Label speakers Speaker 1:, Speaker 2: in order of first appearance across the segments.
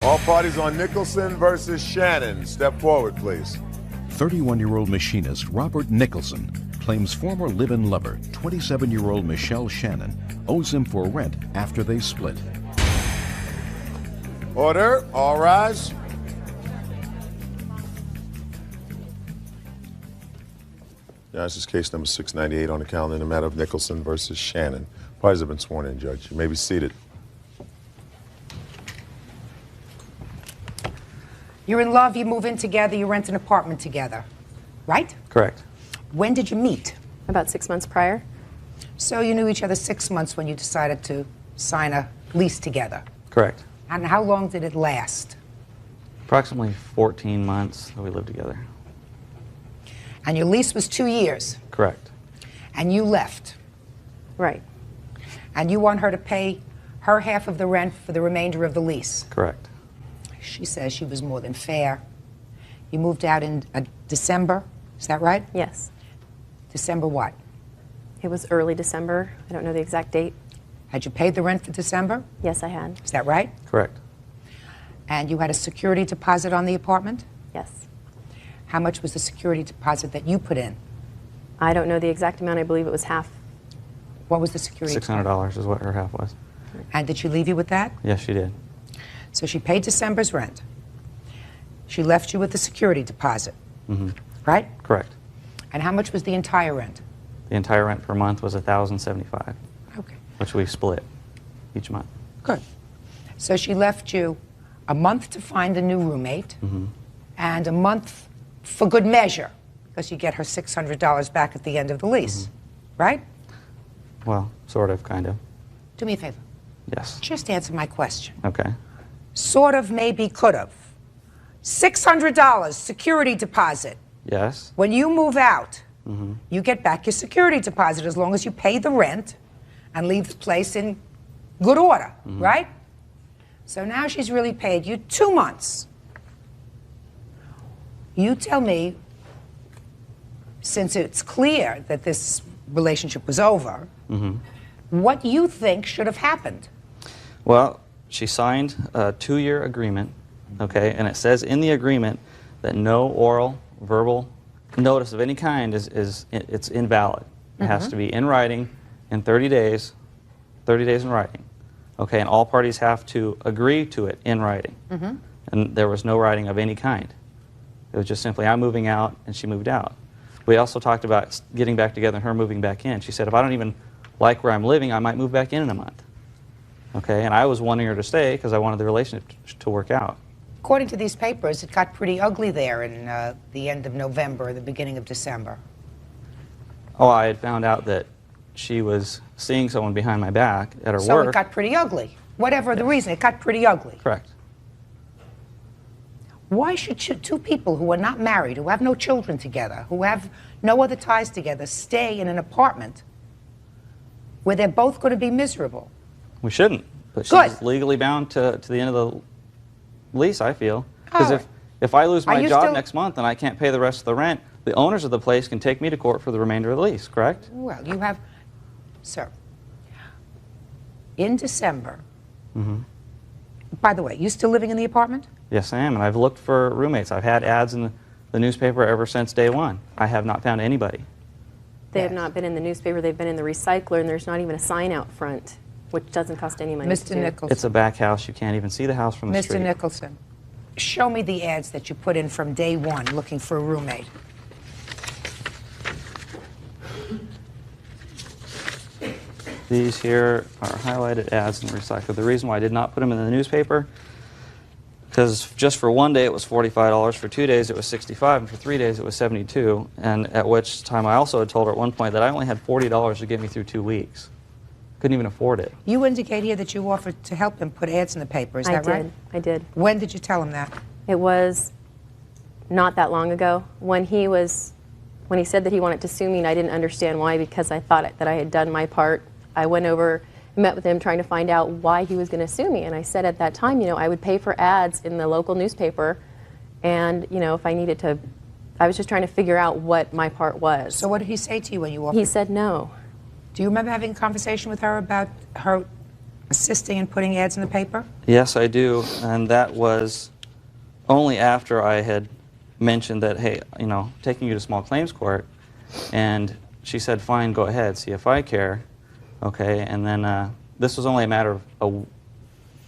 Speaker 1: All parties on Nicholson versus Shannon. Step forward, please.
Speaker 2: 31-year-old machinist Robert Nicholson claims former live-in lover, 27-year-old Michelle Shannon, owes him for rent after they split.
Speaker 1: Order. All rise. Yeah, this is case number 698 on the calendar in the matter of Nicholson versus Shannon. Parties have been sworn in, Judge. You may be seated.
Speaker 3: You're in love, you move in together, you rent an apartment together, right?
Speaker 4: Correct.
Speaker 3: When did you meet?
Speaker 5: About 6 months prior.
Speaker 3: So you knew each other 6 months when you decided to sign a lease together.
Speaker 4: Correct.
Speaker 3: And how long did it last?
Speaker 4: Approximately 14 months that we lived together.
Speaker 3: And your lease was 2 years.
Speaker 4: Correct.
Speaker 3: And you left.
Speaker 5: Right.
Speaker 3: And you want her to pay her half of the rent for the remainder of the lease.
Speaker 4: Correct.
Speaker 3: She says she was more than fair. You moved out in December, is that right?
Speaker 5: Yes.
Speaker 3: December what?
Speaker 5: It was early December. I don't know the exact date.
Speaker 3: Had you paid the rent for December?
Speaker 5: Yes, I had.
Speaker 3: Is that right?
Speaker 4: Correct.
Speaker 3: And you had a security deposit on the apartment?
Speaker 5: Yes.
Speaker 3: How much was the security deposit that you put in?
Speaker 5: I don't know the exact amount. I believe it was half.
Speaker 3: What was the security deposit?
Speaker 4: $600 is what her half was.
Speaker 3: And did she leave you with that?
Speaker 4: Yes, she did.
Speaker 3: So she paid December's rent. She left you with the security deposit, right?
Speaker 4: Correct.
Speaker 3: And how much was the entire rent?
Speaker 4: The entire rent per month was $1,075,
Speaker 3: Okay,
Speaker 4: which we split each month.
Speaker 3: good. So she left you a month to find a new roommate and a month for good measure, because you get her $600 back at the end of the lease, right?
Speaker 4: Well, sort of, kind of.
Speaker 3: Do me a favor.
Speaker 4: Yes.
Speaker 3: Just answer my question.
Speaker 4: Okay.
Speaker 3: Sort of, maybe, could have. $600 security deposit.
Speaker 4: Yes.
Speaker 3: When you move out, you get back your security deposit as long as you pay the rent and leave the place in good order, right? So now she's really paid you 2 months. You tell me, since it's clear that this relationship was over, what you think should have happened.
Speaker 4: Well, she signed a 2-year agreement, okay, and it says in the agreement that no oral, verbal notice of any kind it's invalid. It has to be in writing in 30 days in writing, okay, and all parties have to agree to it in writing. And there was no writing of any kind. It was just simply, I'm moving out, and she moved out. We also talked about getting back together and her moving back in. She said, if I don't even like where I'm living, I might move back in a month. Okay, and I was wanting her to stay because I wanted the relationship to work out.
Speaker 3: According to these papers, it got pretty ugly there in the end of November, the beginning of December.
Speaker 4: Oh, I had found out that she was seeing someone behind my back at her
Speaker 3: So
Speaker 4: work.
Speaker 3: it got pretty ugly. Whatever the reason, it got pretty ugly.
Speaker 4: Correct.
Speaker 3: Why should two people who are not married, who have no children together, who have no other ties together, stay in an apartment where they're both going to be miserable?
Speaker 4: We shouldn't, but
Speaker 3: Good.
Speaker 4: she's legally bound to the end of the lease, I feel. Because
Speaker 3: All right.
Speaker 4: if I lose
Speaker 3: Are
Speaker 4: my
Speaker 3: you
Speaker 4: job
Speaker 3: still-
Speaker 4: next month and I can't pay the rest of the rent, the owners of the place can take me to court for the remainder of the lease, correct?
Speaker 3: Well, you have, sir, in December, by the way, you still living in the apartment?
Speaker 4: Yes, I am, and I've looked for roommates. I've had ads in the newspaper ever since day one. I have not found anybody.
Speaker 5: They have
Speaker 3: Yes.
Speaker 5: not been in the newspaper. They've been in the recycler, and there's not even a sign out front, which doesn't cost any money
Speaker 3: Mr.
Speaker 5: to do.
Speaker 3: Nicholson.
Speaker 4: It's a back house. You can't even see the house from the
Speaker 3: Mr.
Speaker 4: street.
Speaker 3: Nicholson, show me the ads that you put in from day one looking for a roommate.
Speaker 4: These here are highlighted ads in the recycler. The reason why I did not put them in the newspaper, because just for 1 day it was $45, for 2 days it was $65, and for 3 days it was $72, and at which time I also had told her at one point that I only had $40 to get me through 2 weeks. Couldn't even afford it.
Speaker 3: You indicate here that you offered to help him put ads in the paper, is that right?
Speaker 5: I did.
Speaker 3: When did you tell him that?
Speaker 5: It was not that long ago. When he said that he wanted to sue me, and I didn't understand why, because I thought that I had done my part. I went over, met with him, trying to find out why he was going to sue me. And I said at that time, you know, I would pay for ads in the local newspaper, and, you know, if I needed to, I was just trying to figure out what my part was.
Speaker 3: So what did he say to you when you offered?
Speaker 5: He said no.
Speaker 3: Do you remember having a conversation with her about her assisting in putting ads in the paper?
Speaker 4: Yes, I do, and that was only after I had mentioned that, hey, you know, taking you to small claims court, and she said, fine, go ahead, see if I care, okay, and then this was only a matter of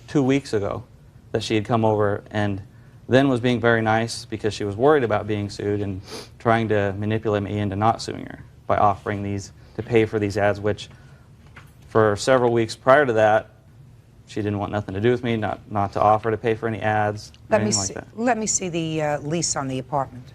Speaker 4: 2 weeks ago that she had come over and then was being very nice because she was worried about being sued and trying to manipulate me into not suing her by offering these to pay for these ads, which for several weeks prior to that, she didn't want nothing to do with me, not to offer to pay for any ads or anything like that.
Speaker 3: Let me see the lease on the apartment.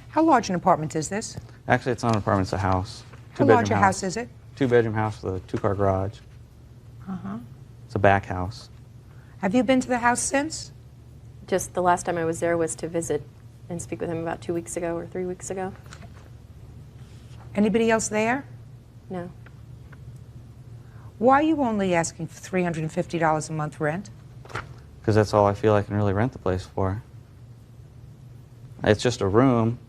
Speaker 3: How large an apartment is this?
Speaker 4: Actually, it's not an apartment, it's a house.
Speaker 3: How large a house is it?
Speaker 4: 2-bedroom house with a 2-car garage. It's a back house.
Speaker 3: Have you been to the house since?
Speaker 5: Just the last time I was there was to visit and speak with him about 2 weeks ago or 3 weeks ago.
Speaker 3: Anybody else there?
Speaker 5: No.
Speaker 3: Why are you only asking for $350 a month rent?
Speaker 4: Because that's all I feel I can really rent the place for. It's just a room,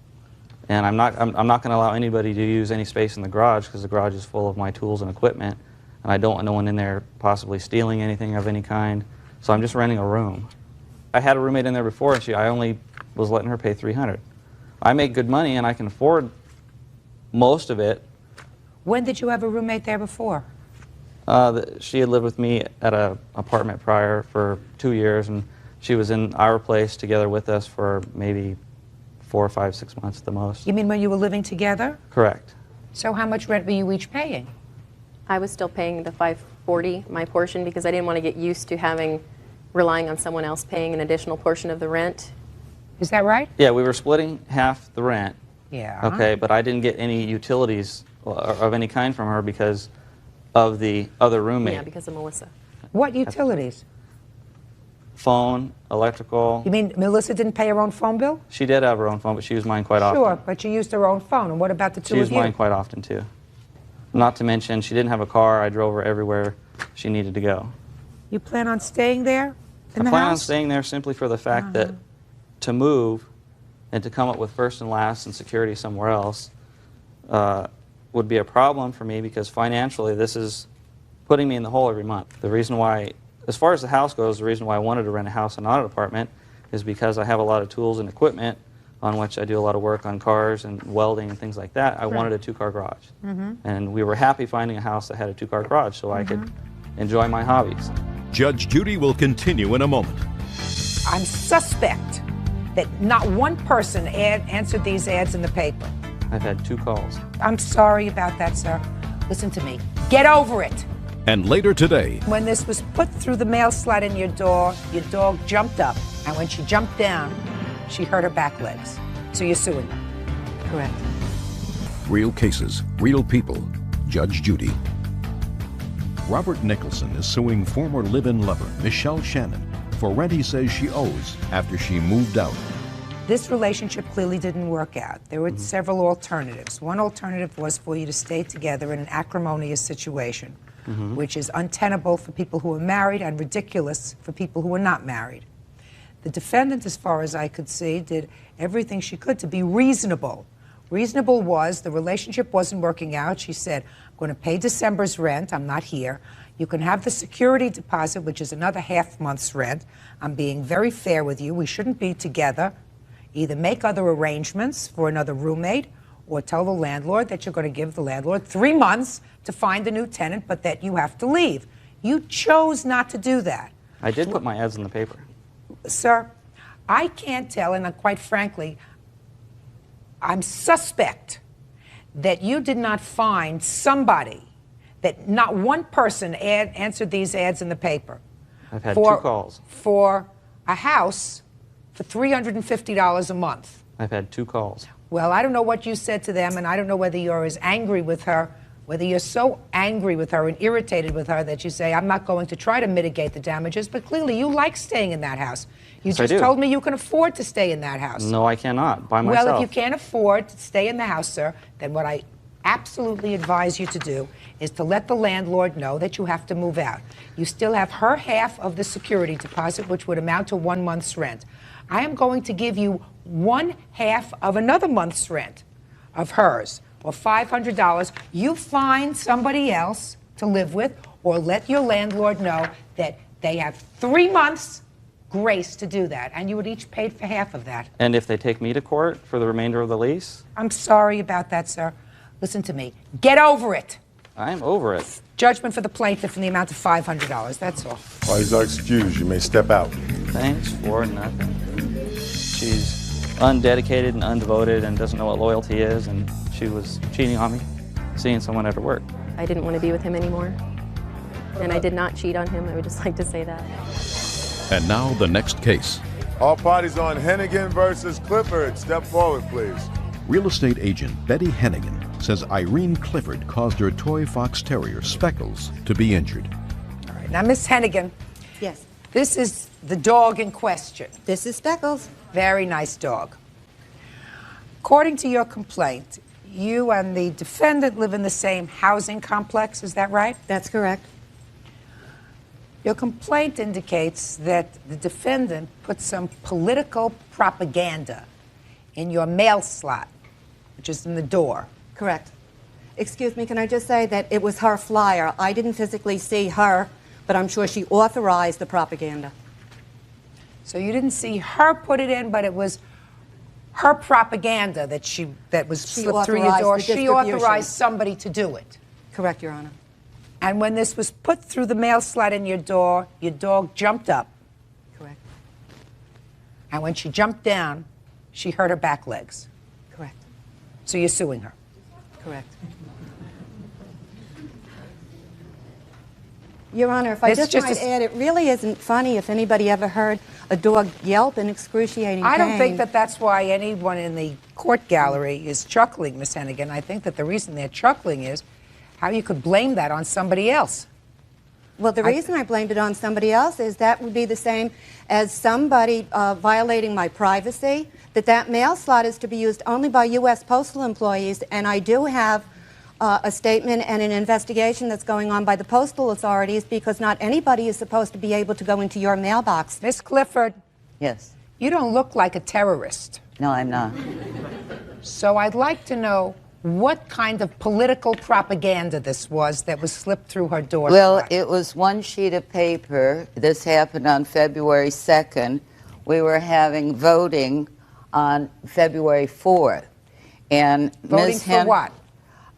Speaker 4: and I'm not going to allow anybody to use any space in the garage because the garage is full of my tools and equipment, and I don't want no one in there possibly stealing anything of any kind. So I'm just renting a room. I had a roommate in there before, and I only was letting her pay $300. I make good money, and I can afford most of it.
Speaker 3: When did you have a roommate there before?
Speaker 4: She had lived with me at an apartment prior for 2 years, and she was in our place together with us for maybe 4, 5, 6 months at the most.
Speaker 3: You mean when you were living together?
Speaker 4: Correct.
Speaker 3: So how much rent were you each paying?
Speaker 5: I was still paying the $540, my portion, because I didn't want to get used to relying on someone else paying an additional portion of the rent.
Speaker 3: Is that right?
Speaker 4: Yeah, we were splitting half the rent.
Speaker 3: Yeah.
Speaker 4: Okay, but I didn't get any utilities of any kind from her because of the other roommate.
Speaker 5: Yeah, because of Melissa.
Speaker 3: What utilities?
Speaker 4: Phone, electrical.
Speaker 3: You mean Melissa didn't pay her own phone bill?
Speaker 4: She did have her own phone, but she used mine quite often.
Speaker 3: Sure, but she used her own phone. And what about the two
Speaker 4: She
Speaker 3: of
Speaker 4: used
Speaker 3: you?
Speaker 4: mine quite often, too. Not to mention, she didn't have a car. I drove her everywhere she needed to go.
Speaker 3: You plan on staying there in the
Speaker 4: I plan on
Speaker 3: house?
Speaker 4: staying there simply for the fact that to move and to come up with first and last and security somewhere else would be a problem for me because financially this is putting me in the hole every month. The reason why, as far as the house goes, the reason why I wanted to rent a house and not an apartment is because I have a lot of tools and equipment on which I do a lot of work on cars and welding and things like that. I wanted a 2-car garage. And we were happy finding a house that had a 2-car garage so I could enjoy my hobbies.
Speaker 2: Judge Judy will continue in a moment.
Speaker 3: I'm suspect that not one person answered these ads in the paper.
Speaker 4: I've had 2 calls.
Speaker 3: I'm sorry about that, sir. Listen to me. Get over it.
Speaker 2: And later today,
Speaker 3: When this was put through the mail slot in your dog jumped up. And when she jumped down, she hurt her back legs. So you're suing her.
Speaker 5: Correct.
Speaker 2: real cases, real people. Judge Judy. Robert Nicholson is suing former live-in lover Michelle Shannon for rent he says she owes after she moved out.
Speaker 3: This relationship clearly didn't work out. There were several alternatives. One alternative was for you to stay together in an acrimonious situation, which is untenable for people who are married and ridiculous for people who are not married. The defendant, as far as I could see, did everything she could to be reasonable. Reasonable was the relationship wasn't working out. She said, I'm going to pay December's rent. I'm not here. You can have the security deposit, which is another half month's rent. I'm being very fair with you. We shouldn't be together. Either make other arrangements for another roommate or tell the landlord that you're going to give the landlord 3 months to find a new tenant, but that you have to leave. You chose not to do that.
Speaker 4: I did put my ads in the paper.
Speaker 3: Sir, I can't tell, and quite frankly, I'm suspect that you did not find somebody, that not one person answered these ads in the paper.
Speaker 4: I've had 2 calls.
Speaker 3: For a house for $350 a month.
Speaker 4: I've had 2 calls.
Speaker 3: Well, I don't know what you said to them, and I don't know whether you're as angry with her, whether you're so angry with her and irritated with her that you say, I'm not going to try to mitigate the damages, but clearly you like staying in that house. You
Speaker 4: Yes, I
Speaker 3: just
Speaker 4: do.
Speaker 3: told me you can afford to stay in that house.
Speaker 4: No, I cannot, by myself.
Speaker 3: Well, if you can't afford to stay in the house, sir, then what I absolutely advise you to do is to let the landlord know that you have to move out. You still have her half of the security deposit, which would amount to 1 month's rent. I am going to give you 1/2 of another month's rent of hers, or $500. You find somebody else to live with, or let your landlord know that they have 3 months grace to do that, and you would each pay for half of that.
Speaker 4: And if they take me to court for the remainder of the lease?
Speaker 3: I'm sorry about that, sir. Listen to me. Get over it.
Speaker 4: I'm over it.
Speaker 3: Judgment for the plaintiff in the amount of $500. That's all.
Speaker 1: Parties are excused. You may step out.
Speaker 4: Thanks for nothing. She's undedicated and undevoted and doesn't know what loyalty is, and she was cheating on me, seeing someone after work.
Speaker 5: I didn't want to be with him anymore. And I did not cheat on him. I would just like to say that.
Speaker 2: And now the next case.
Speaker 1: All parties on Hennigan versus Clifford. Step forward, please.
Speaker 2: Real estate agent Betty Hennigan says Irene Clifford caused her toy fox terrier, Speckles, to be injured.
Speaker 3: All right. Now, Miss Hennigan,
Speaker 6: Yes,
Speaker 3: this is the dog in question.
Speaker 6: this is Speckles.
Speaker 3: Very nice dog. According to your complaint, you and the defendant live in the same housing complex. Is that right?
Speaker 6: That's correct.
Speaker 3: Your complaint indicates that the defendant put some political propaganda in your mail slot, which is in the door.
Speaker 6: Correct. Excuse me, can I just say that it was her flyer. I didn't physically see her, but I'm sure she authorized the propaganda.
Speaker 3: So you didn't see her put it in, but it was her propaganda that was slipped through your
Speaker 6: authorized
Speaker 3: door.
Speaker 6: the
Speaker 3: She
Speaker 6: distribution.
Speaker 3: authorized somebody to do it.
Speaker 6: Correct, Your Honor.
Speaker 3: And when this was put through the mail slot in your door, your dog jumped up.
Speaker 6: Correct.
Speaker 3: And when she jumped down, she hurt her back legs.
Speaker 6: Correct.
Speaker 3: So you're suing her.
Speaker 6: Correct. Your Honor, if I
Speaker 3: It's
Speaker 6: just
Speaker 3: just
Speaker 6: might
Speaker 3: a-
Speaker 6: add, it really isn't funny if anybody ever heard a dog yelp in excruciating pain.
Speaker 3: I don't think that that's why anyone in the court gallery is chuckling, Miss Hennigan. I think that the reason they're chuckling is how you could blame that on somebody else.
Speaker 6: Well, the reason I blamed it on somebody else is that would be the same as somebody violating my privacy, that mail slot is to be used only by U.S. postal employees, and I do have a statement and an investigation that's going on by the postal authorities because not anybody is supposed to be able to go into your mailbox.
Speaker 3: Miss Clifford,
Speaker 7: Yes.
Speaker 3: you don't look like a terrorist.
Speaker 7: No, I'm not.
Speaker 3: So I'd like to know what kind of political propaganda this was that was slipped through her door.
Speaker 7: Well, it was one sheet of paper. This happened on February 2nd. We were having voting on February 4th. And
Speaker 3: Voting
Speaker 7: Ms.
Speaker 3: for what?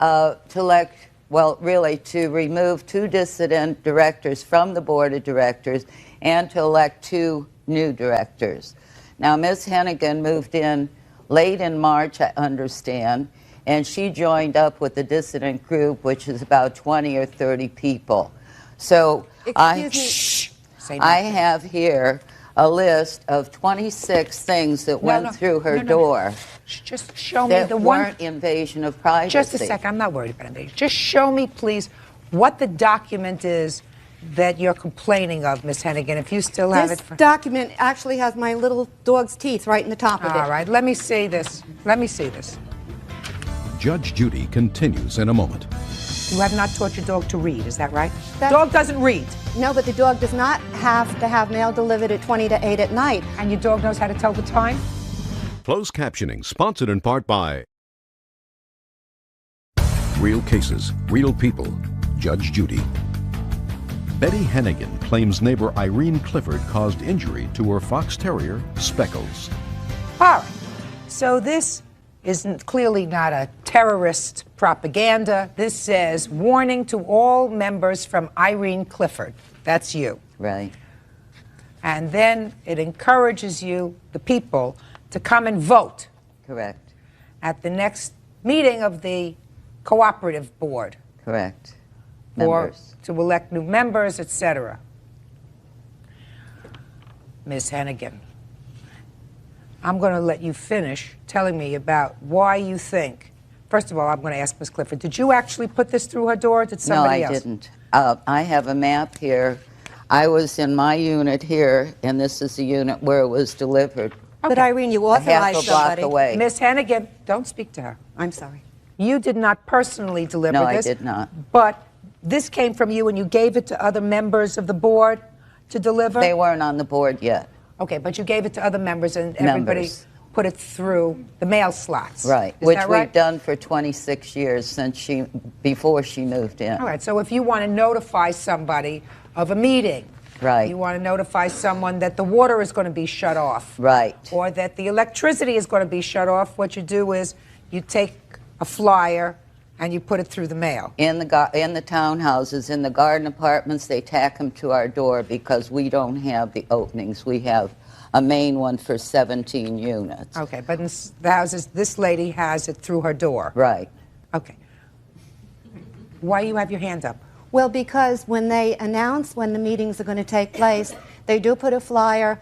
Speaker 7: To elect, well, really to remove 2 dissident directors from the board of directors and to elect 2 new directors. Now, Ms. Hennigan moved in late in March, I understand, and she joined up with the dissident group, which is about 20 or 30 people. So
Speaker 6: Excuse me.
Speaker 7: I have here a list of 26 things that went through her door
Speaker 3: Just show me
Speaker 7: that
Speaker 3: the one.
Speaker 7: weren't invasion of privacy.
Speaker 3: Just a second. I'm not worried about invasion. Just show me, please, what the document is that you're complaining of, Miss Hennigan, if you still have
Speaker 6: This
Speaker 3: it.
Speaker 6: document actually has my little dog's teeth right in the top of it.
Speaker 3: All right, let me see this. Let me see this.
Speaker 2: Judge Judy continues in a moment.
Speaker 3: You have not taught your dog to read, is that right?
Speaker 6: That's-
Speaker 3: Dog doesn't read.
Speaker 6: No, but the dog does not have to have mail delivered at 20 to 8 at night.
Speaker 3: And your dog knows how to tell the time?
Speaker 2: Closed captioning sponsored in part by Real Cases, Real People, Judge Judy. Betty Hennigan claims neighbor Irene Clifford caused injury to her fox terrier, Speckles.
Speaker 3: All right. So this isn't clearly not a terrorist propaganda. This says, warning to all members from Irene Clifford. That's you.
Speaker 7: Right.
Speaker 3: And then it encourages you, the people, to come and vote
Speaker 7: Correct.
Speaker 3: at the next meeting of the cooperative board.
Speaker 7: Correct.
Speaker 3: Or
Speaker 7: Members.
Speaker 3: to elect new members, etc. Ms. Hennigan, I'm going to let you finish telling me about why you think. First of all, I'm going to ask Ms. Clifford, did you actually put this through her door, or did somebody else?
Speaker 7: No, I didn't. I have a map here. I was in my unit here, and this is the unit where it was delivered.
Speaker 6: But Irene, you
Speaker 7: A half
Speaker 6: authorized
Speaker 7: a block
Speaker 6: somebody.
Speaker 7: away.
Speaker 3: Ms. Hennigan, don't speak to her.
Speaker 6: I'm sorry.
Speaker 3: You did not personally deliver
Speaker 7: No, I
Speaker 3: this.
Speaker 7: did not.
Speaker 3: But this came from you and you gave it to other members of the board to deliver?
Speaker 7: They weren't on the board yet.
Speaker 3: Okay, but you gave it to other members and everybody
Speaker 7: Members.
Speaker 3: put it through the mail slots.
Speaker 7: Right,
Speaker 3: Is
Speaker 7: which
Speaker 3: that right?
Speaker 7: we've done for 26 years before she moved in.
Speaker 3: All right, so if you want to notify somebody of a meeting,
Speaker 7: Right.
Speaker 3: you want to notify someone that the water is going to be shut off,
Speaker 7: Right.
Speaker 3: or that the electricity is going to be shut off, what you do is you take a flyer and you put it through the mail.
Speaker 7: In the townhouses, in the garden apartments, they tack them to our door because we don't have the openings. We have a main one for 17 units.
Speaker 3: Okay, but in the houses, this lady has it through her door.
Speaker 7: Right.
Speaker 3: Okay. Why you have your hand up?
Speaker 6: Well, because when they announce when the meetings are going to take place, they do put a flyer.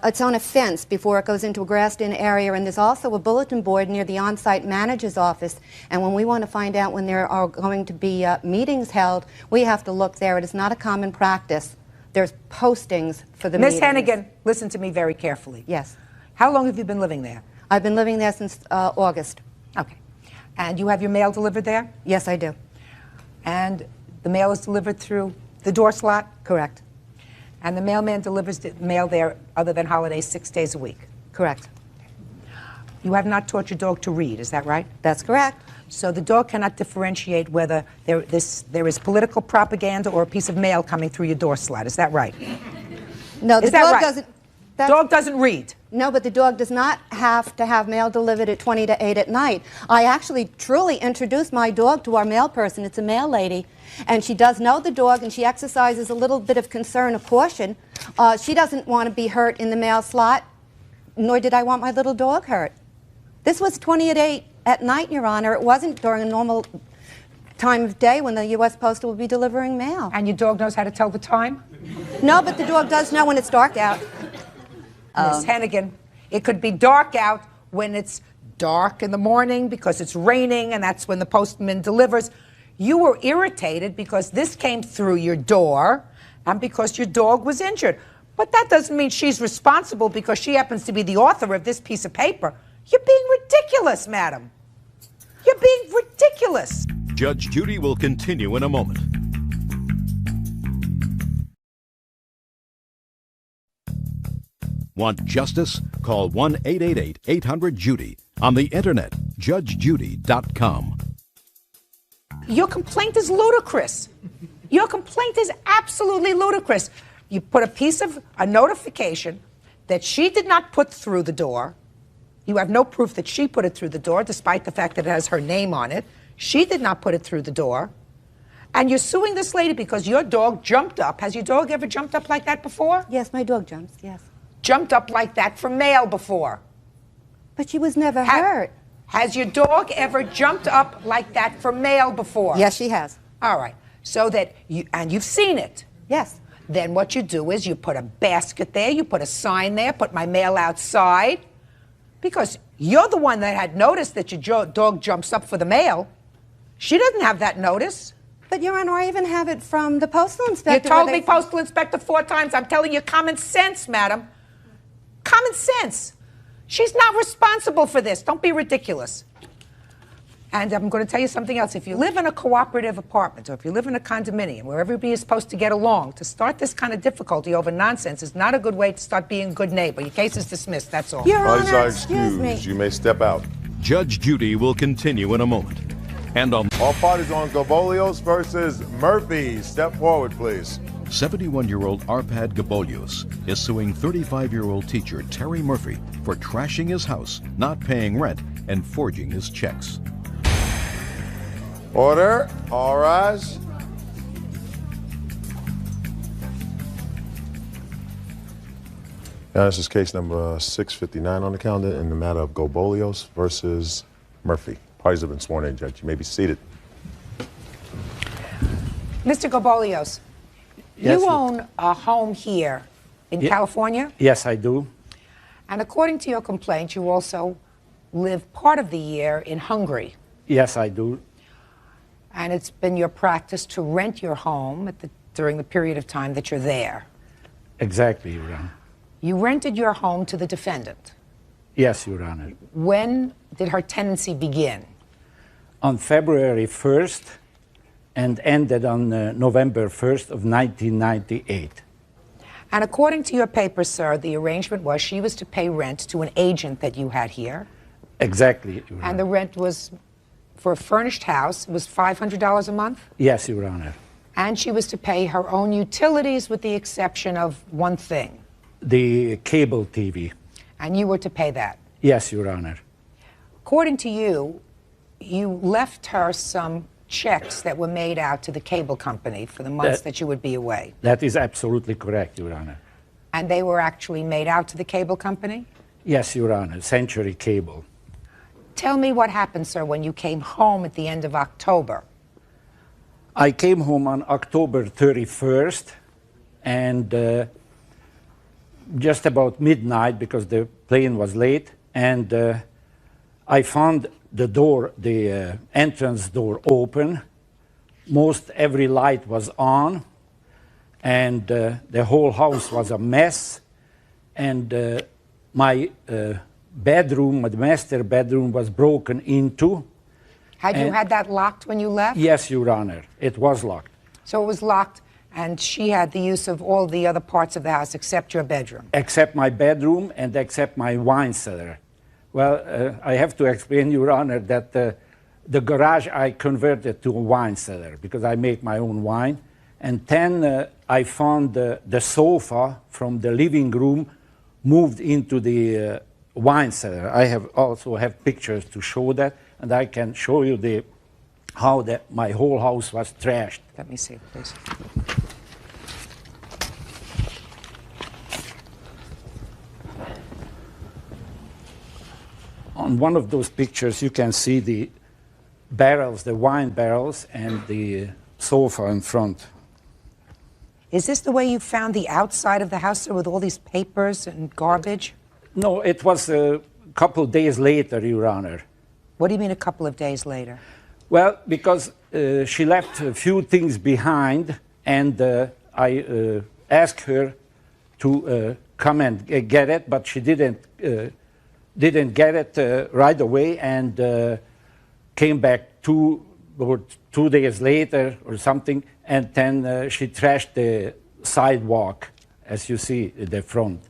Speaker 6: It's on a fence before it goes into a grassed-in area, and there's also a bulletin board near the on-site manager's office. And when we want to find out when there are going to be meetings held, we have to look there. It is not a common practice. There's postings for the meetings.
Speaker 3: Ms. Hennigan, listen to me very carefully.
Speaker 6: Yes.
Speaker 3: How long have you been living there?
Speaker 6: I've been living there since August.
Speaker 3: Okay. And you have your mail delivered there?
Speaker 6: Yes, I do.
Speaker 3: And the mail is delivered through the door slot?
Speaker 6: Correct.
Speaker 3: And the mailman delivers the mail there, other than holidays, 6 days a week?
Speaker 6: Correct.
Speaker 3: You have not taught your dog to read, is that right?
Speaker 6: That's correct.
Speaker 3: So the dog cannot differentiate whether there is political propaganda or a piece of mail coming through your door slot, is that right?
Speaker 6: No, the
Speaker 3: Is that
Speaker 6: dog
Speaker 3: right?
Speaker 6: doesn't.
Speaker 3: Dog doesn't read.
Speaker 6: No, but the dog does not have to have mail delivered at 20 to 8 at night. I actually truly introduced my dog to our mail person. It's a mail lady, and she does know the dog, and she exercises a little bit of concern, of caution. She doesn't want to be hurt in the mail slot, nor did I want my little dog hurt. This was 20 at 8 at night, Your Honor. It wasn't during a normal time of day when the U.S. Postal would be delivering mail.
Speaker 3: And your dog knows how to tell the time?
Speaker 6: No, but the dog does know when it's dark out.
Speaker 3: Ms. Hennigan, it could be dark out when it's dark in the morning because it's raining and that's when the postman delivers. You were irritated because this came through your door and because your dog was injured. But that doesn't mean she's responsible because she happens to be the author of this piece of paper. You're being ridiculous, madam. You're being ridiculous.
Speaker 2: Judge Judy will continue in a moment. Want justice? Call 1-888-800-JUDY. On the internet, judgejudy.com.
Speaker 3: Your complaint is ludicrous. Your complaint is absolutely ludicrous. You put a notification that she did not put through the door. You have no proof that she put it through the door, despite the fact that it has her name on it. She did not put it through the door. And you're suing this lady because your dog jumped up. Has your dog ever jumped up like that before?
Speaker 6: Yes, my dog jumps, yes.
Speaker 3: Jumped up like that for mail before.
Speaker 6: But she was never hurt.
Speaker 3: Has your dog ever jumped up like that for mail before?
Speaker 6: Yes, she has.
Speaker 3: All right. So that you've seen it.
Speaker 6: Yes.
Speaker 3: Then what you do is you put a basket there, you put a sign there, put my mail outside, because you're the one that had noticed that your dog jumps up for the mail. She doesn't have that notice.
Speaker 6: But, Your Honor, I even have it from the postal inspector.
Speaker 3: You told me postal inspector 4 times. I'm telling you common sense, madam. Common sense. She's not responsible for this. Don't be ridiculous. And I'm going to tell you something else. If you live in a cooperative apartment or if you live in a condominium where everybody is supposed to get along, to start this kind of difficulty over nonsense is not a good way to start being a good neighbor. Your case is dismissed, that's all.
Speaker 6: Your
Speaker 1: Parties
Speaker 6: Honor,
Speaker 1: are
Speaker 6: excuse me.
Speaker 1: excused. You may step out.
Speaker 2: Judge Judy will continue in a moment. And on
Speaker 1: All parties on Gabolios versus Murphy. Step forward, please.
Speaker 2: 71-year-old Arpad Gabolios is suing 35-year-old teacher Terry Murphy for trashing his house, not paying rent, and forging his checks.
Speaker 1: Order. All rise. Now, this is case number 659 on the calendar in the matter of Gabolios versus Murphy. Parties have been sworn in, Judge. You may be seated.
Speaker 3: Mr. Gabolios,
Speaker 8: Yes,
Speaker 3: you own a home here in California?
Speaker 8: Yes, I do.
Speaker 3: And according to your complaint, you also live part of the year in Hungary.
Speaker 8: Yes, I do.
Speaker 3: And it's been your practice to rent your home during the period of time that you're there.
Speaker 8: Exactly, Your Honor.
Speaker 3: You rented your home to the defendant.
Speaker 8: Yes, Your Honor.
Speaker 3: When did her tenancy begin?
Speaker 8: on February 1st and ended on November 1st of 1998.
Speaker 3: And according to your papers, sir, the arrangement was she was to pay rent to an agent that you had here.
Speaker 8: Exactly, Your
Speaker 3: And
Speaker 8: Honor.
Speaker 3: the rent was, for a furnished house, was $500 a month?
Speaker 8: Yes, Your Honor.
Speaker 3: And she was to pay her own utilities with the exception of one thing.
Speaker 8: The cable TV.
Speaker 3: And you were to pay that.
Speaker 8: Yes, Your Honor.
Speaker 3: According to you, you left her some checks that were made out to the cable company for the months that you would be away.
Speaker 8: That is absolutely correct, Your Honor.
Speaker 3: And they were actually made out to the cable company?
Speaker 8: Yes, Your Honor. Century Cable.
Speaker 3: Tell me what happened, sir, when you came home at the end of October.
Speaker 8: I came home on October 31st, and just about midnight, because the plane was late, and I found the door, the entrance door open. Most every light was on, and the whole house was a mess, and my bedroom, the master bedroom, was broken into.
Speaker 3: Had you had that locked when you left?
Speaker 8: Yes, Your Honor, it was locked.
Speaker 3: So it was locked, and she had the use of all the other parts of the house except your bedroom.
Speaker 8: Except my bedroom and except my wine cellar. Well, I have to explain, Your Honor, that the garage I converted to a wine cellar because I make my own wine. And then I found the sofa from the living room moved into the wine cellar. I also have pictures to show that, and I can show you how my whole house was trashed.
Speaker 3: Let me see, please.
Speaker 8: On one of those pictures, you can see the barrels, the wine barrels, and the sofa in front.
Speaker 3: Is this the way you found the outside of the house, sir, with all these papers and garbage?
Speaker 8: No, it was a couple days later, Your Honor.
Speaker 3: What do you mean a couple of days later?
Speaker 8: Well, because she left a few things behind, and I asked her to come and get it, but she didn't get it right away, and came back 2 days later or something, and then she trashed the sidewalk, as you see at the front.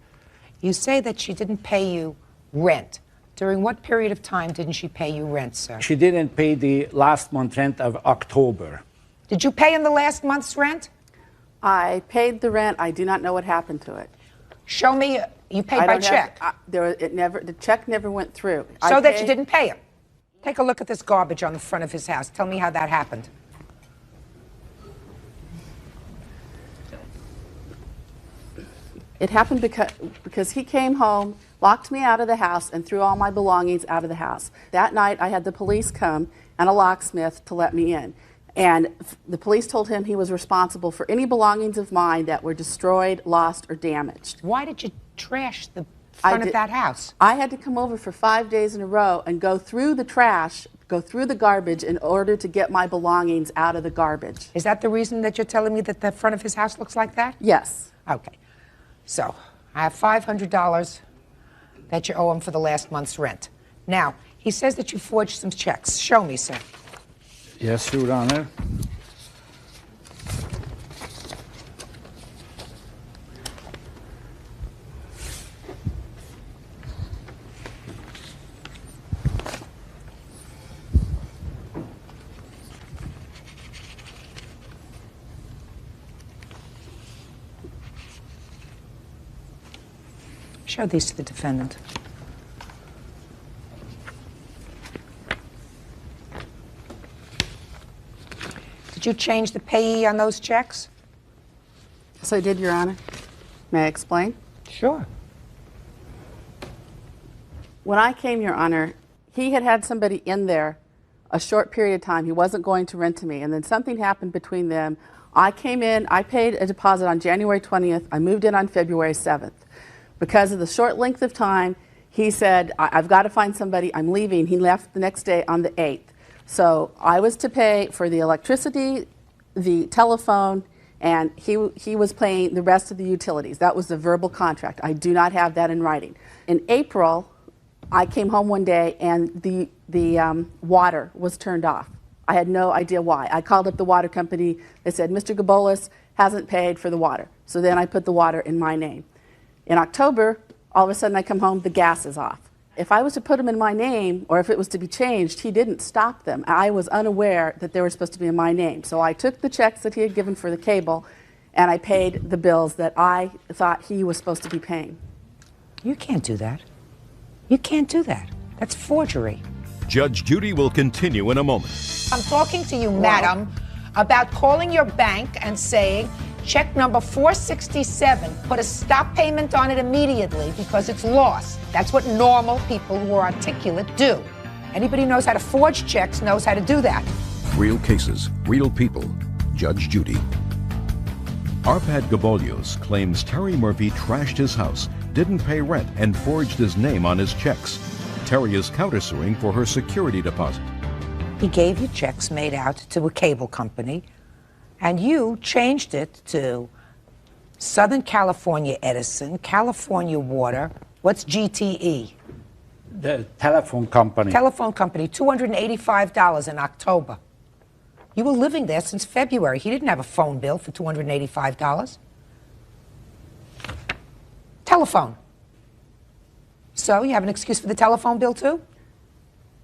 Speaker 3: You say that she didn't pay you rent. During what period of time didn't she pay you rent, sir?
Speaker 8: She didn't pay the last month rent of October.
Speaker 3: Did you pay him the last month's rent?
Speaker 9: I paid the rent. I do not know what happened to it.
Speaker 3: Show me, you paid by check.
Speaker 9: The check never went through.
Speaker 3: So that you didn't pay him. Take a look at this garbage on the front of his house. Tell me how that happened.
Speaker 9: It happened because he came home, locked me out of the house, and threw all my belongings out of the house. That night, I had the police come and a locksmith to let me in. And the police told him he was responsible for any belongings of mine that were destroyed, lost, or damaged.
Speaker 3: Why did you trash the front of that house?
Speaker 9: I had to come over for 5 days in a row and go through the trash, go through the garbage in order to get my belongings out of the garbage.
Speaker 3: Is that the reason that you're telling me that the front of his house looks like that?
Speaker 9: Yes.
Speaker 3: Okay. So I have $500 that you owe him for the last month's rent. Now, he says that you forged some checks. Show me, sir.
Speaker 8: Yes, Your Honor.
Speaker 3: Show these to the defendant. Did you change the payee on those checks?
Speaker 9: Yes, I did, Your Honor. May I explain?
Speaker 3: Sure.
Speaker 9: When I came, Your Honor, he had somebody in there a short period of time. He wasn't going to rent to me, and then something happened between them. I came in, I paid a deposit on January 20th. I moved in on February 7th. Because of the short length of time, he said, I've got to find somebody, I'm leaving. He left the next day on the 8th. So I was to pay for the electricity, the telephone, and he was paying the rest of the utilities. That was the verbal contract. I do not have that in writing. In April, I came home one day and the water was turned off. I had no idea why. I called up the water company. They said, Mr. Gabolis hasn't paid for the water. So then I put the water in my name. In October, all of a sudden I come home, the gas is off. If I was to put them in my name, or if it was to be changed, he didn't stop them. I was unaware that they were supposed to be in my name. So I took the checks that he had given for the cable, and I paid the bills that I thought he was supposed to be paying.
Speaker 3: You can't do that. You can't do that. That's forgery.
Speaker 2: Judge Judy will continue in a moment.
Speaker 3: I'm talking to you, madam, about calling your bank and saying, check number 467, put a stop payment on it immediately because it's lost. That's what normal people who are articulate do. Anybody who knows how to forge checks knows how to do that.
Speaker 2: Real cases, real people. Judge Judy. Arpad Gabolios claims Terry Murphy trashed his house, didn't pay rent, and forged his name on his checks. Terry is countersuing for her security deposit.
Speaker 3: He gave you checks made out to a cable company, and you changed it to Southern California Edison, California Water. What's GTE?
Speaker 8: The telephone company.
Speaker 3: Telephone company, $285 in October. You were living there since February. He didn't have a phone bill for $285. Telephone. So you have an excuse for the telephone bill too?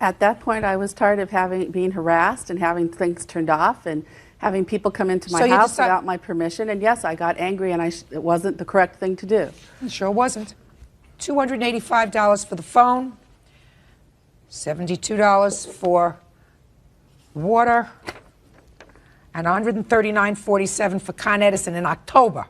Speaker 9: At that point, I was tired of being harassed and having things turned off and having people come into my house without my permission. And yes, I got angry, and it wasn't the correct thing to do.
Speaker 3: It sure wasn't. $285 for the phone, $72 for water, and $139.47 for Con Edison in October.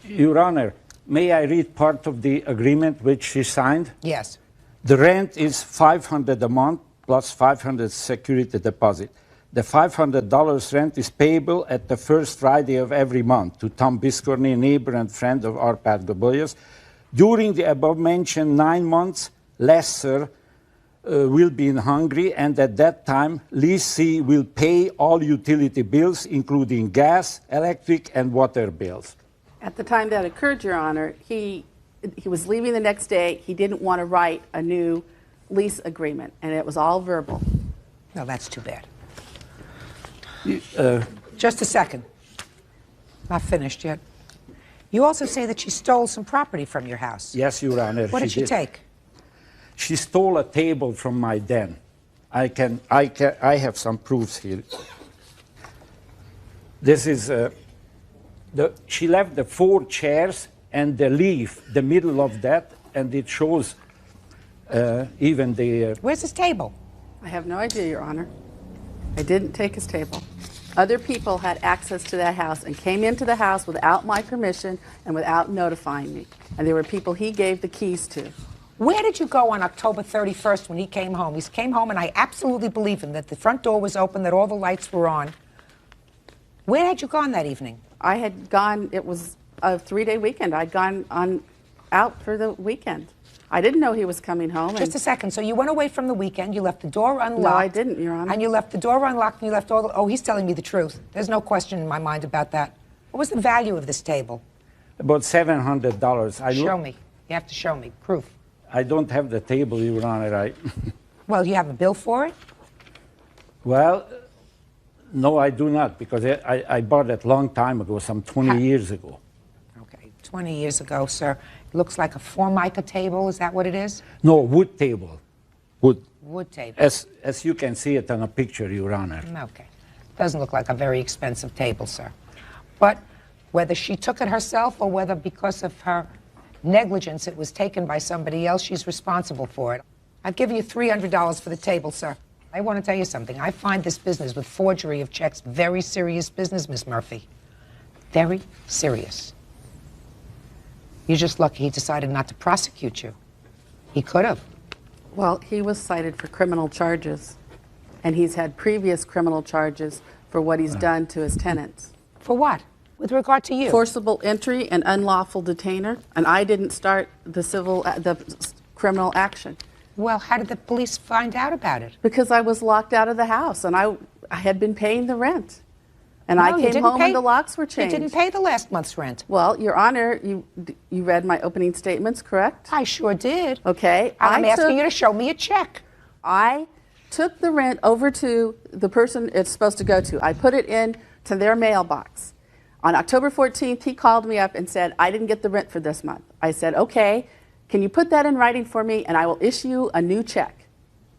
Speaker 8: Your Honor, may I read part of the agreement which she signed?
Speaker 3: Yes.
Speaker 8: The rent is $500 a month plus $500 security deposit. The $500 rent is payable at the first Friday of every month to Tom Biscorny, a neighbor and friend of Arpad Gabolios. During the above-mentioned 9 months, lesser will be in Hungary, and at that time, lessee will pay all utility bills, including gas, electric, and water bills.
Speaker 9: At the time that occurred, Your Honor, he was leaving the next day. He didn't want to write a new lease agreement, and it was all verbal.
Speaker 3: No, that's too bad. Just a second. Not finished yet. You also say that she stole some property from your house.
Speaker 8: Yes, Your Honor.
Speaker 3: What did she take?
Speaker 8: She stole a table from my den. I have some proofs here. This is she left the 4 chairs and the leaf, the middle of that, and it shows even the.
Speaker 3: Where's his table?
Speaker 9: I have no idea, Your Honor. I didn't take his table. Other people had access to that house and came into the house without my permission and without notifying me. And there were people he gave the keys to.
Speaker 3: Where did you go on October 31st when he came home? He came home, and I absolutely believe him, that the front door was open, that all the lights were on. Where had you gone that evening?
Speaker 9: I had gone, it was a 3-day weekend. I'd gone out for the weekend. I didn't know he was coming home.
Speaker 3: Just a second. So you went away from the weekend, you left the door unlocked.
Speaker 9: No, I didn't, Your Honor.
Speaker 3: And you left the door unlocked, and you left all the... Oh, he's telling me the truth. There's no question in my mind about that. What was the value of this table?
Speaker 8: About $700.
Speaker 3: Show me. You have to show me. Proof.
Speaker 8: I don't have the table, Your Honor.
Speaker 3: Well, you have a bill for it?
Speaker 8: Well, no, I do not, because I bought it a long time ago, some 20 years ago.
Speaker 3: Okay, 20 years ago, sir. It looks like a Formica table. Is that what it is?
Speaker 8: No, wood table. Wood.
Speaker 3: Wood table.
Speaker 8: As you can see it on a picture, Your Honor.
Speaker 3: Okay. Doesn't look like a very expensive table, sir. But whether she took it herself or whether because of her negligence it was taken by somebody else, she's responsible for it. I've given you $300 for the table, sir. I want to tell you something. I find this business with forgery of checks very serious business, Miss Murphy. Very serious. You're just lucky he decided not to prosecute you. He could have.
Speaker 9: Well, he was cited for criminal charges, and he's had previous criminal charges for what he's done to his tenants.
Speaker 3: For what? With regard to you?
Speaker 9: Forcible entry and unlawful detainer, and I didn't start the criminal action.
Speaker 3: Well, how did the police find out about it?
Speaker 9: Because I was locked out of the house, and I had been paying the rent. And
Speaker 3: No,
Speaker 9: I
Speaker 3: you
Speaker 9: came
Speaker 3: didn't
Speaker 9: home
Speaker 3: pay-
Speaker 9: and the locks were changed.
Speaker 3: You didn't pay the last month's rent.
Speaker 9: Well, Your Honor, you read my opening statements, correct?
Speaker 3: I sure did.
Speaker 9: Okay.
Speaker 3: I'm asking you to show me a check.
Speaker 9: I took the rent over to the person it's supposed to go to. I put it in to their mailbox. On October 14th, he called me up and said, I didn't get the rent for this month. I said, okay, can you put that in writing for me and I will issue you a new check.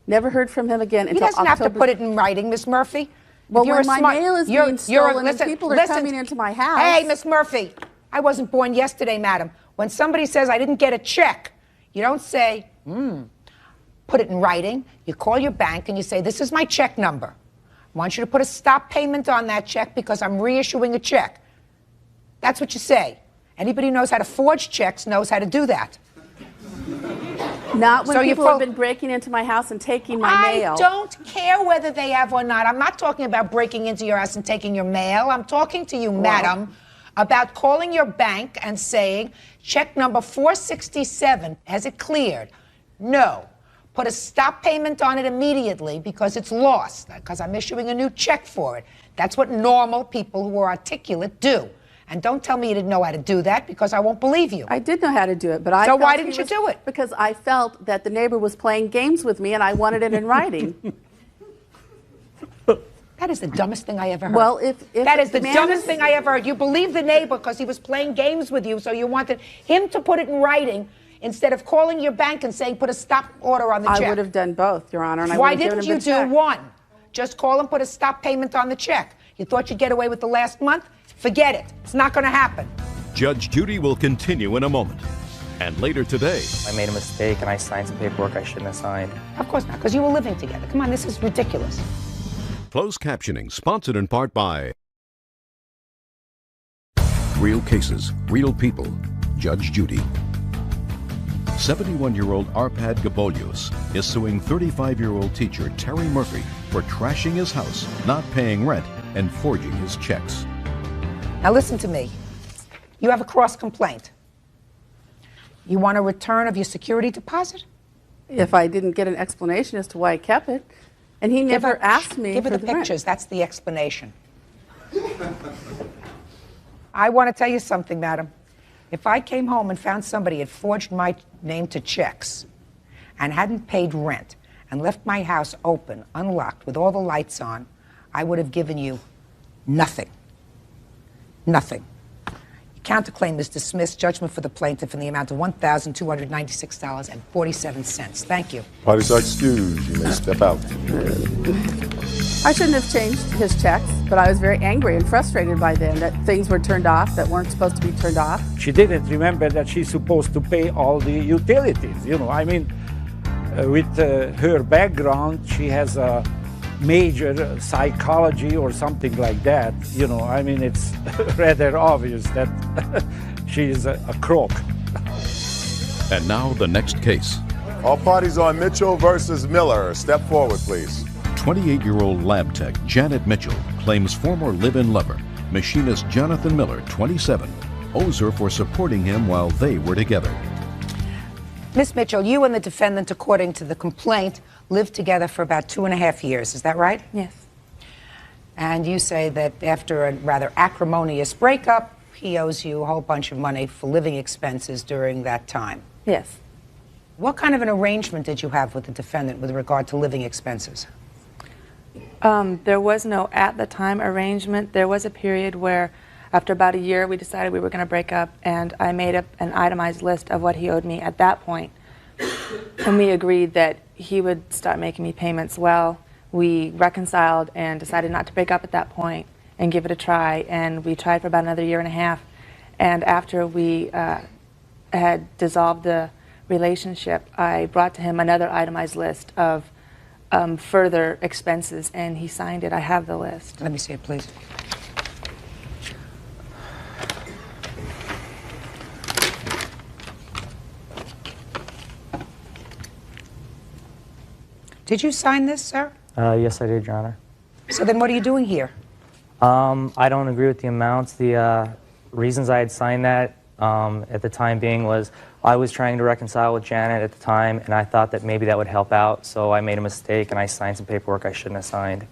Speaker 9: Never heard from him again
Speaker 3: He
Speaker 9: until
Speaker 3: doesn't have to put it in writing, Miss Murphy.
Speaker 9: Well,
Speaker 3: If you're
Speaker 9: when
Speaker 3: a
Speaker 9: my
Speaker 3: smart-
Speaker 9: mail is
Speaker 3: you're-
Speaker 9: being
Speaker 3: you're-
Speaker 9: stolen and people are
Speaker 3: listen.
Speaker 9: coming into my house.
Speaker 3: Hey, Miss Murphy, I wasn't born yesterday, madam. When somebody says I didn't get a check, you don't say, put it in writing. You call your bank and you say, this is my check number. I want you to put a stop payment on that check because I'm reissuing a check. That's what you say. Anybody who knows how to forge checks knows how to do that.
Speaker 9: Not when
Speaker 3: So you
Speaker 9: people have
Speaker 3: fo-
Speaker 9: been breaking into my house and taking my mail.
Speaker 3: I don't care whether they have or not. I'm not talking about breaking into your house and taking your mail. I'm talking to you, madam, about calling your bank and saying, check number 467, has it cleared? No. Put a stop payment on it immediately because it's lost, because I'm issuing a new check for it. That's what normal people who are articulate do. And don't tell me you didn't know how to do that because I won't believe you.
Speaker 9: I did know how to do it, but I
Speaker 3: So
Speaker 9: felt
Speaker 3: why
Speaker 9: he
Speaker 3: didn't you
Speaker 9: was-
Speaker 3: do it?
Speaker 9: Because I felt that the neighbor was playing games with me and I wanted it in writing.
Speaker 3: That is the dumbest thing I ever heard.
Speaker 9: Well, if
Speaker 3: that is the
Speaker 9: man
Speaker 3: dumbest
Speaker 9: is-
Speaker 3: thing I ever heard. You believed the neighbor because he was playing games with you, so you wanted him to put it in writing instead of calling your bank and saying, put a stop order on the check.
Speaker 9: I would have done both, Your Honor, and I
Speaker 3: Why
Speaker 9: would have
Speaker 3: didn't
Speaker 9: given
Speaker 3: you
Speaker 9: him the
Speaker 3: do
Speaker 9: check.
Speaker 3: one? Just call and put a stop payment on the check. You thought you'd get away with the last month? Forget it. It's not going to happen.
Speaker 2: Judge Judy will continue in a moment. And later today,
Speaker 4: I made a mistake and I signed some paperwork I shouldn't have signed.
Speaker 3: Of course not, because you were living together. Come on, this is ridiculous.
Speaker 2: closed captioning sponsored in part by Real Cases, Real People, Judge Judy. 71-year-old Arpad Gabolios is suing 35-year-old teacher Terry Murphy for trashing his house, not paying rent, and forging his checks.
Speaker 3: Now listen to me. You have a cross complaint. You want a return of your security deposit?
Speaker 9: If I didn't get an explanation as to why I kept it, and he never asked me
Speaker 3: Give her
Speaker 9: for
Speaker 3: the
Speaker 9: rent.
Speaker 3: pictures. That's the explanation. I want to tell you something, madam. If I came home and found somebody had forged my name to checks and hadn't paid rent and left my house open, unlocked, with all the lights on, I would have given you nothing. Nothing. Your counterclaim is dismissed. Judgment for the plaintiff in the amount of $1,296.47. Thank you.
Speaker 1: Parties are excused. You may step out.
Speaker 9: I shouldn't have changed his checks, but I was very angry and frustrated by them that things were turned off that weren't supposed to be turned off.
Speaker 8: She didn't remember that she's supposed to pay all the utilities. You know, I mean, with her background, she has a major psychology or something like that. You know, I mean, it's rather obvious that she's a crook.
Speaker 2: And now the next case.
Speaker 1: All parties on Mitchell versus Miller. Step forward, please.
Speaker 2: 28-year-old lab tech Janet Mitchell claims former live-in lover, machinist Jonathan Miller, 27, owes her for supporting him while they were together.
Speaker 3: Miss Mitchell, you and the defendant, according to the complaint, lived together for about 2.5 years. Is that right?
Speaker 5: Yes.
Speaker 3: And you say that after a rather acrimonious breakup, he owes you a whole bunch of money for living expenses during that time.
Speaker 5: Yes.
Speaker 3: What kind of an arrangement did you have with the defendant with regard to living expenses?
Speaker 10: There was no at the time arrangement. There was a period where after about a year we decided we were going to break up, and I made up an itemized list of what he owed me at that point. And we agreed that he would start making me payments. Well, we reconciled and decided not to break up at that point and give it a try, and we tried for about another 1.5 years. And after we had dissolved the relationship, I brought to him another itemized list of further expenses, and he signed it. I have the list.
Speaker 3: Let me see it, please. Did you sign this, sir?
Speaker 4: Yes, I did, Your Honor.
Speaker 3: So then what are you doing here?
Speaker 4: I don't agree with the amounts. The reasons I had signed that at the time being was I was trying to reconcile with Janet at the time, and I thought that maybe that would help out, so I made a mistake and I signed some paperwork I shouldn't have signed.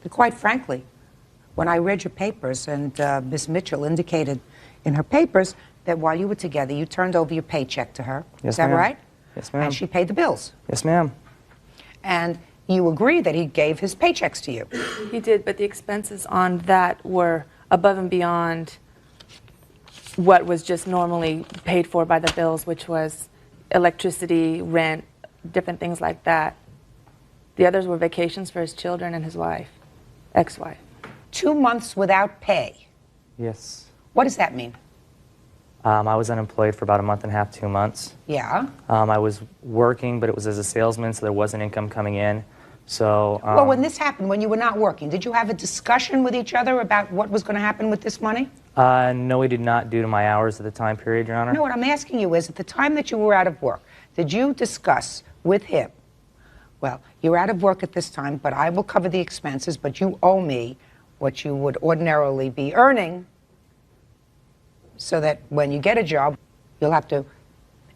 Speaker 3: But quite frankly, when I read your papers, and Miss Mitchell indicated in her papers that while you were together, you turned over your paycheck to her.
Speaker 11: Yes,
Speaker 3: Is that
Speaker 11: ma'am.
Speaker 3: right?
Speaker 11: Yes, ma'am.
Speaker 3: And she paid the bills.
Speaker 11: Yes, ma'am.
Speaker 3: And you agree that he gave his paychecks to you.
Speaker 10: He did, but the expenses on that were above and beyond what was just normally paid for by the bills, which was electricity, rent, different things like that. The others were vacations for his children and his wife, ex-wife.
Speaker 3: 2 months without pay.
Speaker 11: Yes.
Speaker 3: What does that mean?
Speaker 11: I was unemployed for about a month and a half, 2 months.
Speaker 3: Yeah.
Speaker 11: I was working, but it was as a salesman, so there wasn't income coming in. So.
Speaker 3: Well, when this happened, when you were not working, did you have a discussion with each other about what was going to happen with this money?
Speaker 11: No, we did not, due to my hours at the time period, Your Honor.
Speaker 3: No, what I'm asking you is, at the time that you were out of work, did you discuss with him, well, you're out of work at this time, but I will cover the expenses, but you owe me what you would ordinarily be earning, so that when you get a job, you'll have to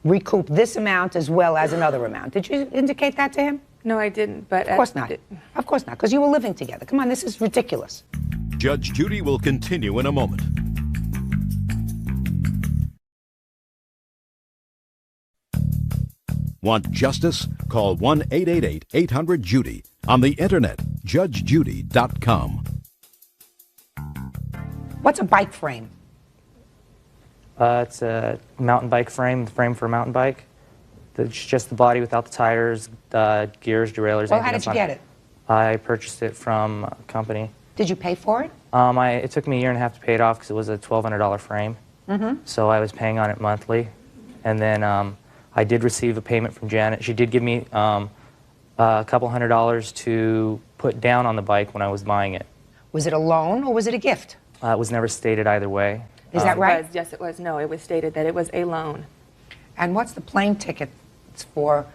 Speaker 3: recoup this amount as well as another amount. Did you indicate that to him?
Speaker 10: No, I didn't, but...
Speaker 3: Of course not. Of course not, because you were living together. Come on, this is ridiculous.
Speaker 2: Judge Judy will continue in a moment. Want justice? Call 1-888-800-JUDY. On the internet, judgejudy.com.
Speaker 3: What's a bike frame?
Speaker 11: It's a mountain bike frame, for a mountain bike. It's just the body without the tires, gears, derailleurs.
Speaker 3: Well, how did you get it?
Speaker 11: I purchased it from a company.
Speaker 3: Did you pay for it?
Speaker 11: It took me a year and a half to pay it off because it was a $1,200 frame. So I was paying on it monthly. And then I did receive a payment from Janet. She did give me a couple $100 to put down on the bike when I was buying it.
Speaker 3: Was it a loan or was it a gift?
Speaker 11: It was never stated either way.
Speaker 3: Is that right?
Speaker 10: Yes, it was. No, it was stated that it was a loan.
Speaker 3: And what's the plane ticket for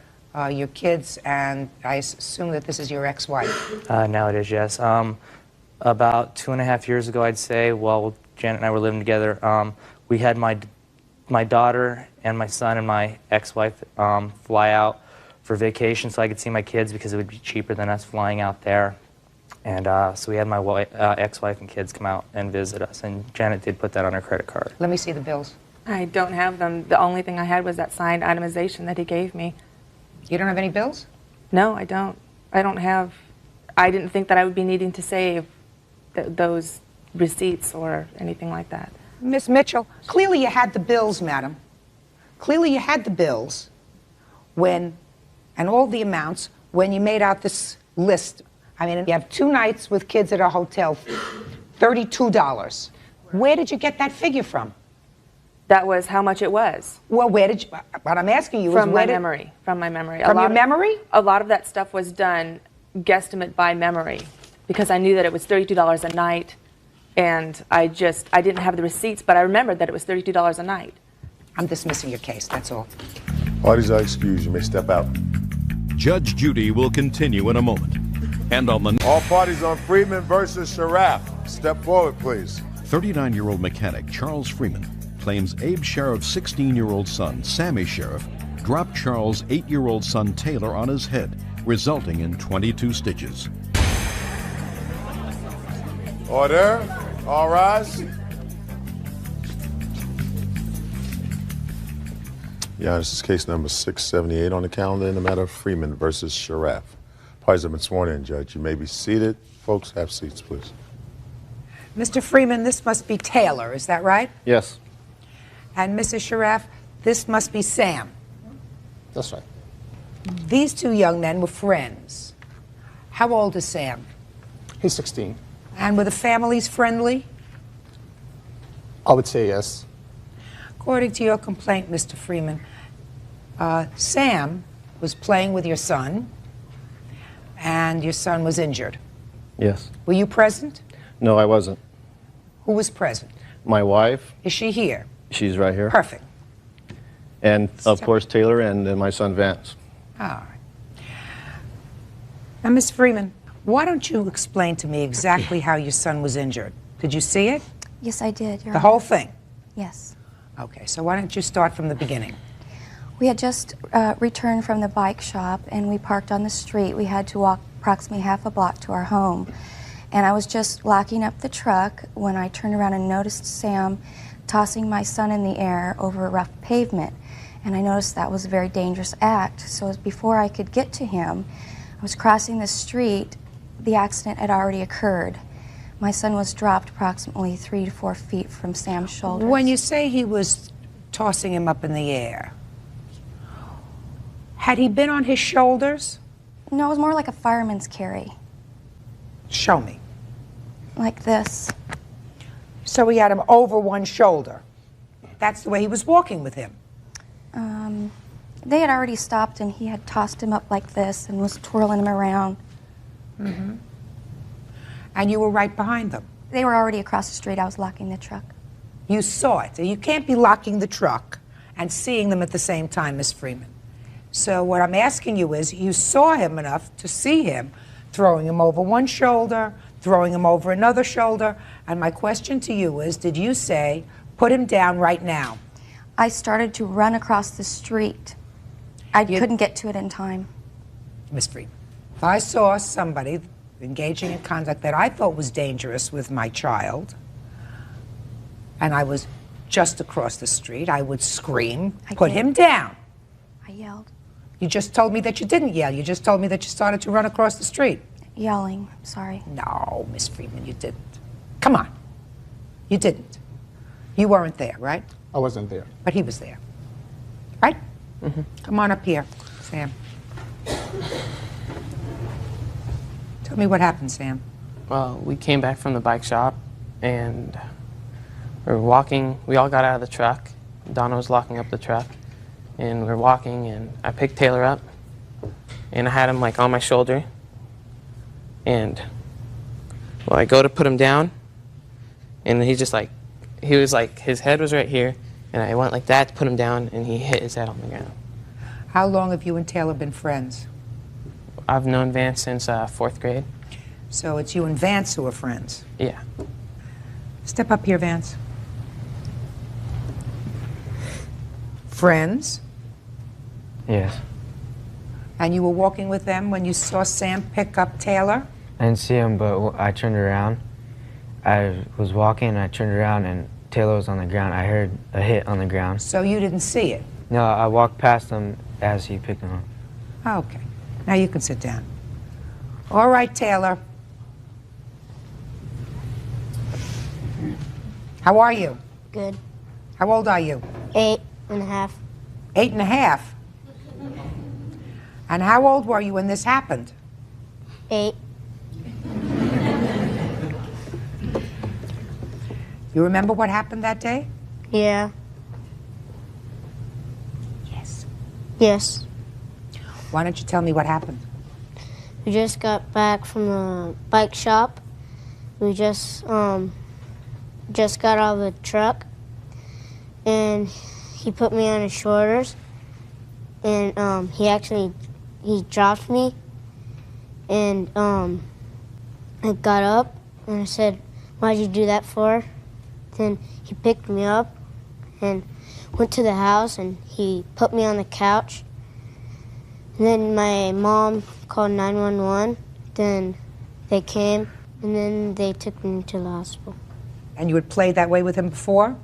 Speaker 3: your kids, and I assume that this is your ex-wife?
Speaker 11: Now it is, yes. About 2.5 years ago, I'd say, while Janet and I were living together, we had my daughter and my son and my ex-wife fly out for vacation so I could see my kids because it would be cheaper than us flying out there. And so we had my ex-wife and kids come out and visit us, and Janet did put that on her credit card.
Speaker 3: Let me see the bills.
Speaker 10: I don't have them. The only thing I had was that signed itemization that he gave me.
Speaker 3: You don't have any bills?
Speaker 10: No, I don't. I didn't think that I would be needing to save those receipts or anything like that.
Speaker 3: Miss Mitchell, clearly you had the bills, madam. Clearly you had the bills and all the amounts when you made out this list. I mean, you have 2 nights with kids at a hotel, $32. Where did you get that figure from?
Speaker 10: That was how much it was.
Speaker 3: Well, where did you, what I'm asking you is
Speaker 10: From
Speaker 3: where
Speaker 10: my
Speaker 3: did...
Speaker 10: memory. From my memory.
Speaker 3: From your memory?
Speaker 10: A lot of that stuff was done guesstimate by memory because I knew that it was $32 a night, and I didn't have the receipts, but I remembered that it was $32 a night.
Speaker 3: I'm dismissing your case, that's all.
Speaker 1: Parties are excused. You may step out.
Speaker 2: Judge Judy will continue in a moment. And on the
Speaker 1: All parties on Freeman versus Sharaf. Step forward, please.
Speaker 2: 39-year-old mechanic Charles Freeman claims Abe Sheriff's 16-year-old son, Sammy Sheriff, dropped Charles' 8-year-old son, Taylor, on his head, resulting in 22 stitches.
Speaker 1: Order. All rise. Yeah, this is case number 678 on the calendar in the matter of Freeman versus Sharaf. Parties have been sworn in, Judge. You may be seated. Folks, have seats, please.
Speaker 3: Mr. Freeman, this must be Taylor, is that right?
Speaker 12: Yes,
Speaker 3: And Mrs. Sharaf, this must be Sam.
Speaker 12: that's right.
Speaker 3: These 2 young men were friends. How old is Sam?
Speaker 12: He's 16.
Speaker 3: And were the families friendly?
Speaker 12: I would say yes.
Speaker 3: According to your complaint, Mr. Freeman, Sam was playing with your son, and your son was injured.
Speaker 12: Yes.
Speaker 3: Were you present?
Speaker 12: No, I wasn't.
Speaker 3: Who was present?
Speaker 12: My wife,
Speaker 3: Is she here?
Speaker 12: she's right here.
Speaker 3: Perfect.
Speaker 12: And of course Taylor and then my son Vance.
Speaker 3: All right. Now, Ms. Freeman, why don't you explain to me exactly how your son was injured? Did you see it?
Speaker 13: Yes, I did, Your
Speaker 3: The
Speaker 13: Honor.
Speaker 3: whole thing?
Speaker 13: Yes.
Speaker 3: Okay, so why don't you start from the beginning?
Speaker 13: We had just returned from the bike shop, and we parked on the street. We had to walk approximately half a block to our home. And I was just locking up the truck when I turned around and noticed Sam tossing my son in the air over a rough pavement. And I noticed that was a very dangerous act. So before I could get to him, I was crossing the street. The accident had already occurred. My son was dropped approximately 3 to 4 feet from Sam's shoulders.
Speaker 3: When you say he was tossing him up in the air, had he been on his shoulders?
Speaker 13: No, it was more like a fireman's carry.
Speaker 3: Show me.
Speaker 13: Like this.
Speaker 3: So he had him over one shoulder. That's the way he was walking with him.
Speaker 13: They had already stopped and he had tossed him up like this and was twirling him around.
Speaker 3: Mm-hmm. And you were right behind them.
Speaker 13: They were already across the street. I was locking the truck.
Speaker 3: You saw it. You can't be locking the truck and seeing them at the same time, Miss Freeman. So what I'm asking you is, you saw him enough to see him throwing him over one shoulder, throwing him over another shoulder, and my question to you is, did you say, put him down right now?
Speaker 13: I started to run across the street. I couldn't get to it in time.
Speaker 3: Miss Freeman, if I saw somebody engaging in conduct that I thought was dangerous with my child, and I was just across the street, I would scream, put him down.
Speaker 13: I yelled.
Speaker 3: You just told me that you didn't yell. You just told me that you started to run across the street.
Speaker 13: Yelling, I'm sorry.
Speaker 3: No, Miss Freeman, you didn't. Come on. You didn't. You weren't there, right?
Speaker 14: I wasn't there.
Speaker 3: But he was there. Right? Mm-hmm. Come on up here, Sam. Tell me what happened, Sam.
Speaker 15: Well, we came back from the bike shop and we were walking. We all got out of the truck. Donna was locking up the truck. And we were walking and I picked Taylor up and I had him like on my shoulder. And well, I go to put him down and he was like, his head was right here and I went like that to put him down and he hit his head on the ground.
Speaker 3: How long have you and Taylor been friends?
Speaker 15: I've known Vance since 4th grade.
Speaker 3: So it's you and Vance who are friends?
Speaker 15: Yeah.
Speaker 3: Step up here, Vance. Friends?
Speaker 16: Yes.
Speaker 3: And you were walking with them when you saw Sam pick up Taylor?
Speaker 16: I didn't see him, but I turned around. I was walking and I turned around and Taylor was on the ground. I heard a hit on the ground.
Speaker 3: So you didn't see it?
Speaker 16: No, I walked past him as he picked him up.
Speaker 3: Okay. Now you can sit down. All right, Taylor. How are you?
Speaker 17: Good.
Speaker 3: How old are you?
Speaker 17: 8 and a half.
Speaker 3: 8 and a half. And how old were you when this happened?
Speaker 17: 8.
Speaker 3: You remember what happened that day?
Speaker 17: Yeah.
Speaker 3: Yes.
Speaker 17: Yes.
Speaker 3: Why don't you tell me what happened?
Speaker 17: We just got back from the bike shop. We just got out of the truck, and he put me on his shoulders, and he dropped me, and I got up and I said, "Why'd you do that for?" Then he picked me up and went to the house and he put me on the couch. And then my mom called 911. Then they came and then they took me to the hospital.
Speaker 3: And you had played that way with him before?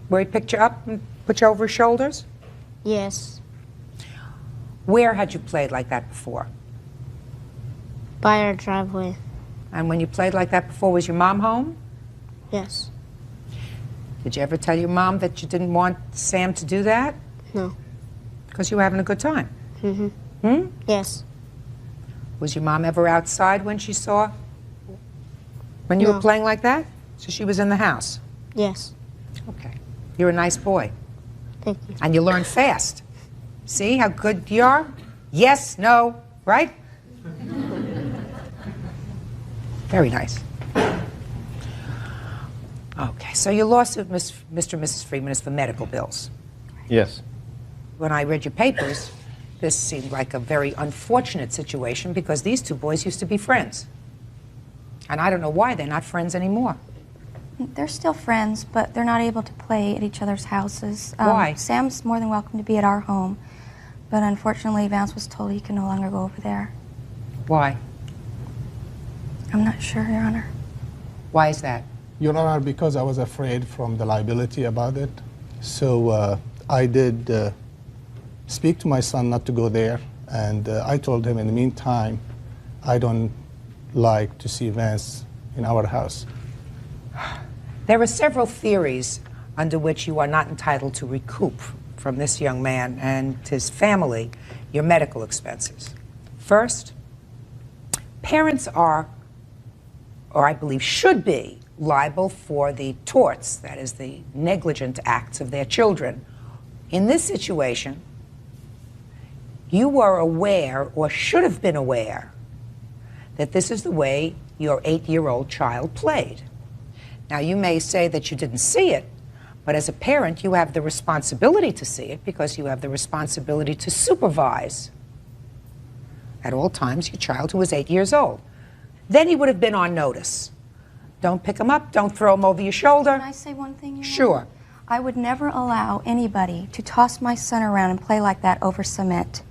Speaker 3: Where he picked you up and put you over his shoulders?
Speaker 17: Yes.
Speaker 3: Where had you played like that before?
Speaker 17: By our driveway.
Speaker 3: And when you played like that before, was your mom home?
Speaker 17: Yes.
Speaker 3: Did you ever tell your mom that you didn't want Sam to do that?
Speaker 17: No.
Speaker 3: Because you were having a good time?
Speaker 17: Mm-hmm.
Speaker 3: Hmm?
Speaker 17: Yes.
Speaker 3: Was your mom ever outside when she saw? When you
Speaker 17: No.
Speaker 3: were playing like that? So she was in the house?
Speaker 17: Yes.
Speaker 3: Okay. You're a nice boy.
Speaker 17: Thank you.
Speaker 3: And you learn fast. See how good you are? Yes, no, right? Very nice. Okay, so your lawsuit, Mr. and Mrs. Freeman, is for medical bills.
Speaker 12: Yes.
Speaker 3: When I read your papers, this seemed like a very unfortunate situation because these two boys used to be friends. And I don't know why they're not friends anymore.
Speaker 13: They're still friends, but they're not able to play at each other's houses.
Speaker 3: Why?
Speaker 13: Sam's more than welcome to be at our home, but unfortunately Vance was told he can no longer go over there.
Speaker 3: Why?
Speaker 13: I'm not sure, Your Honor.
Speaker 3: Why is that?
Speaker 14: Your Honor, because I was afraid from the liability about it. So I did speak to my son not to go there, and I told him in the meantime, I don't like to see Vance in our house.
Speaker 3: There are several theories under which you are not entitled to recoup from this young man and his family your medical expenses. First, parents are, or I believe should be, liable for the torts, that is, the negligent acts of their children. In this situation, you were aware, or should have been aware, that this is the way your 8-year-old child played. Now, you may say that you didn't see it, but as a parent, you have the responsibility to see it because you have the responsibility to supervise at all times your child who is 8 years old. Then he would have been on notice. Don't pick him up, don't throw him over your shoulder.
Speaker 13: Can I say one thing, Your Honor?
Speaker 3: Sure.
Speaker 13: I would never allow anybody to toss my son around and play like that over cement.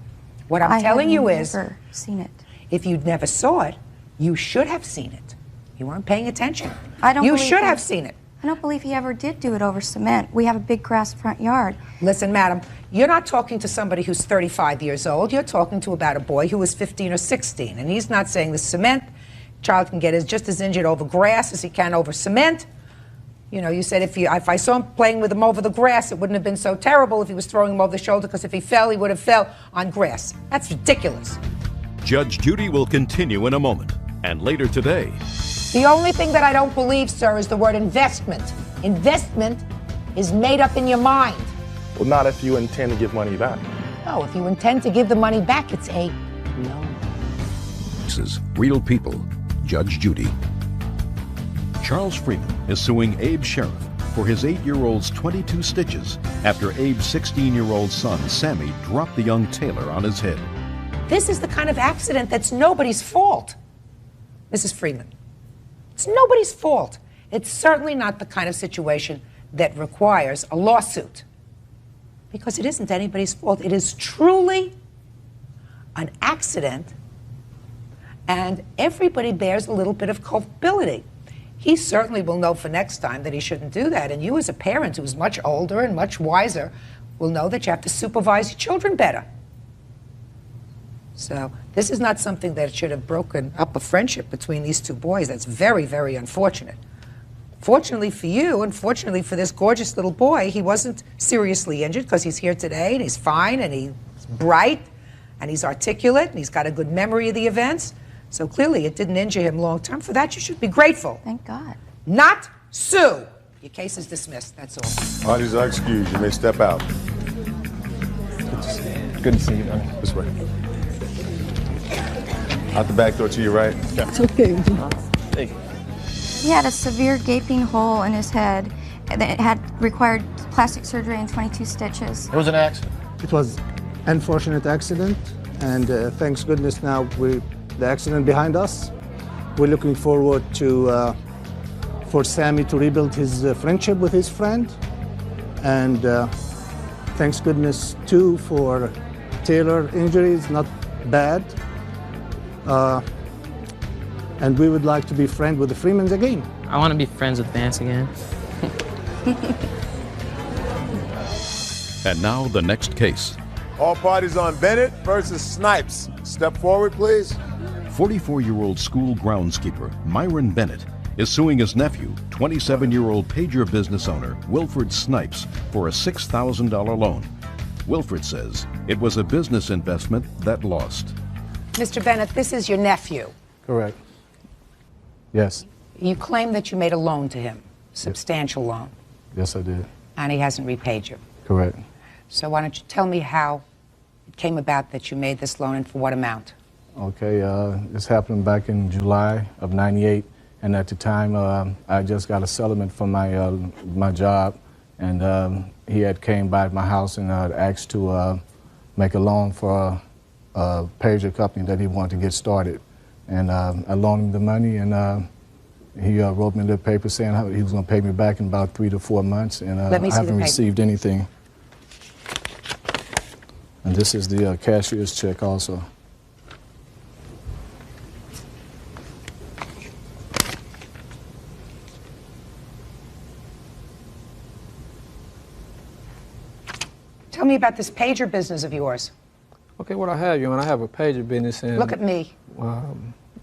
Speaker 3: What I'm telling you is,
Speaker 13: I've never seen it.
Speaker 3: if you never saw it, you should have seen it. You weren't paying attention.
Speaker 13: I don't
Speaker 3: You
Speaker 13: believe
Speaker 3: should
Speaker 13: that.
Speaker 3: have seen it.
Speaker 13: I don't believe he ever did do it over cement. We have a big grass front yard.
Speaker 3: Listen, madam, you're not talking to somebody who's 35 years old. You're talking to about a boy who is 15 or 16. And he's not saying the cement child can get just as injured over grass as he can over cement. You know, you said if I saw him playing with him over the grass, it wouldn't have been so terrible if he was throwing him over the shoulder, because if he fell, he would have fell on grass. That's ridiculous.
Speaker 2: Judge Judy will continue in a moment. And later today,
Speaker 3: The only thing that I don't believe, sir, is the word investment. Investment is made up in your mind.
Speaker 18: Well, not if you intend to give money back.
Speaker 3: No, if you intend to give the money back, it's a loan.
Speaker 2: this is Real People, Judge Judy. Charles Freeman is suing Abe Sheriff for his 8-year-old's 22 stitches after Abe's 16-year-old son, Sammy, dropped the young Taylor on his head.
Speaker 3: This is the kind of accident that's nobody's fault, Mrs. Freeman. It's nobody's fault. It's certainly not the kind of situation that requires a lawsuit, because it isn't anybody's fault. It is truly an accident, and everybody bears a little bit of culpability. He certainly will know for next time that he shouldn't do that, and you as a parent who's much older and much wiser will know that you have to supervise your children better. So this is not something that should have broken up a friendship between these two boys. That's very, very unfortunate. Fortunately for you, and fortunately for this gorgeous little boy, he wasn't seriously injured, because he's here today, and he's fine, and he's bright, and he's articulate, and he's got a good memory of the events. So clearly it didn't injure him long term. For that, you should be grateful.
Speaker 13: Thank God.
Speaker 3: Not sue. Your case is dismissed. That's all.
Speaker 1: Parties are excused. You may step out.
Speaker 18: Good to see you, man.
Speaker 1: This way. Out the back door to your right.
Speaker 18: Yeah.
Speaker 13: It's okay.
Speaker 18: Hey.
Speaker 13: He had a severe gaping hole in his head that had required plastic surgery and 22 stitches.
Speaker 18: It was an accident.
Speaker 14: It was an unfortunate accident, and thanks goodness now the accident behind us. We're looking forward to for Sammy to rebuild his friendship with his friend, and thanks goodness too for Taylor injuries, not bad. And we would like to be friends with the Freemans again.
Speaker 15: I want to be friends with Vance again.
Speaker 2: And now the next case.
Speaker 1: All parties on Bennett versus Snipes. Step forward, please.
Speaker 2: 44-year-old school groundskeeper Myron Bennett is suing his nephew, 27-year-old pager business owner Wilfred Snipes, for a $6,000 loan. Wilfred says it was a business investment that lost.
Speaker 3: Mr. Bennett, this is your nephew.
Speaker 14: Correct. Yes.
Speaker 3: You claim that you made a loan to him, substantial loan,
Speaker 14: Yes, I did.
Speaker 3: and he hasn't repaid you.
Speaker 14: Correct.
Speaker 3: So why don't you tell me how it came about that you made this loan and for what amount?
Speaker 19: Okay, this happened back in July of '98, and at the time I just got a settlement from my job, and he had came by my house and asked to make a loan for a pager company that he wanted to get started. And I loaned him the money, and he wrote me a little paper saying he was going to pay me back in about 3 to 4 months, and I haven't received anything. And this is the cashier's check also.
Speaker 3: me about this pager business of yours.
Speaker 20: Okay, what I have, Your Honor, I have a pager business, and
Speaker 3: Look at me.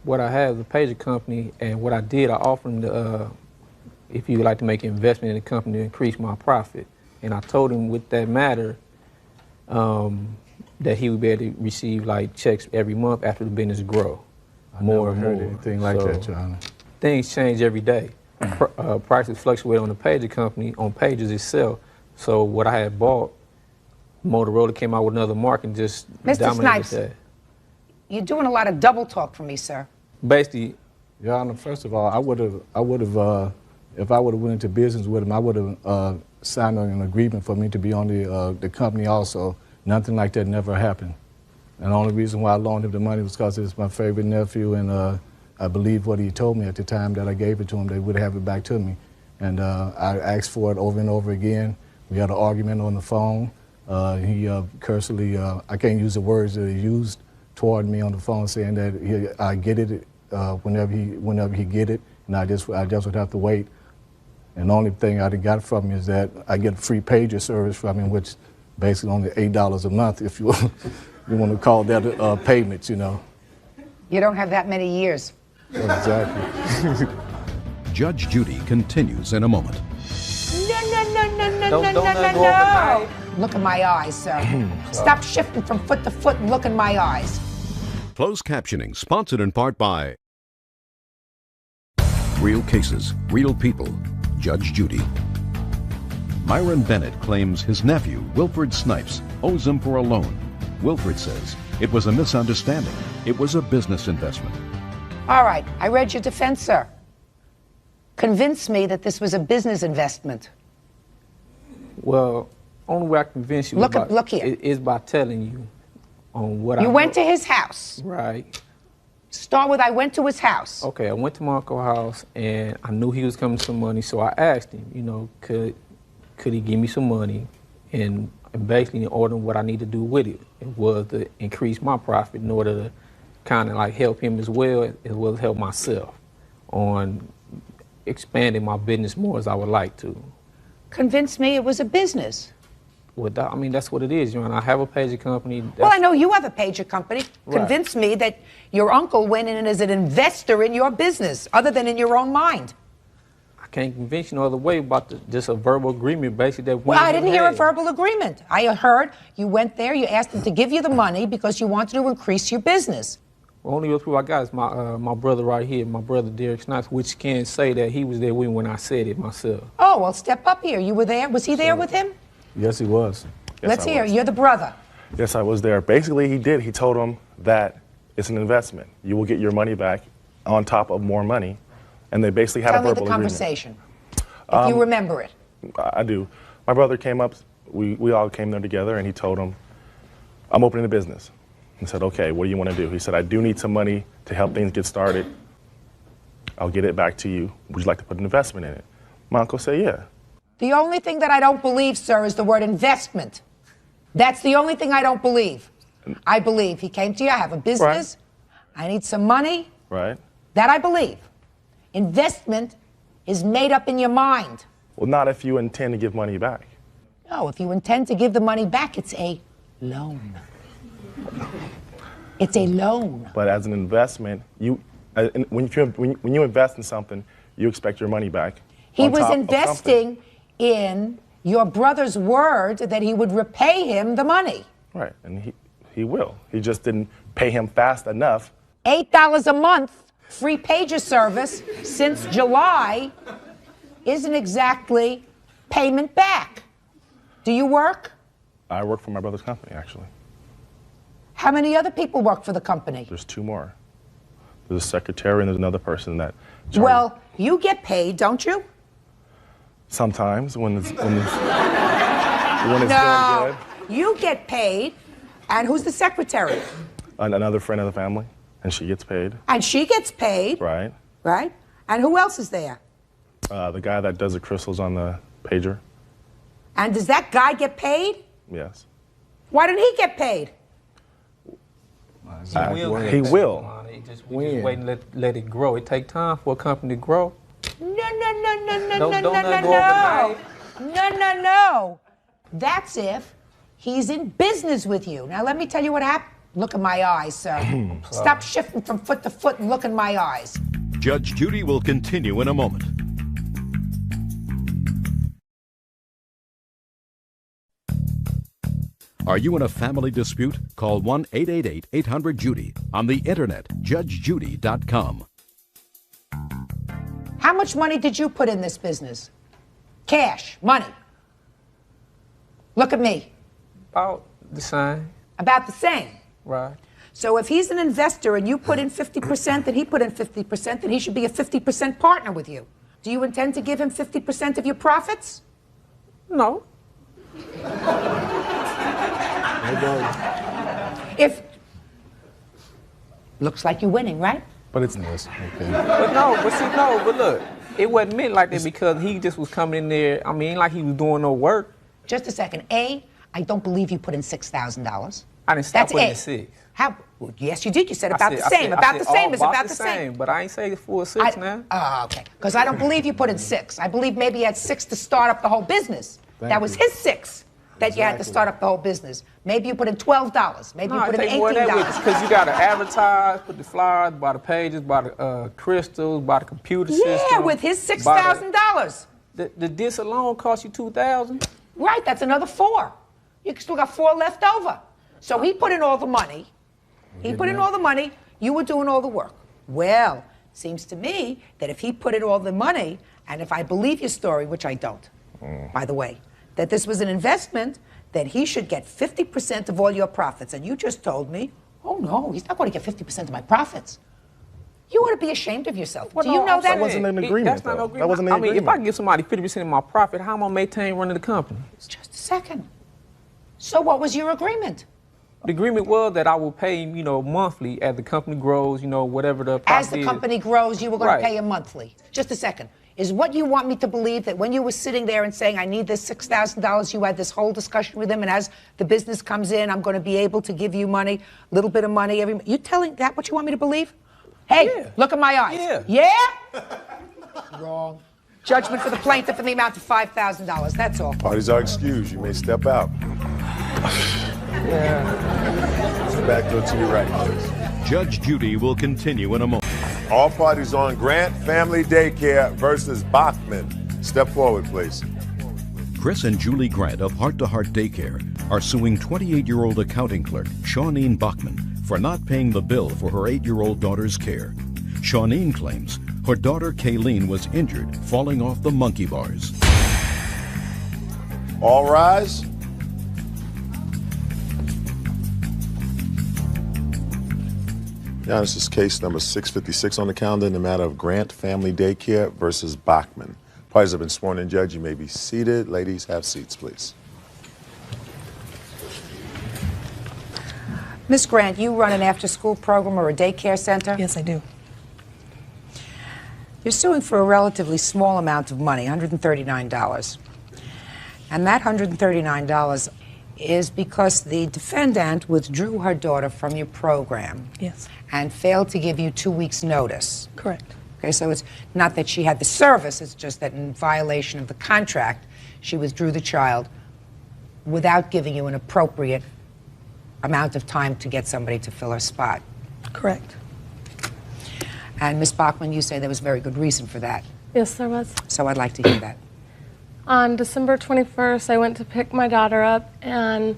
Speaker 20: What I have is a pager company, and what I did, I offered him if he would like to make an investment in the company to increase my profit. And I told him with that matter that he would be able to receive like checks every month after the business grow.
Speaker 19: I never heard anything like that, Your Honor.
Speaker 20: Things change every day. Prices fluctuate on the pager company, on pages itself. So what I had bought, Motorola came out with another mark and just
Speaker 3: Mr.
Speaker 20: dominated
Speaker 3: Snipes,
Speaker 20: that.
Speaker 3: you're doing a lot of double talk for me, sir.
Speaker 20: Basically,
Speaker 19: Your Honor, first of all, I would have, if I would have went into business with him, I would have signed an agreement for me to be on the company also. Nothing like that never happened. And the only reason why I loaned him the money was because it's my favorite nephew, and I believe what he told me at the time that I gave it to him, they would have it back to me. And I asked for it over and over again. We had an argument on the phone. He cursorily, I can't use the words that he used toward me on the phone, saying that I get it whenever he get it, and I just would have to wait. And the only thing I got from him is that I get a free pager service from him, which basically only $8 a month, if you you want to call that payments, you know.
Speaker 3: You don't have that many years.
Speaker 19: Exactly.
Speaker 2: Judge Judy continues in a moment.
Speaker 3: No. Look in my eyes, sir. Stop shifting from foot to foot and look in my eyes.
Speaker 2: Closed captioning sponsored in part by Real Cases, Real People, Judge Judy. Myron Bennett claims his nephew, Wilfred Snipes, owes him for a loan. Wilfred says it was a misunderstanding. It was a business investment.
Speaker 3: All right, I read your defense, sir. Convince me that this was a business investment.
Speaker 20: well, only way I can convince you
Speaker 3: look here.
Speaker 20: is by telling you on what
Speaker 3: You went to his house.
Speaker 20: Right.
Speaker 3: Start with, I went to his house.
Speaker 20: Okay, I went to my uncle's house, and I knew he was coming to some money, so I asked him, you know, could he give me some money, and basically in order what I need to do with it. It was to increase my profit in order to kind of like help him as well as help myself on expanding my business more as I would like to.
Speaker 3: Convince me it was a business.
Speaker 20: I mean, that's what it is, you know, and I have a pager company.
Speaker 3: Well, I know you have a pager company.
Speaker 20: Right.
Speaker 3: Convince me that your uncle went in as an investor in your business, other than in your own mind.
Speaker 20: I can't convince you no other way about just a verbal agreement, basically. That
Speaker 3: Well, I didn't hear a verbal agreement. I heard you went there, you asked him to give you the money because you wanted to increase your business.
Speaker 20: The only other people I got is my brother right here, my brother Derek Snipes, which can say that he was there with me when I said it myself.
Speaker 3: Oh, well, step up here. You were there. Was he there with him?
Speaker 19: Yes, he was.
Speaker 3: Let's hear. You're the brother.
Speaker 18: Yes, I was there. Basically, he did. He told him that it's an investment. You will get your money back on top of more money. And they basically had a verbal agreement.
Speaker 3: Tell me the conversation, if you remember it.
Speaker 18: I do. My brother came up. We all came there together, and he told him, I'm opening a business. He said, okay, what do you want to do? He said, I do need some money to help things get started. I'll get it back to you. Would you like to put an investment in it? My uncle said, yeah.
Speaker 3: The only thing that I don't believe, sir, is the word investment. That's the only thing I don't believe. I believe he came to you, I have a business, right. I need some money.
Speaker 18: Right.
Speaker 3: That I believe. Investment is made up in your mind.
Speaker 18: Well, not if you intend to give money back.
Speaker 3: No, if you intend to give the money back, it's a loan. It's a loan.
Speaker 18: But as an investment, when you invest in something, you expect your money back.
Speaker 3: He was investing in your brother's word that he would repay him the money.
Speaker 18: Right, and he will. He just didn't pay him fast enough.
Speaker 3: $8 a month, free pager service since July isn't exactly payment back. Do you work?
Speaker 18: I work for my brother's company, actually.
Speaker 3: How many other people work for the company?
Speaker 18: There's two more. There's a secretary and there's another person that...
Speaker 3: Well, you get paid, don't you?
Speaker 18: Sometimes when it's going
Speaker 3: good. You get paid. And who's the secretary?
Speaker 18: Another friend of the family, and she gets paid.
Speaker 3: And she gets paid.
Speaker 18: Right.
Speaker 3: Right. And who else is there?
Speaker 18: The guy that does the crystals on the pager.
Speaker 3: And does that guy get paid?
Speaker 18: Yes.
Speaker 3: Why didn't he get paid?
Speaker 18: He will.
Speaker 20: We just wait and let it grow. It takes time for a company to grow.
Speaker 3: No. That's if He's in business with you. Now, let me tell you what happened. Look in my eyes, sir. Stop shifting from foot to foot and look in my eyes.
Speaker 2: Judge Judy will continue in a moment. Are you in a family dispute? Call 1-888-800-JUDY. On the internet, judgejudy.com.
Speaker 3: How much money did you put in this business? Cash, money. Look at me.
Speaker 20: About the same.
Speaker 3: About the same.
Speaker 20: Right.
Speaker 3: So if he's an investor and you put in 50% and he put in 50%, then he should be a 50% partner with you. Do you intend to give him 50% of your profits?
Speaker 20: No.
Speaker 3: If looks like you're winning, right?
Speaker 18: But it's this. Okay.
Speaker 20: But look, it wasn't meant like that because he just was coming in there. I mean, ain't like he was doing no work.
Speaker 3: Just a second. A, I don't believe you put in $6,000.
Speaker 20: I didn't stop
Speaker 3: That's
Speaker 20: putting
Speaker 3: A.
Speaker 20: in 6.
Speaker 3: How? Well, yes, you did. You said about the same. About the same is about the same.
Speaker 20: But I ain't say the full 6 now.
Speaker 3: Okay. Because I don't believe you put in 6. I believe maybe you had 6 to start up the whole business. That was his 6 that you had to start up the whole business. Maybe you put in $12. Maybe you put in $18.
Speaker 20: Because you got to advertise, put the flyers, buy the pages, buy the crystals, buy the computer system.
Speaker 3: Yeah, with his $6,000.
Speaker 20: The disc alone cost you $2,000.
Speaker 3: Right, that's another 4. You still got 4 left over. So he put in all the money. He put in all the money. You were doing all the work. Well, seems to me that if he put in all the money, and if I believe your story, which I don't, by the way, that this was an investment, then he should get 50% of all your profits. And you just told me, oh no, he's not going to get 50% of my profits. You ought to be ashamed of yourself. Do you know that?
Speaker 18: That wasn't an agreement,
Speaker 20: That's not no agreement. That wasn't an agreement. If I give somebody 50% of my profit, how am I going to maintain running the company?
Speaker 3: Just a second. So what was your agreement?
Speaker 20: The agreement was that I will pay him, monthly as the company grows, whatever the profit
Speaker 3: As the company grows, you were going to pay him monthly. Just a second. Is what you want me to believe that when you were sitting there and saying, I need this $6,000, you had this whole discussion with him, and as the business comes in, I'm going to be able to give you money, a little bit of money every month? You telling that what you want me to believe? Hey, look at my eyes. Yeah? Wrong. Judgment for the plaintiff in the amount of $5,000. That's all.
Speaker 1: Parties are excused. You may step out. Sit back to your right, please.
Speaker 2: Judge Judy will continue in a moment.
Speaker 1: All parties on Grant Family Daycare versus Bachman. Step forward, please.
Speaker 2: Chris and Julie Grant of Heart to Heart Daycare are suing 28-year-old accounting clerk Shawneen Bachman for not paying the bill for her 8-year-old daughter's care. Shawneen claims her daughter Kayleen was injured falling off the monkey bars.
Speaker 1: All rise. Now, this is case number 656 on the calendar in the matter of Grant Family Daycare versus Bachman. Parties have been sworn in, Judge. You may be seated. Ladies, have seats, please.
Speaker 3: Miss Grant, you run an after-school program or a daycare center?
Speaker 21: Yes, I do.
Speaker 3: You're suing for a relatively small amount of money, $139. And that $139 is because the defendant withdrew her daughter from your program.
Speaker 21: Yes.
Speaker 3: And failed to give you 2 weeks' notice.
Speaker 21: Correct.
Speaker 3: Okay, so it's not that she had the service, it's just that in violation of the contract, she withdrew the child without giving you an appropriate amount of time to get somebody to fill her spot.
Speaker 21: Correct.
Speaker 3: And Ms. Bachman, you say there was very good reason for that.
Speaker 10: Yes, there was.
Speaker 3: So I'd like to hear that.
Speaker 10: On December 21st, I went to pick my daughter up, and,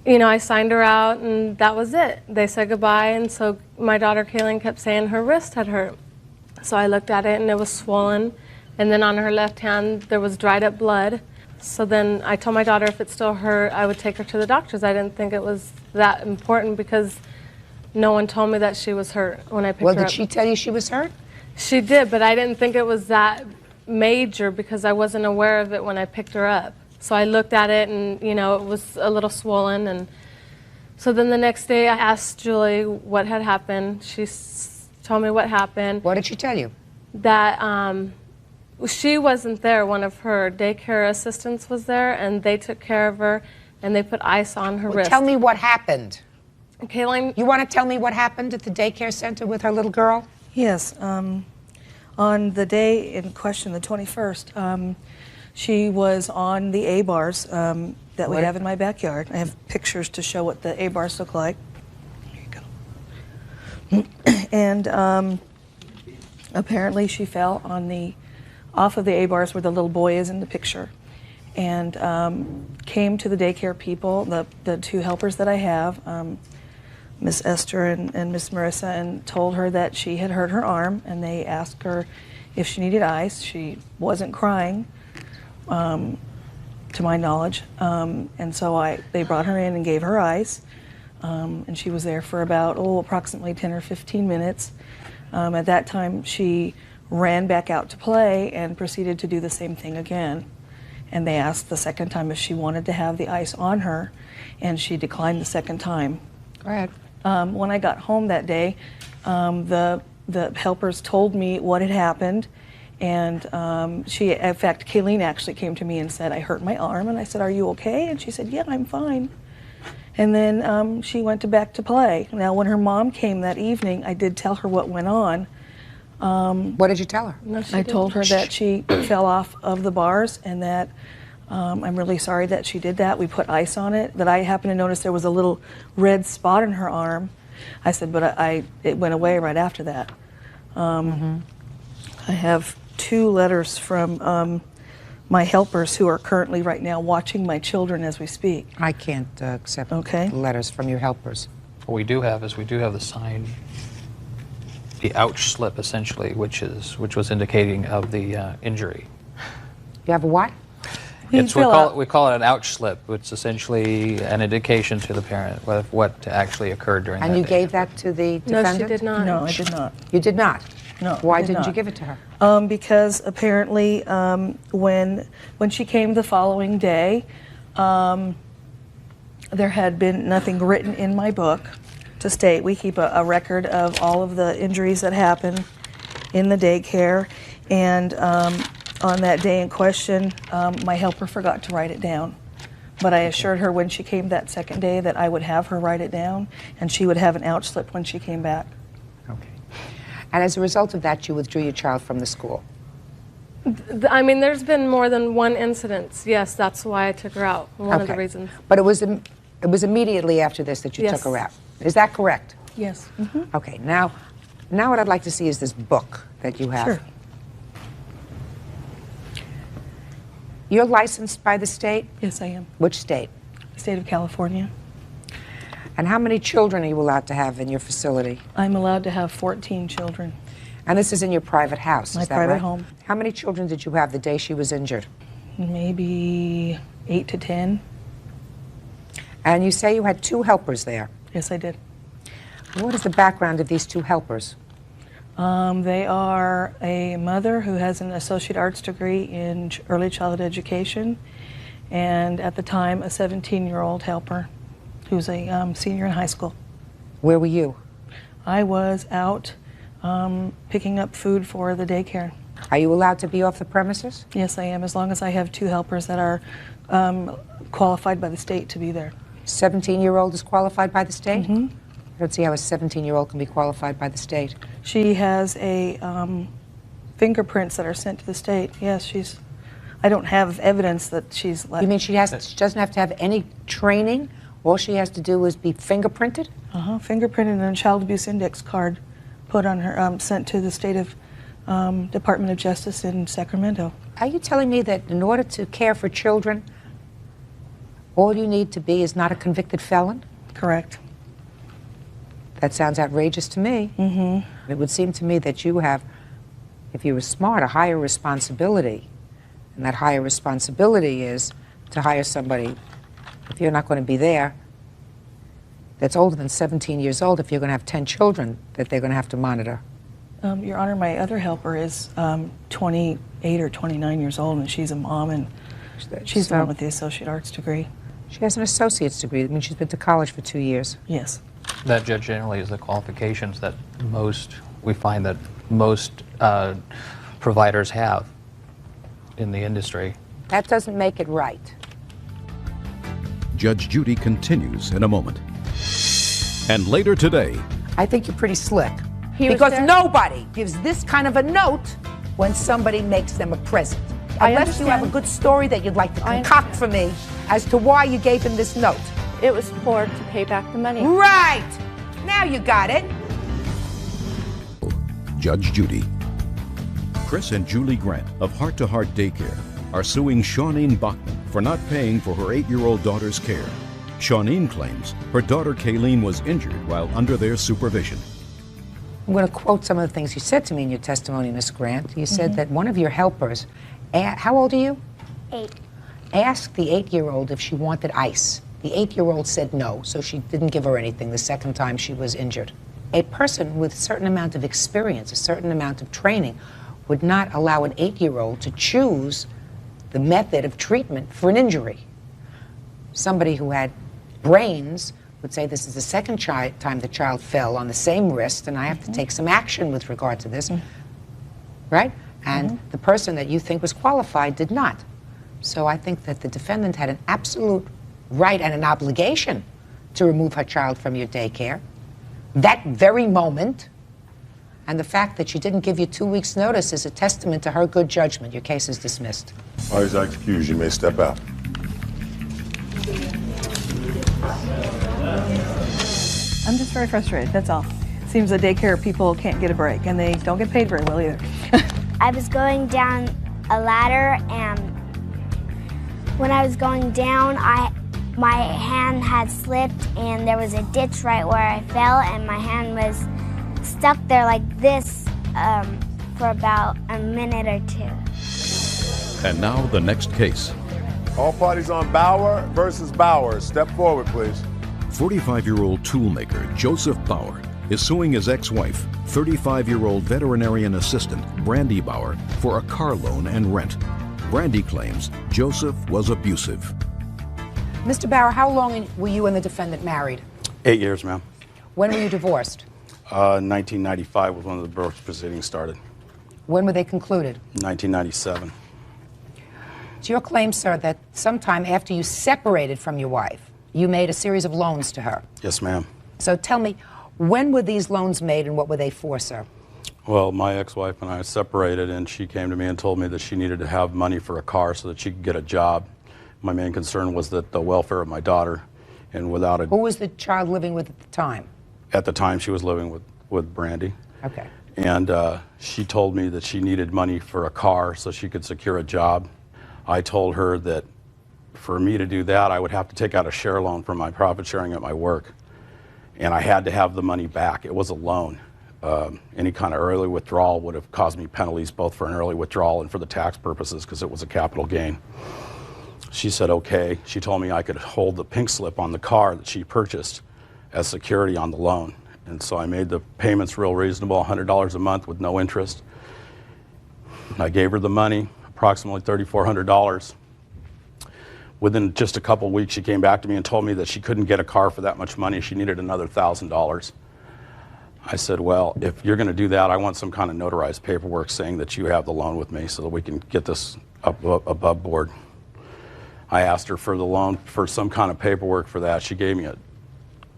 Speaker 10: I signed her out, and that was it. They said goodbye, and so my daughter, Kayleen, kept saying her wrist had hurt. So I looked at it, and it was swollen, and then on her left hand, there was dried up blood. So then I told my daughter if it still hurt, I would take her to the doctors. I didn't think it was that important because no one told me that she was hurt when I picked her up.
Speaker 3: Well, did she tell you she was hurt?
Speaker 10: She did, but I didn't think it was that major because I wasn't aware of it when I picked her up. So I looked at it and, it was a little swollen. And so then the next day I asked Julie what had happened. She told me what happened.
Speaker 3: What did she tell you?
Speaker 10: That she wasn't there. One of her daycare assistants was there, and they took care of her, and they put ice on her wrist.
Speaker 3: Tell me what happened.
Speaker 10: Kayleen?
Speaker 3: You want to tell me what happened at the daycare center with her little girl?
Speaker 21: Yes. On the day in question, the 21st, she was on the A-bars. that we
Speaker 3: What?
Speaker 21: have in my backyard. I have pictures to show what the A-bars look like. Here you go. And apparently she fell off of the A-bars where the little boy is in the picture, and came to the daycare people, the two helpers that I have, Miss Esther and Miss Marissa, and told her that she had hurt her arm, and they asked her if she needed ice. She wasn't crying, to my knowledge, and so they brought her in and gave her ice, and she was there for about approximately 10 or 15 minutes. At that time, she ran back out to play and proceeded to do the same thing again. And they asked the second time if she wanted to have the ice on her, and she declined the second time.
Speaker 3: Go ahead.
Speaker 21: When I got home that day, the helpers told me what had happened, and in fact, Kayleen actually came to me and said, I hurt my arm, and I said, are you okay? And she said, yeah, I'm fine. And then she went back to play. Now, when her mom came that evening, I did tell her what went on.
Speaker 3: What did you tell her?
Speaker 21: I told her that she fell off of the bars, and that I'm really sorry that she did that. We put ice on it, but I happened to notice there was a little red spot in her arm. I said, but it went away right after that. I have 2 letters from my helpers who are currently right now watching my children as we speak.
Speaker 3: I can't accept letters from your helpers.
Speaker 7: What we do have the signed, the ouch slip essentially, which was indicating of the injury.
Speaker 3: You have a what?
Speaker 7: We call it an ouch slip, which is essentially an indication to the parent of what actually occurred during that
Speaker 3: And you
Speaker 7: day.
Speaker 3: gave that to the defendant?
Speaker 21: No, she did not. No, I did not.
Speaker 3: You did not?
Speaker 21: No.
Speaker 3: Why didn't you give it to her?
Speaker 21: Because apparently when she came the following day, there had been nothing written in my book to state. We keep a record of all of the injuries that happen in the daycare, and on that day in question, my helper forgot to write it down. But I assured her when she came that second day that I would have her write it down, and she would have an ouch slip when she came back.
Speaker 3: Okay. And as a result of that, you withdrew your child from the school?
Speaker 22: I mean, there's been more than one incident. Yes, that's why I took her out. One of the reasons.
Speaker 3: But it was immediately after this that you took her out. Is that correct?
Speaker 21: Yes.
Speaker 3: Okay. Now what I'd like to see is this book that you have.
Speaker 21: Sure.
Speaker 3: You're licensed by the state?
Speaker 21: Yes, I am.
Speaker 3: Which state?
Speaker 21: The state of California.
Speaker 3: And how many children are you allowed to have in your facility?
Speaker 21: I'm allowed to have 14 children.
Speaker 3: And this is in your private house,
Speaker 21: My
Speaker 3: is that
Speaker 21: private
Speaker 3: right?
Speaker 21: home.
Speaker 3: How many children did you have the day she was injured?
Speaker 21: Maybe 8 to 10.
Speaker 3: And you say you had 2 helpers there?
Speaker 21: Yes, I did.
Speaker 3: What is the background of these 2 helpers?
Speaker 21: They are a mother who has an associate arts degree in early childhood education, and at the time a 17-year-old helper who's a senior in high school.
Speaker 3: Where were you?
Speaker 21: I was out picking up food for the daycare.
Speaker 3: Are you allowed to be off the premises?
Speaker 21: Yes, I am, as long as I have 2 helpers that are qualified by the state to be there.
Speaker 3: 17-year-old is qualified by the state? I don't see how a 17-year-old can be qualified by the state.
Speaker 21: She has fingerprints that are sent to the state. Yes, I don't have evidence that she's left.
Speaker 3: You mean she doesn't have to have any training? All she has to do is be fingerprinted?
Speaker 21: Fingerprinted and a child abuse index card put on her, sent to the state of Department of Justice in Sacramento.
Speaker 3: Are you telling me that in order to care for children, all you need to be is not a convicted felon?
Speaker 21: Correct.
Speaker 3: That sounds outrageous to me. It would seem to me that you have, if you were smart, a higher responsibility. And that higher responsibility is to hire somebody, if you're not going to be there, that's older than 17 years old, if you're going to have 10 children that they're going to have to monitor.
Speaker 21: Your Honor, my other helper is 28 or 29 years old, and she's a mom, and she's the one with the associate arts degree.
Speaker 3: She has an associate's degree. That means she's been to college for 2 years.
Speaker 21: Yes.
Speaker 7: That, Judge, generally is the qualifications that we find that most providers have in the industry.
Speaker 3: That doesn't make it right.
Speaker 2: Judge Judy continues in a moment. And later today,
Speaker 3: I think you're pretty slick.
Speaker 22: He was
Speaker 3: Because
Speaker 22: there?
Speaker 3: nobody gives this kind of a note when somebody makes them a present. Unless you have a good story that you'd like to concoct for me as to why you gave him this note.
Speaker 22: It was for to pay back the money.
Speaker 3: Right. Now you got it.
Speaker 2: Judge Judy. Chris and Julie Grant of Heart to Heart Daycare are suing Shawneen Bachman for not paying for her 8-year-old daughter's care. Shawneen claims her daughter Kayleen was injured while under their supervision.
Speaker 3: I'm going to quote some of the things you said to me in your testimony, Miss Grant. You said that one of your helpers, how old are you?
Speaker 17: 8.
Speaker 3: Asked the 8-year-old if she wanted ice. The 8-year-old said no, so she didn't give her anything the second time she was injured. A person with a certain amount of experience, a certain amount of training, would not allow an 8-year-old to choose the method of treatment for an injury. Somebody who had brains would say this is the second time the child fell on the same wrist and I have to take some action with regard to this, right? And the person that you think was qualified did not. So I think that the defendant had an absolute right and an obligation to remove her child from your daycare that very moment. And the fact that she didn't give you 2 weeks' notice is a testament to her good judgment. Your case is dismissed.
Speaker 1: Parties are excused. You may step out.
Speaker 21: I'm just very frustrated, that's all. Seems that daycare people can't get a break, and they don't get paid very well either.
Speaker 17: I was going down a ladder, and when I was going down, my hand had slipped, and there was a ditch right where I fell, and my hand was stuck there like this for about a minute or 2.
Speaker 2: And now the next case.
Speaker 1: All parties on Bauer versus Bauer. Step forward, please.
Speaker 2: 45-year-old toolmaker Joseph Bauer is suing his ex-wife, 35-year-old veterinarian assistant Brandy Bauer, for a car loan and rent. Brandy claims Joseph was abusive.
Speaker 3: Mr. Bauer, how long were you and the defendant married?
Speaker 6: 8 years, ma'am.
Speaker 3: When were you divorced?
Speaker 6: 1995 was when the divorce proceedings started.
Speaker 3: When were they concluded?
Speaker 6: 1997.
Speaker 3: It's your claim, sir, that sometime after you separated from your wife, you made a series of loans to her.
Speaker 6: Yes, ma'am.
Speaker 3: So tell me, when were these loans made and what were they for, sir?
Speaker 6: Well, my ex-wife and I separated, and she came to me and told me that she needed to have money for a car so that she could get a job. My main concern was that the welfare of my daughter, and without a...
Speaker 3: Who was the child living with at the time?
Speaker 6: At the time, she was living with Brandy.
Speaker 3: Okay.
Speaker 6: And she told me that she needed money for a car so she could secure a job. I told her that for me to do that, I would have to take out a share loan from my profit sharing at my work. And I had to have the money back. It was a loan. Any kind of early withdrawal would have caused me penalties both for an early withdrawal and for the tax purposes because it was a capital gain. She said, okay. She told me I could hold the pink slip on the car that she purchased as security on the loan. And so I made the payments real reasonable, $100 a month with no interest. I gave her the money, approximately $3,400. Within just a couple weeks, she came back to me and told me that she couldn't get a car for that much money. She needed another $1,000. I said, well, if you're going to do that, I want some kind of notarized paperwork saying that you have the loan with me so that we can get this above board. I asked her for the loan, for some kind of paperwork for that. She gave me a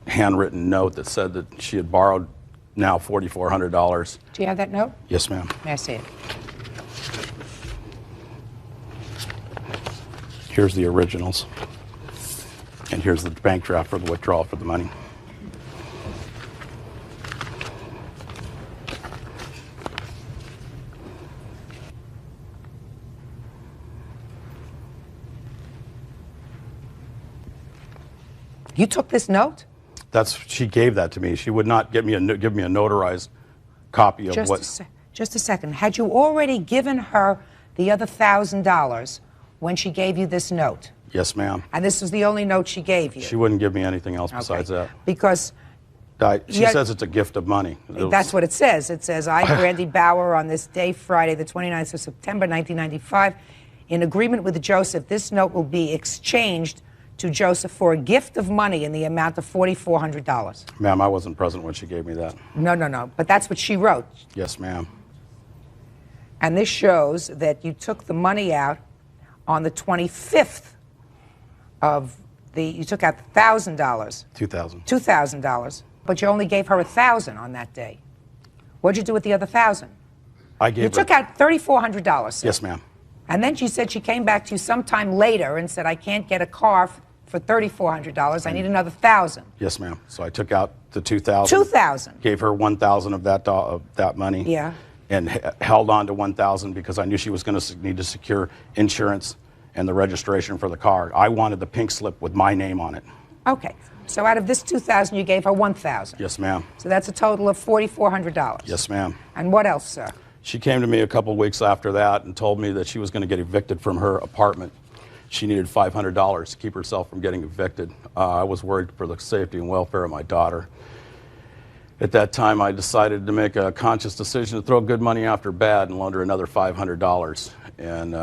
Speaker 6: handwritten note that said that she had borrowed now $4,400.
Speaker 3: Do you have that note?
Speaker 6: Yes, ma'am.
Speaker 3: May I see it?
Speaker 6: Here's the originals. And here's the bank draft for the withdrawal for the money.
Speaker 3: You took this note?
Speaker 6: She gave that to me. She would not give me a notarized copy of
Speaker 3: Just a second. Had you already given her the other $1,000 when she gave you this note?
Speaker 6: Yes, ma'am.
Speaker 3: And this was the only note she gave you?
Speaker 6: She wouldn't give me anything else besides that.
Speaker 3: Because...
Speaker 6: She says it's a gift of money.
Speaker 3: That's what it says. It says, I, Brandy Bauer, on this day, Friday, the 29th of September, 1995, in agreement with Joseph, this note will be exchanged to Joseph for a gift of money in the amount of $4,400.
Speaker 6: Ma'am, I wasn't present when she gave me that.
Speaker 3: No. But that's what she wrote.
Speaker 6: Yes, ma'am.
Speaker 3: And this shows that you took the money out on the 25th of you took out $1,000.
Speaker 6: $2,000.
Speaker 3: $2,000. But you only gave her $1,000 on that day. What'd you do with the other $1,000?
Speaker 6: I gave
Speaker 3: You took out $3,400.
Speaker 6: Yes, ma'am.
Speaker 3: And then she said she came back to you sometime later and said, I can't get a car for $3,400. I need another $1,000.
Speaker 6: Yes, ma'am. So I took out the $2,000.
Speaker 3: $2,000.
Speaker 6: Gave her $1,000 of that money.
Speaker 3: Yeah.
Speaker 6: And held on to $1,000 because I knew she was going to need to secure insurance and the registration for the car. I wanted the pink slip with my name on it.
Speaker 3: Okay. So out of this $2,000, you gave her $1,000.
Speaker 6: Yes, ma'am.
Speaker 3: So that's a total of $4,400.
Speaker 6: Yes, ma'am.
Speaker 3: And what else, sir?
Speaker 6: She came to me a couple weeks after that and told me that she was going to get evicted from her apartment. She needed $500 to keep herself from getting evicted. I was worried for the safety and welfare of my daughter. At that time, I decided to make a conscious decision to throw good money after bad and loan her another $500. And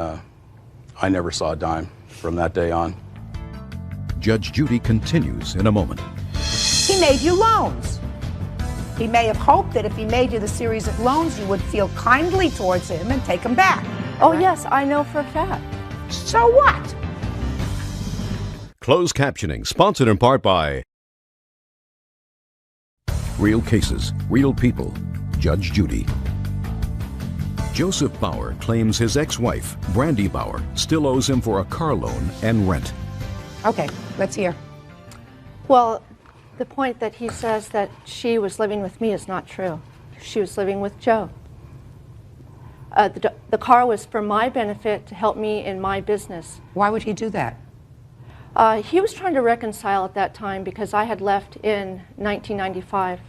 Speaker 6: I never saw a dime from that day on.
Speaker 2: Judge Judy continues in a moment.
Speaker 3: He made you loans. He may have hoped that if he made you the series of loans, you would feel kindly towards him and take them back.
Speaker 21: Oh, yes, I know for a fact.
Speaker 3: So what?
Speaker 2: Closed captioning, sponsored in part by Real Cases, Real People, Judge Judy. Joseph Bauer claims his ex-wife, Brandy Bauer, still owes him for a car loan and rent.
Speaker 3: Okay, let's hear.
Speaker 21: Well, the point that he says that she was living with me is not true. She was living with Joe. The car was for my benefit to help me in my business.
Speaker 3: Why would he do that?
Speaker 21: He was trying to reconcile at that time because I had left in 1995.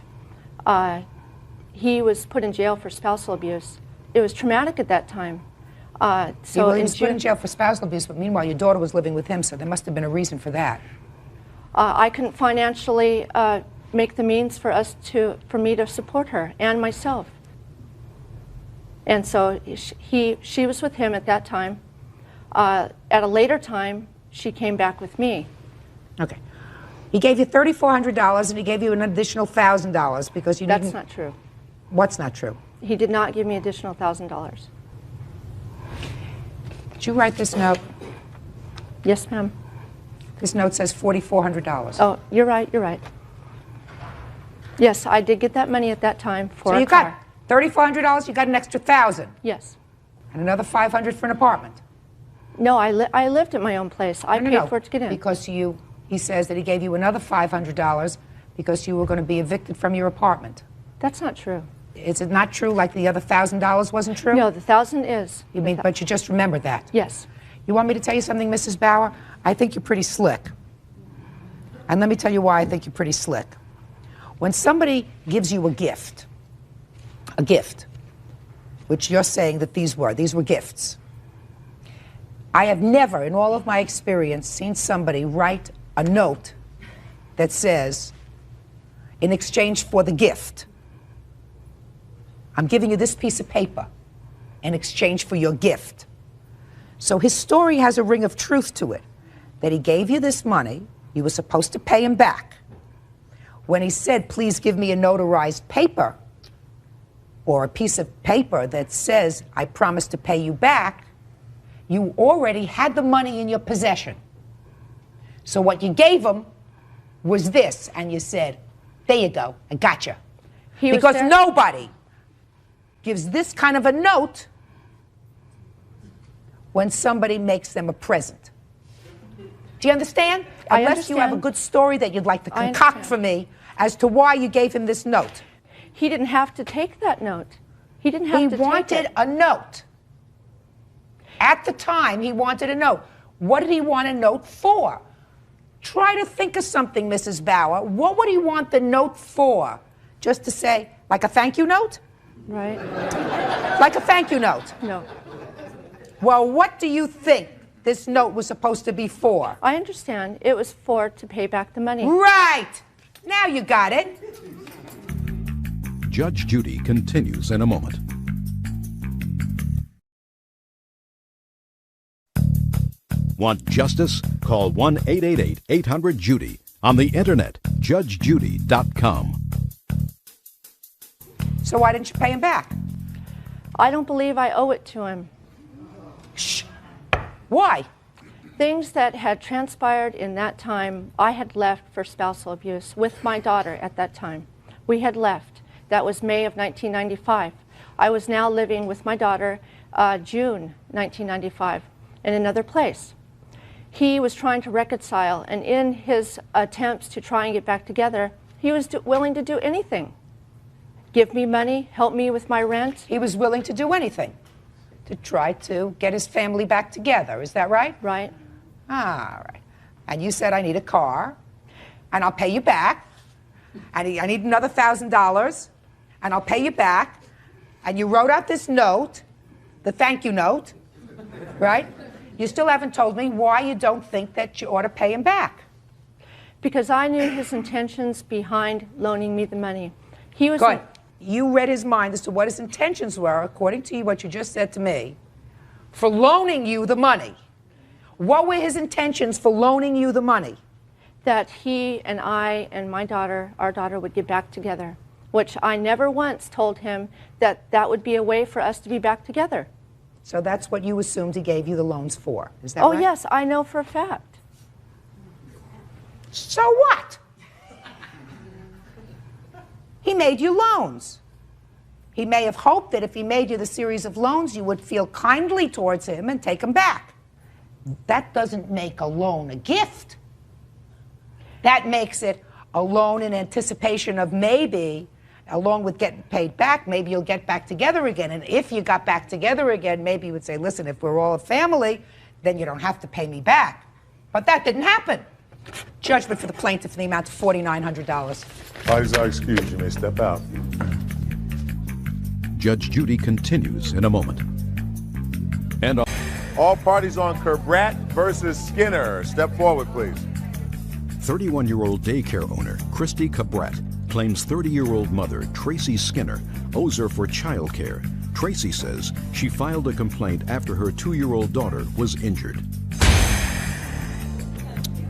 Speaker 21: He was put in jail for spousal abuse. It was traumatic at that time.
Speaker 3: He was put in jail for spousal abuse, but meanwhile your daughter was living with him, so there must have been a reason for that.
Speaker 21: I couldn't financially make the means for me to support her and myself. And so she was with him at that time. At a later time, she came back with me.
Speaker 3: Okay. He gave you $3,400 and he gave you an additional $1,000 because you didn't...
Speaker 21: That's not true.
Speaker 3: What's not true?
Speaker 21: He did not give me additional $1,000.
Speaker 3: Did you write this note?
Speaker 21: Yes, ma'am.
Speaker 3: This note says $4,400.
Speaker 21: Oh, you're right, you're right. Yes, I did get that money at that time for
Speaker 3: so
Speaker 21: a car.
Speaker 3: So you got $3,400, you got an extra $1,000.
Speaker 21: Yes.
Speaker 3: And another $500 for an apartment.
Speaker 21: No, I lived at my own place. I paid for it to get in.
Speaker 3: Because he says that he gave you another $500 because you were going to be evicted from your apartment.
Speaker 21: That's not true.
Speaker 3: Is it not true like the other $1,000 wasn't true?
Speaker 21: No, the $1,000 is.
Speaker 3: You mean, but you just remembered that?
Speaker 21: Yes.
Speaker 3: You want me to tell you something, Mrs. Bauer? I think you're pretty slick. And let me tell you why I think you're pretty slick. When somebody gives you a gift, which you're saying that these were gifts. I have never, in all of my experience, seen somebody write a note that says, in exchange for the gift, I'm giving you this piece of paper in exchange for your gift. So his story has a ring of truth to it, that he gave you this money, you were supposed to pay him back. When he said, please give me a notarized paper, or a piece of paper that says, I promise to pay you back, you already had the money in your possession. So what you gave him was this, and you said, there you go, I gotcha. Because nobody gives this kind of a note when somebody makes them a present. Do you understand? Unless you have a good story that you'd like to concoct for me as to why you gave him this note.
Speaker 21: He didn't have to take that note. He didn't have to take it.
Speaker 3: He wanted a note. At the time, he wanted a note. What did he want a note for? Try to think of something, Mrs. Bauer. What would he want the note for? Just to say, like a thank you note?
Speaker 21: Right.
Speaker 3: Like a thank you note?
Speaker 21: No.
Speaker 3: Well, what do you think this note was supposed to be for?
Speaker 21: I understand. It was to pay back the money.
Speaker 3: Right. Now you got it.
Speaker 2: Judge Judy continues in a moment. Want justice? Call 1-888-800-JUDY. On the internet, judgejudy.com.
Speaker 3: So why didn't you pay him back?
Speaker 21: I don't believe I owe it to him.
Speaker 3: Shh. Why?
Speaker 21: Things that had transpired in that time, I had left for spousal abuse with my daughter at that time. We had left. That was May of 1995. I was now living with my daughter
Speaker 8: June 1995 in another place. He was trying to reconcile, and in his attempts to try and get back together, he was willing to do anything. Give me money, help me with my rent.
Speaker 3: He was willing to do anything to try to get his family back together. Is that right?
Speaker 8: Right.
Speaker 3: All right. And you said, I need a car, and I'll pay you back. I need another $1,000, and I'll pay you back. And you wrote out this note, the thank you note, right? You still haven't told me why you don't think that you ought to pay him back.
Speaker 8: Because I knew his intentions behind loaning me the money. He was
Speaker 3: Good. You read his mind as to what his intentions were, according to you, what you just said to me, for loaning you the money. What were his intentions for loaning you the money?
Speaker 8: That he and I and my daughter, our daughter, would get back together, which I never once told him that that would be a way for us to be back together.
Speaker 3: So that's what you assumed he gave you the loans for. Is that
Speaker 8: right? Oh,
Speaker 3: right?
Speaker 8: yes, I know for a fact.
Speaker 3: So what? He made you loans. He may have hoped that if he made you the series of loans, you would feel kindly towards him and take them back. That doesn't make a loan a gift. That makes it a loan in anticipation of maybe, along with getting paid back, maybe you'll get back together again. And if you got back together again, maybe you would say, listen, if we're all a family, then you don't have to pay me back. But that didn't happen. Judgment for the plaintiff in the amount of $4,900.
Speaker 1: Parties are excused. You may step out.
Speaker 2: Judge Judy continues in a moment. And
Speaker 1: all parties on Cabrat versus Skinner. Step forward, please.
Speaker 2: 31-year-old daycare owner Christy Cabrat claims 30-year-old mother Tracy Skinner owes her for childcare. Tracy says she filed a complaint after her 2-year-old daughter was injured.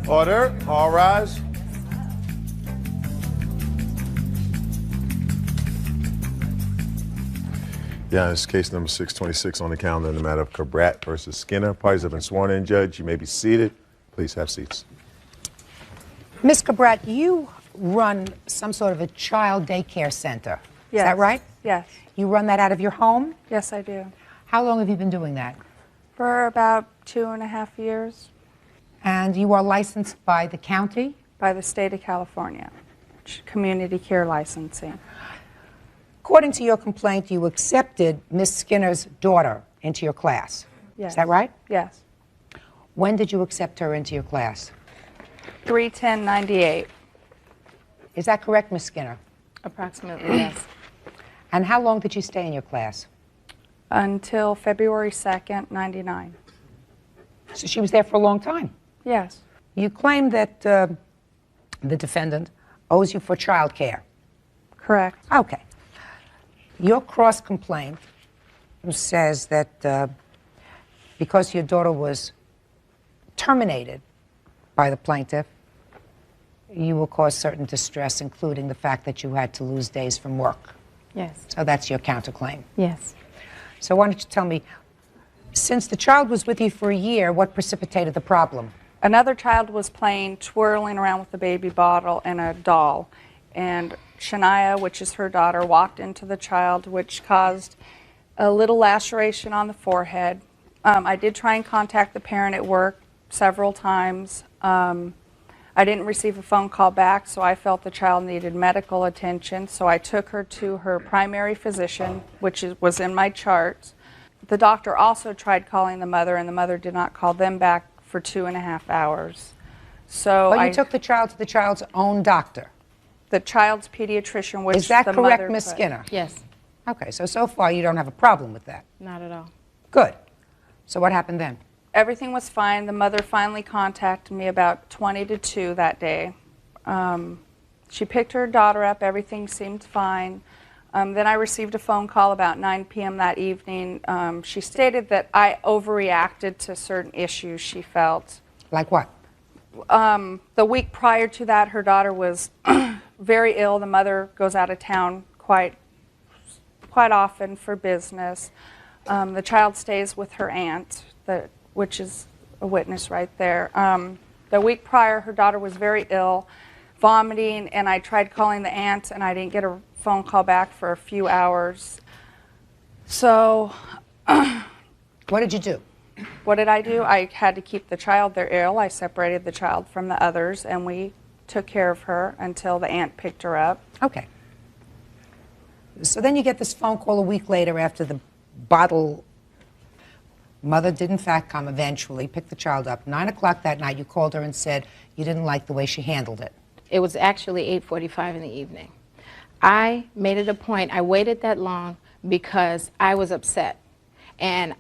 Speaker 1: Order. All rise. Yeah, it's case number 626 on the calendar in the matter of Cabrat versus Skinner. Parties have been sworn in, Judge. You may be seated. Please have seats.
Speaker 3: Ms. Cabrat, you run some sort of a child daycare center.
Speaker 10: Yes.
Speaker 3: Is that right?
Speaker 10: Yes.
Speaker 3: You run that out of your home?
Speaker 10: Yes, I do.
Speaker 3: How long have you been doing that?
Speaker 10: For about 2.5 years.
Speaker 3: And you are licensed by the county?
Speaker 10: By the state of California. Community care licensing.
Speaker 3: According to your complaint, you accepted Miss Skinner's daughter into your class.
Speaker 10: Yes.
Speaker 3: Is that right?
Speaker 10: Yes.
Speaker 3: When did you accept her into your class?
Speaker 10: 3/10/98.
Speaker 3: Is that correct, Miss Skinner?
Speaker 10: Approximately, yes.
Speaker 3: And how long did you stay in your class?
Speaker 10: Until February 2nd, 99.
Speaker 3: So she was there for a long time?
Speaker 10: Yes.
Speaker 3: You claim that the defendant owes you for child care.
Speaker 10: Correct.
Speaker 3: Okay. Your cross-complaint says that because your daughter was terminated by the plaintiff, you will cause certain distress, including the fact that you had to lose days from work.
Speaker 10: Yes.
Speaker 3: So that's your counterclaim.
Speaker 10: Yes.
Speaker 3: So why don't you tell me, since the child was with you for a year, what precipitated the problem?
Speaker 10: Another child was playing, twirling around with a baby bottle and a doll. And Shania, which is her daughter, walked into the child, which caused a little laceration on the forehead. I did try and contact the parent at work several times. I didn't receive a phone call back, so I felt the child needed medical attention. So I took her to her primary physician, which was in my charts. The doctor also tried calling the mother, and the mother did not call them back for 2.5 hours. So
Speaker 3: But you took the child to the child's own doctor?
Speaker 10: The child's pediatrician, which
Speaker 3: is that
Speaker 10: the
Speaker 3: correct,
Speaker 10: mother
Speaker 3: Miss
Speaker 10: put.
Speaker 3: Skinner?
Speaker 10: Yes.
Speaker 3: Okay, so far you don't have a problem with that?
Speaker 10: Not at all.
Speaker 3: Good. So what happened then?
Speaker 10: Everything was fine. The mother finally contacted me about 20 to 2 that day. She picked her daughter up. Everything seemed fine. Then I received a phone call about 9 p.m. that evening. She stated that I overreacted to certain issues she felt.
Speaker 3: Like what?
Speaker 10: The week prior to that, her daughter was very ill. The mother goes out of town quite often for business. The child stays with her aunt, which is a witness right there. The week prior, her daughter was very ill, vomiting, and I tried calling the aunt, and I didn't get a phone call back for a few hours. So
Speaker 3: What did you do?
Speaker 5: What did I do? I had to keep the child. They're ill. I separated the child from the others, and we took care of her until the aunt picked her up.
Speaker 3: Okay. So then you get this phone call a week later after the bottle. Mother did in fact come eventually, pick the child up. 9 o'clock that night, you called her and said you didn't like the way she handled it.
Speaker 9: It was actually 8:45 in the evening. I made it a point. I waited that long because I was upset. And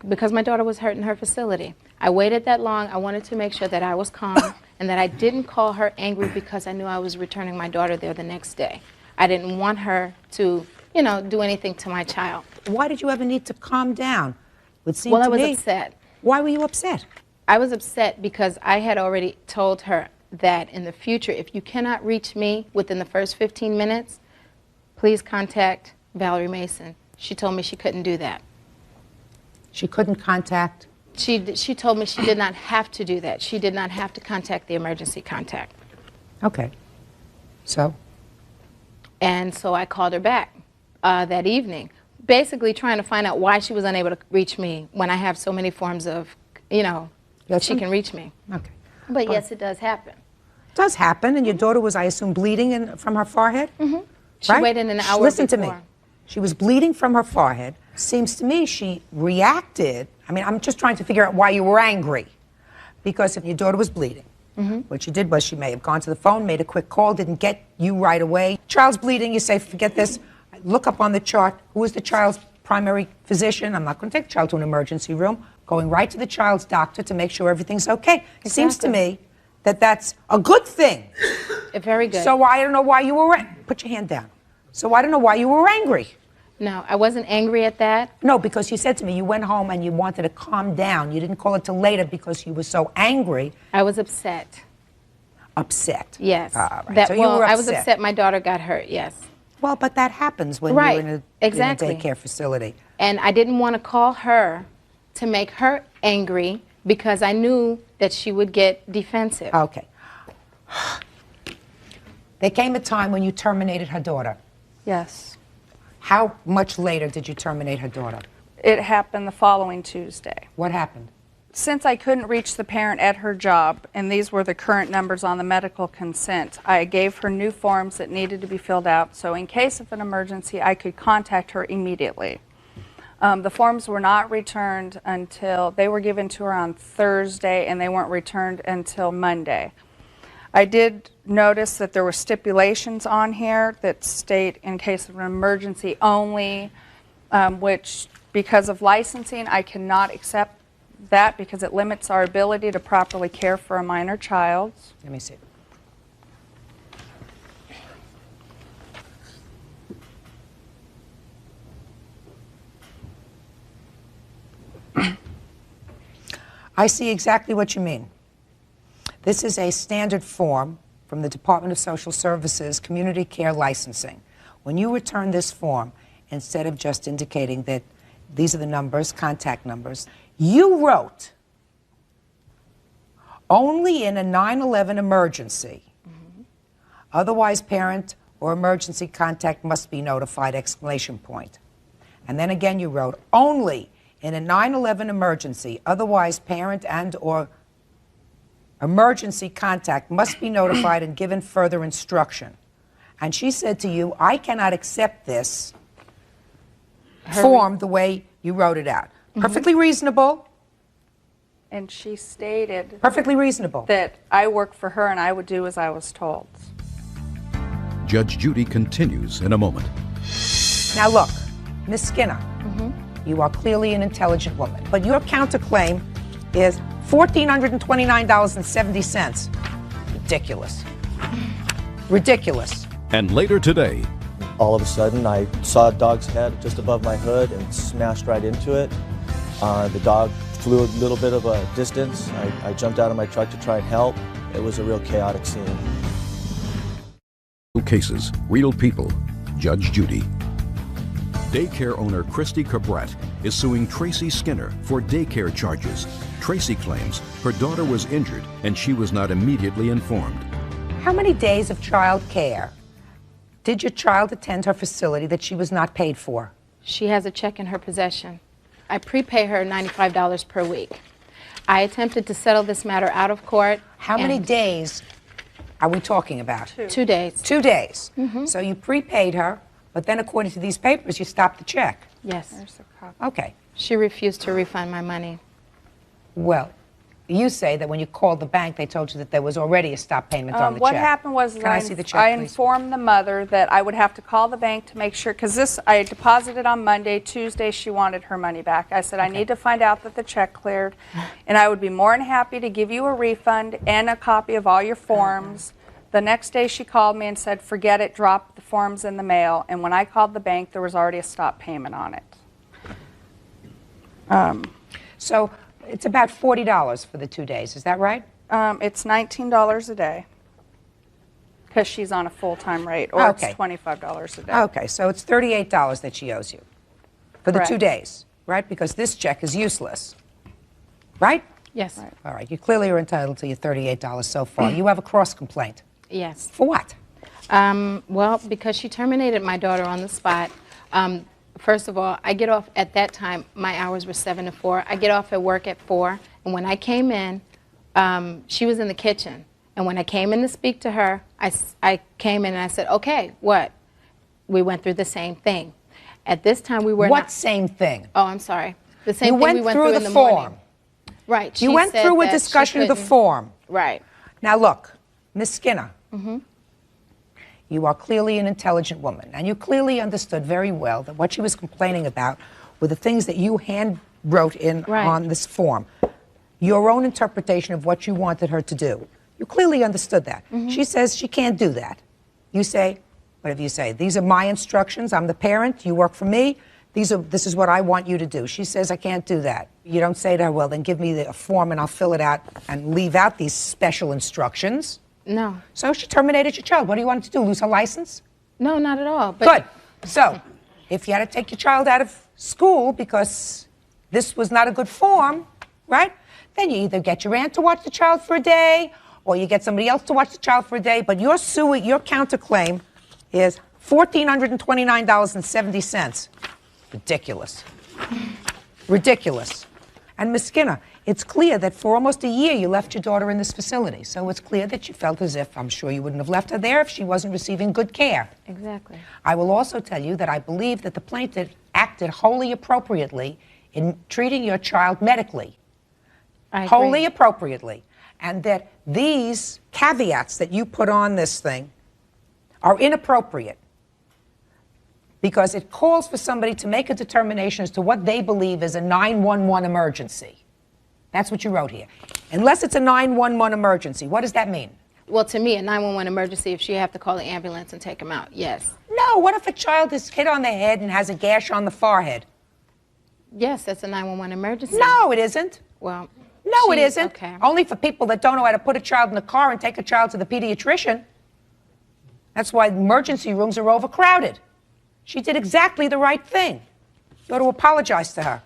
Speaker 9: because my daughter was hurt in her facility, I waited that long. I wanted to make sure that I was calm and that I didn't call her angry because I knew I was returning my daughter there the next day. I didn't want her to, do anything to my child.
Speaker 3: Why did you ever need to calm down?
Speaker 9: Well, I was upset.
Speaker 3: Why were you upset?
Speaker 9: I was upset because I had already told her that in the future, if you cannot reach me within the first 15 minutes, please contact Valerie Mason. She told me she couldn't do that.
Speaker 3: She couldn't contact?
Speaker 9: She told me she did not have to do that. She did not have to contact the emergency contact.
Speaker 3: Okay. So?
Speaker 9: And so I called her back that evening, basically trying to find out why she was unable to reach me when I have so many forms of, she can reach me.
Speaker 3: Okay.
Speaker 9: But yes, it does happen.
Speaker 3: It does happen, and your daughter was, I assume, bleeding from her forehead?
Speaker 9: Mm-hmm. She waited an hour
Speaker 3: Listen to me.
Speaker 9: before.
Speaker 3: She was bleeding from her forehead. Seems to me she reacted. I mean, I'm just trying to figure out why you were angry. Because if your daughter was bleeding, what she did was she may have gone to the phone, made a quick call, didn't get you right away. Child's bleeding, you say, forget this. Look up on the chart, who is the child's primary physician? I'm not going to take the child to an emergency room. Going right to the child's doctor to make sure everything's okay. It seems to me that that's a good thing.
Speaker 9: Very good.
Speaker 3: So I don't know why you were, put your hand down. So I don't know why you were angry.
Speaker 9: No, I wasn't angry at that.
Speaker 3: No, because you said to me you went home and you wanted to calm down. You didn't call it till later because you were so angry.
Speaker 9: I was upset.
Speaker 3: Upset?
Speaker 9: Yes.
Speaker 3: All right. So you were
Speaker 9: I was upset my daughter got hurt, yes.
Speaker 3: Well, but that happens when
Speaker 9: Right.
Speaker 3: you're in a daycare facility.
Speaker 9: And I didn't want to call her to make her angry because I knew that she would get defensive.
Speaker 3: Okay. There came a time when you terminated her daughter.
Speaker 5: Yes.
Speaker 3: How much later did you terminate her daughter?
Speaker 5: It happened the following Tuesday.
Speaker 3: What happened?
Speaker 5: Since I couldn't reach the parent at her job, and these were the current numbers on the medical consent, I gave her new forms that needed to be filled out, so in case of an emergency, I could contact her immediately. The forms were not returned until, they were given to her on Thursday, and they weren't returned until Monday. I did notice that there were stipulations on here that state in case of an emergency only, which because of licensing, I cannot accept that because it limits our ability to properly care for a minor child.
Speaker 3: Let me see. I see exactly what you mean. This is a standard form from the Department of Social Services Community Care Licensing. When you return this form, instead of just indicating that these are the numbers, contact numbers, you wrote, only in a 9/11 emergency, otherwise parent or emergency contact must be notified, exclamation point. And then again you wrote, only in a 9/11 emergency, otherwise parent and or emergency contact must be notified and given further instruction. And she said to you, I cannot accept this form the way you wrote it out. Perfectly reasonable.
Speaker 5: And she stated
Speaker 3: Perfectly reasonable.
Speaker 5: that I worked for her and I would do as I was told.
Speaker 2: Judge Judy continues in a moment.
Speaker 3: Now look, Miss Skinner, you are clearly an intelligent woman, but your counterclaim is $1,429.70. Ridiculous. Ridiculous.
Speaker 2: And later today,
Speaker 23: all of a sudden I saw a dog's head just above my hood and smashed right into it. The dog flew a little bit of a distance. I jumped out of my truck to try and help. It was a real chaotic scene.
Speaker 2: Real cases, real people. Judge Judy. Daycare owner Christy Cabret is suing Tracy Skinner for daycare charges. Tracy claims her daughter was injured and she was not immediately informed.
Speaker 3: How many days of child care did your child attend her facility that she was not paid for?
Speaker 9: She has a check in her possession. I prepay her $95 per week. I attempted to settle this matter out of court.
Speaker 3: How many days are we talking about?
Speaker 9: 2 days.
Speaker 3: 2 days. So you prepaid her, but then according to these papers, you stopped the check.
Speaker 9: Yes.
Speaker 3: Okay.
Speaker 9: She refused to refund my money.
Speaker 3: Well, you say that when you called the bank, they told you that there was already a stop payment on the
Speaker 5: What
Speaker 3: check.
Speaker 5: happened was
Speaker 3: Can I see the check,
Speaker 5: I
Speaker 3: please?
Speaker 5: informed the mother that I would have to call the bank to make sure, because I deposited on Monday, Tuesday she wanted her money back. I said, I need to find out that the check cleared, and I would be more than happy to give you a refund and a copy of all your forms. The next day she called me and said, forget it, drop the forms in the mail, and when I called the bank, there was already a stop payment on it.
Speaker 3: So it's about $40 for the 2 days, is that right?
Speaker 5: It's $19 a day because she's on a full-time rate, or
Speaker 3: Okay.
Speaker 5: it's $25 a day.
Speaker 3: Okay, so it's $38 that she owes you for the 2
Speaker 5: Correct.
Speaker 3: days, right? Because this check is useless, right?
Speaker 9: Yes.
Speaker 3: All right, you clearly are entitled to your $38 so far. You have a cross complaint.
Speaker 9: Yes.
Speaker 3: For what?
Speaker 9: Well, because she terminated my daughter on the spot. First of all, I get off at that time, my hours were 7 to 4. I get off at work at 4, and when I came in, she was in the kitchen. And when I came in to speak to her, I came in and I said, okay, what? We went through the same thing. At this time, we were
Speaker 3: What
Speaker 9: not...
Speaker 3: same thing?
Speaker 9: Oh, I'm sorry. The same
Speaker 3: You
Speaker 9: thing
Speaker 3: went
Speaker 9: we went
Speaker 3: through
Speaker 9: through
Speaker 3: the
Speaker 9: in the
Speaker 3: form.
Speaker 9: morning. Right.
Speaker 3: You
Speaker 9: she
Speaker 3: went
Speaker 9: said
Speaker 3: through a
Speaker 9: that she
Speaker 3: discussion of the
Speaker 9: couldn't-
Speaker 3: form.
Speaker 9: Right.
Speaker 3: Now look, Miss Skinner,
Speaker 9: Mm-hmm.
Speaker 3: you are clearly an intelligent woman, and you clearly understood very well that what she was complaining about were the things that you hand wrote in on this form. Your own interpretation of what you wanted her to do. You clearly understood that. She says she can't do that. You say, whatever you say, these are my instructions, I'm the parent, you work for me, this is what I want you to do. She says, I can't do that. You don't say to her, well, then give me a form and I'll fill it out and leave out these special instructions.
Speaker 9: No.
Speaker 3: So she terminated your child. What do you want her to do, lose her license?
Speaker 9: No, not at all. But
Speaker 3: Good. So, if you had to take your child out of school because this was not a good form, right? Then you either get your aunt to watch the child for a day, or you get somebody else to watch the child for a day, but your counterclaim is $1,429.70. Ridiculous. Ridiculous. And Ms. Skinner, it's clear that for almost a year you left your daughter in this facility. So it's clear that you felt as if, I'm sure you wouldn't have left her there if she wasn't receiving good care.
Speaker 9: Exactly.
Speaker 3: I will also tell you that I believe that the plaintiff acted wholly appropriately in treating your child medically.
Speaker 9: I agree.
Speaker 3: Wholly appropriately. And that these caveats that you put on this thing are inappropriate because it calls for somebody to make a determination as to what they believe is a 911 emergency. That's what you wrote here. Unless it's a 911 emergency, what does that mean?
Speaker 9: Well, to me, a 911 emergency, if she have to call the ambulance and take him out, yes.
Speaker 3: No, what if a child is hit on the head and has a gash on the forehead?
Speaker 9: Yes, that's a 911 emergency.
Speaker 3: No, it isn't.
Speaker 9: Well,
Speaker 3: no, it isn't.
Speaker 9: Okay.
Speaker 3: Only for people that don't know how to put a child in the car and take a child to the pediatrician. That's why emergency rooms are overcrowded. She did exactly the right thing. You ought to apologize to her.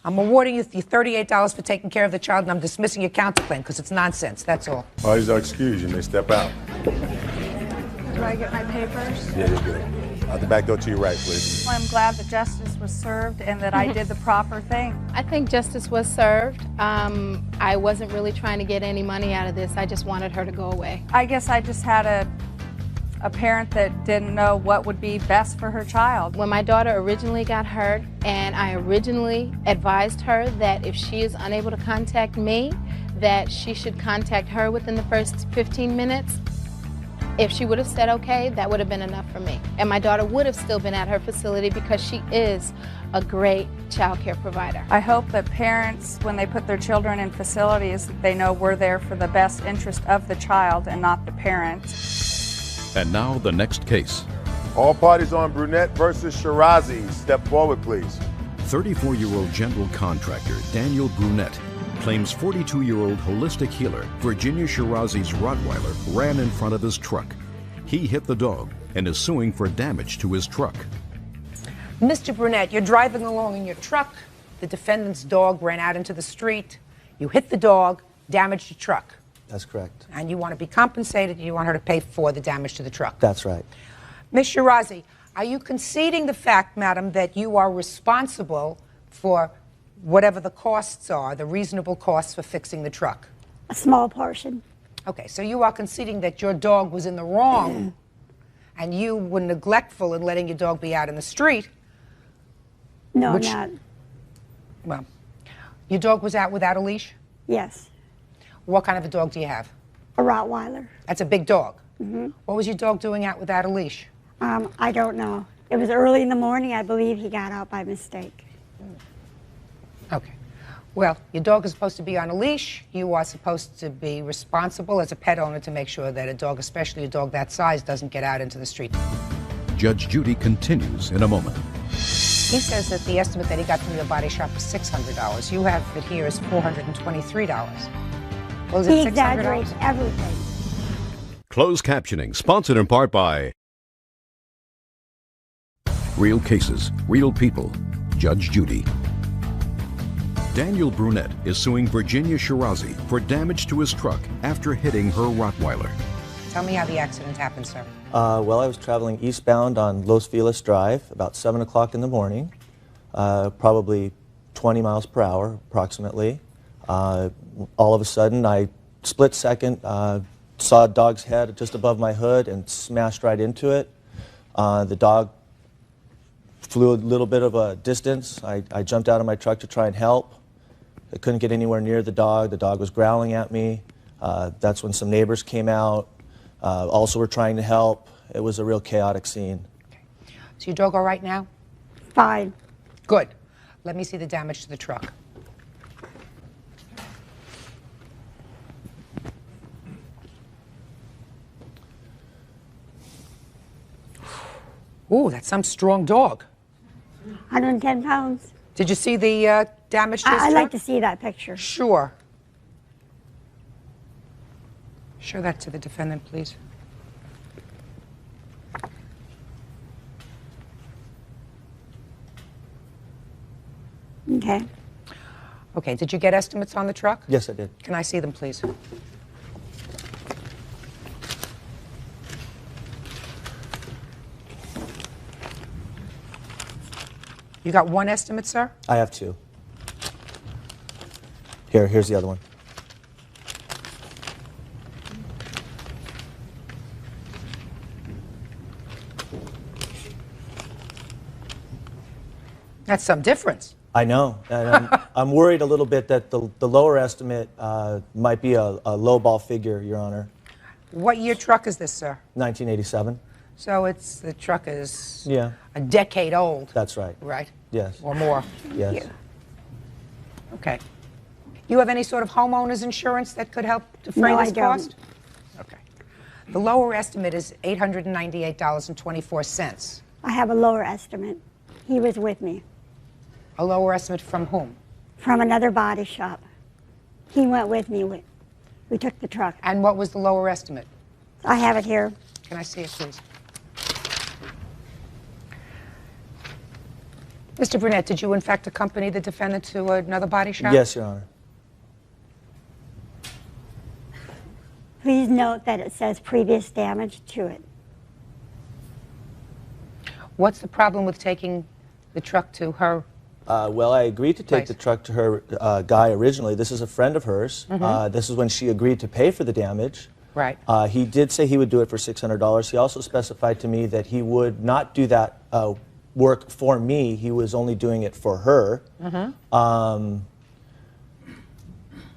Speaker 3: I'm awarding you the $38 for taking care of the child, and I'm dismissing your counterclaim because it's nonsense. That's all.
Speaker 1: Parties are excused. You may step out.
Speaker 5: Do I get my papers?
Speaker 1: Yeah, you're good. Out the back door to your right, please.
Speaker 5: Well, I'm glad that justice was served and that I did the proper thing.
Speaker 9: I think justice was served. I wasn't really trying to get any money out of this. I just wanted her to go away.
Speaker 5: I guess I just had a parent that didn't know what would be best for her child.
Speaker 9: When my daughter originally got hurt, and I originally advised her that if she is unable to contact me, that she should contact her within the first 15 minutes. If she would have said okay, that would have been enough for me. And my daughter would have still been at her facility because she is a great child care provider.
Speaker 5: I hope that parents, when they put their children in facilities, they know we're there for the best interest of the child and not the parent.
Speaker 2: And now the next case.
Speaker 1: All parties on Brunette versus Shirazi. Step forward, please.
Speaker 2: 34-year-old general contractor Daniel Brunette claims 42-year-old holistic healer Virginia Shirazi's Rottweiler ran in front of his truck. He hit the dog and is suing for damage to his truck.
Speaker 3: Mr. Brunette, you're driving along in your truck. The defendant's dog ran out into the street. You hit the dog, damaged your truck.
Speaker 23: That's correct.
Speaker 3: And you want to be compensated, and you want her to pay for the damage to the truck.
Speaker 23: That's right.
Speaker 3: Ms. Shirazi, are you conceding the fact, madam, that you are responsible for whatever the costs are, the reasonable costs for fixing the truck?
Speaker 4: A small portion.
Speaker 3: Okay, so you are conceding that your dog was in the wrong and you were neglectful in letting your dog be out in the street.
Speaker 4: No,
Speaker 3: which,
Speaker 4: not.
Speaker 3: Well, your dog was out without a leash?
Speaker 4: Yes.
Speaker 3: What kind of a dog do you have?
Speaker 4: A Rottweiler.
Speaker 3: That's a big dog.
Speaker 4: Mm-hmm.
Speaker 3: What was your dog doing out without a leash?
Speaker 4: I don't know. It was early in the morning. I believe he got out by mistake.
Speaker 3: Okay. Well, your dog is supposed to be on a leash. You are supposed to be responsible as a pet owner to make sure that a dog, especially a dog that size, doesn't get out into the street.
Speaker 2: Judge Judy continues in a moment.
Speaker 3: He says that the estimate that he got from your body shop was $600. You have it here as $423. Well, is it
Speaker 4: He
Speaker 3: $600?
Speaker 4: exaggerates everything.
Speaker 2: Closed captioning, sponsored in part by Real Cases, Real People, Judge Judy. Daniel Brunette is suing Virginia Shirazi for damage to his truck after hitting her Rottweiler.
Speaker 3: Tell me how the accident happened, sir.
Speaker 23: Well, I was traveling eastbound on Los Feliz Drive about 7 o'clock in the morning, probably 20 miles per hour approximately. All of a sudden, I split second saw a dog's head just above my hood and smashed right into it. The dog flew a little bit of a distance. I jumped out of my truck to try and help. I couldn't get anywhere near the dog. The dog was growling at me. That's when some neighbors came out. Also were trying to help. It was a real chaotic scene.
Speaker 3: Okay. Is your dog all right now?
Speaker 4: Fine.
Speaker 3: Good. Let me see the damage to the truck. Ooh, that's some strong dog.
Speaker 4: 110 pounds.
Speaker 3: Did you see the damage to his
Speaker 4: I'd
Speaker 3: truck?
Speaker 4: like to see that picture.
Speaker 3: Sure. Show that to the defendant, please.
Speaker 4: Okay.
Speaker 3: Okay, did you get estimates on the truck?
Speaker 23: Yes, I did.
Speaker 3: Can I see them, please? You got one estimate, sir?
Speaker 23: I have two. Here's the other one.
Speaker 3: That's some difference.
Speaker 23: I know. And I'm worried a little bit that the lower estimate might be a lowball figure, Your Honor.
Speaker 3: What year truck is this, sir?
Speaker 23: 1987.
Speaker 3: So the truck is
Speaker 23: Yeah.
Speaker 3: a decade old.
Speaker 23: That's right.
Speaker 3: Right?
Speaker 23: Yes.
Speaker 3: Or more.
Speaker 23: Yes.
Speaker 3: Yeah. Okay. You have any sort of homeowner's insurance that could help defray
Speaker 4: No,
Speaker 3: this
Speaker 4: I don't.
Speaker 3: cost? Okay. The lower estimate is $898.24.
Speaker 4: I have a lower estimate. He was with me.
Speaker 3: A lower estimate from whom?
Speaker 4: From another body shop. He went with me. We took the truck.
Speaker 3: And what was the lower estimate?
Speaker 4: I have it here.
Speaker 3: Can I see it, please? Mr. Brunette, did you in fact accompany the defendant to another body shop?
Speaker 23: Yes, Your Honor.
Speaker 4: Please note that it says previous damage to it.
Speaker 3: What's the problem with taking the truck to her?
Speaker 23: Well, I agreed to take the truck to her guy originally. This is a friend of hers.
Speaker 3: Mhm.
Speaker 23: This is when she agreed to pay for the damage.
Speaker 3: Right.
Speaker 23: He did say he would do it for $600. He also specified to me that he would not do that work for me. He was only doing it for her.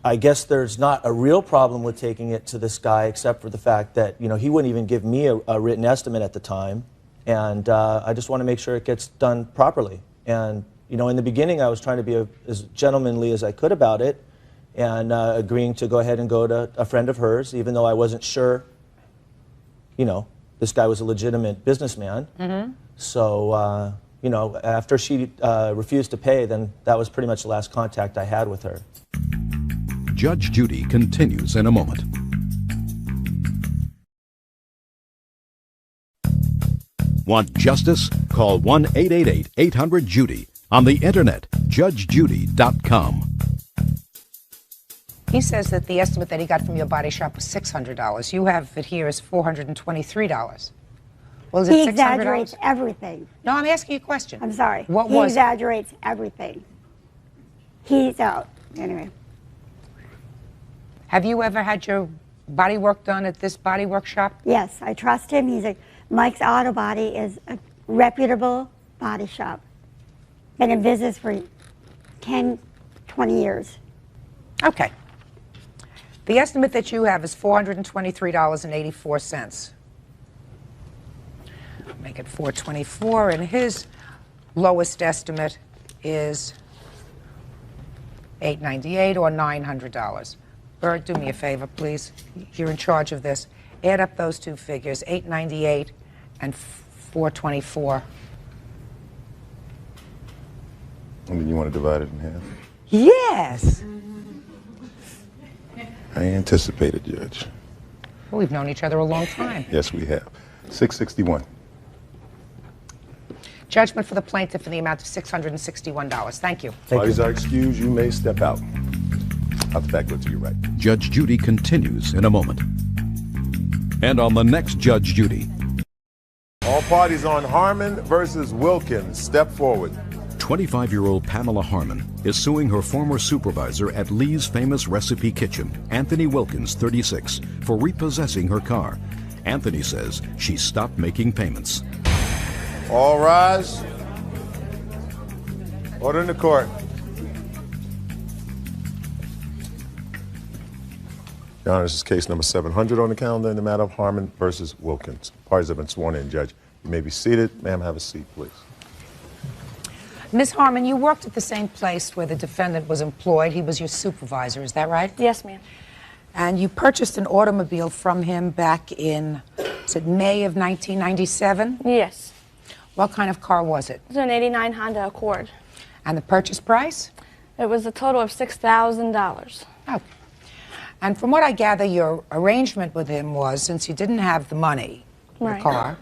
Speaker 23: I guess there's not a real problem with taking it to this guy, except for the fact that he wouldn't even give me a written estimate at the time, and I just want to make sure it gets done properly. And in the beginning, I was trying to be as gentlemanly as I could about it, and agreeing to go ahead and go to a friend of hers, even though I wasn't sure. This guy was a legitimate businessman. So after she refused to pay, then that was pretty much the last contact I had with her.
Speaker 2: Judge Judy continues in a moment. Want justice? Call 1-888-800-JUDY. On the internet, judgejudy.com.
Speaker 3: He says that the estimate that he got from your body shop was $600. You have it here as $423. Well, is it
Speaker 4: He
Speaker 3: $600?
Speaker 4: exaggerates everything.
Speaker 3: No, I'm asking you a question.
Speaker 4: I'm sorry.
Speaker 3: What
Speaker 4: he
Speaker 3: was it?
Speaker 4: exaggerates everything. He's out. Anyway.
Speaker 3: Have you ever had your body work done at this body workshop?
Speaker 4: Yes, I trust him. Mike's Auto Body is a reputable body shop. Been in business for 10, 20 years.
Speaker 3: Okay. The estimate that you have is $423.84. Make it $424, and his lowest estimate is $898 or $900. Bert, do me a favor, please. You're in charge of this. Add up those two figures, $898 and $424.
Speaker 1: And then you want to divide it in half?
Speaker 3: Yes.
Speaker 1: I anticipated, Judge.
Speaker 3: Well, we've known each other a long time.
Speaker 1: Yes, we have. 661.
Speaker 3: Judgment for the plaintiff in the amount of $661. Thank you.
Speaker 1: Parties are excused. You may step out. I'll be back to your right.
Speaker 2: Judge Judy continues in a moment. And on the next Judge Judy.
Speaker 1: All parties on Harmon versus Wilkins. Step forward.
Speaker 2: 25-year-old Pamela Harmon is suing her former supervisor at Lee's Famous Recipe Kitchen, Anthony Wilkins, 36, for repossessing her car. Anthony says she stopped making payments.
Speaker 1: All rise. Order in the court. Your Honor, this is case number 700 on the calendar in the matter of Harmon versus Wilkins. Parties have been sworn in, Judge. You may be seated. Ma'am, have a seat, please.
Speaker 3: Ms. Harmon, you worked at the same place where the defendant was employed. He was your supervisor, is that right?
Speaker 22: Yes, ma'am.
Speaker 3: And you purchased an automobile from him back in, is it May of 1997?
Speaker 22: Yes.
Speaker 3: What kind of car was it?
Speaker 22: It was an 89 Honda Accord.
Speaker 3: And the purchase price?
Speaker 22: It was a total of $6,000.
Speaker 3: Okay. And from what I gather, your arrangement with him was, since you didn't have the money for
Speaker 22: Right.
Speaker 3: the car,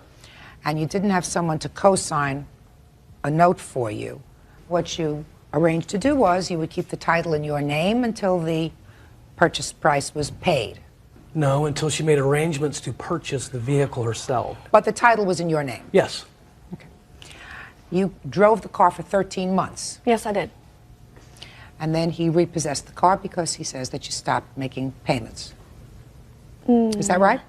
Speaker 3: and you didn't have someone to co-sign a note for you, what you arranged to do was you would keep the title in your name until the purchase price was paid.
Speaker 11: No, until she made arrangements to purchase the vehicle herself.
Speaker 3: But the title was in your name?
Speaker 11: Yes.
Speaker 3: You drove the car for 13 months.
Speaker 22: Yes, I did.
Speaker 3: And then he repossessed the car because he says that you stopped making payments. Is that right?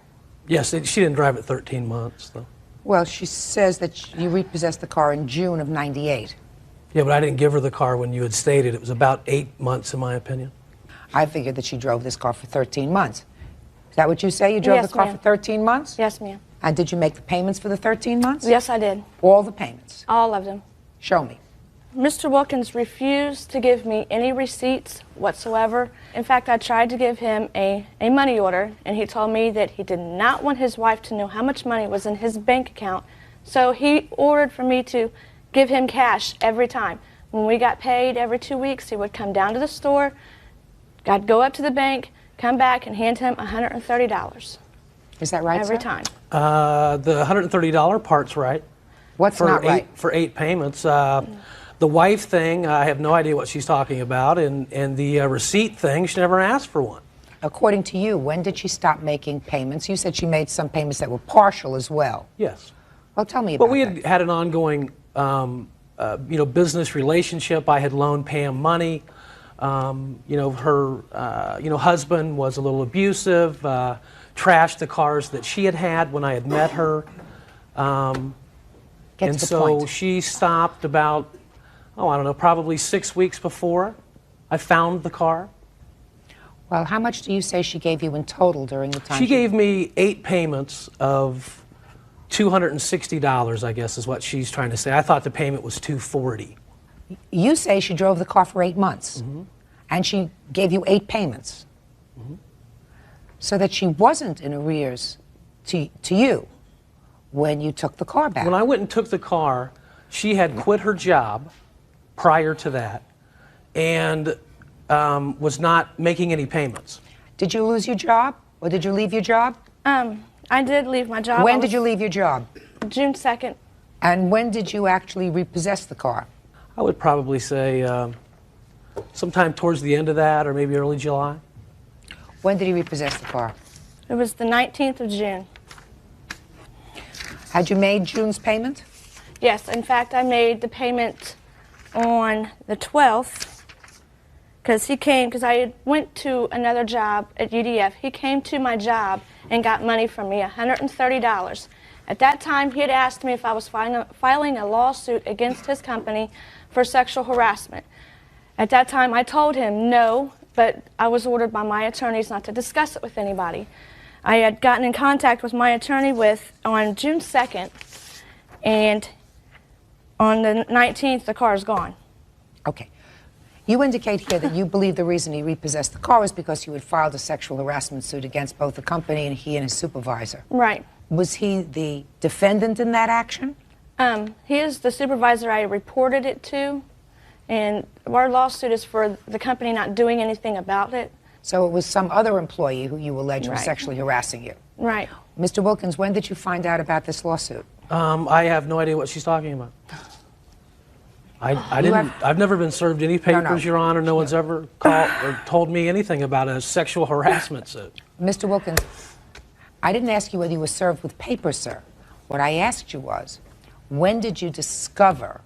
Speaker 11: Yes, she didn't drive it 13 months, though.
Speaker 3: Well, she says that you repossessed the car in June of '98.
Speaker 11: Yeah, but I didn't give her the car when you had stated. It was about 8 months, in my opinion.
Speaker 3: I figured that she drove this car for 13 months. Is that what you say? You drove
Speaker 22: Yes,
Speaker 3: the car
Speaker 22: ma'am.
Speaker 3: for 13 months?
Speaker 22: Yes, ma'am.
Speaker 3: And did you make the payments for the 13 months?
Speaker 22: Yes, I did.
Speaker 3: All the payments?
Speaker 22: All of them.
Speaker 3: Show me.
Speaker 22: Mr. Wilkins refused to give me any receipts whatsoever. In fact, I tried to give him a money order, and he told me that he did not want his wife to know how much money was in his bank account. So he ordered for me to give him cash every time. When we got paid every 2 weeks, he would come down to the store, I'd go up to the bank, come back, and hand him $130.
Speaker 3: Is that right,
Speaker 22: every
Speaker 3: sir?
Speaker 22: time.
Speaker 11: The $130 part's right.
Speaker 3: What's not right?
Speaker 11: For 8 payments. The wife thing, I have no idea what she's talking about, and the receipt thing, she never asked for one.
Speaker 3: According to you, when did she stop making payments? You said she made some payments that were partial as well.
Speaker 11: Yes.
Speaker 3: Well, tell me about
Speaker 11: But we had an ongoing, business relationship. I had loaned Pam money. Her, husband was a little abusive, trashed the cars that she had had when I had met her. And so she stopped about, probably 6 weeks before I found the car.
Speaker 3: Well, how much do you say she gave you in total during the time?
Speaker 11: She gave me 8 payments of $260, I guess is what she's trying to say. I thought the payment was $240.
Speaker 3: You say she drove the car for 8 months, and she gave you 8 payments, so that she wasn't in arrears to you when you took the car back.
Speaker 11: When I went and took the car, she had quit her job prior to that and was not making any payments.
Speaker 3: Did you lose your job, or did you leave your job?
Speaker 22: I did leave my job.
Speaker 3: When did you leave your job?
Speaker 22: June 2nd.
Speaker 3: And when did you actually repossess the car?
Speaker 11: I would probably say sometime towards the end of that, or maybe early July.
Speaker 3: When did he repossess the car?
Speaker 22: It was the 19th of June.
Speaker 3: Had you made June's payment?
Speaker 22: Yes, in fact, I made the payment on the 12th, because I went to another job at UDF. He came to my job and got money from me, $130. At that time, he had asked me if I was filing a lawsuit against his company for sexual harassment. At that time, I told him no, but I was ordered by my attorneys not to discuss it with anybody. I had gotten in contact with my attorney on June 2nd, and on the 19th, the car is gone.
Speaker 3: Okay. You indicate here that you believe the reason he repossessed the car was because you had filed a sexual harassment suit against both the company and he and his supervisor.
Speaker 22: Right.
Speaker 3: Was he the defendant in that action?
Speaker 22: He is the supervisor I reported it to, and our lawsuit is for the company not doing anything about it.
Speaker 3: So it was some other employee who you allege was
Speaker 22: Right.
Speaker 3: sexually harassing you.
Speaker 22: Right.
Speaker 3: Mr. Wilkins, when did you find out about this lawsuit?
Speaker 11: I have no idea what she's talking about. I've never been served any papers, Your Honor. No one's ever called or told me anything about a sexual harassment suit.
Speaker 3: Mr. Wilkins, I didn't ask you whether you were served with papers, sir. What I asked you was, when did you discover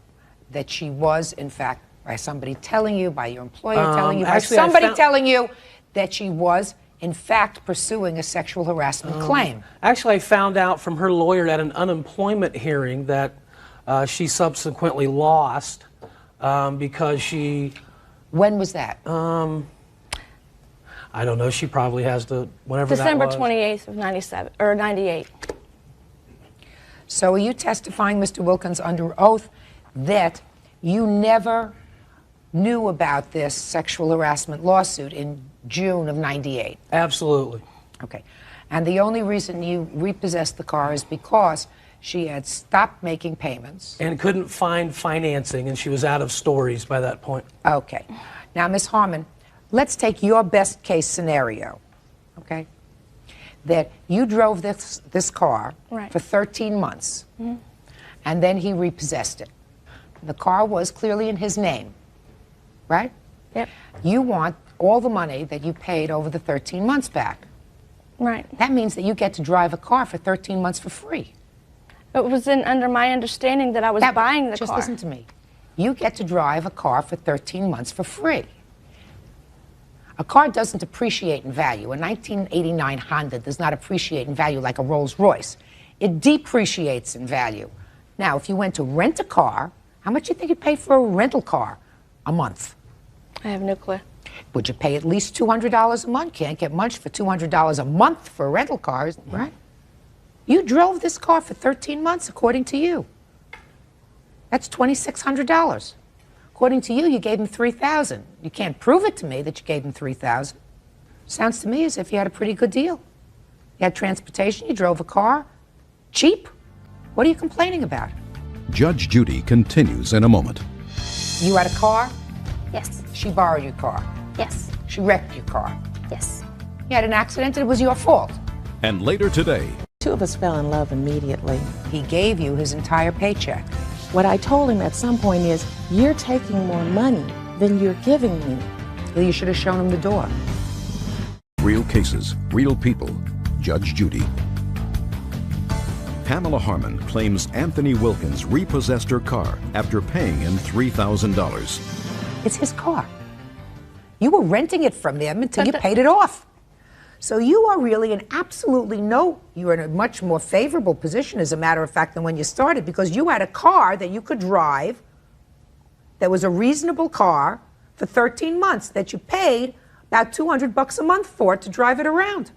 Speaker 3: that she was, in fact, by somebody telling you, by your employer telling you, by somebody telling you that she was, in fact, pursuing a sexual harassment claim?
Speaker 11: Actually, I found out from her lawyer at an unemployment hearing that she subsequently lost because she...
Speaker 3: When was that?
Speaker 11: I don't know. She probably has the... whenever
Speaker 22: December
Speaker 11: that was.
Speaker 22: 28th of 97, or 98.
Speaker 3: So are you testifying, Mr. Wilkins, under oath that you never knew about this sexual harassment lawsuit in June of 98?
Speaker 11: Absolutely.
Speaker 3: Okay. And the only reason you repossessed the car is because she had stopped making payments.
Speaker 11: And couldn't find financing, and she was out of stories by that point.
Speaker 3: Okay. Now, Ms. Harmon, let's take your best case scenario, okay? That you drove this car for 13 months, and then he repossessed it. The car was clearly in his name, right?
Speaker 22: Yep.
Speaker 3: You want all the money that you paid over the 13 months back.
Speaker 22: Right.
Speaker 3: That means that you get to drive a car for 13 months for free.
Speaker 22: It was under my understanding that I was buying the car.
Speaker 3: Just listen to me. You get to drive a car for 13 months for free. A car doesn't appreciate in value. A 1989 Honda does not appreciate in value like a Rolls Royce. It depreciates in value. Now, if you went to rent a car, how much do you think you'd pay for a rental car a month?
Speaker 22: I have no clue.
Speaker 3: Would you pay at least $200 a month? Can't get much for $200 a month for rental cars, right? You drove this car for 13 months, according to you. That's $2,600. According to you, you gave him $3,000. You can't prove it to me that you gave him $3,000. Sounds to me as if you had a pretty good deal. You had transportation, you drove a car, cheap. What are you complaining about?
Speaker 2: Judge Judy continues in a moment.
Speaker 3: You had a car?
Speaker 17: Yes.
Speaker 3: She borrowed your car?
Speaker 17: Yes.
Speaker 3: She wrecked your car?
Speaker 17: Yes.
Speaker 3: You had an accident and it was your fault?
Speaker 2: And later today,
Speaker 12: two of us fell in love immediately.
Speaker 3: He gave you his entire paycheck.
Speaker 12: What I told him at some point is, you're taking more money than you're giving me.
Speaker 3: Well, you should have shown him the door.
Speaker 2: real cases, real people. Judge Judy. Pamela Harmon claims Anthony Wilkins repossessed her car after paying him $3,000.
Speaker 3: It's his car. You were renting it from them until you paid it off. So you are really you're in a much more favorable position, as a matter of fact, than when you started, because you had a car that you could drive that was a reasonable car for 13 months that you paid about $200 a month for to drive it around.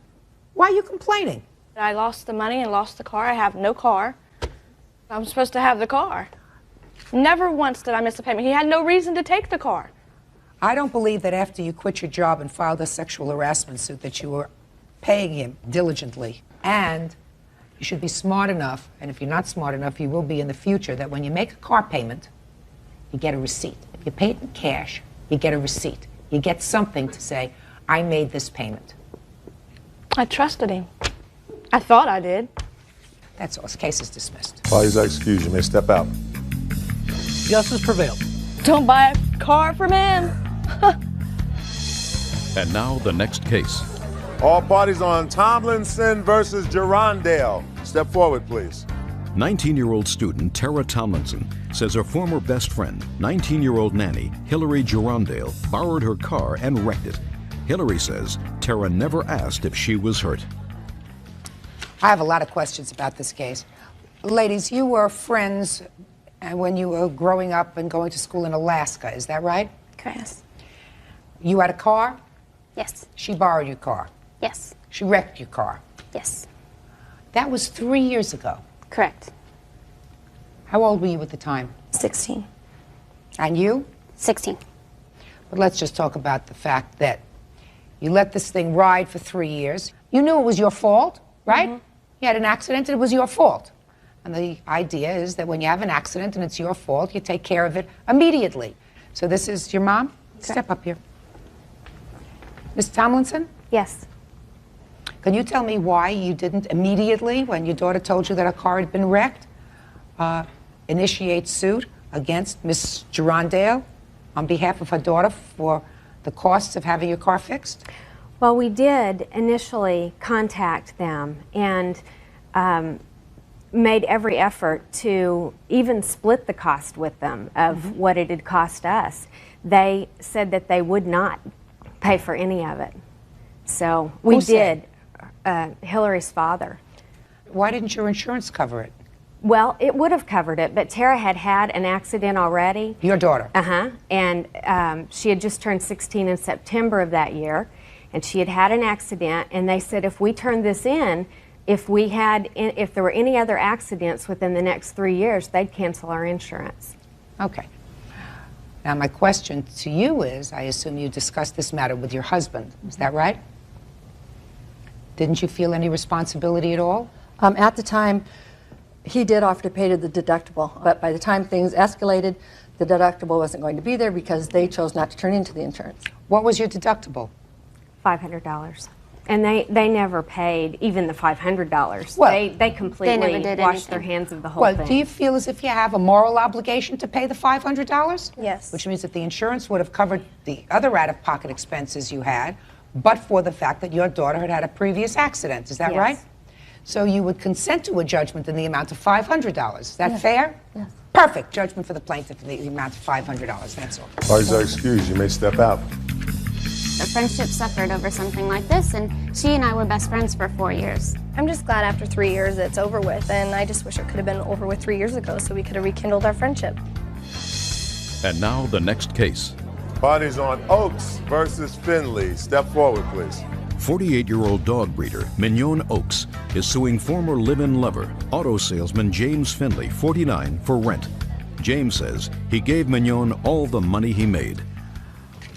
Speaker 3: Why are you complaining?
Speaker 22: I lost the money and lost the car. I have no car. I'm supposed to have the car. Never once did I miss a payment. He had no reason to take the car.
Speaker 3: I don't believe that after you quit your job and filed a sexual harassment suit that you were paying him diligently. And you should be smart enough, and if you're not smart enough, you will be in the future, that when you make a car payment, you get a receipt. If you pay it in cash, you get a receipt. You get something to say, I made this payment.
Speaker 22: I trusted him. I thought I did.
Speaker 3: That's all. This case is dismissed.
Speaker 1: Parties are excused. You may step out.
Speaker 11: Justice prevailed.
Speaker 22: Don't buy a car from him.
Speaker 2: And now the next case.
Speaker 1: All parties on Tomlinson versus Gerondale. Step forward, please.
Speaker 2: 19-year-old student Tara Tomlinson says her former best friend, 19-year-old nanny Hillary Gerondale, borrowed her car and wrecked it. Hillary says Tara never asked if she was hurt.
Speaker 3: I have a lot of questions about this case. Ladies, you were friends when you were growing up and going to school in Alaska, is that right?
Speaker 13: Correct.
Speaker 3: You had a car?
Speaker 13: Yes.
Speaker 3: She borrowed your car?
Speaker 13: Yes.
Speaker 3: She wrecked your car?
Speaker 13: Yes.
Speaker 3: That was 3 years ago.
Speaker 13: Correct.
Speaker 3: How old were you at the time?
Speaker 13: 16.
Speaker 3: And you?
Speaker 13: 16.
Speaker 3: But let's just talk about the fact that you let this thing ride for 3 years. You knew it was your fault, right?
Speaker 13: Mm-hmm.
Speaker 3: You had an accident and it was your fault. And the idea is that when you have an accident and it's your fault, you take care of it immediately. So this is your mom?
Speaker 13: Okay.
Speaker 3: Step up here. Ms. Tomlinson?
Speaker 13: Yes.
Speaker 3: Can you tell me why you didn't immediately, when your daughter told you that her car had been wrecked, initiate suit against Ms. Gerondale on behalf of her daughter for the costs of having your car fixed?
Speaker 15: Well, we did initially contact them and made every effort to even split the cost with them of what it had cost us. They said that they would not pay for any of it. So we did. Hillary's father.
Speaker 3: Why didn't your insurance cover it?
Speaker 15: Well, it would have covered it, but Tara had had an accident already.
Speaker 3: Your daughter?
Speaker 15: Uh-huh. And she had just turned 16 in September of that year, and she had had an accident, and they said if we turned this in, if there were any other accidents within the next 3 years, they'd cancel our insurance.
Speaker 3: Okay. Now my question to you is, I assume you discussed this matter with your husband, is that right? Didn't you feel any responsibility at all?
Speaker 16: At the time, he did offer to pay to the deductible, but by the time things escalated, the deductible wasn't going to be there because they chose not to turn into the insurance.
Speaker 3: What was your deductible?
Speaker 15: $500. And they never paid even the $500.
Speaker 3: Well,
Speaker 15: they completely
Speaker 13: They never did
Speaker 15: washed their
Speaker 13: anything.
Speaker 15: hands of the whole
Speaker 3: Well,
Speaker 15: thing.
Speaker 3: do you feel as if you have a moral obligation to pay the $500?
Speaker 13: Yes.
Speaker 3: Which means that the insurance would have covered the other out-of-pocket expenses you had, but for the fact that your daughter had had a previous accident. Is that
Speaker 15: Yes.
Speaker 3: right? So you would consent to a judgment in the amount of $500. Is that
Speaker 16: Yes.
Speaker 3: fair?
Speaker 16: Yes.
Speaker 3: Perfect. Judgment for the plaintiff in the amount of $500. That's all.
Speaker 1: Parties are excused. You may step out.
Speaker 13: The friendship suffered over something like this, and she and I were best friends for 4 years.
Speaker 24: I'm just glad after 3 years it's over with, and I just wish it could have been over with 3 years ago so we could have rekindled our friendship.
Speaker 2: And now the next case.
Speaker 1: Parties on Oaks versus Finley. Step forward, please.
Speaker 2: 48-year-old dog breeder Mignon Oaks is suing former live-in lover, auto salesman James Finley, 49, for rent. James says he gave Mignon all the money he made.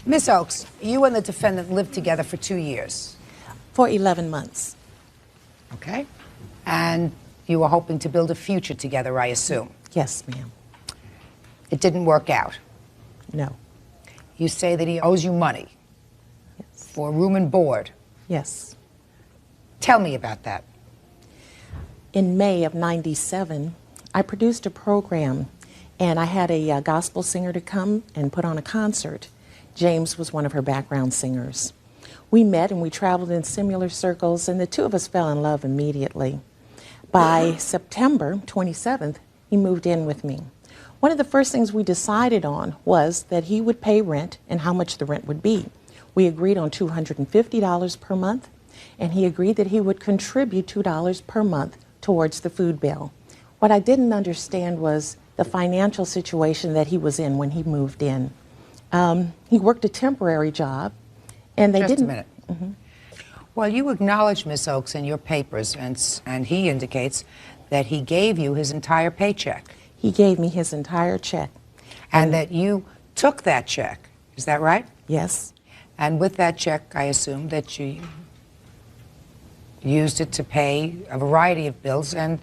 Speaker 3: Miss Oaks, you and the defendant lived together for 2 years.
Speaker 12: For 11 months.
Speaker 3: Okay. And you were hoping to build a future together, I assume.
Speaker 12: Yes, ma'am.
Speaker 3: It didn't work out.
Speaker 12: No.
Speaker 3: You say that he owes you money for room and board.
Speaker 12: Yes.
Speaker 3: Tell me about that.
Speaker 12: In May of '97, I produced a program, and I had a gospel singer to come and put on a concert. James was one of her background singers. We met and we traveled in similar circles, and the two of us fell in love immediately. By September 27th, he moved in with me. One of the first things we decided on was that he would pay rent and how much the rent would be. We agreed on $250 per month, and he agreed that he would contribute $2 per month towards the food bill. What I didn't understand was the financial situation that he was in when he moved in. He worked a temporary job, and they didn't...
Speaker 3: Just a minute. Well, you acknowledge, Miss Oaks, in your papers, and he indicates that he gave you his entire paycheck.
Speaker 12: He gave me his entire check.
Speaker 3: And that you took that check. Is that right?
Speaker 12: Yes.
Speaker 3: And with that check, I assume that you used it to pay a variety of bills, and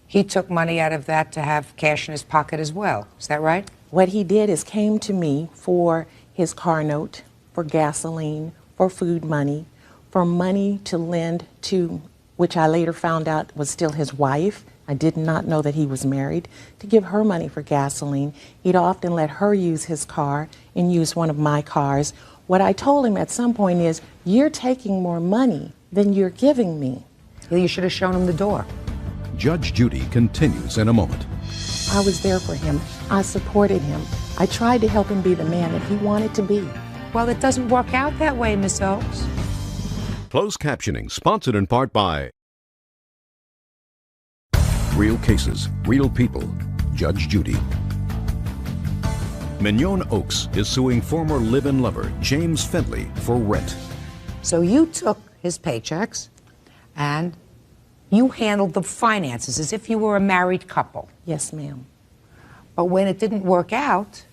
Speaker 3: he took money out of that to have cash in his pocket as well. Is that right?
Speaker 12: What he did is came to me for his car note, for gasoline, for food money, for money to lend to, which I later found out was still his wife. I did not know that he was married, to give her money for gasoline. He'd often let her use his car and use one of my cars. What I told him at some point is, you're taking more money than you're giving me.
Speaker 3: Well, you should have shown him the door.
Speaker 2: Judge Judy continues in a moment.
Speaker 12: I was there for him. I supported him. I tried to help him be the man that he wanted to be.
Speaker 3: Well, it doesn't work out that way, Miss Oaks.
Speaker 2: Closed captioning sponsored in part by Real Cases, Real People, Judge Judy. Mignon Oaks is suing former live-in lover James Findlay for rent.
Speaker 3: So you took his paychecks and you handled the finances as if you were a married couple.
Speaker 12: Yes, ma'am.
Speaker 3: But when it didn't work out,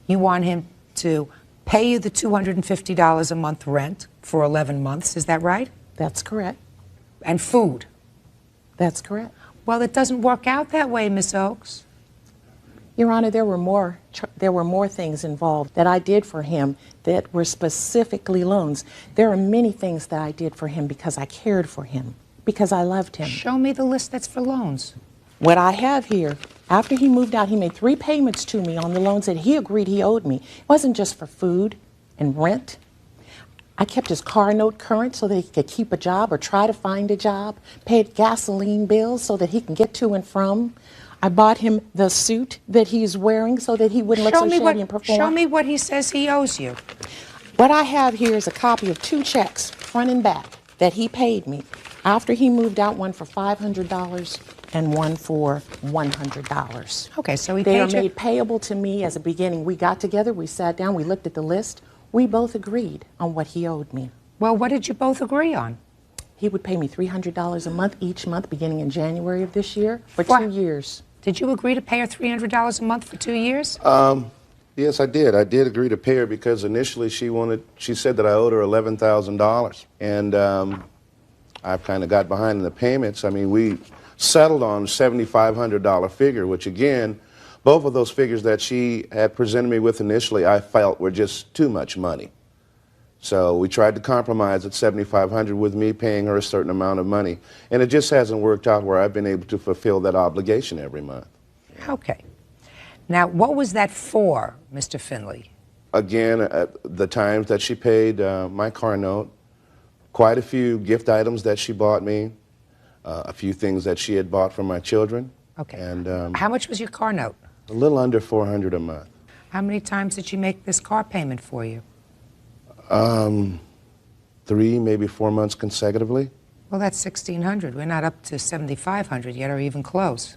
Speaker 3: you want him to pay you the $250 a month rent for 11 months. Is that right?
Speaker 12: That's correct.
Speaker 3: And food.
Speaker 12: That's correct.
Speaker 3: Well, it doesn't work out that way, Miss Oaks.
Speaker 12: Your Honor, there were more things involved that I did for him that were specifically loans. There are many things that I did for him because I cared for him, because I loved him.
Speaker 3: Show me the list that's for loans.
Speaker 12: What I have here, after he moved out, he made 3 payments to me on the loans that he agreed he owed me. It wasn't just for food and rent. I kept his car note current so that he could keep a job or try to find a job, paid gasoline bills so that he can get to and from. I bought him the suit that he's wearing so that he wouldn't look so shabby and perform.
Speaker 3: Show me what he says he owes you.
Speaker 12: What I have here is a copy of 2 checks, front and back, that he paid me after he moved out, one for $500 and one for $100.
Speaker 3: Okay, so he
Speaker 12: they
Speaker 3: paid
Speaker 12: are
Speaker 3: you.
Speaker 12: made payable to me as a beginning. We got together, we sat down, we looked at the list. We both agreed on what he owed me.
Speaker 3: Well, what did you both agree on?
Speaker 12: He would pay me $300 a month each month beginning in January of this year for 2 years.
Speaker 3: Did you agree to pay her $300 a month for 2 years?
Speaker 14: Yes, I did. I did agree to pay her because initially she said that I owed her $11,000. And I've kind of got behind in the payments. I mean, we settled on a $7,500 figure, which again, both of those figures that she had presented me with initially, I felt were just too much money. So we tried to compromise at $7,500 with me paying her a certain amount of money. And it just hasn't worked out where I've been able to fulfill that obligation every month.
Speaker 3: Okay. Now, what was that for, Mr. Findlay?
Speaker 14: Again, the times that she paid my car note, quite a few gift items that she bought me, a few things that she had bought for my children.
Speaker 3: Okay.
Speaker 14: And
Speaker 3: how much was your car note?
Speaker 14: A little under $400 a month.
Speaker 3: How many times did she make this car payment for you?
Speaker 14: 3, maybe 4 months consecutively.
Speaker 3: Well, that's $1,600. We're not up to $7,500 yet, or even close.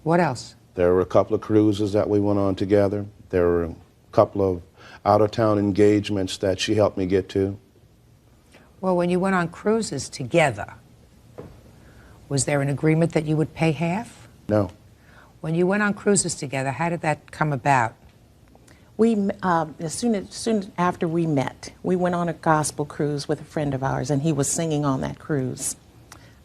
Speaker 3: What else?
Speaker 14: There were a couple of cruises that we went on together. There were a couple of out-of-town engagements that she helped me get to.
Speaker 3: Well, when you went on cruises together, was there an agreement that you would pay half?
Speaker 14: No.
Speaker 3: When you went on cruises together, how did that come about?
Speaker 12: We, as soon after we met, we went on a gospel cruise with a friend of ours, and he was singing on that cruise.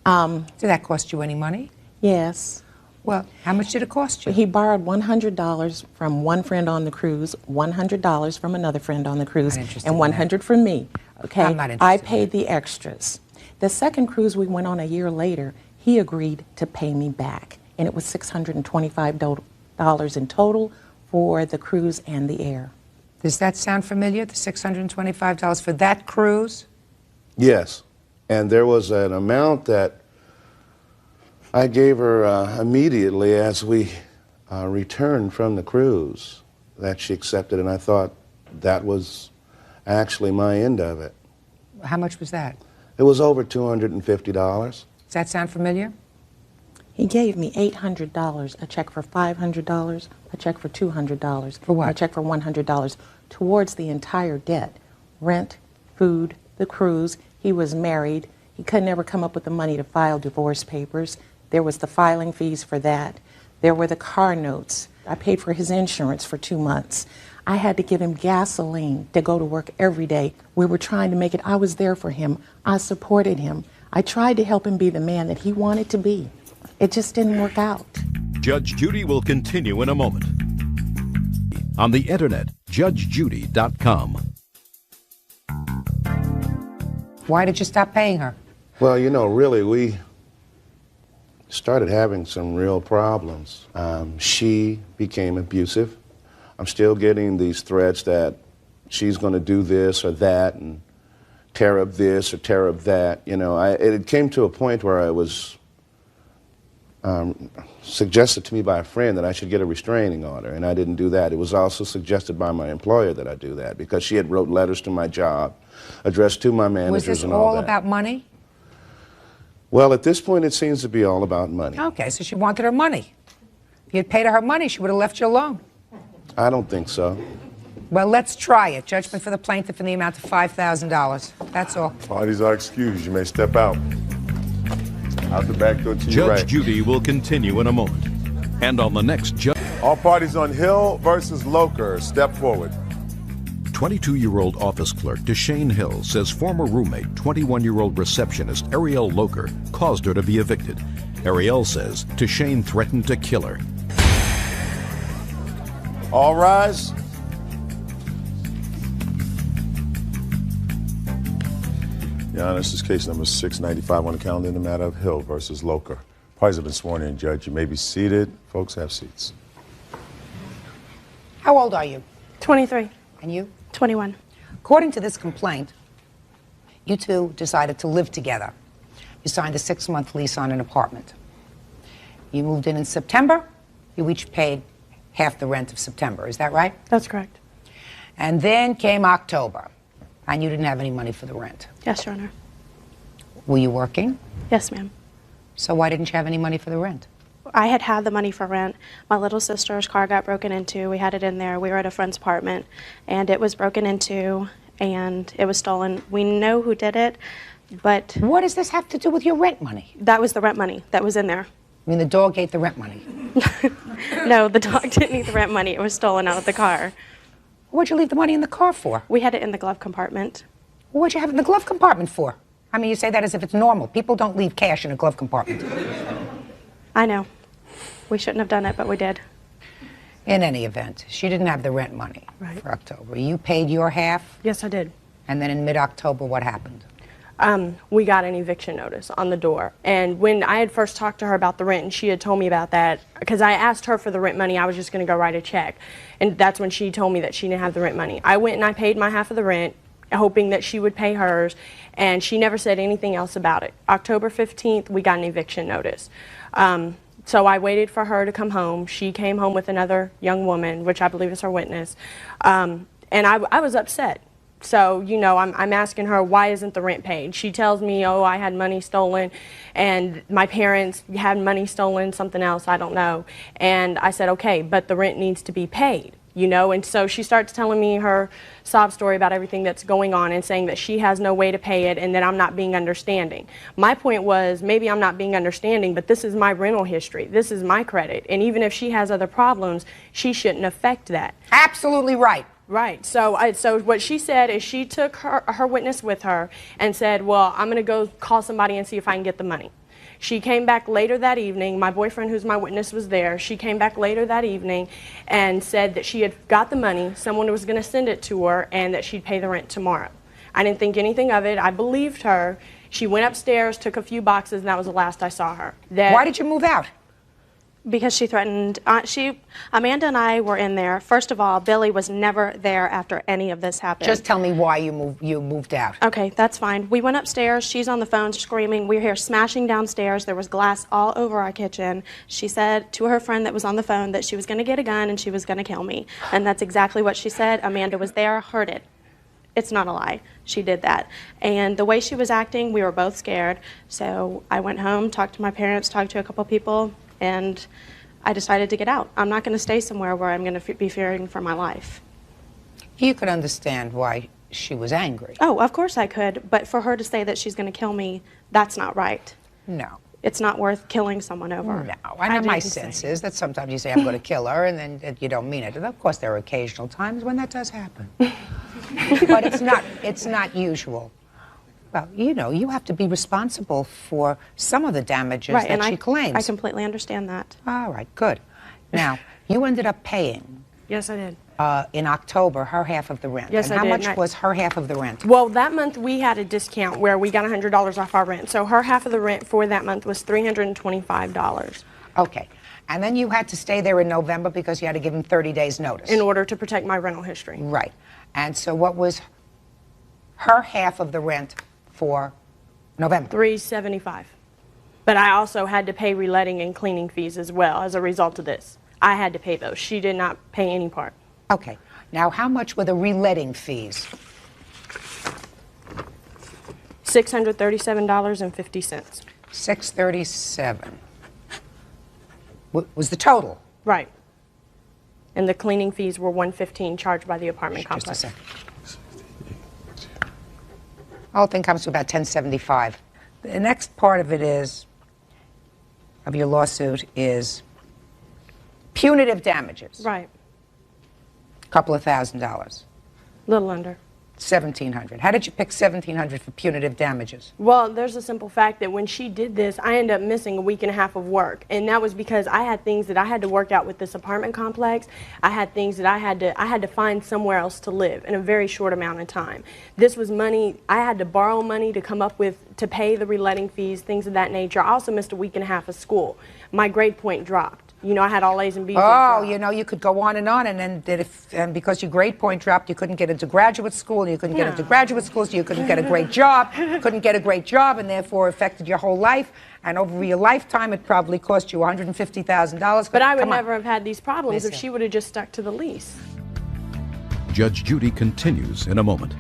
Speaker 3: Did that cost you any money?
Speaker 12: Yes.
Speaker 3: Well, how much did it cost you?
Speaker 12: He borrowed $100 from one friend on the cruise, $100 from another friend on the cruise, and $100 from me. Okay,
Speaker 3: I'm not interested
Speaker 12: I paid the extras. The second cruise we went on a year later, he agreed to pay me back, and it was $625 in total for the cruise and the air.
Speaker 3: Does that sound familiar, the $625 for that cruise?
Speaker 14: Yes. And there was an amount that I gave her immediately as we returned from the cruise that she accepted, and I thought that was actually my end of it.
Speaker 3: How much was that?
Speaker 14: It was over $250.
Speaker 3: Does that sound familiar?
Speaker 12: He gave me $800, a check for $500, a check for $200.
Speaker 3: For what?
Speaker 12: A check for $100 towards the entire debt. Rent, food, the cruise. He was married. He could never come up with the money to file divorce papers. There was the filing fees for that. There were the car notes. I paid for his insurance for 2 months. I had to give him gasoline to go to work every day. We were trying to make it. I was there for him. I supported him. I tried to help him be the man that he wanted to be. It just didn't work out.
Speaker 2: Judge Judy will continue in a moment. On the internet, judgejudy.com.
Speaker 3: Why did you stop paying her?
Speaker 14: Well, you know, really, we started having some real problems. She became abusive. I'm still getting these threats that she's going to do this or that and tear up this or tear up that. You know, it came to a point where I was suggested to me by a friend that I should get a restraining order, and I didn't do that. It was also suggested by my employer that I do that because she had wrote letters to my job, addressed to my managers
Speaker 3: Was this
Speaker 14: and all
Speaker 3: all
Speaker 14: that.
Speaker 3: about money?
Speaker 14: Well, at this point, it seems to be all about money.
Speaker 3: Okay, so she wanted her money. If you'd paid her her money, she would have left you alone.
Speaker 14: I don't think so.
Speaker 3: Well, let's try it. Judgment for the plaintiff in the amount of $5,000. That's all.
Speaker 1: Parties are excused. You may step out. Out the back door to your
Speaker 2: Judge
Speaker 1: right.
Speaker 2: Judy will continue in a moment. And on the next Judge...
Speaker 1: All parties on Hill versus Loker, step forward.
Speaker 2: 22-year-old office clerk Deshane Hill says former roommate, 21-year-old receptionist Ariel Loker caused her to be evicted. Ariel says Deshane threatened to kill her.
Speaker 1: All rise. Your Honor, this is case number 695 on the calendar in the matter of Hill versus Loker. Parties have been sworn in, Judge. You may be seated. Folks, have seats.
Speaker 3: How old are you?
Speaker 22: 23.
Speaker 3: And you?
Speaker 22: 21.
Speaker 3: According to this complaint, you two decided to live together. You signed a 6-month lease on an apartment. You moved in September. You each paid half the rent of September. Is that right?
Speaker 22: That's correct.
Speaker 3: And then came October, and you didn't have any money for the rent.
Speaker 22: Yes, Your Honor.
Speaker 3: Were you working?
Speaker 22: Yes, ma'am.
Speaker 3: So why didn't you have any money for the rent?
Speaker 22: I had the money for rent. My little sister's car got broken into. We had it in there. We were at a friend's apartment, and it was broken into, and it was stolen. We know who did it, but...
Speaker 3: What does this have to do with your rent money?
Speaker 22: That was the rent money that was in there.
Speaker 3: I mean, the dog ate the rent money.
Speaker 22: No, the dog didn't eat the rent money. It was stolen out of the car.
Speaker 3: What'd you leave the money in the car for?
Speaker 22: We had it in the glove compartment.
Speaker 3: What'd you have it in the glove compartment for? I mean, you say that as if it's normal. People don't leave cash in a glove compartment.
Speaker 22: I know. We shouldn't have done it, but we did.
Speaker 3: In any event, she didn't have the rent money for October. You paid your half?
Speaker 22: Yes, I did.
Speaker 3: And then in mid-October, what happened?
Speaker 22: We got an eviction notice on the door. And when I had first talked to her about the rent, and she had told me about that, because I asked her for the rent money, I was just going to go write a check. And that's when she told me that she didn't have the rent money. I went and I paid my half of the rent, hoping that she would pay hers, and she never said anything else about it. October 15th, we got an eviction notice. So I waited for her to come home. She came home with another young woman, which I believe is her witness. And I was upset. So, you know, I'm asking her, why isn't the rent paid? She tells me, oh, I had money stolen, and my parents had money stolen, something else, I don't know. And I said, okay, but the rent needs to be paid, you know? And so she starts telling me her sob story about everything that's going on and saying that she has no way to pay it and that I'm not being understanding. My point was, maybe I'm not being understanding, but this is my rental history. This is my credit. And even if she has other problems, she shouldn't affect that.
Speaker 3: Absolutely right.
Speaker 22: Right. So what she said is she took her witness with her and said, well, I'm going to go call somebody and see if I can get the money. She came back later that evening. My boyfriend, who's my witness, was there. She came back later that evening and said that she had got the money, someone was going to send it to her, and that she'd pay the rent tomorrow. I didn't think anything of it. I believed her. She went upstairs, took a few boxes, and that was the last I saw her.
Speaker 3: Why did you move out?
Speaker 22: Because she threatened, Amanda and I were in there. First of all, Billy was never there after any of this happened.
Speaker 3: Just tell me why you moved out.
Speaker 22: Okay, that's fine. We went upstairs. She's on the phone screaming. We hear smashing downstairs. There was glass all over our kitchen. She said to her friend that was on the phone that she was going to get a gun and she was going to kill me. And that's exactly what she said. Amanda was there, heard it. It's not a lie. She did that. And the way she was acting, we were both scared. So I went home, talked to my parents, talked to a couple people, and I decided to get out. I'm not going to stay somewhere where I'm going to be fearing for my life.
Speaker 3: You could understand why she was angry.
Speaker 22: Oh, of course I could, but for her to say that she's going to kill me, that's not right.
Speaker 3: No.
Speaker 22: It's not worth killing someone over.
Speaker 3: No, I know my sense is that sometimes you say, I'm going to kill her, and then you don't mean it. And of course, there are occasional times when that does happen. But it's not usual. Well, you know, you have to be responsible for some of the damages that she claims.
Speaker 22: I completely understand that.
Speaker 3: All right, good. Now, you ended up paying.
Speaker 22: Yes, I did.
Speaker 3: In October, her half of the rent.
Speaker 22: Yes,
Speaker 3: and
Speaker 22: I did.
Speaker 3: how much was her half of the rent?
Speaker 22: Well, that month we had a discount where we got $100 off our rent. So her half of the rent for that month was $325.
Speaker 3: Okay. And then you had to stay there in November because you had to give them 30 days notice.
Speaker 22: In order to protect my rental history.
Speaker 3: Right. And so what was her half of the rent for November?
Speaker 22: $375. But I also had to pay reletting and cleaning fees as well as a result of this. I had to pay those. She did not pay any part.
Speaker 3: Okay. Now, how much were the reletting fees?
Speaker 22: $637.50.
Speaker 3: $637. Was the total?
Speaker 22: Right. And the cleaning fees were $115 charged by the apartment complex.
Speaker 3: Just a second. The whole thing comes to about $1075. The next part of it is, of your lawsuit, is punitive damages.
Speaker 22: Right.
Speaker 3: A couple of $1,000s.
Speaker 22: Little under.
Speaker 3: $1,700. How did you pick $1,700 for punitive damages?
Speaker 22: Well, there's a simple fact that when she did this, I ended up missing a week and a half of work. And that was because I had things that I had to work out with this apartment complex. I had things that I had to find somewhere else to live in a very short amount of time. This was money, I had to borrow money to come up with, to pay the reletting fees, things of that nature. I also missed a week and a half of school. My grade point dropped. You know, I had all A's and B's.
Speaker 3: Oh, you know, you could go on, and then and because your grade point dropped, you couldn't get into graduate school, and you couldn't get into graduate school, so you couldn't get a great job, and therefore affected your whole life. And over your lifetime, it probably cost you $150,000.
Speaker 22: But I would never have had these problems if she would have just stuck to the lease.
Speaker 2: Judge Judy continues in a moment.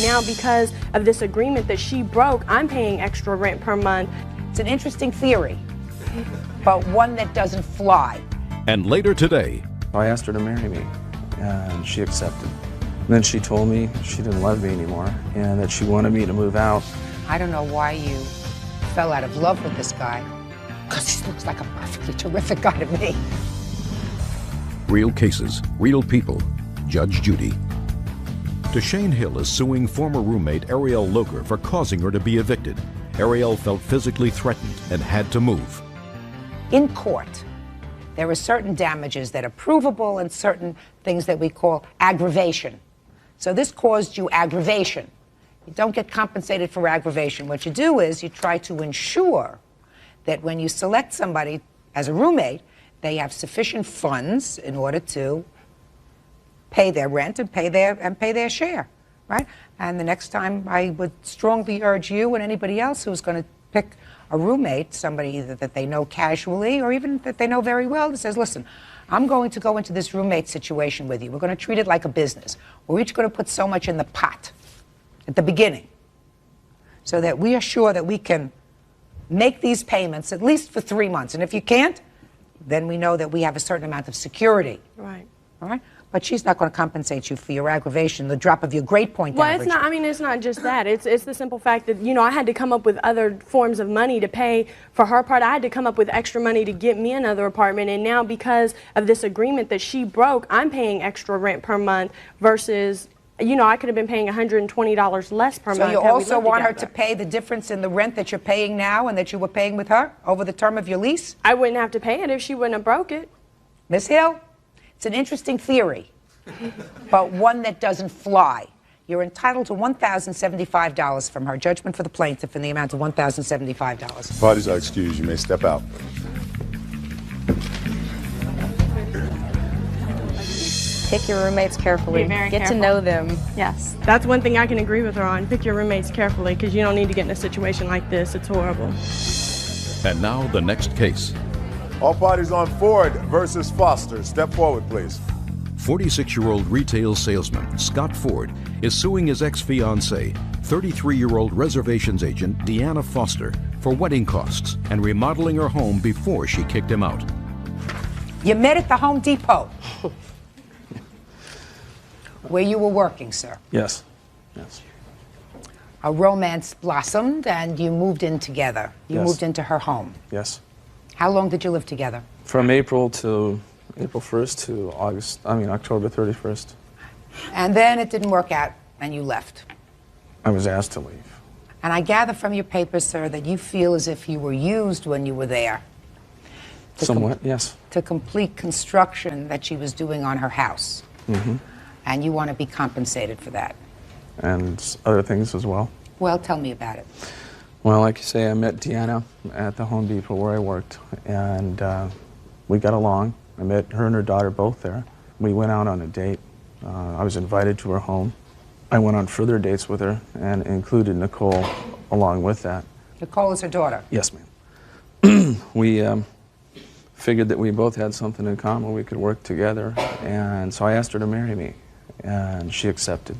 Speaker 22: Now, because of this agreement that she broke, I'm paying extra rent per month.
Speaker 3: It's an interesting theory, but one that doesn't fly.
Speaker 2: And later today,
Speaker 7: I asked her to marry me, and she accepted. And then she told me she didn't love me anymore, and that she wanted me to move out.
Speaker 3: I don't know why you fell out of love with this guy, because he looks like a perfectly terrific guy to me.
Speaker 2: real cases, real people. Judge Judy. Deshane Hill is suing former roommate Ariel Loger for causing her to be evicted. Ariel felt physically threatened and had to move.
Speaker 3: In court, there are certain damages that are provable and certain things that we call aggravation. So this caused you aggravation. You don't get compensated for aggravation. What you do is you try to ensure that when you select somebody as a roommate, they have sufficient funds in order to pay their rent and pay their share, right? And the next time, I would strongly urge you and anybody else who's going to pick a roommate, somebody either that they know casually or even that they know very well, that says, listen, I'm going to go into this roommate situation with you. We're going to treat it like a business. We're each going to put so much in the pot at the beginning so that we are sure that we can make these payments at least for 3 months. And if you can't, then we know that we have a certain amount of security.
Speaker 22: Right.
Speaker 3: All right? But she's not going to compensate you for your aggravation, the drop of your grade point average.
Speaker 22: Well, it's not, I mean, it's not just that. It's the simple fact that, you know, I had to come up with other forms of money to pay for her part. I had to come up with extra money to get me another apartment. And now because of this agreement that she broke, I'm paying extra rent per month versus, you know, I could have been paying $120 less per month.
Speaker 3: So you also want her to pay the difference in the rent that you're paying now and that you were paying with her over the term of your lease?
Speaker 22: I wouldn't have to pay it if she wouldn't have broke it.
Speaker 3: Ms. Hill, it's an interesting theory, but one that doesn't fly. You're entitled to $1,075 from her. Judgment for the plaintiff in the amount of $1,075.
Speaker 1: Parties are excused. You may step out.
Speaker 18: Pick your roommates carefully.
Speaker 22: Be very
Speaker 18: Get
Speaker 22: careful.
Speaker 18: to know them.
Speaker 22: Yes. That's one thing I can agree with her on. Pick your roommates carefully because you don't need to get in a situation like this. It's horrible.
Speaker 2: And now the next case.
Speaker 1: All parties on Ford versus Foster. Step forward, please.
Speaker 2: 46-year-old retail salesman Scott Ford is suing his ex-fiancée, 33-year-old reservations agent Deanna Foster, for wedding costs and remodeling her home before she kicked him out.
Speaker 3: You met at the Home Depot, where you were working, sir.
Speaker 7: Yes. Yes.
Speaker 3: A romance blossomed and you moved in together. You
Speaker 7: Yes.
Speaker 3: moved into her home.
Speaker 7: Yes.
Speaker 3: How long did you live together?
Speaker 7: From April 1st to October 31st.
Speaker 3: And then it didn't work out and you left.
Speaker 7: I was asked to leave.
Speaker 3: And I gather from your papers, sir, that you feel as if you were used when you were there.
Speaker 7: Somewhat, yes.
Speaker 3: To complete construction that she was doing on her house.
Speaker 7: Mm-hmm.
Speaker 3: And you want to be compensated for that.
Speaker 7: And other things as well.
Speaker 3: Well, tell me about it.
Speaker 7: Well, like you say, I met Deanna at the Home Depot where I worked, and we got along. I met her and her daughter both there. We went out on a date. I was invited to her home. I went on further dates with her and included Nicole along with that.
Speaker 3: Nicole is her daughter.
Speaker 7: Yes, ma'am. we figured that we both had something in common. We could work together. And so I asked her to marry me, and she accepted.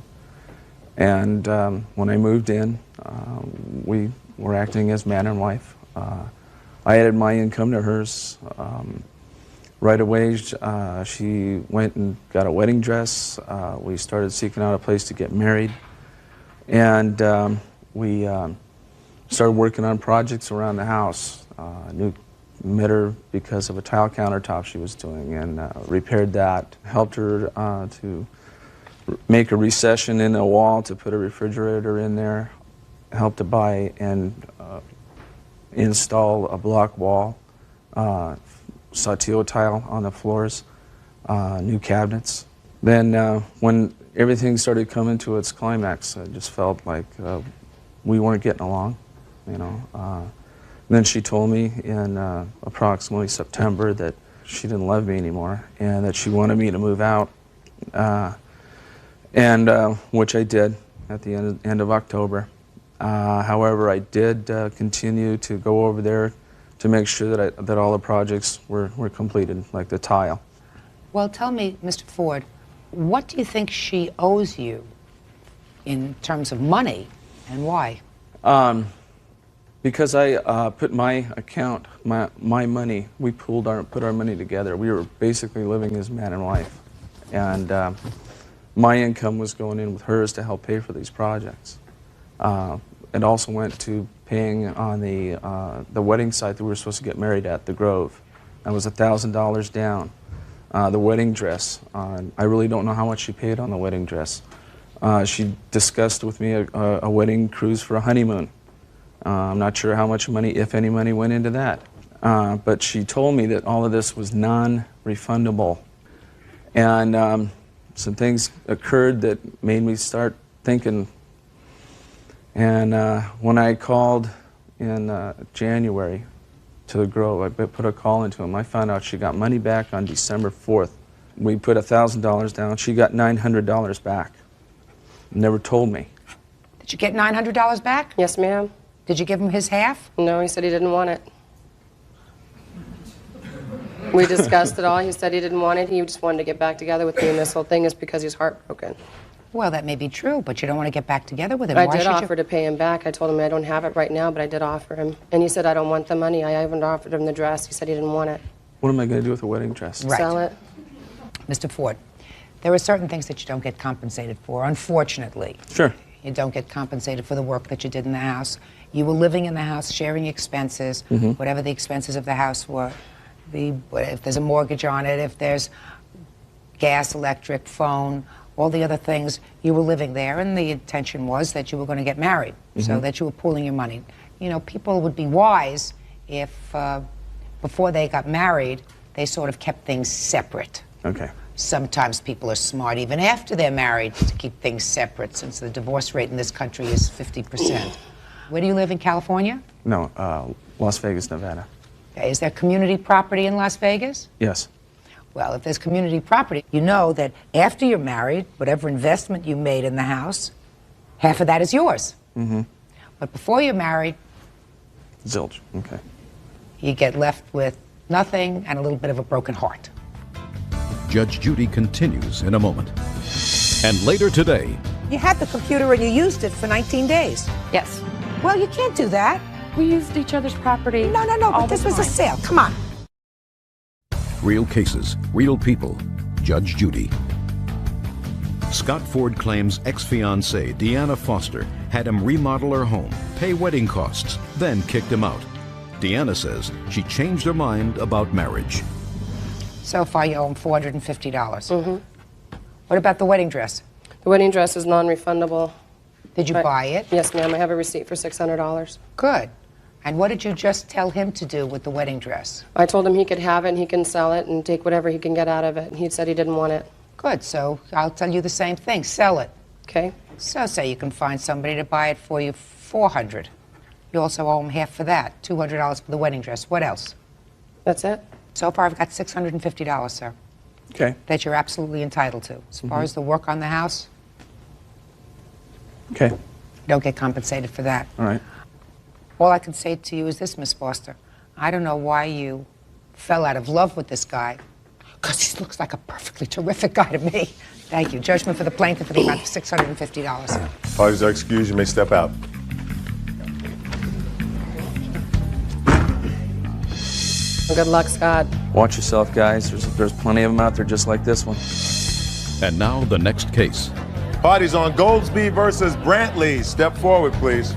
Speaker 7: And when I moved in, we were acting as man and wife. I added my income to hers. Right away, she went and got a wedding dress. We started seeking out a place to get married. And we started working on projects around the house. Met her because of a tile countertop she was doing, and repaired that. Helped her to make a recession in a wall to put a refrigerator in there. Helped to buy and install a block wall, saltillo tile on the floors, new cabinets. Then when everything started coming to its climax, I just felt like we weren't getting along, you know. Then she told me in approximately September that she didn't love me anymore and that she wanted me to move out, which I did at the end of October. However, I did continue to go over there to make sure that all the projects were completed, like the tile.
Speaker 3: Well, tell me, Mr. Ford, what do you think she owes you in terms of money, and why?
Speaker 7: Because I put my account, my money, we put our money together. We were basically living as man and wife. And my income was going in with hers to help pay for these projects. It also went to paying on the wedding site that we were supposed to get married at, the Grove. That was $1,000 down. The wedding dress, I really don't know how much she paid on the wedding dress. She discussed with me a wedding cruise for a honeymoon. I'm not sure how much money, if any money, went into that. But she told me that all of this was non-refundable. And some things occurred that made me start thinking. And when I called in January to the Grove, I put a call into him. I found out she got money back on December 4th. We put $1,000 down. She got $900 back. Never told me.
Speaker 3: Did you get $900 back?
Speaker 6: Yes, ma'am.
Speaker 3: Did you give him his half?
Speaker 6: No, he said he didn't want it. We discussed it all. He said he didn't want it. He just wanted to get back together with me, and this whole thing is because he's heartbroken.
Speaker 3: Well, that may be true, but you don't want to get back together with him.
Speaker 6: I
Speaker 3: Why
Speaker 6: did
Speaker 3: should
Speaker 6: offer to pay him back. I told him I don't have it right now, but I did offer him. And he said, I don't want the money. I even offered him the dress. He said he didn't want it.
Speaker 7: What am I going to do with a wedding dress?
Speaker 3: Right.
Speaker 6: Sell it.
Speaker 3: Mr. Ford, there are certain things that you don't get compensated for, unfortunately.
Speaker 7: Sure.
Speaker 3: You don't get compensated for the work that you did in the house. You were living in the house, sharing expenses, whatever the expenses of the house were. If there's a mortgage on it, if there's gas, electric, phone, all the other things, you were living there, and the intention was that you were going to get married, so that you were pooling your money. You know, people would be wise if, before they got married, they sort of kept things separate.
Speaker 7: Okay.
Speaker 3: Sometimes people are smart, even after they're married, to keep things separate, since the divorce rate in this country is 50%. Where do you live in California?
Speaker 7: No, Las Vegas, Nevada.
Speaker 3: Okay. Is there community property in Las Vegas?
Speaker 7: Yes.
Speaker 3: Well, if there's community property, you know that after you're married, whatever investment you made in the house, half of that is yours. But before you're married,
Speaker 7: zilch. Okay.
Speaker 3: You get left with nothing and a little bit of a broken heart.
Speaker 2: Judge Judy continues in a moment. And later today,
Speaker 3: You had the computer and you used it for 19 days.
Speaker 5: Yes.
Speaker 3: Well, you can't do that.
Speaker 5: We used each other's property.
Speaker 3: No, but this was a sale. Come on.
Speaker 2: real cases, real people. Judge Judy. Scott Ford claims ex-fiancée Deanna Foster had him remodel her home, pay wedding costs, then kicked him out. Deanna says she changed her mind about marriage.
Speaker 3: So far, you owe him $450. What about the wedding dress?
Speaker 6: The wedding dress is non-refundable.
Speaker 3: Did you buy it?
Speaker 6: Yes, ma'am. I have a receipt for $600.
Speaker 3: Good. And what did you just tell him to do with the wedding dress?
Speaker 6: I told him he could have it and he can sell it and take whatever he can get out of it. And he said he didn't want it.
Speaker 3: Good. So I'll tell you the same thing. Sell it.
Speaker 6: Okay.
Speaker 3: So say you can find somebody to buy it for you $400. You also owe him half for that, $200 for the wedding dress. What else?
Speaker 6: That's it.
Speaker 3: So far, I've got $650, sir.
Speaker 7: Okay.
Speaker 3: That you're absolutely entitled to. As far as the work on the house,
Speaker 7: Okay.
Speaker 3: you don't get compensated for that.
Speaker 7: All right.
Speaker 3: All I can say to you is this, Miss Foster. I don't know why you fell out of love with this guy, because he looks like a perfectly terrific guy to me. Thank you. Judgment for the plaintiff for the amount of $650.
Speaker 1: Parties are excused. You may step out.
Speaker 6: Good luck, Scott.
Speaker 7: Watch yourself, guys. There's plenty of them out there just like this one.
Speaker 2: And now the next case.
Speaker 1: Parties on Goldsby versus Brantley. Step forward, please.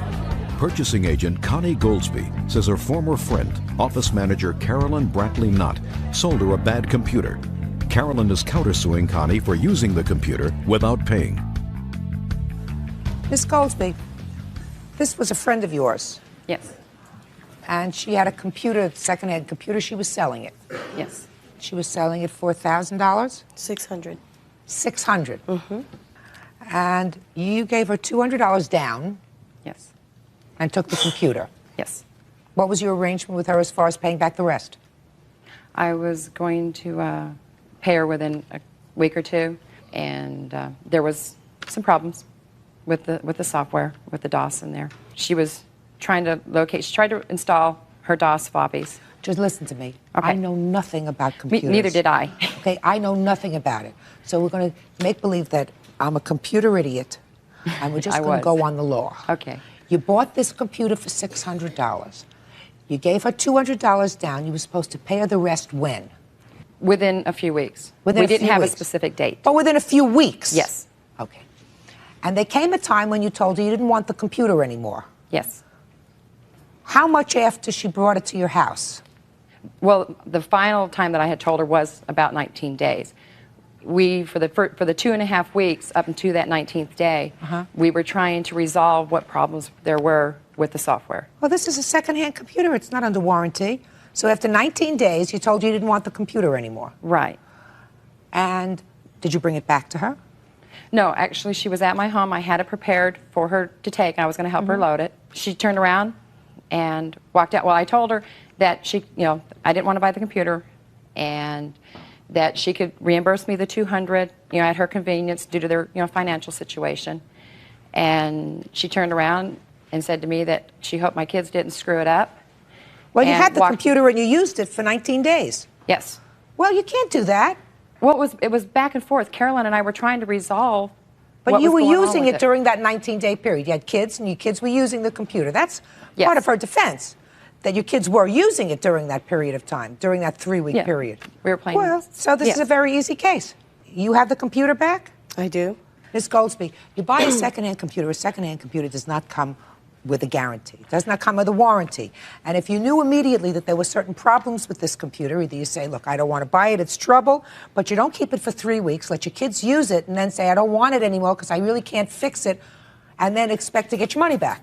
Speaker 2: Purchasing agent Connie Goldsby says her former friend, office manager Carolyn Brantley Knott, sold her a bad computer. Carolyn is countersuing Connie for using the computer without paying.
Speaker 3: Miss Goldsby, this was a friend of yours.
Speaker 18: Yes.
Speaker 3: And she had a computer, second-hand computer. She was selling it.
Speaker 18: Yes.
Speaker 3: She was selling it for $1,000?
Speaker 18: $600.
Speaker 3: $600. Mm-hmm. And you gave her $200 down.
Speaker 18: Yes.
Speaker 3: And took the computer.
Speaker 18: Yes.
Speaker 3: What was your arrangement with her as far as paying back the rest?
Speaker 18: I was going to pay her within a week or two, and there was some problems with the software, with the DOS in there. She was trying to she tried to install her DOS floppies.
Speaker 3: Just listen to me.
Speaker 18: Okay.
Speaker 3: I know nothing about computers.
Speaker 18: Neither did I.
Speaker 3: Okay, I know nothing about it. So we're going to make believe that I'm a computer idiot, and we're just going to go on the law.
Speaker 18: Okay.
Speaker 3: You bought this computer for $600. You gave her $200 down. You were supposed to pay her the rest when?
Speaker 18: Within a few weeks.
Speaker 3: We
Speaker 18: didn't have a specific date.
Speaker 3: But within a few weeks?
Speaker 18: Yes.
Speaker 3: Okay. And there came a time when you told her you didn't want the computer anymore.
Speaker 18: Yes.
Speaker 3: How much after she brought it to your house?
Speaker 18: Well, the final time that I had told her was about 19 days. We, for the 2.5 weeks up until that 19th day, we were trying to resolve what problems there were with the software.
Speaker 3: Well, this is a second-hand computer. It's not under warranty. So after 19 days, you told her you didn't want the computer anymore.
Speaker 18: Right.
Speaker 3: And did you bring it back to her?
Speaker 18: No, actually, she was at my home. I had it prepared for her to take, and I was going to help her load it. She turned around and walked out. Well, I told her that I didn't want to buy the computer, and that she could reimburse me the $200, at her convenience due to their, financial situation. And she turned around and said to me that she hoped my kids didn't screw it up.
Speaker 3: Well, you had the computer and you used it for 19 days.
Speaker 18: Yes.
Speaker 3: Well, you can't do that.
Speaker 18: Well, it was back and forth. Carolyn and I were trying to resolve.
Speaker 3: But you were using it during that 19-day period. You had kids, and your kids were using the computer. That's part of her defense, that your kids were using it during that period of time, during that 3-week period.
Speaker 18: We were playing.
Speaker 3: Well, so this is a very easy case. You have the computer back?
Speaker 6: I do.
Speaker 3: Ms. Goldsby, you buy a second-hand computer. A second-hand computer does not come with a guarantee. It does not come with a warranty. And if you knew immediately that there were certain problems with this computer, either you say, look, I don't want to buy it, it's trouble, but you don't keep it for 3 weeks, let your kids use it, and then say, I don't want it anymore because I really can't fix it, and then expect to get your money back.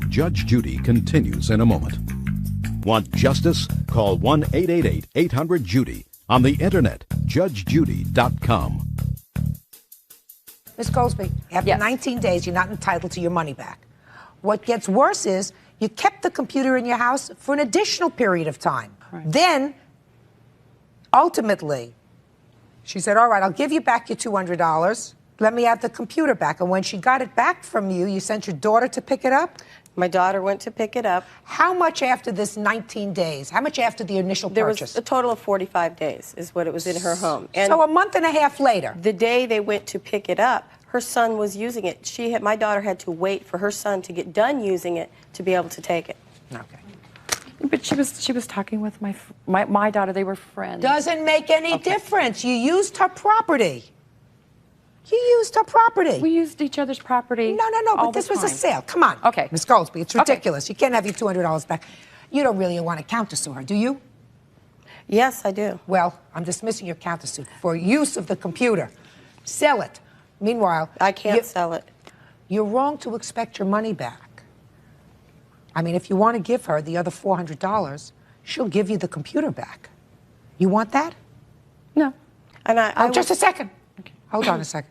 Speaker 2: Judge Judy continues in a moment. Want justice? Call 1-888-800-JUDY. On the internet, judgejudy.com.
Speaker 3: Ms. Goldsby, after 19 days, you're not entitled to your money back. What gets worse is you kept the computer in your house for an additional period of time. Right. Then, ultimately, she said, all right, I'll give you back your $200. Let me have the computer back. And when she got it back from you, you sent your daughter to pick it up?
Speaker 6: My daughter went to pick it up.
Speaker 3: How much after this 19 days? How much after the initial
Speaker 6: purchase? There was a total of 45 days is what it was in her home. And
Speaker 3: so a month and a half later.
Speaker 6: The day they went to pick it up, her son was using it. My daughter had to wait for her son to get done using it to be able to take it.
Speaker 3: Okay.
Speaker 18: But she was talking with my daughter. They were friends.
Speaker 3: Doesn't make any difference. You used her property. You used her property.
Speaker 18: We used each other's property.
Speaker 3: No, but this was a sale. Come on.
Speaker 18: Okay.
Speaker 3: Ms. Goldsby, it's ridiculous. You can't have your $200 back. You don't really want to countersue her, do you?
Speaker 6: Yes, I do.
Speaker 3: Well, I'm dismissing your countersuit for use of the computer. Sell it. Meanwhile,
Speaker 6: I can't sell it.
Speaker 3: You're wrong to expect your money back. I mean, if you want to give her the other $400, she'll give you the computer back. You want that?
Speaker 18: No.
Speaker 6: And
Speaker 3: just a second. Okay. Hold on a second.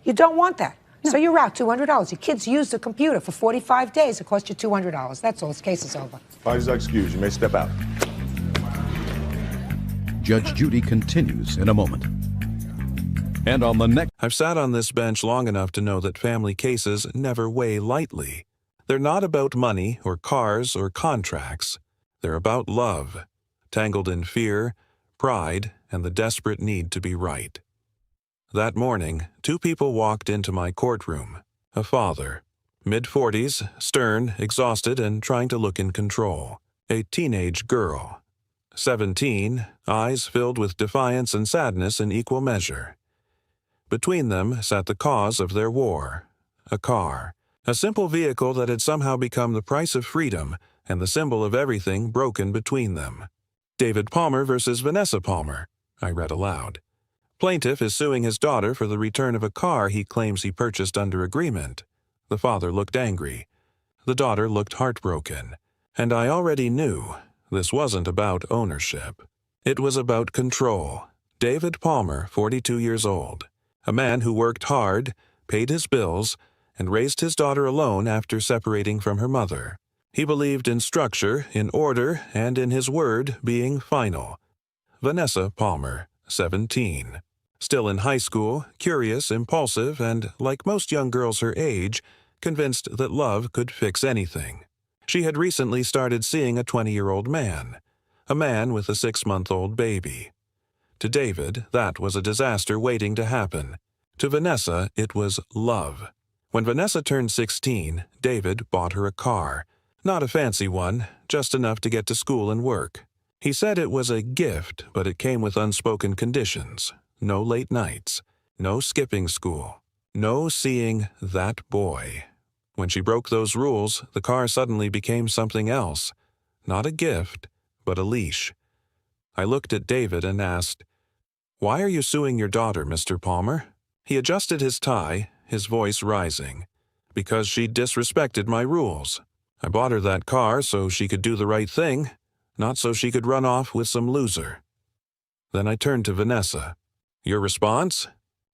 Speaker 3: You don't want that. No. So you're out $200. Your kids used the computer for 45 days. It cost you $200. That's all. This case is over.
Speaker 1: Parties are excused. You may step out.
Speaker 2: Judge Judy continues in a moment. And on the next...
Speaker 8: I've sat on this bench long enough to know that family cases never weigh lightly. They're not about money or cars or contracts. They're about love, tangled in fear, pride, and the desperate need to be right. That morning, two people walked into my courtroom. A father, mid-40s, stern, exhausted, and trying to look in control. A teenage girl, 17, eyes filled with defiance and sadness in equal measure. Between them sat the cause of their war, a car, a simple vehicle that had somehow become the price of freedom and the symbol of everything broken between them. David Palmer versus Vanessa Palmer, I read aloud. Plaintiff is suing his daughter for the return of a car he claims he purchased under agreement. The father looked angry. The daughter looked heartbroken. And I already knew this wasn't about ownership. It was about control. David Palmer, 42 years old, a man who worked hard, paid his bills, and raised his daughter alone after separating from her mother. He believed in structure, in order, and in his word being final. Vanessa Palmer, 17. Still in high school, curious, impulsive, and, like most young girls her age, convinced that love could fix anything. She had recently started seeing a 20-year-old man, a man with a 6-month-old baby. To David, that was a disaster waiting to happen. To Vanessa, it was love. When Vanessa turned 16, David bought her a car. Not a fancy one, just enough to get to school and work. He said it was a gift, but it came with unspoken conditions. No late nights, no skipping school, no seeing that boy. When she broke those rules, the car suddenly became something else. Not a gift, but a leash. I looked at David and asked, "Why are you suing your daughter, Mr. Palmer?" He adjusted his tie, his voice rising. "Because she disrespected my rules. I bought her that car so she could do the right thing, not so she could run off with some loser." Then I turned to Vanessa. "Your response?"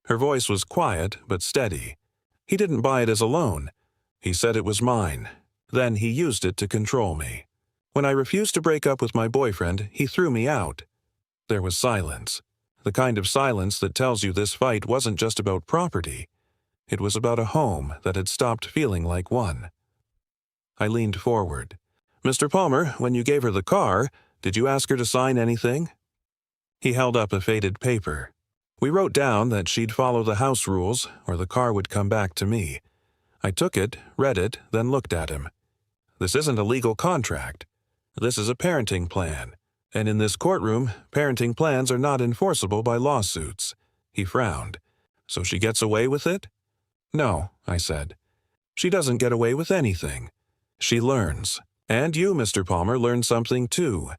Speaker 8: Her voice was quiet but steady. He didn't buy it as a loan. He said it was mine. Then he used it to control me. When I refused to break up with my boyfriend, he threw me out. There was silence. The kind of silence that tells you this fight wasn't just about property. It was about a home that had stopped feeling like one. I leaned forward. "Mr. Palmer, when you gave her the car, did you ask her to sign anything?" He held up a faded paper. "We wrote down that she'd follow the house rules or the car would come back to me." I took it, read it, then looked at him. "This isn't a legal contract. This is a parenting plan. And in this courtroom, parenting plans are not enforceable by lawsuits." He frowned. "So she gets away with it?" "No," I said. "She doesn't get away with anything. She learns. And you, Mr. Palmer, learn something too.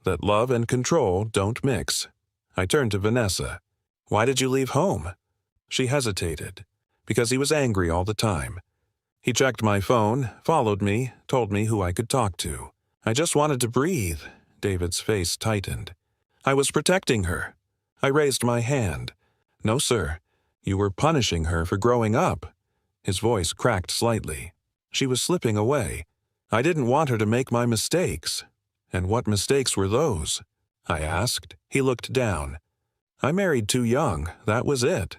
Speaker 8: That love and control don't mix." I turned to Vanessa. "Why did you leave home?" She hesitated. "Because he was angry all the time. He checked my phone, followed me, told me who I could talk to. I just wanted to breathe." David's face tightened. "I was protecting her." I raised my hand. "No, sir. You were punishing her for growing up." His voice cracked slightly. "She was slipping away. I didn't want her to make my mistakes." "And what mistakes were those?" I asked. He looked down. "I married too young, that was it.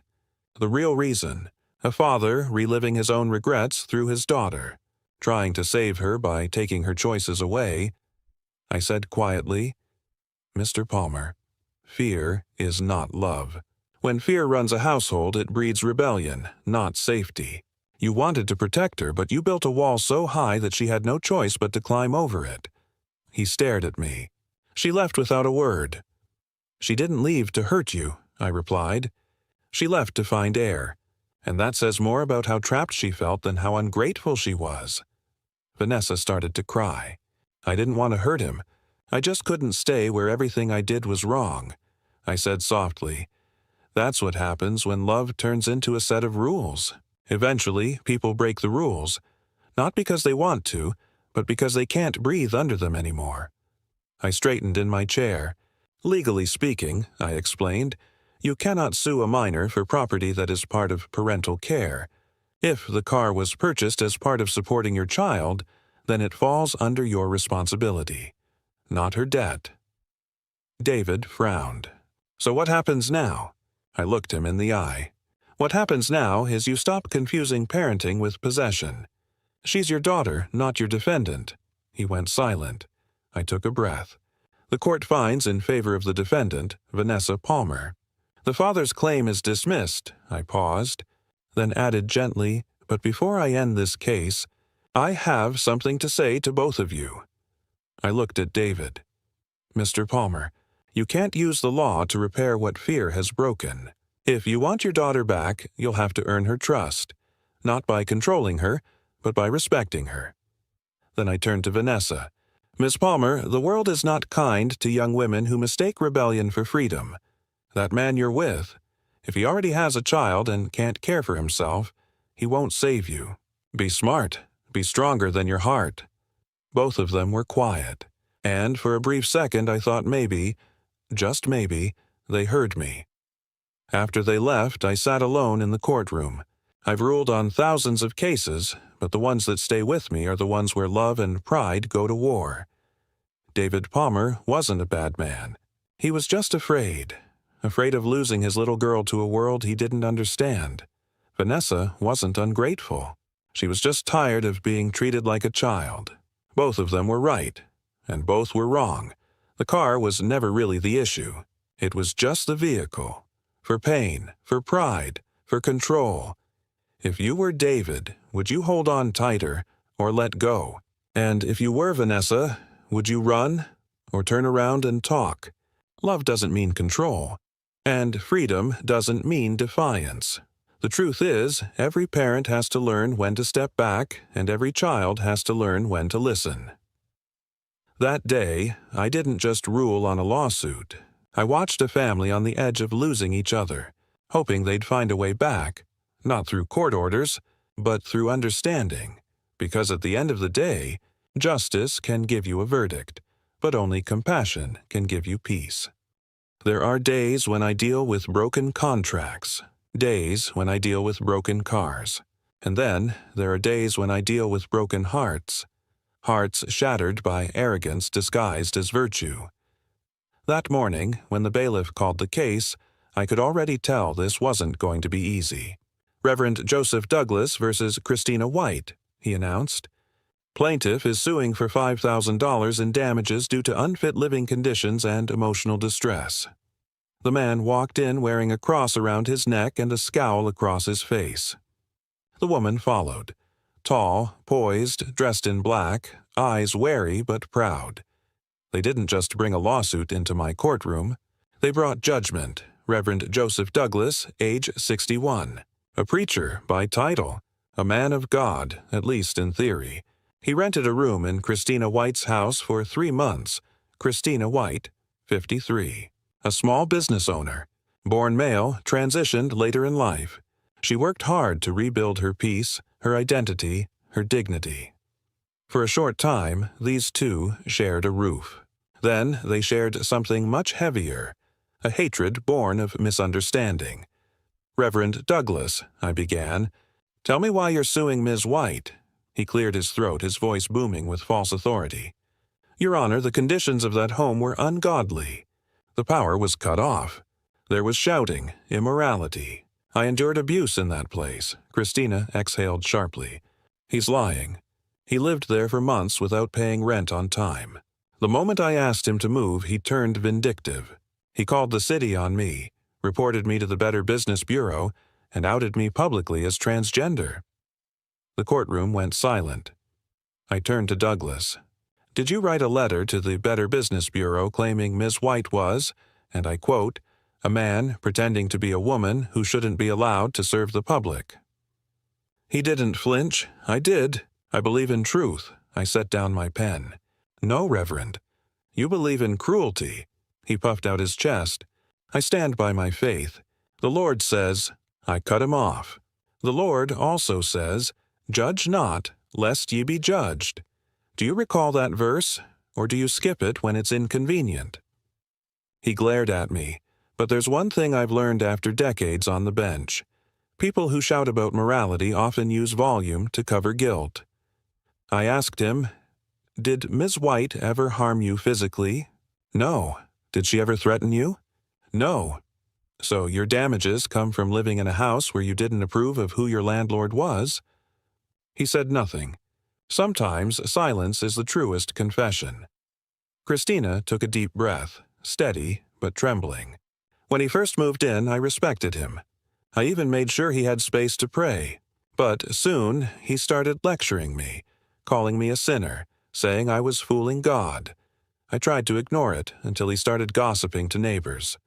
Speaker 8: The real reason, a father reliving his own regrets through his daughter, trying to save her by taking her choices away." I said quietly, "Mr. Palmer, fear is not love. When fear runs a household, it breeds rebellion, not safety. You wanted to protect her, but you built a wall so high that she had no choice but to climb over it." He stared at me. "She left without a word." "She didn't leave to hurt you," I replied. "She left to find air. And that says more about how trapped she felt than how ungrateful she was." Vanessa started to cry. I didn't want to hurt him. I just couldn't stay where everything I did was wrong. I said softly, "That's what happens when love turns into a set of rules. Eventually, people break the rules, not because they want to, but because they can't breathe under them anymore." I straightened in my chair. "Legally speaking," I explained, "you cannot sue a minor for property that is part of parental care. If the car was purchased as part of supporting your child, then it falls under your responsibility, not her debt." David frowned. "So what happens now?" I looked him in the eye. "What happens now is you stop confusing parenting with possession. She's your daughter, not your defendant." He went silent. I took a breath. The court finds in favor of the defendant, Vanessa Palmer. The father's claim is dismissed. I paused, then added gently, but before I end this case, I have something to say to both of you. I looked at David. Mr. Palmer, you can't use the law to repair what fear has broken. If you want your daughter back, you'll have to earn her trust, not by controlling her, but by respecting her. Then I turned to Vanessa. Miss Palmer, the world is not kind to young women who mistake rebellion for freedom. That man you're with, if he already has a child and can't care for himself, he won't save you. Be smart. Be stronger than your heart. Both of them were quiet, and for a brief second I thought maybe, just maybe, they heard me. After they left, I sat alone in the courtroom. I've ruled on thousands of cases, but the ones that stay with me are the ones where love and pride go to war. David Palmer wasn't a bad man. He was just afraid of losing his little girl to a world he didn't understand. Vanessa wasn't ungrateful. She was just tired of being treated like a child. Both of them were right, and both were wrong. The car was never really the issue. It was just the vehicle. For pain, for pride, for control. If you were David, would you hold on tighter or let go? And if you were Vanessa, would you run or turn around and talk? Love doesn't mean control, and freedom doesn't mean defiance. The truth is, every parent has to learn when to step back, and every child has to learn when to listen. That day, I didn't just rule on a lawsuit. I watched a family on the edge of losing each other, hoping they'd find a way back, not through court orders, but through understanding. Because at the end of the day, justice can give you a verdict, but only compassion can give you peace. There are days when I deal with broken contracts, days when I deal with broken cars, and then there are days when I deal with broken hearts, hearts shattered by arrogance disguised as virtue. That morning, when the bailiff called the case, I could already tell this wasn't going to be easy. Reverend Joseph Douglas versus Christina White, he announced. Plaintiff is suing for $5,000 in damages due to unfit living conditions and emotional distress. The man walked in wearing a cross around his neck and a scowl across his face. The woman followed. Tall, poised, dressed in black, eyes wary but proud. They didn't just bring a lawsuit into my courtroom. They brought judgment. Reverend Joseph Douglas, age 61. A preacher by title. A man of God, at least in theory. He rented a room in Christina White's house for 3 months. Christina White, 53. A small business owner. Born male, transitioned later in life. She worked hard to rebuild her peace, her identity, her dignity. For a short time, these two shared a roof. Then they shared something much heavier, a hatred born of misunderstanding. Reverend Douglas, I began, tell me why you're suing Ms. White. He cleared his throat, his voice booming with false authority. Your Honor, the conditions of that home were ungodly. The power was cut off. There was shouting, immorality. I endured abuse in that place. Christina exhaled sharply. He's lying. He lived there for months without paying rent on time. The moment I asked him to move, he turned vindictive. He called the city on me, reported me to the Better Business Bureau, and outed me publicly as transgender. The courtroom went silent. I turned to Douglas. Did you write a letter to the Better Business Bureau claiming Ms. White was, and I quote, a man pretending to be a woman who shouldn't be allowed to serve the public? He didn't flinch. I did. I believe in truth. I set down my pen. No, Reverend. You believe in cruelty. He puffed out his chest. I stand by my faith. The Lord says, I cut him off. The Lord also says, judge not, lest ye be judged. Do you recall that verse, or do you skip it when it's inconvenient? He glared at me, but there's one thing I've learned after decades on the bench. People who shout about morality often use volume to cover guilt. I asked him, did Ms. White ever harm you physically? No. Did she ever threaten you? No. So your damages come from living in a house where you didn't approve of who your landlord was? He said nothing. Sometimes silence is the truest confession. Christina took a deep breath, steady but trembling. When he first moved in, I respected him. I even made sure he had space to pray. But soon he started lecturing me, calling me a sinner, saying I was fooling God. I tried to ignore it until he started gossiping to neighbors.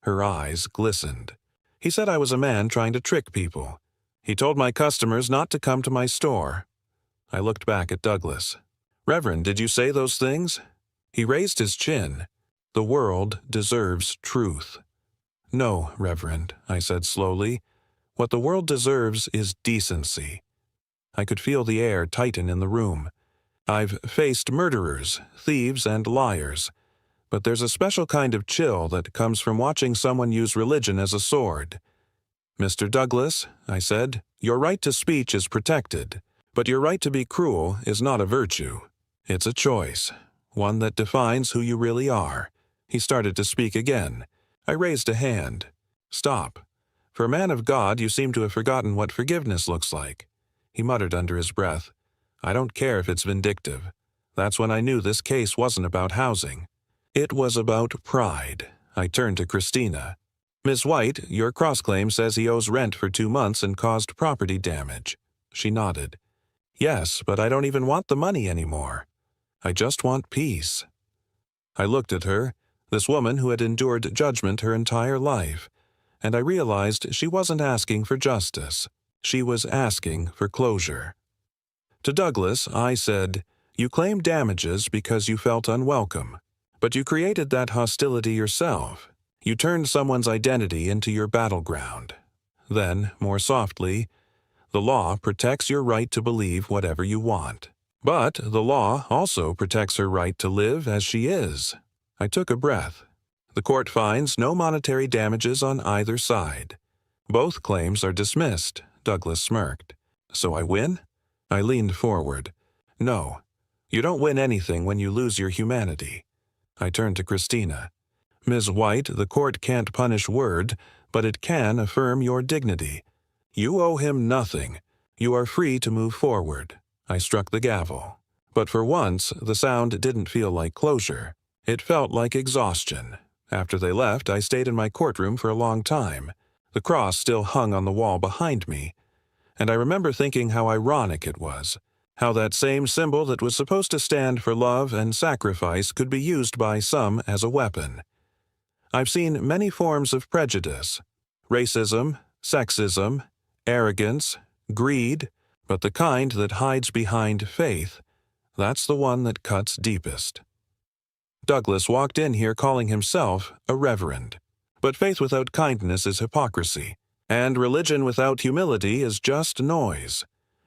Speaker 8: Her eyes glistened. He said I was a man trying to trick people. He told my customers not to come to my store. I looked back at Douglas. "Reverend, did you say those things?" He raised his chin. "The world deserves truth." "No, Reverend," I said slowly. "What the world deserves is decency." I could feel the air tighten in the room. I've faced murderers, thieves, and liars. But there's a special kind of chill that comes from watching someone use religion as a sword. "Mr. Douglas," I said, "your right to speech is protected, but your right to be cruel is not a virtue. It's a choice, one that defines who you really are." He started to speak again. I raised a hand. "Stop. For a man of God, you seem to have forgotten what forgiveness looks like." He muttered under his breath, "I don't care if it's vindictive." That's when I knew this case wasn't about housing. It was about pride. I turned to Christina. "Miss White, your cross-claim says he owes rent for 2 months and caused property damage." She nodded. "Yes, but I don't even want the money anymore. I just want peace." I looked at her, this woman who had endured judgment her entire life, and I realized she wasn't asking for justice. She was asking for closure. To Douglas, I said, "You claim damages because you felt unwelcome, but you created that hostility yourself. You turned someone's identity into your battleground." Then, more softly, "The law protects your right to believe whatever you want. But the law also protects her right to live as she is." I took a breath. The court finds no monetary damages on either side. "Both claims are dismissed," Douglas smirked. "So I win?" I leaned forward. "No, you don't win anything when you lose your humanity." I turned to Christina. "Ms. White, the court can't punish word, but it can affirm your dignity. You owe him nothing. You are free to move forward." I struck the gavel. But for once, the sound didn't feel like closure. It felt like exhaustion. After they left, I stayed in my courtroom for a long time. The cross still hung on the wall behind me. And I remember thinking how ironic it was, how that same symbol that was supposed to stand for love and sacrifice could be used by some as a weapon. I've seen many forms of prejudice: racism, sexism, arrogance, greed, but the kind that hides behind faith, that's the one that cuts deepest. Douglas walked in here calling himself a reverend. But faith without kindness is hypocrisy, and religion without humility is just noise.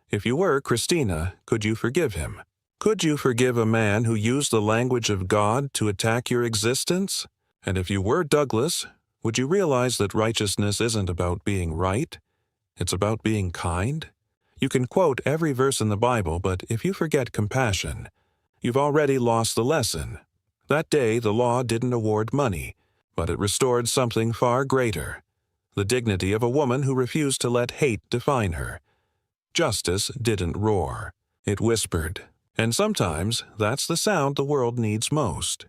Speaker 8: If you were Christina, could you forgive him? Could you forgive a man who used the language of God to attack your existence? And if you were Douglas, would you realize that righteousness isn't about being right? It's about being kind? You can quote every verse in the Bible, but if you forget compassion, you've already lost the lesson. That day, the law didn't award money, but it restored something far greater: the dignity of a woman who refused to let hate define her. Justice didn't roar. It whispered. And sometimes that's the sound the world needs most.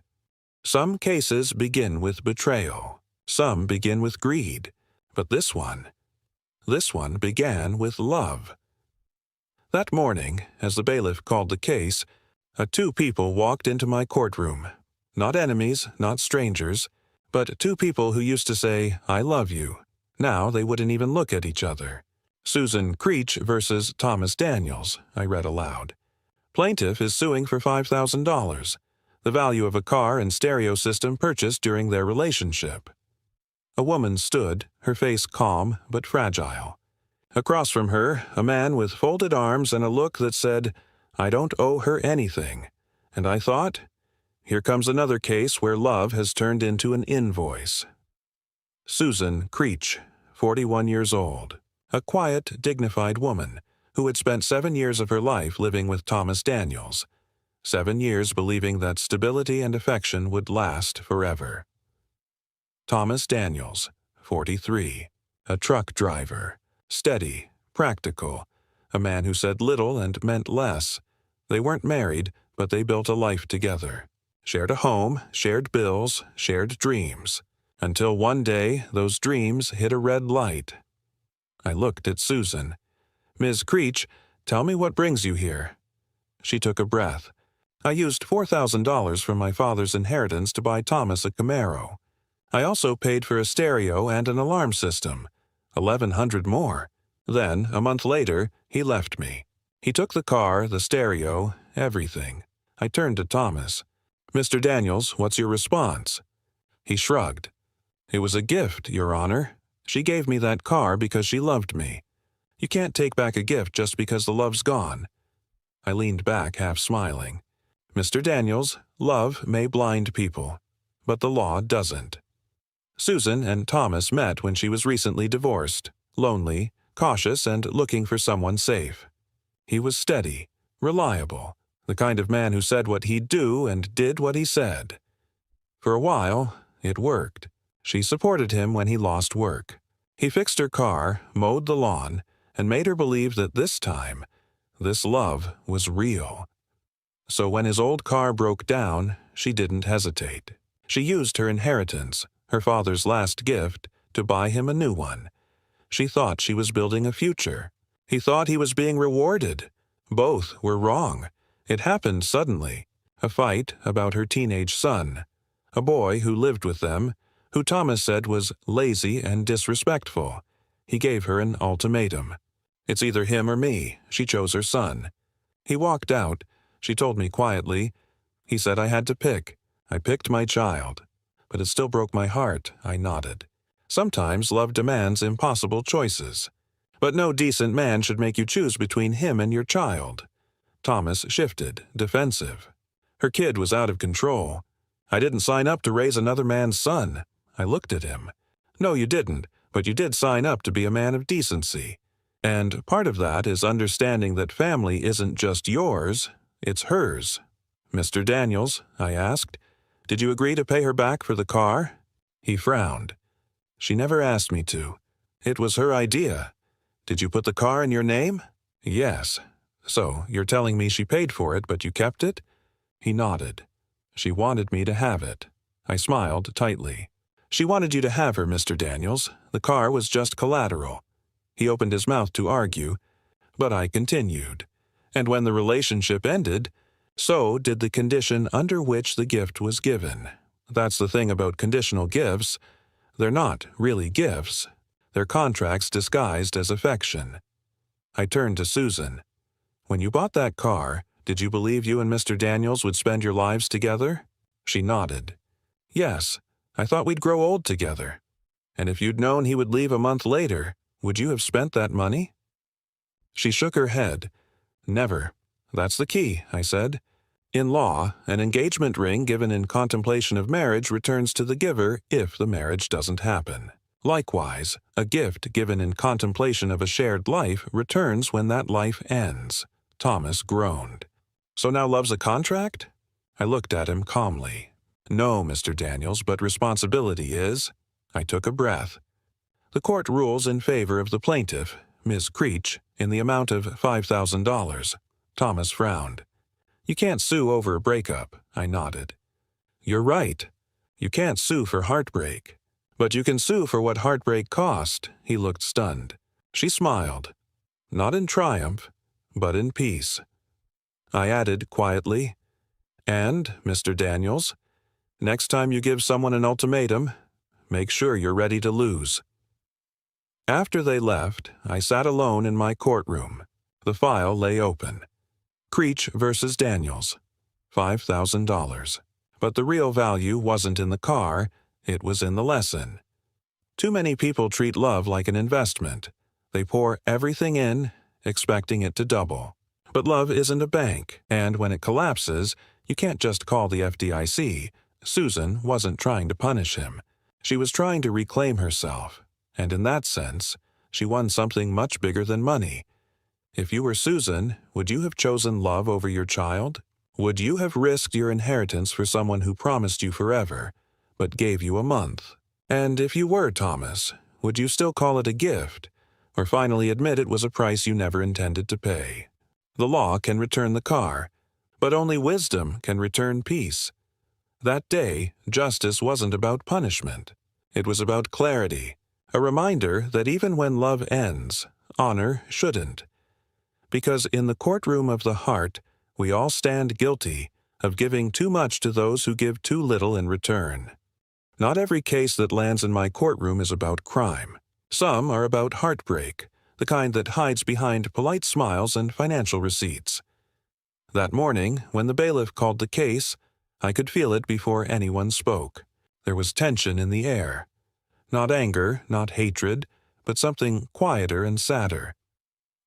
Speaker 8: Some cases begin with betrayal. Some begin with greed. But this one began with love. That morning, as the bailiff called the case, 2 people walked into my courtroom. Not enemies, not strangers, but 2 people who used to say, "I love you." Now they wouldn't even look at each other. Susan Creech versus Thomas Daniels, I read aloud. Plaintiff is suing for $5,000, the value of a car and stereo system purchased during their relationship. A woman stood, her face calm but fragile. Across from her, a man with folded arms and a look that said, "I don't owe her anything." And I thought, here comes another case where love has turned into an invoice. Susan Creech, 41 years old, a quiet, dignified woman who had spent 7 years of her life living with Thomas Daniels, 7 years believing that stability and affection would last forever. Thomas Daniels, 43, a truck driver, steady, practical, a man who said little and meant less. They weren't married, but they built a life together. Shared a home, shared bills, shared dreams. Until one day, those dreams hit a red light. I looked at Susan. "Ms. Creech, tell me what brings you here." She took a breath. "I used $4,000 from my father's inheritance to buy Thomas a Camaro. I also paid for a stereo and an alarm system, $1,100 more. Then, a month later, he left me. He took the car, the stereo, everything." I turned to Thomas. "Mr. Daniels, what's your response?" He shrugged. "It was a gift, Your Honor. She gave me that car because she loved me. You can't take back a gift just because the love's gone." I leaned back, half smiling. "Mr. Daniels, love may blind people, but the law doesn't." Susan and Thomas met when she was recently divorced, lonely, cautious, and looking for someone safe. He was steady, reliable, the kind of man who said what he'd do and did what he said. For a while, it worked. She supported him when he lost work. He fixed her car, mowed the lawn, and made her believe that this time, this love was real. So when his old car broke down, she didn't hesitate. She used her inheritance, her father's last gift, to buy him a new one. She thought she was building a future. He thought he was being rewarded. Both were wrong. It happened suddenly. A fight about her teenage son. A boy who lived with them, who Thomas said was lazy and disrespectful. He gave her an ultimatum. It's either him or me. She chose her son. He walked out. She told me quietly. He said I had to pick. I picked my child. But it still broke my heart. I nodded. Sometimes love demands impossible choices. But no decent man should make you choose between him and your child. Thomas shifted, defensive. Her kid was out of control. I didn't sign up to raise another man's son. I looked at him. No, you didn't, but you did sign up to be a man of decency. And part of that is understanding that family isn't just yours, it's hers. Mr. Daniels, I asked, did you agree to pay her back for the car? He frowned. She never asked me to. It was her idea. Did you put the car in your name? Yes. So, you're telling me she paid for it, but you kept it? He nodded. She wanted me to have it. I smiled tightly. She wanted you to have her, Mr. Daniels. The car was just collateral. He opened his mouth to argue, but I continued. And when the relationship ended, so did the condition under which the gift was given. That's the thing about conditional gifts. They're not really gifts. They're contracts disguised as affection. I turned to Susan. When you bought that car, did you believe you and Mr. Daniels would spend your lives together? She nodded. Yes, I thought we'd grow old together. And if you'd known he would leave a month later, would you have spent that money? She shook her head. Never. That's the key, I said. In law, an engagement ring given in contemplation of marriage returns to the giver if the marriage doesn't happen. Likewise, a gift given in contemplation of a shared life returns when that life ends. Thomas groaned. So now love's a contract? I looked at him calmly. No, Mr. Daniels, but responsibility is. I took a breath. The court rules in favor of the plaintiff, Ms. Creech, in the amount of $5,000. Thomas frowned. You can't sue over a breakup, I nodded. You're right. You can't sue for heartbreak. But you can sue for what heartbreak cost. He looked stunned. She smiled. Not in triumph, but in peace. I added quietly, and, Mr. Daniels, next time you give someone an ultimatum, make sure you're ready to lose. After they left, I sat alone in my courtroom. The file lay open. Creech versus Daniels, $5,000. But the real value wasn't in the car, it was in the lesson. Too many people treat love like an investment. They pour everything in, expecting it to double. But love isn't a bank, and when it collapses, you can't just call the FDIC. Susan wasn't trying to punish him. She was trying to reclaim herself, and in that sense, she won something much bigger than money. If you were Susan, would you have chosen love over your child? Would you have risked your inheritance for someone who promised you forever, but gave you a month? And if you were Thomas, would you still call it a gift, or finally admit it was a price you never intended to pay? The law can return the car, but only wisdom can return peace. That day, justice wasn't about punishment. It was about clarity, a reminder that even when love ends, honor shouldn't. Because in the courtroom of the heart, we all stand guilty of giving too much to those who give too little in return. Not every case that lands in my courtroom is about crime. Some are about heartbreak, the kind that hides behind polite smiles and financial receipts. That morning, when the bailiff called the case, I could feel it before anyone spoke. There was tension in the air. Not anger, not hatred, but something quieter and sadder.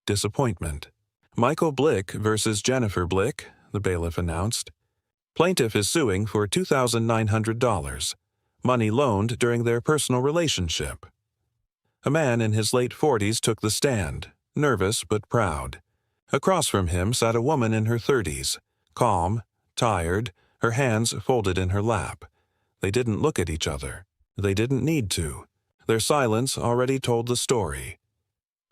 Speaker 8: Disappointment. Michael Blick versus Jennifer Blick, the bailiff announced. Plaintiff is suing for $2,900, money loaned during their personal relationship. A man in his late 40s took the stand, nervous but proud. Across from him sat a woman in her 30s, calm, tired, her hands folded in her lap. They didn't look at each other. They didn't need to. Their silence already told the story.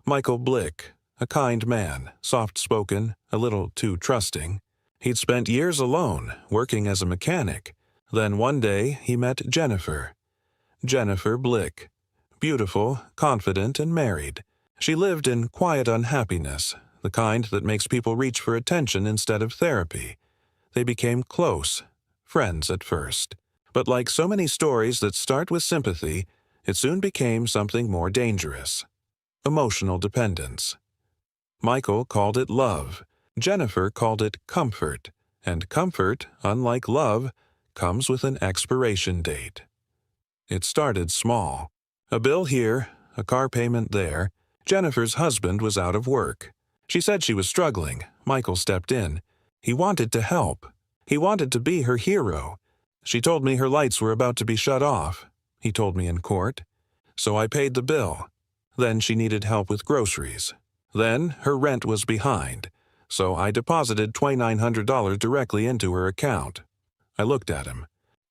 Speaker 8: Michael Blick, a kind man, soft-spoken, a little too trusting. He'd spent years alone, working as a mechanic. Then one day he met Jennifer. Jennifer Blick. Beautiful, confident, and married. She lived in quiet unhappiness, the kind that makes people reach for attention instead of therapy. They became close, friends at first. But like so many stories that start with sympathy, it soon became something more dangerous. Emotional dependence. Michael called it love. Jennifer called it comfort. And comfort, unlike love, comes with an expiration date. It started small. A bill here, a car payment there. Jennifer's husband was out of work. She said she was struggling. Michael stepped in. He wanted to help. He wanted to be her hero. She told me her lights were about to be shut off. He told me in court. So I paid the bill. Then she needed help with groceries. Then her rent was behind. So I deposited $2,900 directly into her account. I looked at him.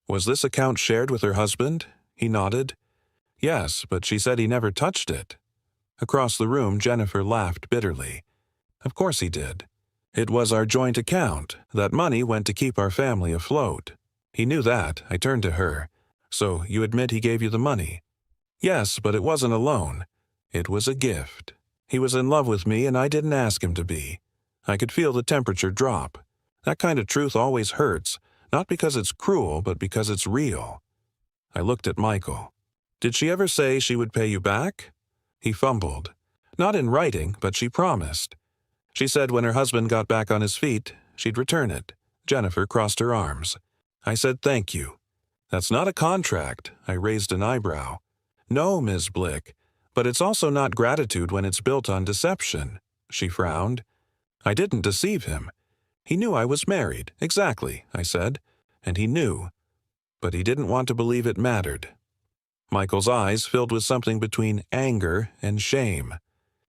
Speaker 8: Was this account shared with her husband? He nodded. Yes, but she said he never touched it. Across the room, Jennifer laughed bitterly. Of course he did. It was our joint account. That money went to keep our family afloat. He knew that. I turned to her. So you admit he gave you the money? Yes, but it wasn't a loan. It was a gift. He was in love with me and I didn't ask him to be. I could feel the temperature drop. That kind of truth always hurts, not because it's cruel, but because it's real. I looked at Michael. Did she ever say she would pay you back? He fumbled. Not in writing, but she promised. She said when her husband got back on his feet, she'd return it. Jennifer crossed her arms. I said thank you. That's not a contract. I raised an eyebrow. No, Ms. Blick, but it's also not gratitude when it's built on deception. She frowned. I didn't deceive him. He knew I was married. Exactly, I said. And he knew. But he didn't want to believe it mattered. Michael's eyes filled with something between anger and shame.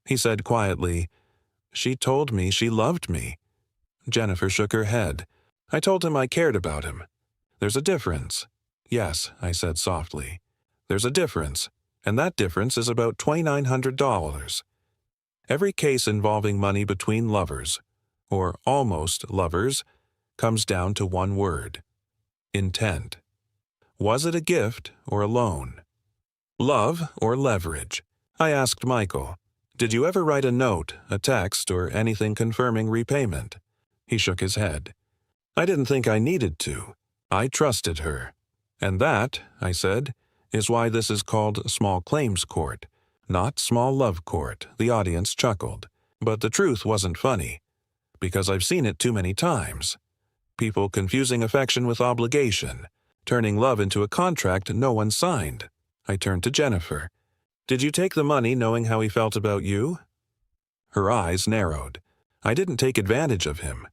Speaker 8: He said quietly, She told me she loved me. Jennifer shook her head. I told him I cared about him. There's a difference. Yes, I said softly. There's a difference, and that difference is about $2,900. Every case involving money between lovers, or almost lovers, comes down to one word: intent. Was it a gift or a loan? Love or leverage? I asked Michael, did you ever write a note, a text, or anything confirming repayment? He shook his head. I didn't think I needed to. I trusted her. And that, I said, is why this is called small claims court, not small love court. The audience chuckled. But the truth wasn't funny, because I've seen it too many times. People confusing affection with obligation, turning love into a contract no one signed. I turned to Jennifer. Did you take the money knowing how he felt about you? Her eyes narrowed. I didn't take advantage of him.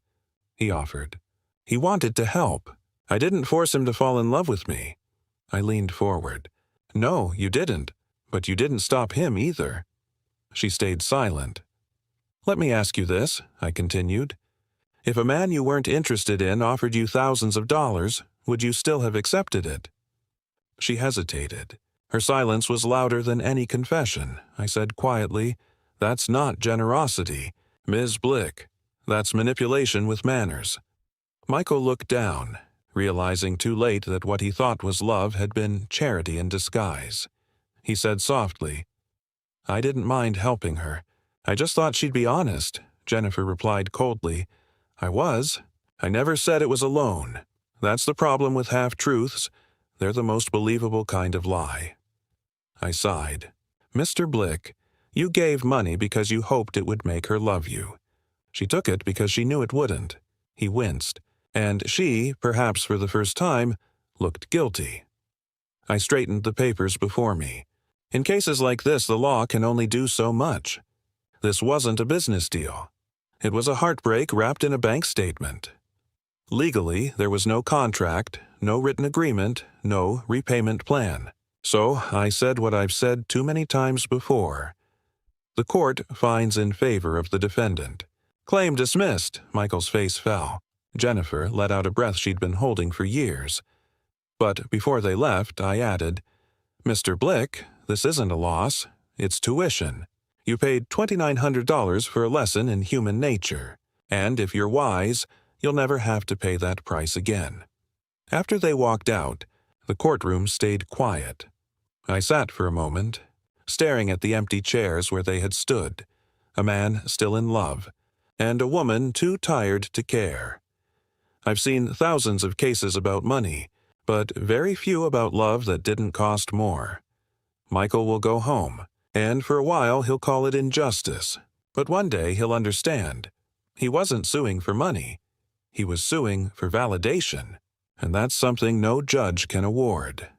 Speaker 8: He offered. He wanted to help. I didn't force him to fall in love with me. I leaned forward. No, you didn't. But you didn't stop him either. She stayed silent. Let me ask you this, I continued. If a man you weren't interested in offered you thousands of dollars, would you still have accepted it? She hesitated. Her silence was louder than any confession. I said quietly, That's not generosity, Ms. Blick. That's manipulation with manners. Michael looked down. realizing too late that what he thought was love had been charity in disguise. He said softly, "I didn't mind helping her. I just thought she'd be honest." Jennifer replied coldly, "I was. I never said it was a loan. That's the problem with half-truths. They're the most believable kind of lie." I sighed. "Mr. Blick, you gave money because you hoped it would make her love you. She took it because she knew it wouldn't." He winced, and she, perhaps for the first time, looked guilty. I straightened the papers before me. In cases like this, the law can only do so much. This wasn't a business deal. It was a heartbreak wrapped in a bank statement. Legally, there was no contract, no written agreement, no repayment plan. So I said what I've said too many times before. The court finds in favor of the defendant. "Claim dismissed." Michael's face fell. Jennifer let out a breath she'd been holding for years. But before they left, I added, "Mr. Blick, this isn't a loss. It's tuition. You paid $2,900 for a lesson in human nature, and if you're wise, you'll never have to pay that price again." After they walked out, the courtroom stayed quiet. I sat for a moment, staring at the empty chairs where they had stood, a man still in love, and a woman too tired to care. I've seen thousands of cases about money, but very few about love that didn't cost more. Michael will go home, and for a while he'll call it injustice, but one day he'll understand. He wasn't suing for money. He was suing for validation, and that's something no judge can award.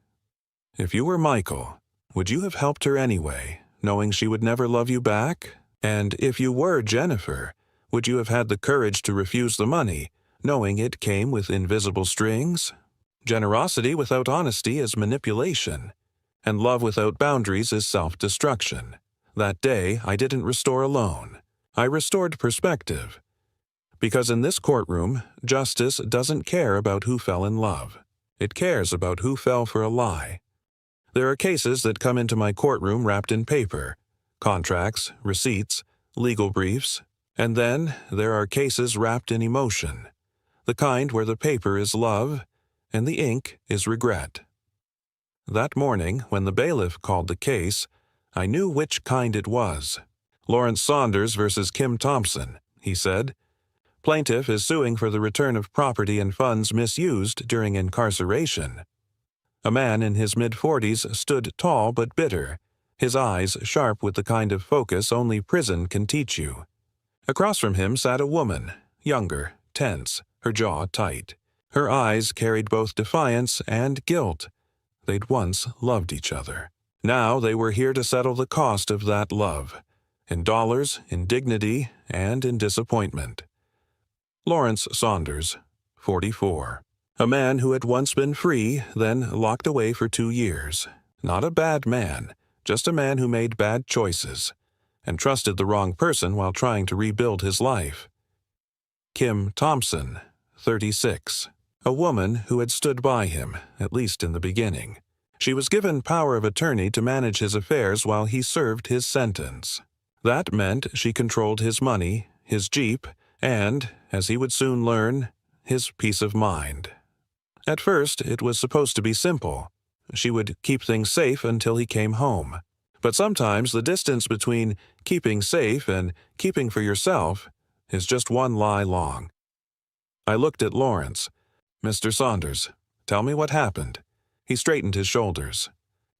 Speaker 8: If you were Michael, would you have helped her anyway, knowing she would never love you back? And if you were Jennifer, would you have had the courage to refuse the money, knowing it came with invisible strings? Generosity without honesty is manipulation, and love without boundaries is self-destruction. That day, I didn't restore a loan. I restored perspective. Because in this courtroom, justice doesn't care about who fell in love. It cares about who fell for a lie. There are cases that come into my courtroom wrapped in paper, contracts, receipts, legal briefs, and then there are cases wrapped in emotion, the kind where the paper is love and the ink is regret. That morning, when the bailiff called the case, I knew which kind it was. "Lawrence Saunders versus Kim Thompson," he said. "Plaintiff is suing for the return of property and funds misused during incarceration." A man in his mid-40s stood tall but bitter, his eyes sharp with the kind of focus only prison can teach you. Across from him sat a woman, younger, tense, her jaw tight. Her eyes carried both defiance and guilt. They'd once loved each other. Now they were here to settle the cost of that love, in dollars, in dignity, and in disappointment. Lawrence Saunders, 44. A man who had once been free, then locked away for 2 years. Not a bad man, just a man who made bad choices, and trusted the wrong person while trying to rebuild his life. Kim Thompson, 36. A woman who had stood by him, at least in the beginning. She was given power of attorney to manage his affairs while he served his sentence. That meant she controlled his money, his Jeep, and, as he would soon learn, his peace of mind. At first, it was supposed to be simple. She would keep things safe until he came home. But sometimes the distance between keeping safe and keeping for yourself is just one lie long. I looked at Lawrence. "Mr. Saunders, tell me what happened." He straightened his shoulders.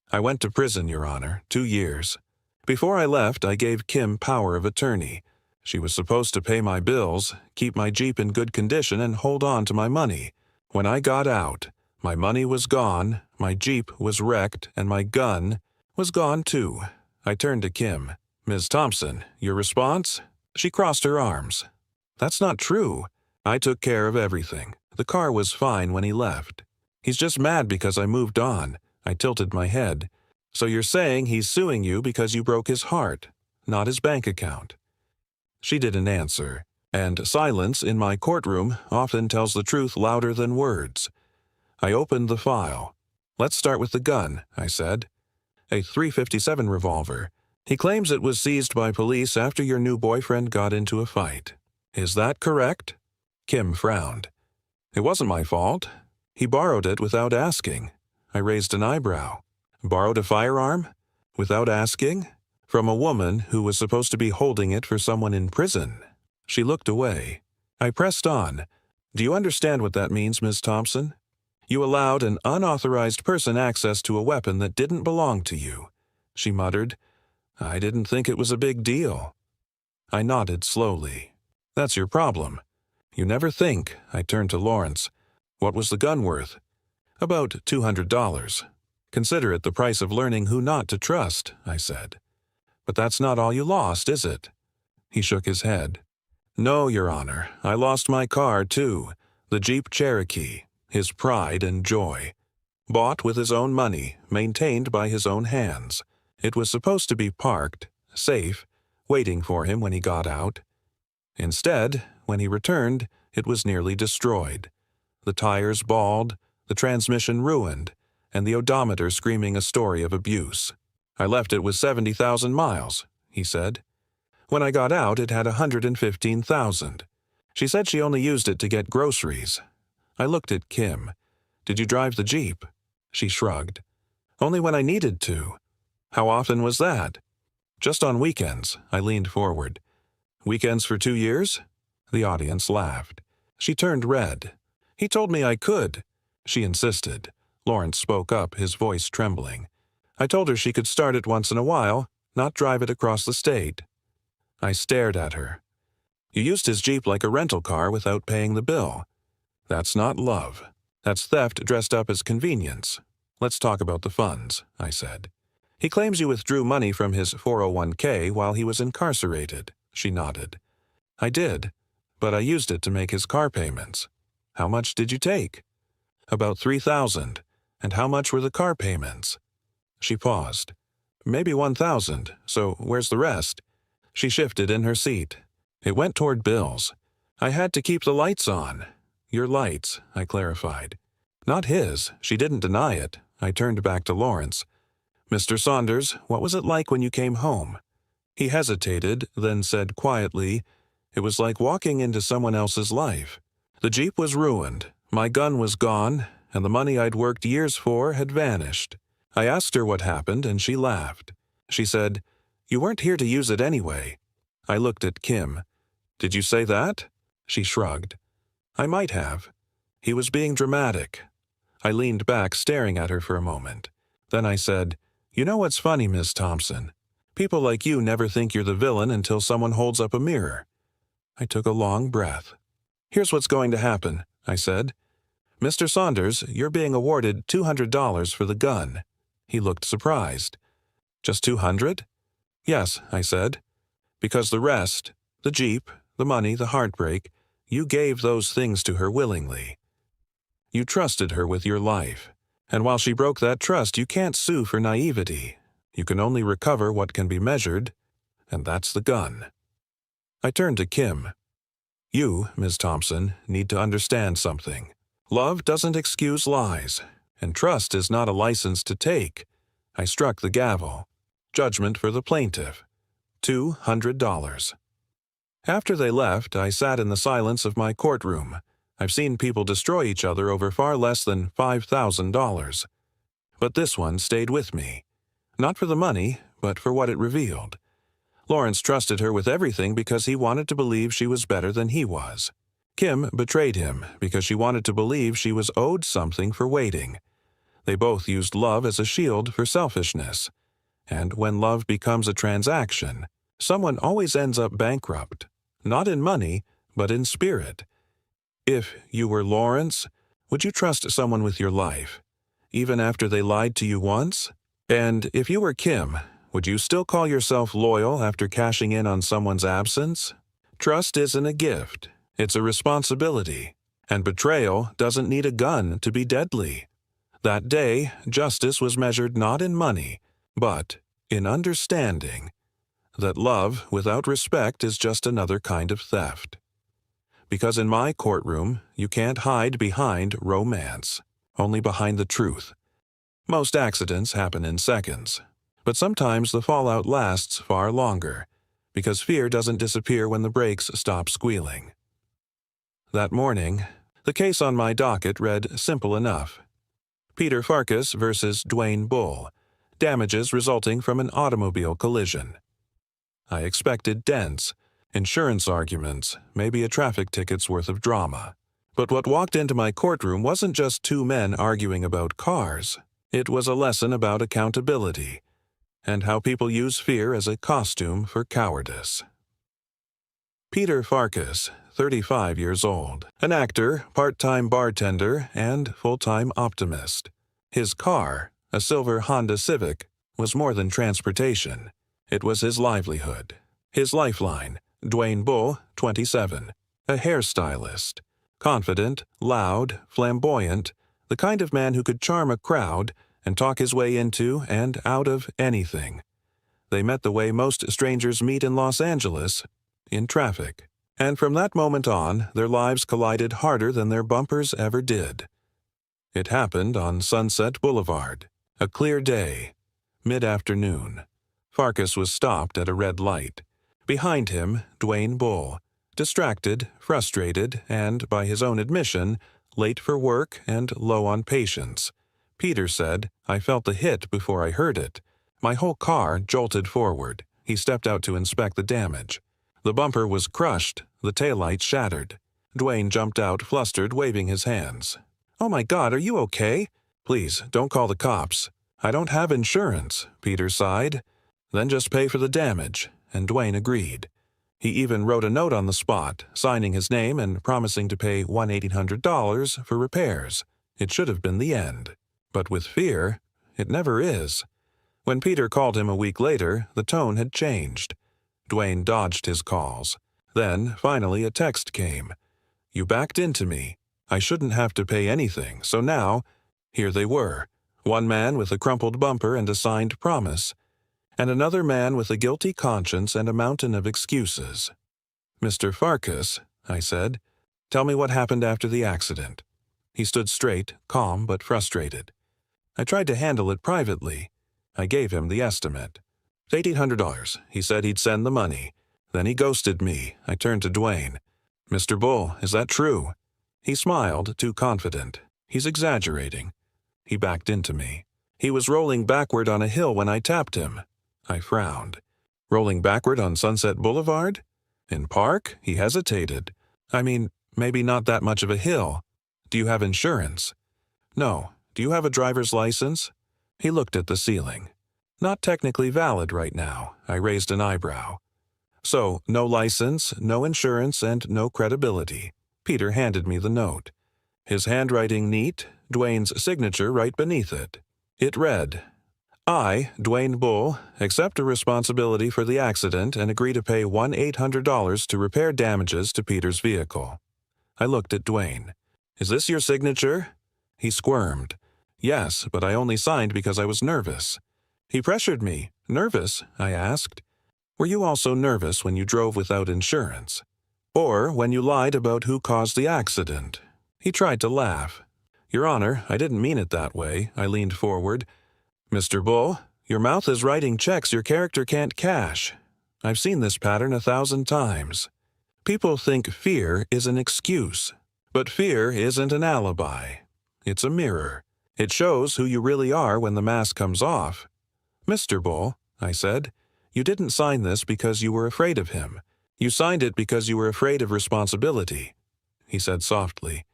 Speaker 8: "I went to prison, Your Honor, 2 years. Before I left, I gave Kim power of attorney. She was supposed to pay my bills, keep my Jeep in good condition, and hold on to my money. When I got out, my money was gone, my Jeep was wrecked, and my gun was gone too." I turned to Kim. "Ms. Thompson, your response?" She crossed her arms. "That's not true. I took care of everything. The car was fine when he left. He's just mad because I moved on." I tilted my head. "So you're saying he's suing you because you broke his heart, not his bank account?" She didn't answer, and silence in my courtroom often tells the truth louder than words. I opened the file. "Let's start with the gun," I said. "A .357 revolver. He claims it was seized by police after your new boyfriend got into a fight. Is that correct?" Kim frowned. "It wasn't my fault. He borrowed it without asking. I raised an eyebrow. Borrowed a firearm? Without asking? From a woman who was supposed to be holding it for someone in prison. She looked away. I pressed on. Do you understand what that means, Miss Thompson? You allowed an unauthorized person access to a weapon that didn't belong to you. She muttered. I didn't think it was a big deal. I nodded slowly. That's your problem. You never think. I turned to Lawrence. What was the gun worth? About $200. Consider it the price of learning who not to trust, I said. But that's not all you lost, is it? He shook his head. No, Your Honor. I lost my car, too. The Jeep Cherokee. His pride and joy. Bought with his own money, maintained by his own hands. It was supposed to be parked, safe, waiting for him when he got out. Instead, when he returned, it was nearly destroyed. The tires bald, the transmission ruined, and the odometer screaming a story of abuse. I left it with 70,000 miles, he said. When I got out, it had 115,000. She said she only used it to get groceries. I looked at Kim. Did you drive the Jeep? She shrugged. Only when I needed to. How often was that? Just on weekends, I leaned forward. Weekends for 2 years? The audience laughed. She turned red. He told me I could. She insisted. Lawrence spoke up, his voice trembling. I told her she could start it once in a while, not drive it across the state. I stared at her. You used his Jeep like a rental car without paying the bill. That's not love. That's theft dressed up as convenience. Let's talk about the funds, I said. He claims you withdrew money from his 401k while he was incarcerated. She nodded. I did, but I used it to make his car payments. How much did you take? About $3,000. And how much were the car payments? She paused. Maybe $1,000, so where's the rest? She shifted in her seat. It went toward bills. I had to keep the lights on. Your lights, I clarified. Not his. She didn't deny it. I turned back to Lawrence. Mr. Saunders, what was it like when you came home? He hesitated, then said quietly, it was like walking into someone else's life. The Jeep was ruined, my gun was gone, and the money I'd worked years for had vanished. I asked her what happened, and she laughed. She said, you weren't here to use it anyway. I looked at Kim. Did you say that? She shrugged. I might have. He was being dramatic. I leaned back, staring at her for a moment. Then I said, you know what's funny, Miss Thompson? People like you never think you're the villain until someone holds up a mirror. I took a long breath. Here's what's going to happen, I said. Mr. Saunders, you're being awarded $200 for the gun. He looked surprised. Just $200? Yes, I said. Because the rest, the Jeep, the money, the heartbreak, you gave those things to her willingly. You trusted her with your life. And while she broke that trust, you can't sue for naivety. You can only recover what can be measured, and that's the gun. I turned to Kim. You, Ms. Thompson, need to understand something. Love doesn't excuse lies, and trust is not a license to take. I struck the gavel. Judgment for the plaintiff. $200. After they left, I sat in the silence of my courtroom. I've seen people destroy each other over far less than $5,000. But this one stayed with me. Not for the money, but for what it revealed. Lawrence trusted her with everything because he wanted to believe she was better than he was. Kim betrayed him because she wanted to believe she was owed something for waiting. They both used love as a shield for selfishness. And when love becomes a transaction, someone always ends up bankrupt. Not in money, but in spirit. If you were Lawrence, would you trust someone with your life, even after they lied to you once? And if you were Kim, would you still call yourself loyal after cashing in on someone's absence? Trust isn't a gift, it's a responsibility. And betrayal doesn't need a gun to be deadly. That day, justice was measured not in money, but in understanding that love without respect is just another kind of theft. Because in my courtroom, you can't hide behind romance, only behind the truth. Most accidents happen in seconds, but sometimes the fallout lasts far longer, because fear doesn't disappear when the brakes stop squealing. That morning, The case on my docket read simple enough. Peter Farkas versus Dwayne Bull. Damages resulting from an automobile collision. I expected dents, insurance arguments, maybe a traffic ticket's worth of drama. But what walked into my courtroom wasn't just two men arguing about cars. It was a lesson about accountability and how people use fear as a costume for cowardice. Peter Farkas, 35 years old, an actor, part-time bartender, and full-time optimist. His car, a silver Honda Civic, was more than transportation. It was his livelihood. His lifeline, Dwayne Bull, 27, a hairstylist. Confident, loud, flamboyant, the kind of man who could charm a crowd and talk his way into and out of anything. They met the way most strangers meet in Los Angeles, in traffic. And from that moment on, their lives collided harder than their bumpers ever did. It happened on Sunset Boulevard. A clear day. Mid-afternoon. Farkas was stopped at a red light. Behind him, Dwayne Bull. Distracted, frustrated, and, by his own admission, late for work and low on patience. Peter said, "I felt the hit before I heard it. My whole car jolted forward." He stepped out to inspect the damage. The bumper was crushed, the taillights shattered. Dwayne jumped out, flustered, waving his hands. "Oh my God, are you okay?" "Please, don't call the cops." "I don't have insurance," Peter sighed. "Then just pay for the damage," and Dwayne agreed. He even wrote a note on the spot, signing his name and promising to pay $1,800 for repairs. It should have been the end. But with fear, it never is. When Peter called him a week later, the tone had changed. Dwayne dodged his calls. Then, finally, a text came. "You backed into me. I shouldn't have to pay anything, so now..." Here they were. One man with a crumpled bumper and a signed promise, and another man with a guilty conscience and a mountain of excuses. "Mr. Farkas," I said, "tell me what happened after the accident." He stood straight, calm but frustrated. I tried to handle it privately. I gave him the estimate. $1,800. He said he'd send the money. Then he ghosted me. I turned to Dwayne. "Mr. Bull, is that true?" He smiled, too confident. "He's exaggerating." He backed into me. "He was rolling backward on a hill when I tapped him." I frowned. "Rolling backward on Sunset Boulevard? In Park?" He hesitated. "I mean, maybe not that much of a hill. Do you have insurance?" "No. Do you have a driver's license?" He looked at the ceiling. "Not technically valid right now." I raised an eyebrow. "So, no license, no insurance, and no credibility." Peter handed me the note. His handwriting neat, Dwayne's signature right beneath it. It read, "I, Dwayne Bull, accept a responsibility for the accident and agree to pay $1,800 to repair damages to Peter's vehicle." I looked at Dwayne. "Is this your signature?" He squirmed. "Yes, but I only signed because I was nervous." He pressured me. "Nervous?" I asked. "Were you also nervous when you drove without insurance? Or when you lied about who caused the accident?" He tried to laugh. "Your Honor, I didn't mean it that way." I leaned forward. "Mr. Bull, your mouth is writing checks your character can't cash. I've seen this pattern 1,000 times. People think fear is an excuse, but fear isn't an alibi. It's a mirror. It shows who you really are when the mask comes off. Mr. Bull," I said, "you didn't sign this because you were afraid of him. You signed it because you were afraid of responsibility." He said softly,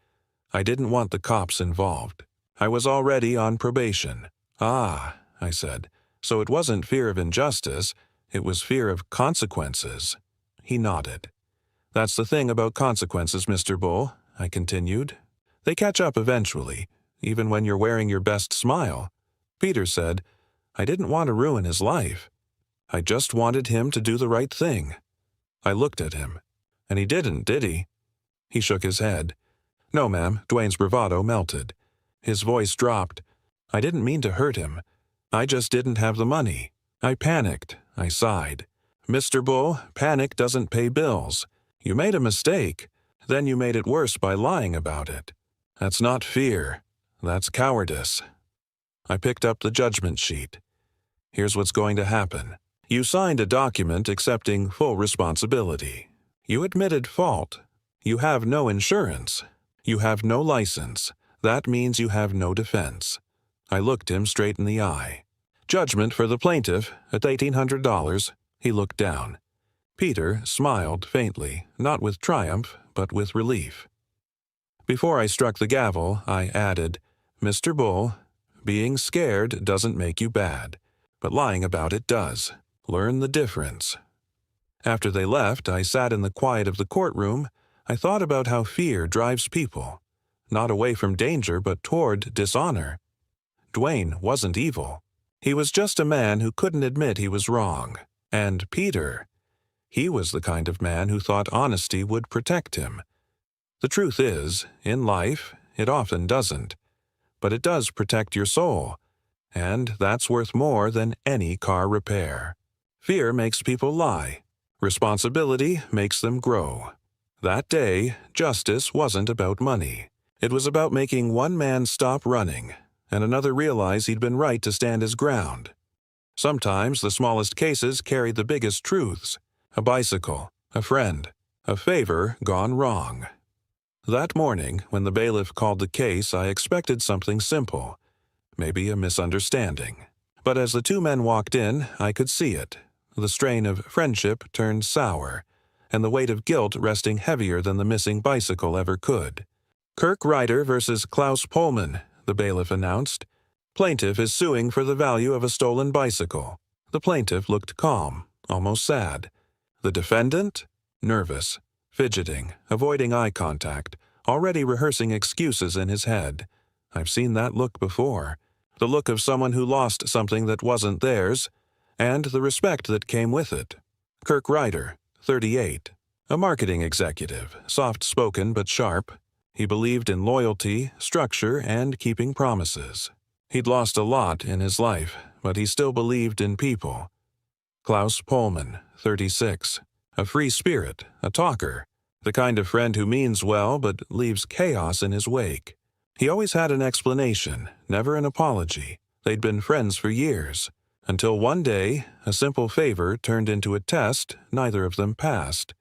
Speaker 8: "I didn't want the cops involved. I was already on probation." "Ah," I said, "so it wasn't fear of injustice, it was fear of consequences." He nodded. "That's the thing about consequences, Mr. Bull," I continued. "They catch up eventually, even when you're wearing your best smile." Peter said, "I didn't want to ruin his life. I just wanted him to do the right thing." I looked at him. "And he didn't, did he?" He shook his head. "No, ma'am." Dwayne's bravado melted. His voice dropped. "I didn't mean to hurt him. I just didn't have the money. I panicked." I sighed. "Mr. Bull, panic doesn't pay bills. You made a mistake. Then you made it worse by lying about it. That's not fear. That's cowardice." I picked up the judgment sheet. "Here's what's going to happen. You signed a document accepting full responsibility. You admitted fault. You have no insurance. You have no license. That means you have no defense. I looked him straight in the eye. Judgment for the plaintiff at $1,800. He looked down. Peter smiled faintly, not with triumph, but with relief. Before I struck the gavel, I added, Mr. Bull, being scared doesn't make you bad, but lying about it does. Learn the difference. After they left, I sat in the quiet of the courtroom. I thought about how fear drives people, not away from danger, but toward dishonor. Dwayne wasn't evil. He was just a man who couldn't admit he was wrong. And Peter, he was the kind of man who thought honesty would protect him. The truth is, in life, it often doesn't. But it does protect your soul, and that's worth more than any car repair. Fear makes people lie. Responsibility makes them grow. That day, justice wasn't about money. It was about making one man stop running, and another realize he'd been right to stand his ground. Sometimes the smallest cases carried the biggest truths. A bicycle, a friend, a favor gone wrong. That morning, when the bailiff called the case, I expected something simple, maybe a misunderstanding. But as the two men walked in, I could see it. The strain of friendship turned sour, and the weight of guilt resting heavier than the missing bicycle ever could. Kirk Ryder versus Klaus Pullman, the bailiff announced. Plaintiff is suing for the value of a stolen bicycle. The plaintiff looked calm, almost sad. The defendant? Nervous, fidgeting, avoiding eye contact, already rehearsing excuses in his head. I've seen that look before. The look of someone who lost something that wasn't theirs, and the respect that came with it. Kirk Ryder, 38. A marketing executive, soft-spoken but sharp. He believed in loyalty, structure, and keeping promises. He'd lost a lot in his life, but he still believed in people. Klaus Pullman, 36. A free spirit, a talker. The kind of friend who means well but leaves chaos in his wake. He always had an explanation, never an apology. They'd been friends for years. Until one day, a simple favor turned into a test neither of them passed.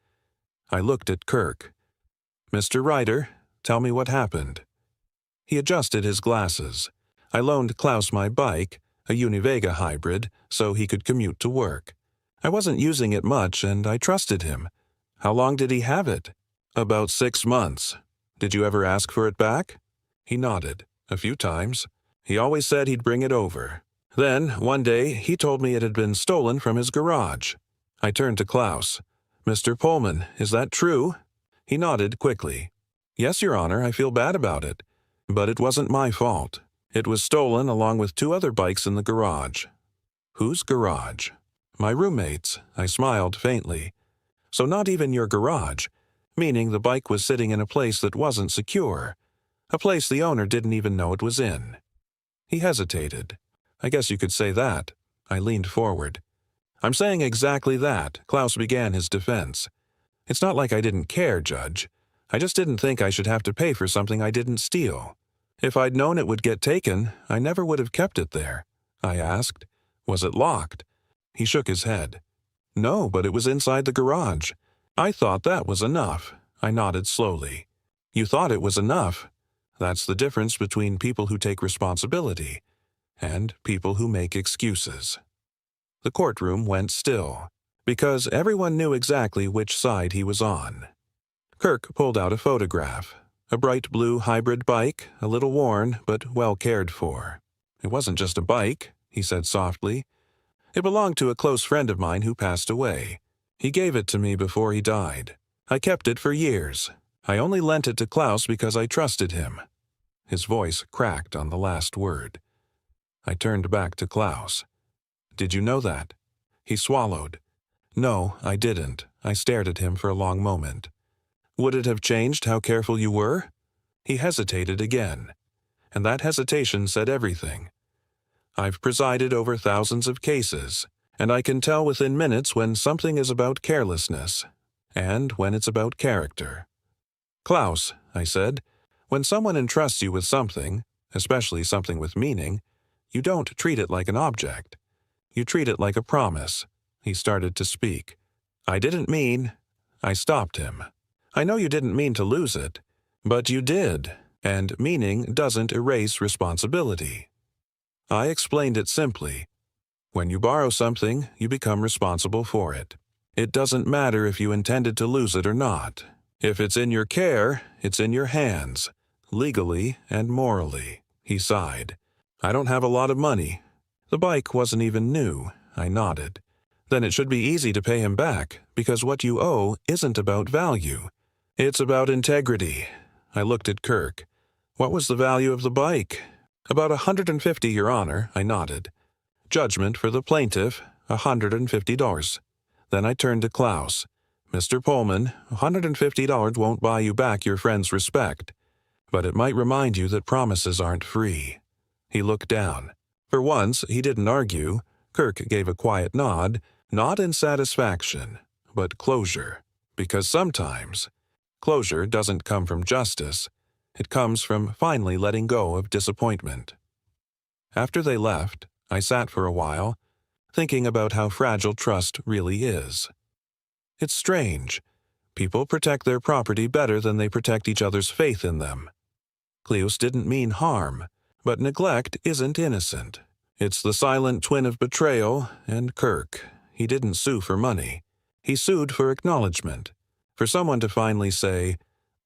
Speaker 8: I looked at Kirk. Mr. Ryder, tell me what happened. He adjusted his glasses. I loaned Klaus my bike, a Univega hybrid, so he could commute to work. I wasn't using it much, and I trusted him. How long did he have it? About 6 months. Did you ever ask for it back? He nodded. A few times. He always said he'd bring it over. Then, one day, he told me it had been stolen from his garage. I turned to Klaus. Mr. Pullman, is that true? He nodded quickly. Yes, Your Honor, I feel bad about it. But it wasn't my fault. It was stolen along with 2 other bikes in the garage. Whose garage? My roommate's. I smiled faintly. So not even your garage, meaning the bike was sitting in a place that wasn't secure, a place the owner didn't even know it was in. He hesitated. I guess you could say that. I leaned forward. I'm saying exactly that. Klaus began his defense. It's not like I didn't care, Judge. I just didn't think I should have to pay for something I didn't steal. If I'd known it would get taken, I never would have kept it there. I asked. Was it locked? He shook his head. No, but it was inside the garage. I thought that was enough. I nodded slowly. You thought it was enough? That's the difference between people who take responsibility and people who make excuses. The courtroom went still, because everyone knew exactly which side he was on. Kirk pulled out a photograph. A bright blue hybrid bike, a little worn, but well cared for. It wasn't just a bike, he said softly. It belonged to a close friend of mine who passed away. He gave it to me before he died. I kept it for years. I only lent it to Klaus because I trusted him. His voice cracked on the last word. I turned back to Klaus. Did you know that? He swallowed. No, I didn't. I stared at him for a long moment. Would it have changed how careful you were? He hesitated again, and that hesitation said everything. I've presided over thousands of cases, and I can tell within minutes when something is about carelessness, and when it's about character. Klaus, I said, when someone entrusts you with something, especially something with meaning, you don't treat it like an object. You treat it like a promise. He started to speak. I didn't mean... I stopped him. I know you didn't mean to lose it, But you did, and meaning doesn't erase responsibility. I explained it simply. When you borrow something, you become responsible for it. It doesn't matter if you intended to lose it or not. If it's in your care, it's in your hands, legally and morally. He sighed. I don't have a lot of money. The bike wasn't even new. I nodded. Then it should be easy to pay him back, because what you owe isn't about value. It's about integrity. I looked at Kirk. What was the value of the bike? About $150, Your Honor, I nodded. Judgment for the plaintiff, $150. Then I turned to Klaus. Mr. Pullman, $150 won't buy you back your friend's respect, but it might remind you that promises aren't free. He looked down. For once, he didn't argue. Kirk gave a quiet nod, not in satisfaction, but closure, because sometimes closure doesn't come from justice. It comes from finally letting go of disappointment. After they left, I sat for a while, thinking about how fragile trust really is. It's strange. People protect their property better than they protect each other's faith in them. Cleus didn't mean harm, but neglect isn't innocent. It's the silent twin of betrayal, and Kirk, he didn't sue for money. He sued for acknowledgement, for someone to finally say,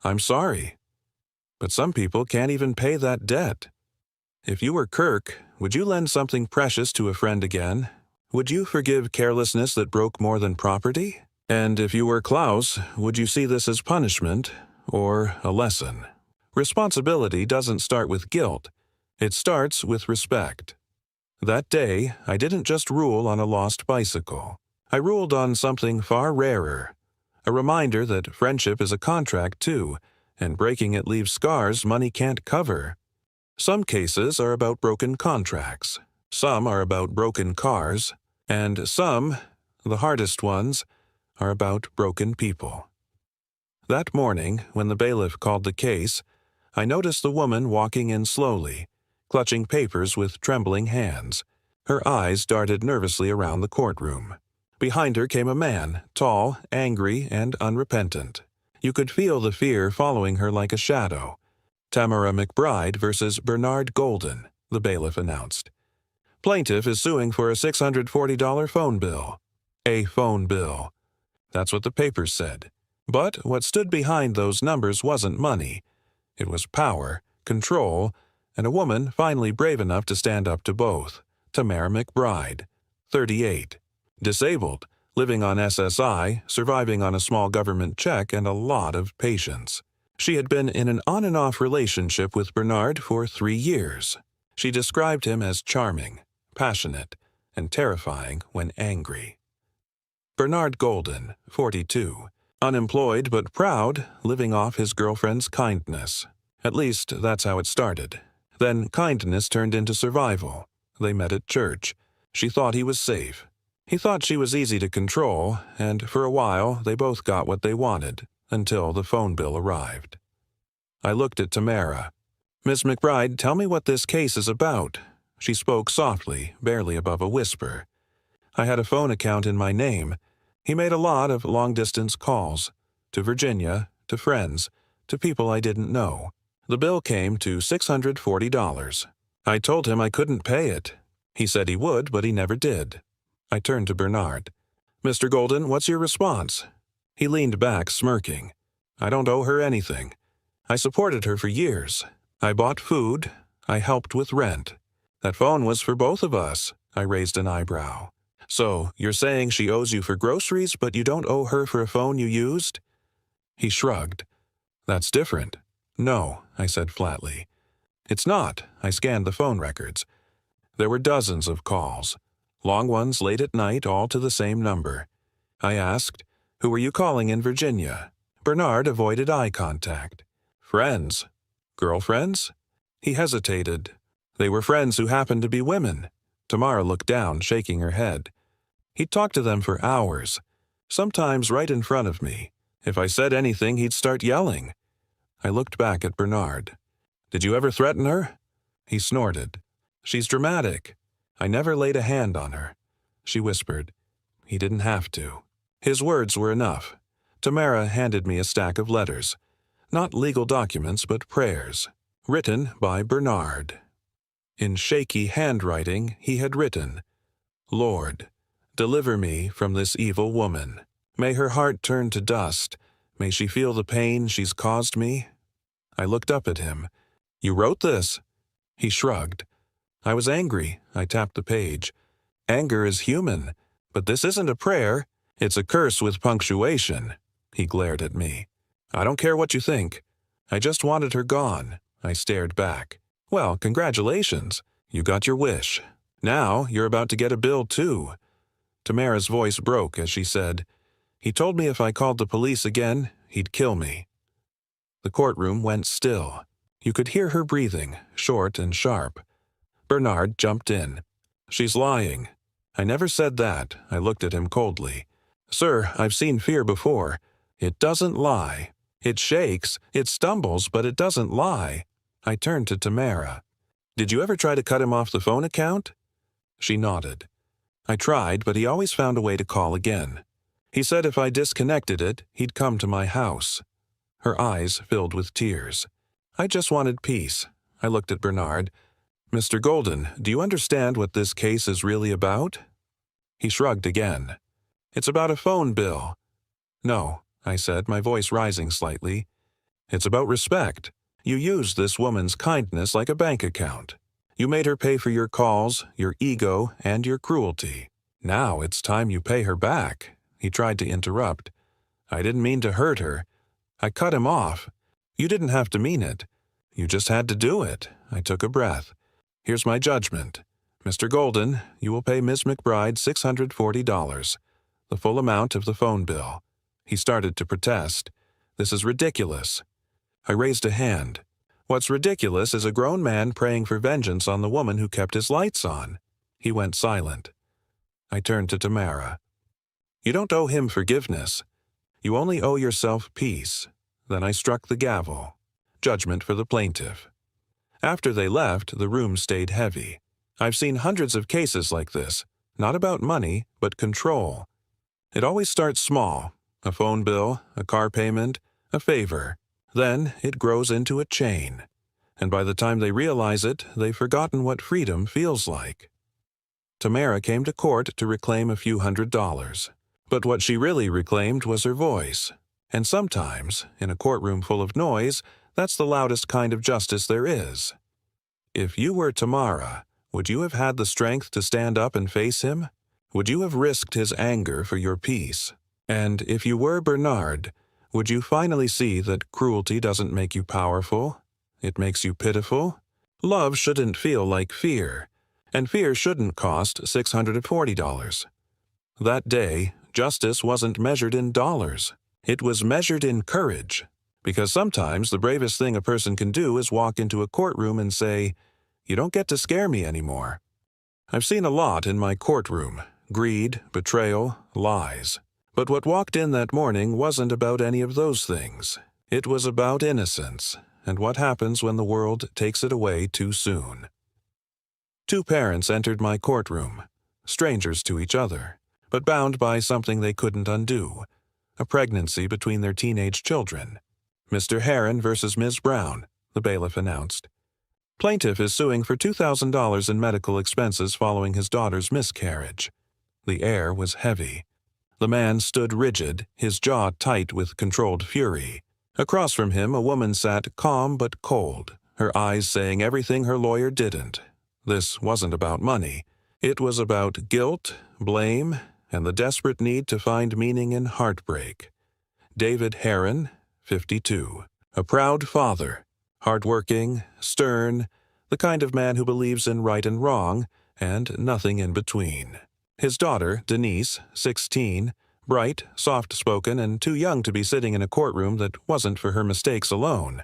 Speaker 8: I'm sorry. But some people can't even pay that debt. If you were Kirk, would you lend something precious to a friend again? Would you forgive carelessness that broke more than property? And if you were Klaus, would you see this as punishment or a lesson? Responsibility doesn't start with guilt. It starts with respect. That day, I didn't just rule on a lost bicycle. I ruled on something far rarer, a reminder that friendship is a contract too, and breaking it leaves scars money can't cover. Some cases are about broken contracts, some are about broken cars, and some, the hardest ones, are about broken people. That morning, when the bailiff called the case, I noticed the woman walking in slowly, clutching papers with trembling hands. Her eyes darted nervously around the courtroom. Behind her came a man, tall, angry, and unrepentant. You could feel the fear following her like a shadow. Tamara McBride versus Bernard Golden, the bailiff announced. Plaintiff is suing for a $640 phone bill. A phone bill. That's what the papers said. But what stood behind those numbers wasn't money. It was power, control, and a woman finally brave enough to stand up to both. Tamara McBride, 38. Disabled, living on SSI, surviving on a small government check and a lot of patience. She had been in an on-and-off relationship with Bernard for 3 years. She described him as charming, passionate, and terrifying when angry. Bernard Golden, 42. Unemployed but proud, living off his girlfriend's kindness. At least, that's how it started. Then kindness turned into survival. They met at church. She thought he was safe. He thought she was easy to control, and for a while they both got what they wanted, until the phone bill arrived. I looked at Tamara. Miss McBride, tell me what this case is about. She spoke softly, barely above a whisper. I had a phone account in my name. He made a lot of long-distance calls, to Virginia, to friends, to people I didn't know. The bill came to $640. I told him I couldn't pay it. He said he would, but he never did. I turned to Bernard. Mr. Golden, what's your response? He leaned back, smirking. I don't owe her anything. I supported her for years. I bought food. I helped with rent. That phone was for both of us. I raised an eyebrow. So, you're saying she owes you for groceries, but you don't owe her for a phone you used? He shrugged. That's different. No, I said flatly. It's not. I scanned the phone records. There were dozens of calls. Long ones late at night, all to the same number. I asked, who were you calling in Virginia? Bernard avoided eye contact. Friends. Girlfriends? He hesitated. They were friends who happened to be women. Tamara looked down, shaking her head. He'd talk to them for hours, sometimes right in front of me. If I said anything, he'd start yelling. I looked back at Bernard. Did you ever threaten her? He snorted. She's dramatic. I never laid a hand on her. She whispered. He didn't have to. His words were enough. Tamara handed me a stack of letters. Not legal documents, but prayers, written by Bernard. In shaky handwriting, he had written, "Lord, deliver me from this evil woman. May her heart turn to dust. May she feel the pain she's caused me." I looked up at him. "You wrote this?" He shrugged. I was angry. I tapped the page. Anger is human, but this isn't a prayer. It's a curse with punctuation. He glared at me. "I don't care what you think. I just wanted her gone." I stared back. "Well, congratulations. You got your wish. Now you're about to get a bill, too." Tamara's voice broke as she said, "He told me if I called the police again, he'd kill me." The courtroom went still. You could hear her breathing, short and sharp. Bernard jumped in. "She's lying." I never said that. I looked at him coldly. "Sir, I've seen fear before. It doesn't lie. It shakes, it stumbles, but it doesn't lie." I turned to Tamara. "Did you ever try to cut him off the phone account?" She nodded. "I tried, but he always found a way to call again. He said if I disconnected it, he'd come to my house." Her eyes filled with tears. "I just wanted peace." I looked at Bernard. "Mr. Golden, do you understand what this case is really about?" He shrugged again. "It's about a phone bill." "No," I said, my voice rising slightly. "It's about respect. You used this woman's kindness like a bank account. You made her pay for your calls, your ego, and your cruelty. Now it's time you pay her back." He tried to interrupt. "I didn't mean to hurt her. I cut him off. You didn't have to mean it. You just had to do it." I took a breath. "Here's my judgment. Mr. Golden, you will pay Ms. McBride $640, the full amount of the phone bill." He started to protest. "This is ridiculous." I raised a hand. "What's ridiculous is a grown man praying for vengeance on the woman who kept his lights on." He went silent. I turned to Tamara. "You don't owe him forgiveness. You only owe yourself peace." Then I struck the gavel. Judgment for the plaintiff. After they left, the room stayed heavy. I've seen hundreds of cases like this, not about money, but control. It always starts small, a phone bill, a car payment, a favor. Then it grows into a chain. And by the time they realize it, they've forgotten what freedom feels like. Tamara came to court to reclaim a few $100s. But what she really reclaimed was her voice. And sometimes, in a courtroom full of noise, that's the loudest kind of justice there is. If you were Tamara, would you have had the strength to stand up and face him? Would you have risked his anger for your peace? And if you were Bernard, would you finally see that cruelty doesn't make you powerful? It makes you pitiful? Love shouldn't feel like fear, and fear shouldn't cost $640. That day, justice wasn't measured in dollars. It was measured in courage. Because sometimes the bravest thing a person can do is walk into a courtroom and say, "You don't get to scare me anymore." I've seen a lot in my courtroom: greed, betrayal, lies. But what walked in that morning wasn't about any of those things. It was about innocence, and what happens when the world takes it away too soon. Two parents entered my courtroom, strangers to each other, but bound by something they couldn't undo: a pregnancy between their teenage children. "Mr. Herron versus Ms. Brown," the bailiff announced. "Plaintiff is suing for $2,000 in medical expenses following his daughter's miscarriage." The air was heavy. The man stood rigid, his jaw tight with controlled fury. Across from him, a woman sat calm but cold, her eyes saying everything her lawyer didn't. This wasn't about money. It was about guilt, blame, and the desperate need to find meaning in heartbreak. David Herron, 52. A proud father, hardworking, stern, the kind of man who believes in right and wrong, and nothing in between. His daughter, Denise, 16, bright, soft-spoken, and too young to be sitting in a courtroom that wasn't for her mistakes alone.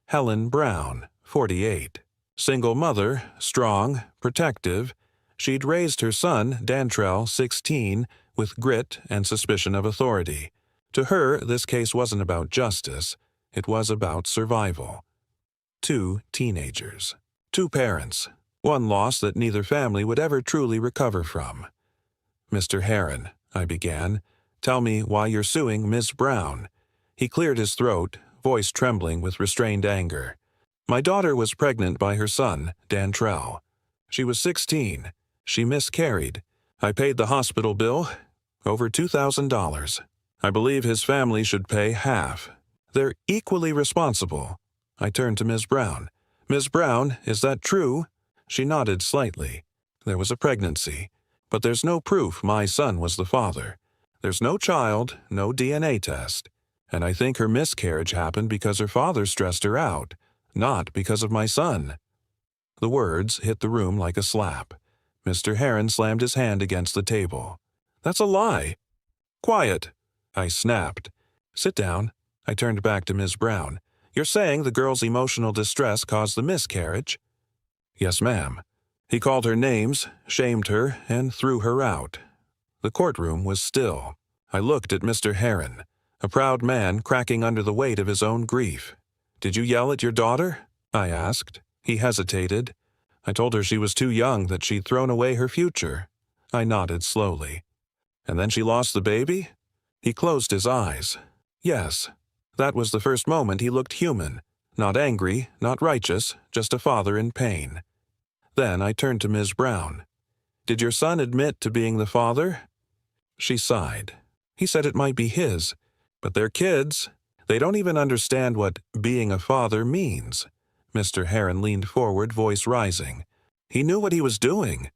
Speaker 8: Helen Brown, 48. Single mother, strong, protective. She'd raised her son, Dantrell, 16, with grit and suspicion of authority. To her, this case wasn't about justice. It was about survival. Two teenagers. Two parents. One loss that neither family would ever truly recover from. "Mr. Herron," I began, "tell me why you're suing Ms. Brown." He cleared his throat, voice trembling with restrained anger. My daughter was pregnant by her son, Dantrell. She was 16. She miscarried. I paid the hospital bill, over $2,000. I believe his family should pay half. They're equally responsible. I turned to Ms. Brown. Ms. Brown, is that true? She nodded slightly. There was a pregnancy, but there's no proof my son was the father. There's no child, no DNA test. And I think her miscarriage happened because her father stressed her out, not because of my son. The words hit the room like a slap. Mr. Heron slammed his hand against the table. That's a lie. Quiet, I snapped. Sit down. I turned back to Ms. Brown. You're saying the girl's emotional distress caused the miscarriage? Yes, ma'am. He called her names, shamed her, and threw her out. The courtroom was still. I looked at Mr. Heron, a proud man cracking under the weight of his own grief. Did you yell at your daughter? I asked. He hesitated. I told her she was too young, that she'd thrown away her future. I nodded slowly. And then she lost the baby? He closed his eyes. Yes. That was the first moment he looked human. Not angry, not righteous, just a father in pain. Then I turned to Ms. Brown. Did your son admit to being the father? She sighed. He said it might be his, but they're kids. They don't even understand what being a father means. Mr. Heron leaned forward, voice rising. He knew what he was doing.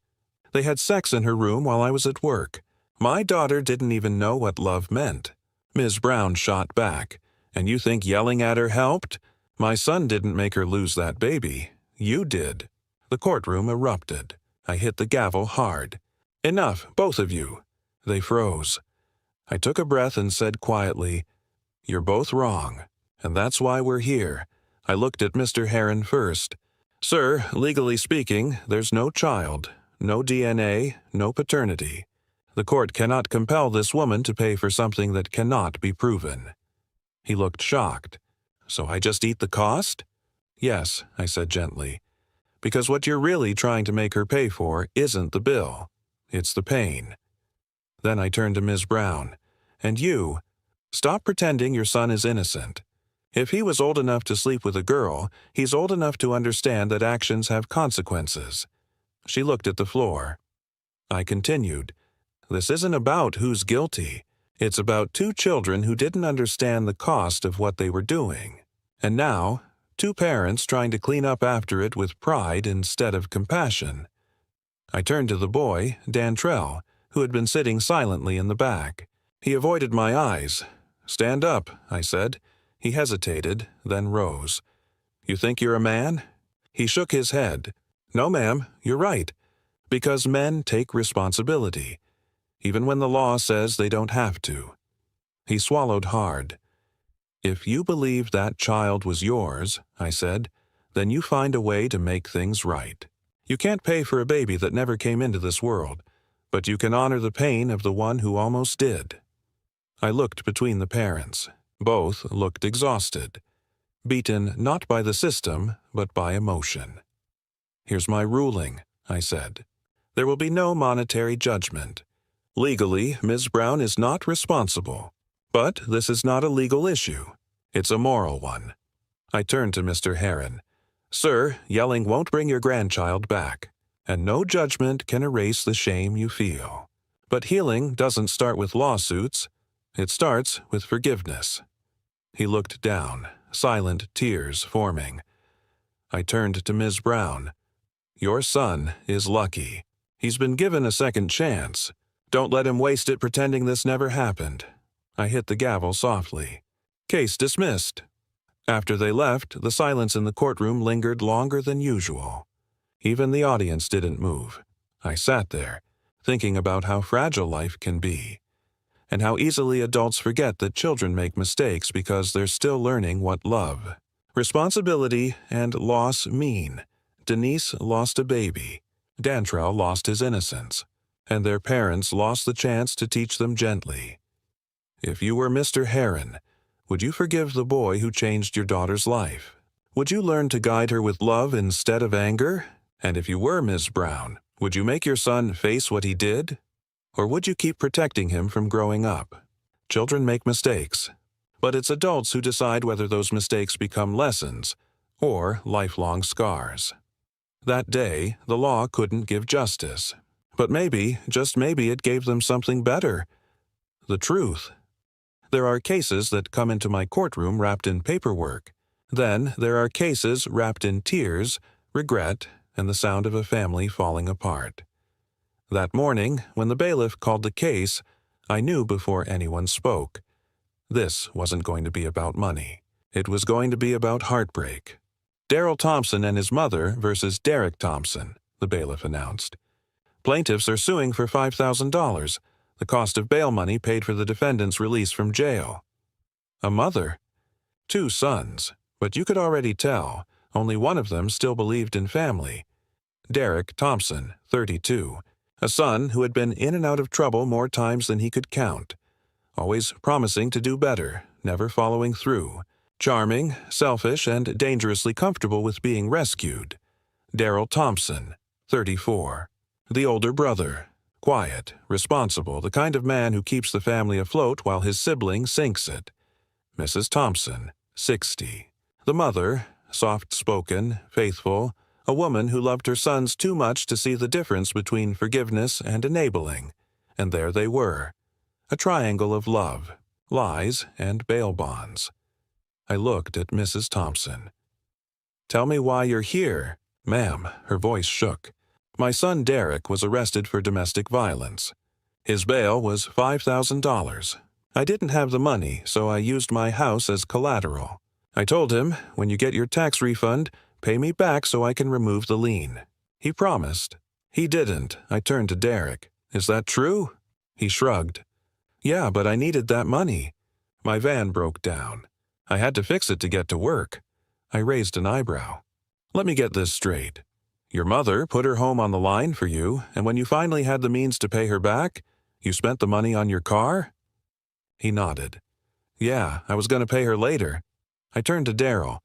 Speaker 8: They had sex in her room while I was at work. My daughter didn't even know what love meant. Ms. Brown shot back. And you think yelling at her helped? My son didn't make her lose that baby. You did. The courtroom erupted. I hit the gavel hard. Enough, both of you. They froze. I took a breath and said quietly, You're both wrong, and that's why we're here. I looked at Mr. Heron first. Sir, legally speaking, there's no child, no DNA, no paternity. The court cannot compel this woman to pay for something that cannot be proven. He looked shocked. So I just eat the cost? Yes, I said gently. Because what you're really trying to make her pay for isn't the bill. It's the pain. Then I turned to Ms. Brown. And you, stop pretending your son is innocent. If he was old enough to sleep with a girl, he's old enough to understand that actions have consequences. She looked at the floor. I continued. This isn't about who's guilty. It's about two children who didn't understand the cost of what they were doing. And now, two parents trying to clean up after it with pride instead of compassion. I turned to the boy, Dantrell, who had been sitting silently in the back. He avoided my eyes. Stand up, I said. He hesitated, then rose. You think you're a man? He shook his head. No, ma'am, you're right. Because men take responsibility, even when the law says they don't have to. He swallowed hard. If you believe that child was yours, I said, then you find a way to make things right. You can't pay for a baby that never came into this world, but you can honor the pain of the one who almost did. I looked between the parents. Both looked exhausted, beaten not by the system, but by emotion. Here's my ruling, I said. There will be no monetary judgment. Legally, Ms. Brown is not responsible. But this is not a legal issue. It's a moral one. I turned to Mr. Heron. Sir, yelling won't bring your grandchild back, and no judgment can erase the shame you feel. But healing doesn't start with lawsuits. It starts with forgiveness. He looked down, silent tears forming. I turned to Ms. Brown. Your son is lucky. He's been given a second chance. Don't let him waste it pretending this never happened. I hit the gavel softly. Case dismissed. After they left, the silence in the courtroom lingered longer than usual. Even the audience didn't move. I sat there, thinking about how fragile life can be, and how easily adults forget that children make mistakes because they're still learning what love, responsibility, and loss mean. Denise lost a baby. Dantrell lost his innocence, and their parents lost the chance to teach them gently. If you were Mr. Heron, would you forgive the boy who changed your daughter's life? Would you learn to guide her with love instead of anger? And if you were Ms. Brown, would you make your son face what he did? Or would you keep protecting him from growing up? Children make mistakes. But it's adults who decide whether those mistakes become lessons or lifelong scars. That day, the law couldn't give justice. But maybe, just maybe, it gave them something better. The truth. There are cases that come into my courtroom wrapped in paperwork. Then there are cases wrapped in tears, regret, and the sound of a family falling apart. That morning, when the bailiff called the case, I knew before anyone spoke. This wasn't going to be about money. It was going to be about heartbreak. Darrell Thompson and his mother versus Derek Thompson, the bailiff announced. Plaintiffs are suing for $5,000, the cost of bail money paid for the defendant's release from jail. A mother? 2 sons, but you could already tell, only one of them still believed in family. Derek Thompson, 32, a son who had been in and out of trouble more times than he could count, always promising to do better, never following through, charming, selfish, and dangerously comfortable with being rescued. Darrell Thompson, 34, the older brother, quiet, responsible, the kind of man who keeps the family afloat while his sibling sinks it. Mrs. Thompson, 60, the mother, soft-spoken, faithful, a woman who loved her sons too much to see the difference between forgiveness and enabling. And there they were, a triangle of love, lies, and bail bonds. I looked at Mrs. Thompson. "Tell me why you're here." "Ma'am," her voice shook. "My son Derek was arrested for domestic violence. His bail was $5,000. I didn't have the money, so I used my house as collateral. I told him, when you get your tax refund, pay me back so I can remove the lien. He promised. He didn't." I turned to Derek. "Is that true?" He shrugged. "Yeah, but I needed that money. My van broke down. I had to fix it to get to work." I raised an eyebrow. "Let me get this straight. Your mother put her home on the line for you, and when you finally had the means to pay her back, you spent the money on your car?" He nodded. "Yeah, I was going to pay her later." I turned to Darrell.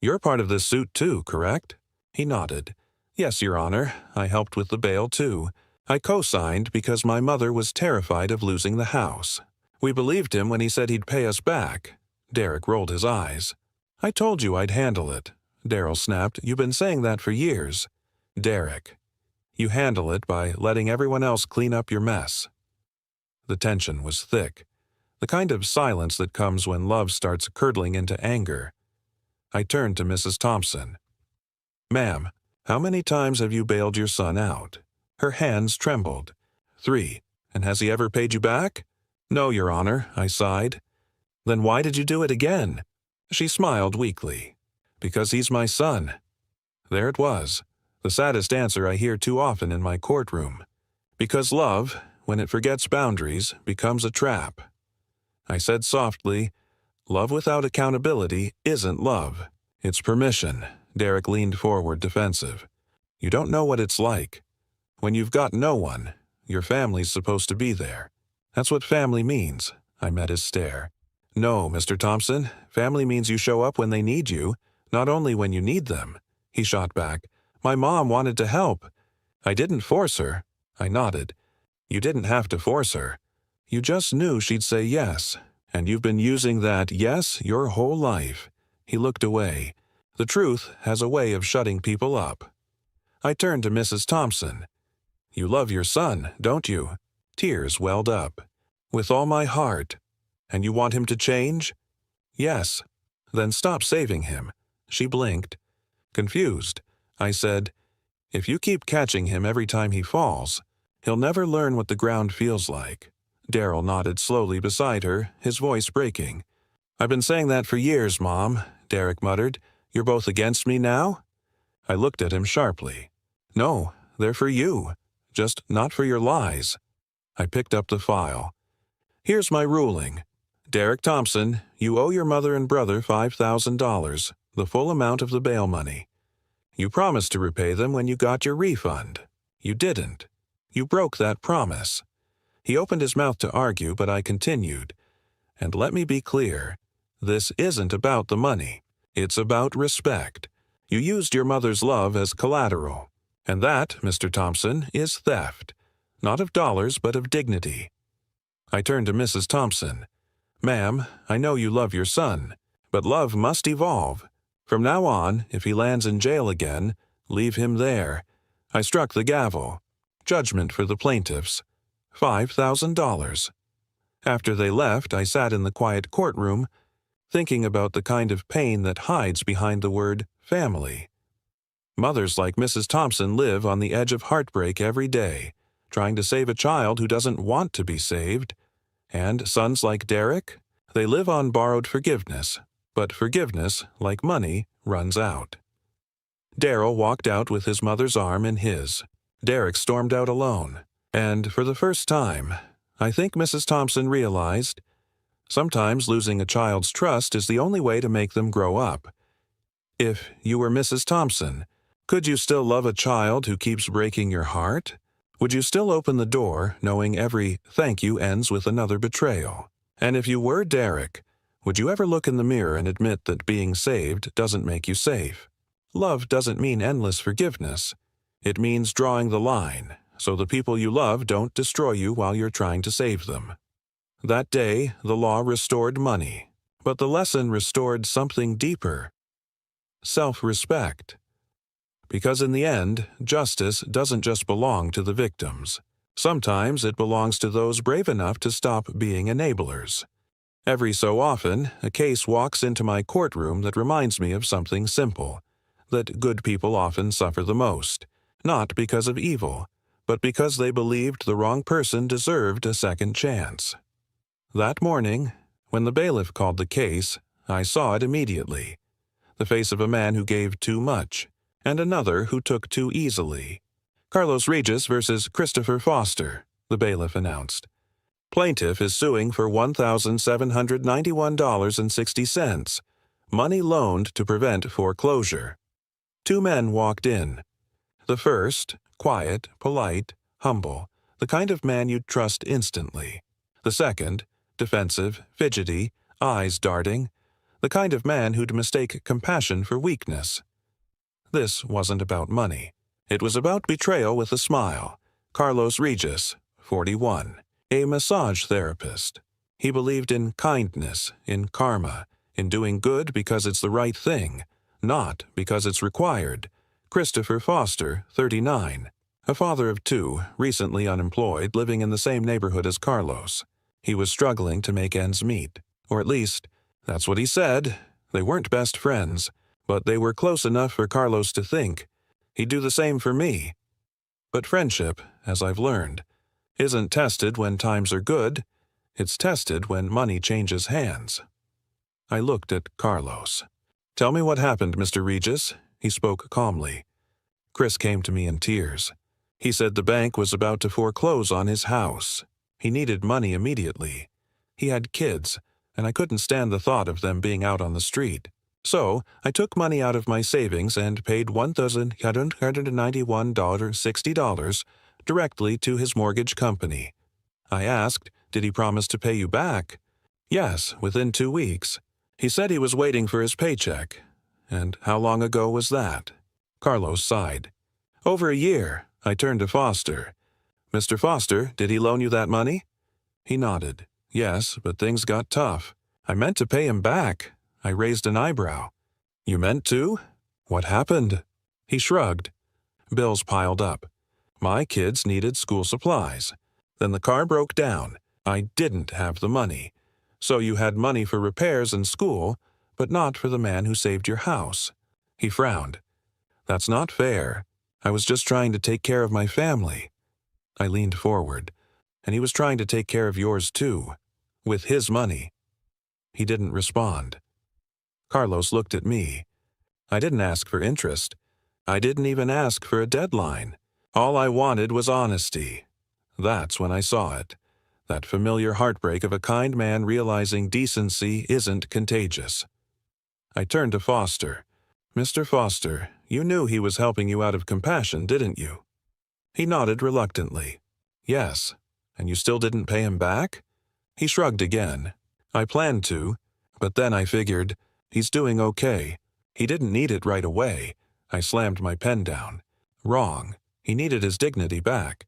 Speaker 8: "You're part of this suit too, correct?" He nodded. "Yes, Your Honor. I helped with the bail too. I co-signed because my mother was terrified of losing the house. We believed him when he said he'd pay us back." Derek rolled his eyes. "I told you I'd handle it." Darrell snapped. "You've been saying that for years." "Derek, you handle it by letting everyone else clean up your mess." The tension was thick, the kind of silence that comes when love starts curdling into anger. I turned to Mrs. Thompson. "Ma'am, how many times have you bailed your son out?" Her hands trembled. 3. "And has he ever paid you back?" "No, Your Honor," I sighed. "Then why did you do it again?" She smiled weakly. "Because he's my son." There it was, the saddest answer I hear too often in my courtroom. Because love, when it forgets boundaries, becomes a trap. I said softly, "Love without accountability isn't love. It's permission." Derek leaned forward, defensive. "You don't know what it's like. When you've got no one, your family's supposed to be there. That's what family means." I met his stare. "No, Mr. Thompson, family means you show up when they need you, not only when you need them." He shot back. "My mom wanted to help. I didn't force her." I nodded. "You didn't have to force her. You just knew she'd say yes, and you've been using that yes your whole life." He looked away. The truth has a way of shutting people up. I turned to Mrs. Thompson. "You love your son, don't you?" Tears welled up. "With all my heart. And you want him to change?" "Yes." "Then stop saving him." She blinked. Confused, I said, "If you keep catching him every time he falls, he'll never learn what the ground feels like." Darrell nodded slowly beside her, his voice breaking. "I've been saying that for years, Mom," Derek muttered. "You're both against me now?" I looked at him sharply. "No, they're for you. Just not for your lies." I picked up the file. "Here's my ruling. Derek Thompson, you owe your mother and brother $5,000, the full amount of the bail money. You promised to repay them when you got your refund. You didn't. You broke that promise." He opened his mouth to argue, but I continued. "And let me be clear. This isn't about the money. It's about respect. You used your mother's love as collateral. And that, Mr. Thompson, is theft. Not of dollars, but of dignity." I turned to Mrs. Thompson. "Ma'am, I know you love your son, but love must evolve. From now on, if he lands in jail again, leave him there." I struck the gavel. Judgment for the plaintiffs. $5,000. After they left, I sat in the quiet courtroom, thinking about the kind of pain that hides behind the word family. Mothers like Mrs. Thompson live on the edge of heartbreak every day, trying to save a child who doesn't want to be saved. And sons like Derek, they live on borrowed forgiveness, but forgiveness, like money, runs out. Daryl walked out with his mother's arm in his. Derek stormed out alone. And for the first time, I think Mrs. Thompson realized, sometimes losing a child's trust is the only way to make them grow up. If you were Mrs. Thompson, could you still love a child who keeps breaking your heart? Would you still open the door, knowing every thank you ends with another betrayal? And if you were Derek, would you ever look in the mirror and admit that being saved doesn't make you safe? Love doesn't mean endless forgiveness. It means drawing the line, so the people you love don't destroy you while you're trying to save them. That day, the law restored money, but the lesson restored something deeper: self-respect. Because in the end, justice doesn't just belong to the victims. Sometimes it belongs to those brave enough to stop being enablers. Every so often, a case walks into my courtroom that reminds me of something simple: that good people often suffer the most, not because of evil, but because they believed the wrong person deserved a second chance. That morning, when the bailiff called the case, I saw it immediately: the face of a man who gave too much, and another who took too easily. "Carlos Regis versus Christopher Foster," the bailiff announced. "Plaintiff is suing for $1,791.60, money loaned to prevent foreclosure." Two men walked in. The first, quiet, polite, humble, the kind of man you'd trust instantly. The second, defensive, fidgety, eyes darting, the kind of man who'd mistake compassion for weakness. This wasn't about money. It was about betrayal with a smile. Carlos Regis, 41, a massage therapist. He believed in kindness, in karma, in doing good because it's the right thing, not because it's required. Christopher Foster, 39, a father of two, recently unemployed, living in the same neighborhood as Carlos. He was struggling to make ends meet, or at least, that's what he said. They weren't best friends, but they were close enough for Carlos to think he'd do the same for me. But friendship, as I've learned, isn't tested when times are good. It's tested when money changes hands. I looked at Carlos. "Tell me what happened, Mr. Regis." He spoke calmly. Chris came to me in tears. He said the bank was about to foreclose on his house. He needed money immediately. He had kids, and I couldn't stand the thought of them being out on the street. So I took money out of my savings and paid $1,191.60 directly to his mortgage company. I asked, "Did he promise to pay you back?" "Yes, within 2 weeks. He said he was waiting for his paycheck." "And how long ago was that?" Carlos sighed. "Over a year." I turned to Foster. "Mr. Foster, did he loan you that money?" He nodded. "Yes, but things got tough. I meant to pay him back." I raised an eyebrow. "You meant to? What happened?" He shrugged. Bills piled up. My kids needed school supplies. Then the car broke down. I didn't have the money. "So you had money for repairs and school, but not for the man who saved your house." He frowned. "That's not fair. I was just trying to take care of my family." I leaned forward. "And he was trying to take care of yours too, with his money." He didn't respond. Carlos looked at me. I didn't ask for interest. I didn't even ask for a deadline. All I wanted was honesty. That's when I saw it. That familiar heartbreak of a kind man realizing decency isn't contagious. I turned to Foster. "Mr. Foster, you knew he was helping you out of compassion, didn't you?" He nodded reluctantly. "Yes. And you still didn't pay him back?" He shrugged again. "I planned to, but then I figured, he's doing okay. He didn't need it right away." I slammed my pen down. "Wrong. He needed his dignity back.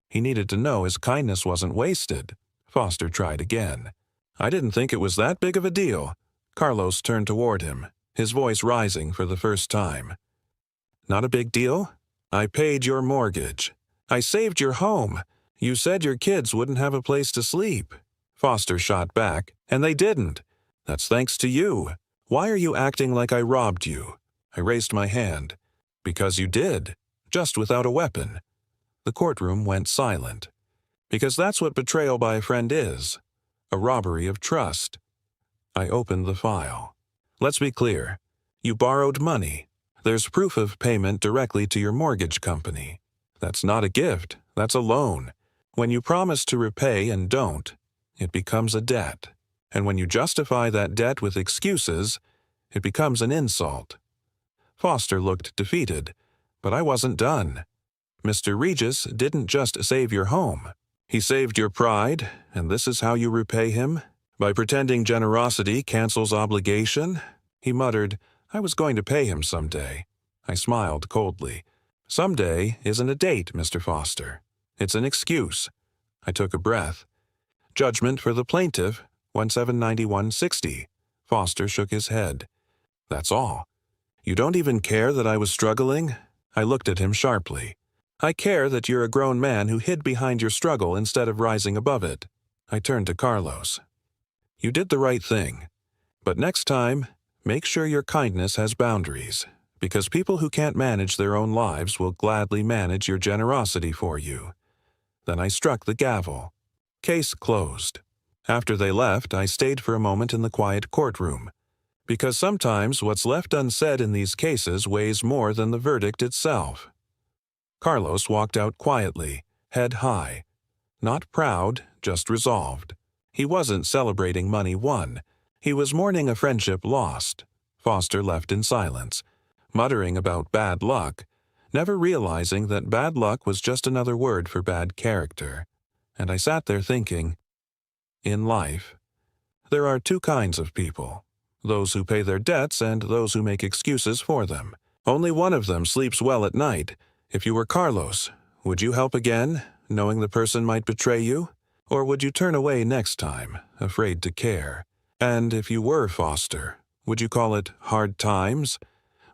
Speaker 8: He needed to know his kindness wasn't wasted." Foster tried again. I didn't think it was that big of a deal. Carlos turned toward him, his voice rising for the first time. Not a big deal? I paid your mortgage. I saved your home. You said your kids wouldn't have a place to sleep. Foster shot back, and they didn't. That's thanks to you. Why are you acting like I robbed you? I raised my hand. Because you did, just without a weapon. The courtroom went silent. Because that's what betrayal by a friend is. A robbery of trust. I opened the file. Let's be clear. You borrowed money. There's proof of payment directly to your mortgage company. That's not a gift. That's a loan. When you promise to repay and don't, it becomes a debt. And when you justify that debt with excuses, it becomes an insult. Foster looked defeated, but I wasn't done. Mr. Regis didn't just save your home. He saved your pride, and this is how you repay him? By pretending generosity cancels obligation? He muttered, I was going to pay him someday. I smiled coldly. Someday isn't a date, Mr. Foster. It's an excuse. I took a breath. Judgment for the plaintiff, 1791.60. Foster shook his head. That's all. You don't even care that I was struggling? I looked at him sharply. I care that you're a grown man who hid behind your struggle instead of rising above it. I turned to Carlos. You did the right thing. But next time, make sure your kindness has boundaries, because people who can't manage their own lives will gladly manage your generosity for you. Then I struck the gavel. Case closed. After they left, I stayed for a moment in the quiet courtroom, because sometimes what's left unsaid in these cases weighs more than the verdict itself. Carlos walked out quietly, head high. Not proud, just resolved. He wasn't celebrating money won. He was mourning a friendship lost. Foster left in silence, muttering about bad luck, never realizing that bad luck was just another word for bad character. And I sat there thinking, in life, there are two kinds of people, those who pay their debts and those who make excuses for them. Only one of them sleeps well at night. If you were Carlos, would you help again, knowing the person might betray you? Or would you turn away next time, afraid to care? And if you were Foster, would you call it hard times?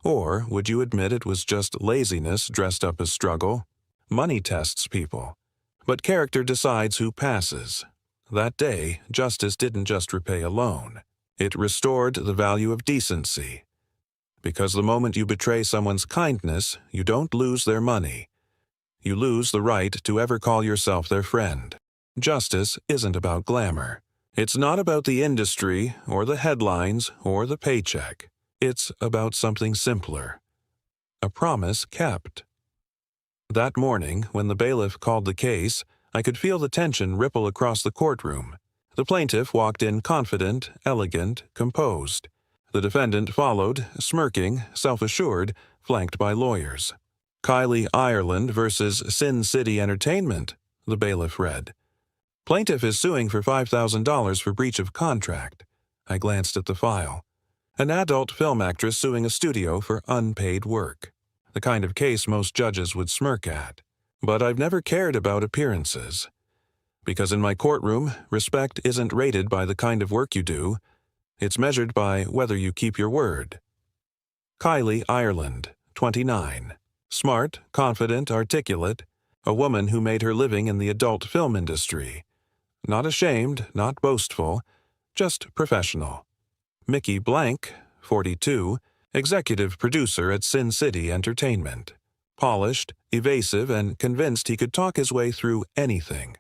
Speaker 8: Or would you admit it was just laziness dressed up as struggle? Money tests people, but character decides who passes. That day, justice didn't just repay a loan. It restored the value of decency. Because the moment you betray someone's kindness, you don't lose their money. You lose the right to ever call yourself their friend. Justice isn't about glamour. It's not about the industry, or the headlines, or the paycheck. It's about something simpler. A promise kept. That morning, when the bailiff called the case, I could feel the tension ripple across the courtroom. The plaintiff walked in confident, elegant, composed. The defendant followed, smirking, self-assured, flanked by lawyers. Kylie Ireland versus Sin City Entertainment, the bailiff read. Plaintiff is suing for $5,000 for breach of contract. I glanced at the file. An adult film actress suing a studio for unpaid work. The kind of case most judges would smirk at. But I've never cared about appearances. Because in my courtroom, respect isn't rated by the kind of work you do. It's measured by whether you keep your word. Kylie Ireland, 29. Smart, confident, articulate. A woman who made her living in the adult film industry. Not ashamed, not boastful, just professional. Mickey Blank, 42, executive producer at Sin City Entertainment. Polished, evasive, and convinced he could talk his way through anything.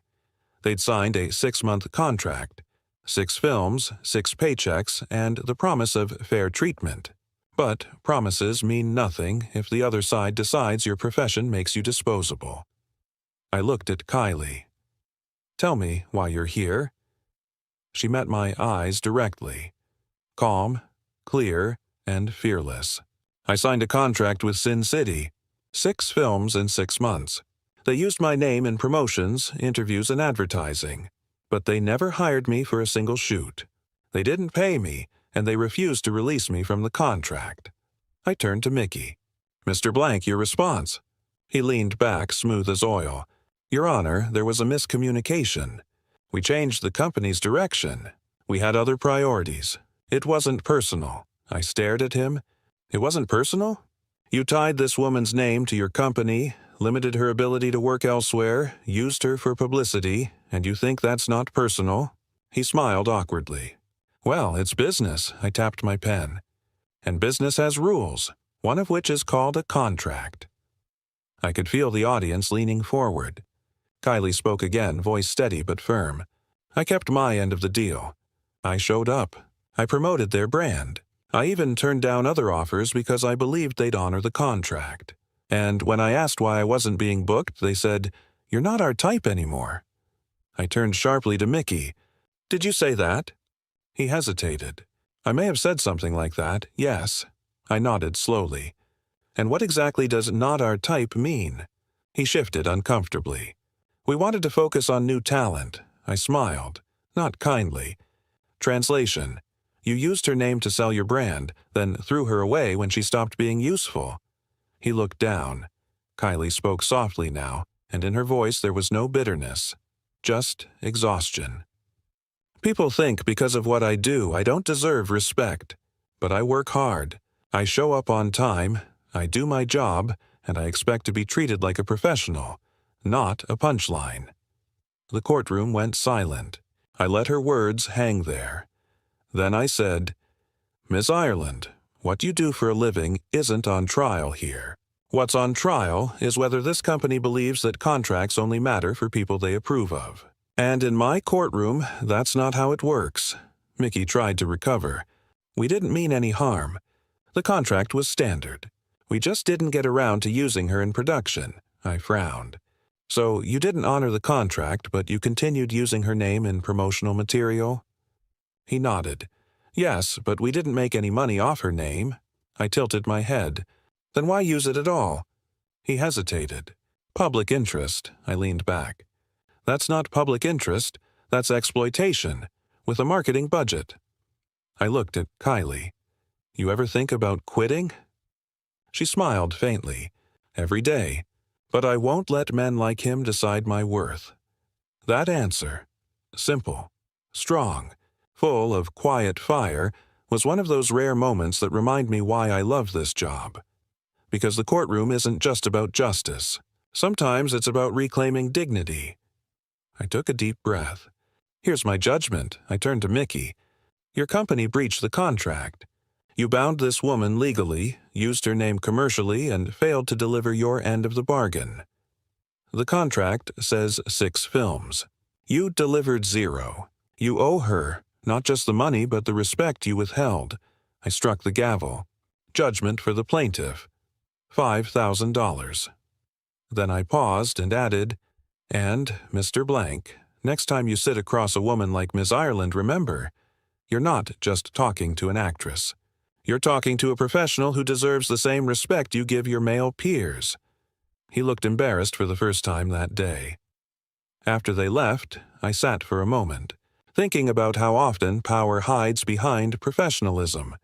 Speaker 8: They'd signed a 6-month contract. 6 films, 6 paychecks, and the promise of fair treatment. But promises mean nothing if the other side decides your profession makes you disposable. I looked at Kylie. Tell me why you're here. She met my eyes directly. Calm, clear, and fearless. I signed a contract with Sin City. 6 films in 6 months. They used my name in promotions, interviews, and advertising. But they never hired me for a single shoot. They didn't pay me, and they refused to release me from the contract. I turned to Mickey. Mr. Blank, your response. He leaned back, smooth as oil. Your Honor, there was a miscommunication. We changed the company's direction. We had other priorities. It wasn't personal. I stared at him. It wasn't personal? You tied this woman's name to your company, limited her ability to work elsewhere, used her for publicity, and you think that's not personal? He smiled awkwardly. Well, it's business. I tapped my pen. And business has rules, one of which is called a contract. I could feel the audience leaning forward. Kylie spoke again, voice steady but firm. I kept my end of the deal. I showed up. I promoted their brand. I even turned down other offers because I believed they'd honor the contract. And when I asked why I wasn't being booked, they said, "You're not our type anymore." I turned sharply to Mickey. "Did you say that?" He hesitated. I may have said something like that, yes. I nodded slowly. And what exactly does "not our type" mean? He shifted uncomfortably. We wanted to focus on new talent. I smiled, not kindly. Translation: you used her name to sell your brand, then threw her away when she stopped being useful. He looked down. Kylie spoke softly now, and in her voice there was no bitterness, just exhaustion. People think because of what I do, I don't deserve respect. But I work hard. I show up on time, I do my job, and I expect to be treated like a professional, not a punchline. The courtroom went silent. I let her words hang there. Then I said, "Miss Ireland, what you do for a living isn't on trial here. What's on trial is whether this company believes that contracts only matter for people they approve of. And in my courtroom, that's not how it works." Mickey tried to recover. "We didn't mean any harm. The contract was standard. We just didn't get around to using her in production." I frowned. "So you didn't honor the contract, but you continued using her name in promotional material?" He nodded. "Yes, but we didn't make any money off her name." I tilted my head. "Then why use it at all?" He hesitated. "Public interest." I leaned back. "That's not public interest. That's exploitation, with a marketing budget." I looked at Kylie. "You ever think about quitting?" She smiled faintly. "Every day. But I won't let men like him decide my worth." That answer, simple, strong, full of quiet fire, was one of those rare moments that remind me why I love this job. Because the courtroom isn't just about justice. Sometimes it's about reclaiming dignity. I took a deep breath. "Here's my judgment." I turned to Mickey. "Your company breached the contract. You bound this woman legally, used her name commercially, and failed to deliver your end of the bargain. The contract says 6 films. You delivered 0. You owe her not just the money, but the respect you withheld." I struck the gavel. "Judgment for the plaintiff. $5,000. Then I paused and added, "And, Mr. Blank, next time you sit across a woman like Miss Ireland, remember, you're not just talking to an actress. You're talking to a professional who deserves the same respect you give your male peers." He looked embarrassed for the first time that day. After they left, I sat for a moment, thinking about how often power hides behind professionalism,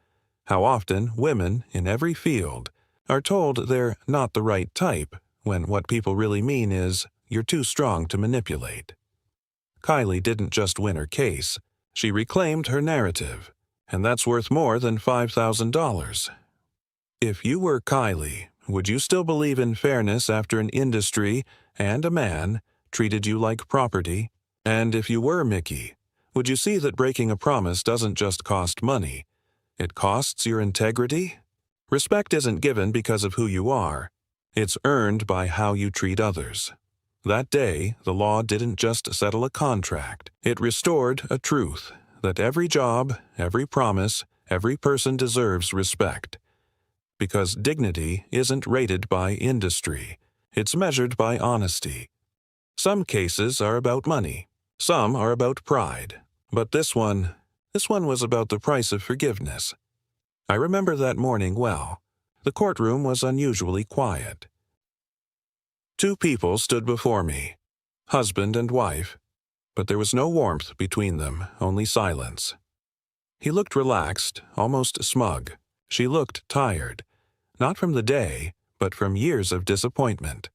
Speaker 8: how often women in every field are told they're not the right type, when what people really mean is, you're too strong to manipulate. Kylie didn't just win her case, she reclaimed her narrative, and that's worth more than $5,000. If you were Kylie, would you still believe in fairness after an industry and a man treated you like property? And if you were Mickey, would you see that breaking a promise doesn't just cost money, it costs your integrity? Respect isn't given because of who you are. It's earned by how you treat others. That day, the law didn't just settle a contract. It restored a truth, that every job, every promise, every person deserves respect. Because dignity isn't rated by industry. It's measured by honesty. Some cases are about money. Some are about pride. But this one was about the price of forgiveness. I remember that morning well. The courtroom was unusually quiet. 2 people stood before me, husband and wife, but there was no warmth between them, only silence. He looked relaxed, almost smug. She looked tired, not from the day, but from years of disappointment.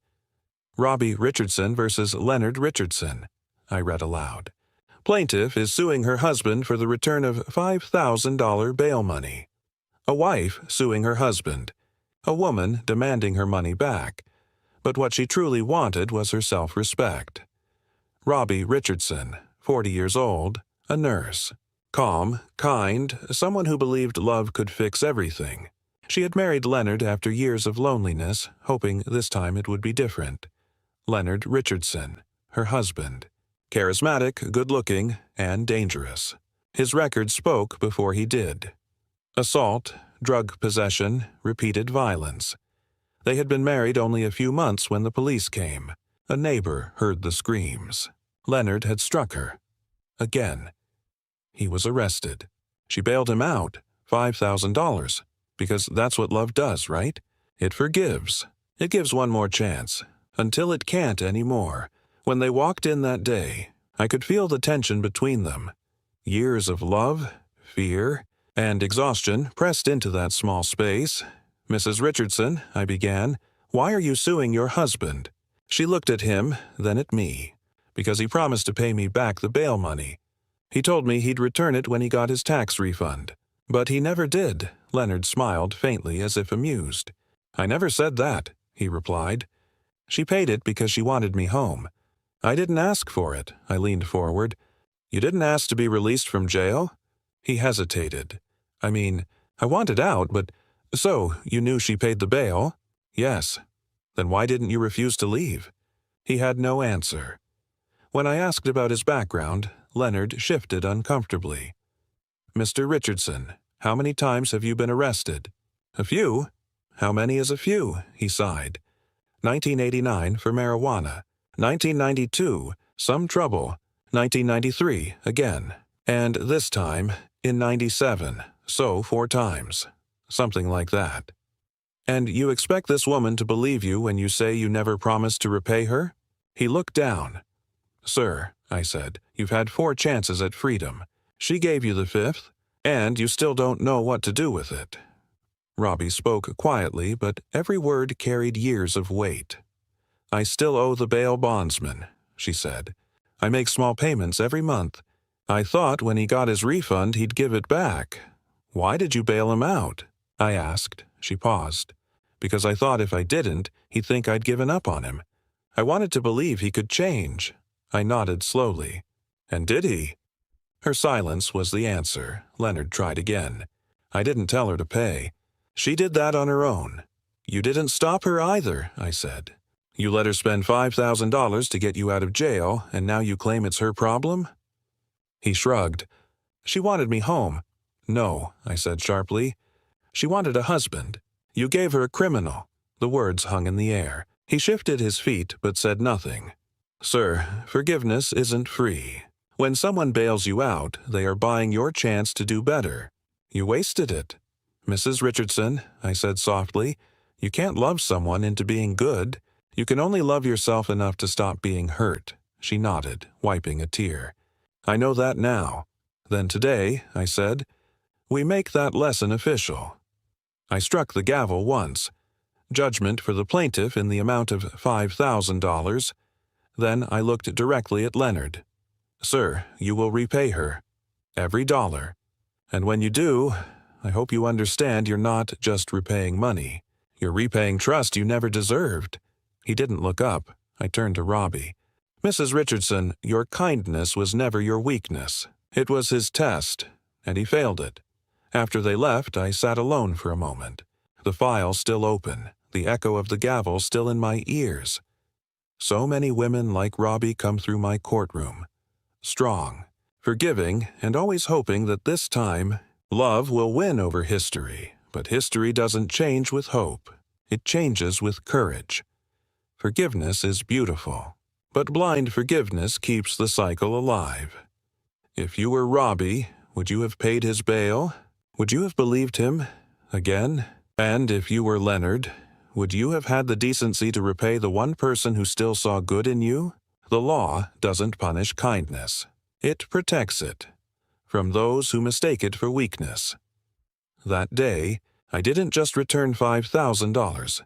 Speaker 8: "Robbie Richardson versus Leonard Richardson," I read aloud. Plaintiff is suing her husband for the return of $5,000 bail money. A wife suing her husband. A woman demanding her money back. But what she truly wanted was her self-respect. Robbie Richardson, 40 years old, a nurse. Calm, kind, someone who believed love could fix everything. She had married Leonard after years of loneliness, hoping this time it would be different. Leonard Richardson, her husband. Charismatic, good-looking, and dangerous. His record spoke before he did. Assault, drug possession, repeated violence. They had been married only a few months when the police came. A neighbor heard the screams. Leonard had struck her. Again. He was arrested. She bailed him out, $5,000, because that's what love does, right? It forgives. It gives one more chance, until it can't anymore. When they walked in that day, I could feel the tension between them. Years of love, fear, and exhaustion pressed into that small space. "Mrs. Richardson," I began, "why are you suing your husband?" She looked at him, then at me. "Because he promised to pay me back the bail money. He told me he'd return it when he got his tax refund. But he never did." Leonard smiled faintly as if amused. "I never said that," he replied. "She paid it because she wanted me home. I didn't ask for it." I leaned forward. "You didn't ask to be released from jail?" He hesitated. "I mean, I wanted out, but... So, you knew she paid the bail?" "Yes." "Then why didn't you refuse to leave?" He had no answer. When I asked about his background, Leonard shifted uncomfortably. "Mr. Richardson, how many times have you been arrested?" "A few." "How many is a few?" He sighed. 1989 for marijuana. 1992, some trouble. 1993, again. And this time, in 97, so 4 times. Something like that. "And you expect this woman to believe you when you say you never promised to repay her?" He looked down. "Sir," I said, "you've had 4 chances at freedom. She gave you the 5th, and you still don't know what to do with it." Robbie spoke quietly, but every word carried years of weight. "I still owe the bail bondsman," she said. "I make small payments every month. I thought when he got his refund he'd give it back." "Why did you bail him out?" I asked. She paused. "Because I thought if I didn't, he'd think I'd given up on him. I wanted to believe he could change." I nodded slowly. "And did he?" Her silence was the answer. Leonard tried again. "I didn't tell her to pay. She did that on her own." "You didn't stop her either," I said. "You let her spend $5,000 to get you out of jail, and now you claim it's her problem?" He shrugged. "She wanted me home." "No," I said sharply. "She wanted a husband. You gave her a criminal." The words hung in the air. He shifted his feet but said nothing. "Sir, forgiveness isn't free. When someone bails you out, they are buying your chance to do better. You wasted it." "Mrs. Richardson," I said softly, "you can't love someone into being good. You can only love yourself enough to stop being hurt." She nodded, wiping a tear. "I know that now." "Then today," I said, "we make that lesson official." I struck the gavel once. Judgment for the plaintiff in the amount of $5,000. Then I looked directly at Leonard. "Sir, you will repay her. Every dollar. And when you do, I hope you understand you're not just repaying money. You're repaying trust you never deserved." He didn't look up. I turned to Robbie. "Mrs. Richardson, your kindness was never your weakness. It was his test, and he failed it." After they left, I sat alone for a moment. The file still open, the echo of the gavel still in my ears. So many women like Robbie come through my courtroom. Strong, forgiving, and always hoping that this time, love will win over history. But history doesn't change with hope. It changes with courage. Forgiveness is beautiful, but blind forgiveness keeps the cycle alive. If you were Robbie, would you have paid his bail? Would you have believed him again? And if you were Leonard, would you have had the decency to repay the one person who still saw good in you? The law doesn't punish kindness. It protects it from those who mistake it for weakness. That day, I didn't just return $5,000.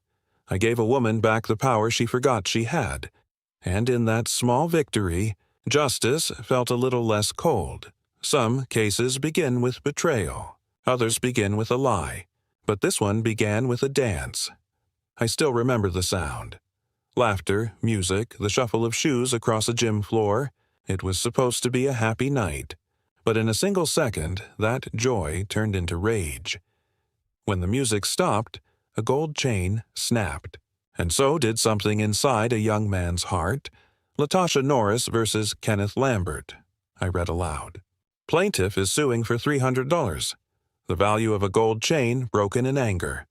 Speaker 8: I gave a woman back the power she forgot she had. And in that small victory, Justice felt a little less cold. Some cases begin with betrayal. Others begin with a lie. But this one began with a dance. I still remember the sound. Laughter, music, the shuffle of shoes across a gym floor. It was supposed to be a happy night. But in a single second, that joy turned into rage. When the music stopped, a gold chain snapped. And so did something inside a young man's heart. Latasha Norris versus Kenneth Lambert. I read aloud. Plaintiff is suing for $300. The value of a gold chain broken in anger.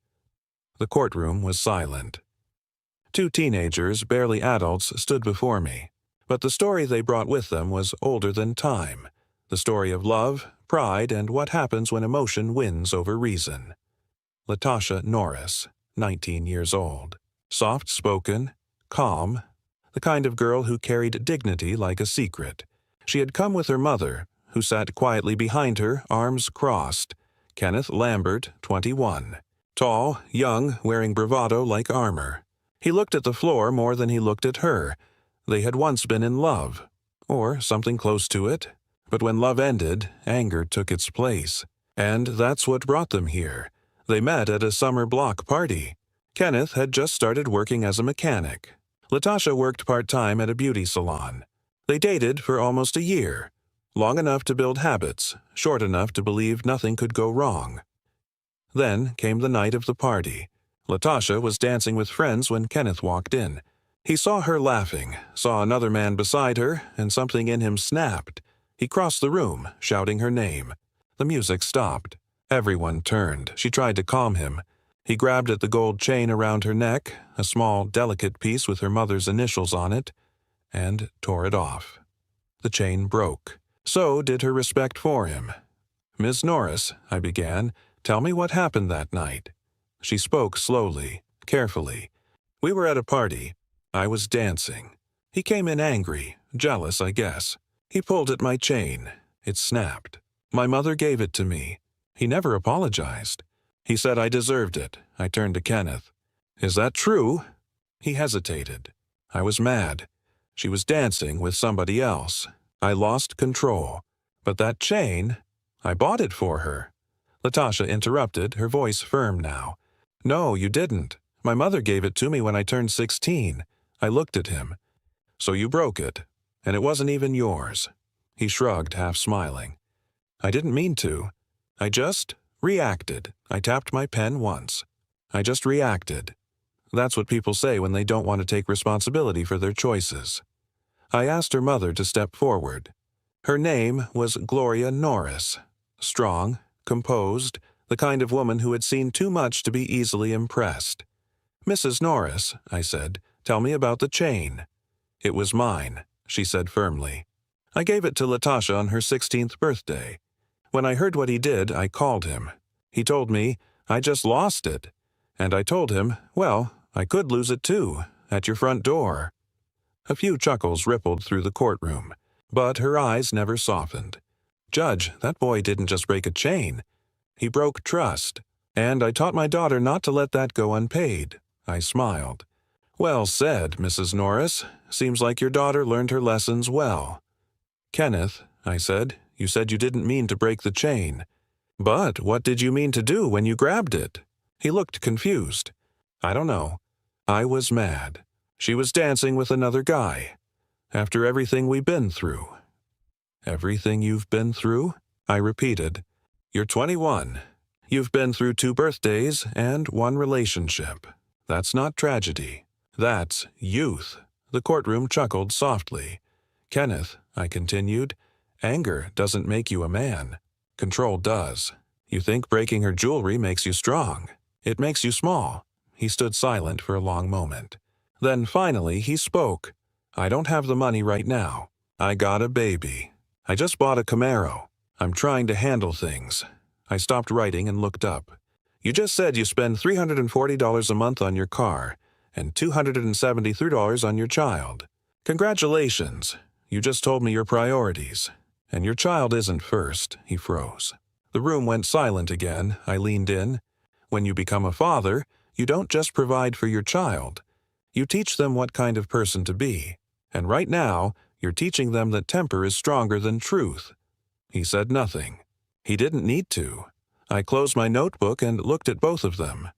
Speaker 8: The courtroom was silent. Two teenagers, barely adults, stood before me. But the story they brought with them was older than time. The story of love, pride, and what happens when emotion wins over reason. Latasha Norris, 19 years old. Soft-spoken, calm, the kind of girl who carried dignity like a secret. She had come with her mother, who sat quietly behind her, arms crossed. Kenneth Lambert, 21. Tall, young, wearing bravado like armor. He looked at the floor more than he looked at her. They had once been in love, or something close to it. But when love ended, anger took its place. And that's what brought them here. They met at a summer block party. Kenneth had just started working as a mechanic. Latasha worked part-time at a beauty salon. They dated for almost a year. Long enough to build habits, short enough to believe nothing could go wrong. Then came the night of the party. Latasha was dancing with friends when Kenneth walked in. He saw her laughing, saw another man beside her, and something in him snapped. He crossed the room, shouting her name. The music stopped. Everyone turned. She tried to calm him. He grabbed at the gold chain around her neck, a small, delicate piece with her mother's initials on it, and tore it off. The chain broke. So did her respect for him. "Miss Norris," I began, "tell me what happened that night." She spoke slowly, carefully. "We were at a party. I was dancing. He came in angry, jealous, I guess. He pulled at my chain. It snapped. My mother gave it to me. He never apologized. He said I deserved it." I turned to Kenneth. "Is that true?" He hesitated. I was mad. She was dancing with somebody else. I lost control. "But that chain, I bought it for her." Latasha interrupted, her voice firm now. "No, you didn't. My mother gave it to me when I turned 16. I looked at him. So you broke it, and it wasn't even yours." He shrugged, half smiling. "I didn't mean to. I just reacted. I tapped my pen once. I just reacted. That's what people say when they don't want to take responsibility for their choices." I asked her mother to step forward. Her name was Gloria Norris. Strong, composed, the kind of woman who had seen too much to be easily impressed. "Mrs. Norris," I said, "tell me about the chain." "It was mine," she said firmly. "I gave it to Latasha on her 16th birthday. When I heard what he did, I called him. He told me, I just lost it. And I told him, well, I could lose it too, at your front door." A few chuckles rippled through the courtroom, but her eyes never softened. "Judge, that boy didn't just break a chain. He broke trust. And I taught my daughter not to let that go unpaid." I smiled. "Well said, Mrs. Norris. Seems like your daughter learned her lessons well." "Kenneth," I said, "you said you didn't mean to break the chain. But what did you mean to do when you grabbed it?" He looked confused. "I don't know. I was mad. She was dancing with another guy. After everything we've been through." "Everything you've been through?" I repeated. "You're 21. You've been through 2 birthdays and 1 relationship. That's not tragedy. That's youth." The courtroom chuckled softly. "Kenneth," I continued, "anger doesn't make you a man. Control does. You think breaking her jewelry makes you strong. It makes you small." He stood silent for a long moment. Then finally he spoke. "I don't have the money right now. I got a baby. I just bought a Camaro. I'm trying to handle things." I stopped writing and looked up. "You just said you spend $340 a month on your car and $273 on your child. Congratulations. You just told me your priorities. And your child isn't first." He froze. The room went silent again. I leaned in. "When you become a father, you don't just provide for your child. You teach them what kind of person to be. And right now, You're teaching them that temper is stronger than truth." He said nothing. He didn't need to. I closed my notebook and looked at both of them.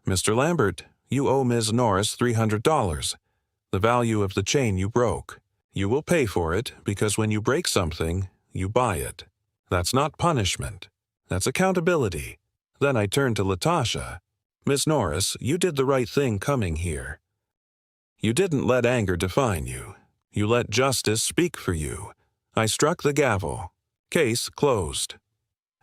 Speaker 8: "Mr. Lambert, you owe Ms. Norris $300, the value of the chain you broke. You will pay for it because when you break something, you buy it. That's not punishment. That's accountability." Then I turned to Latasha. "Miss Norris, you did the right thing coming here. You didn't let anger define you. You let justice speak for you." I struck the gavel. Case closed.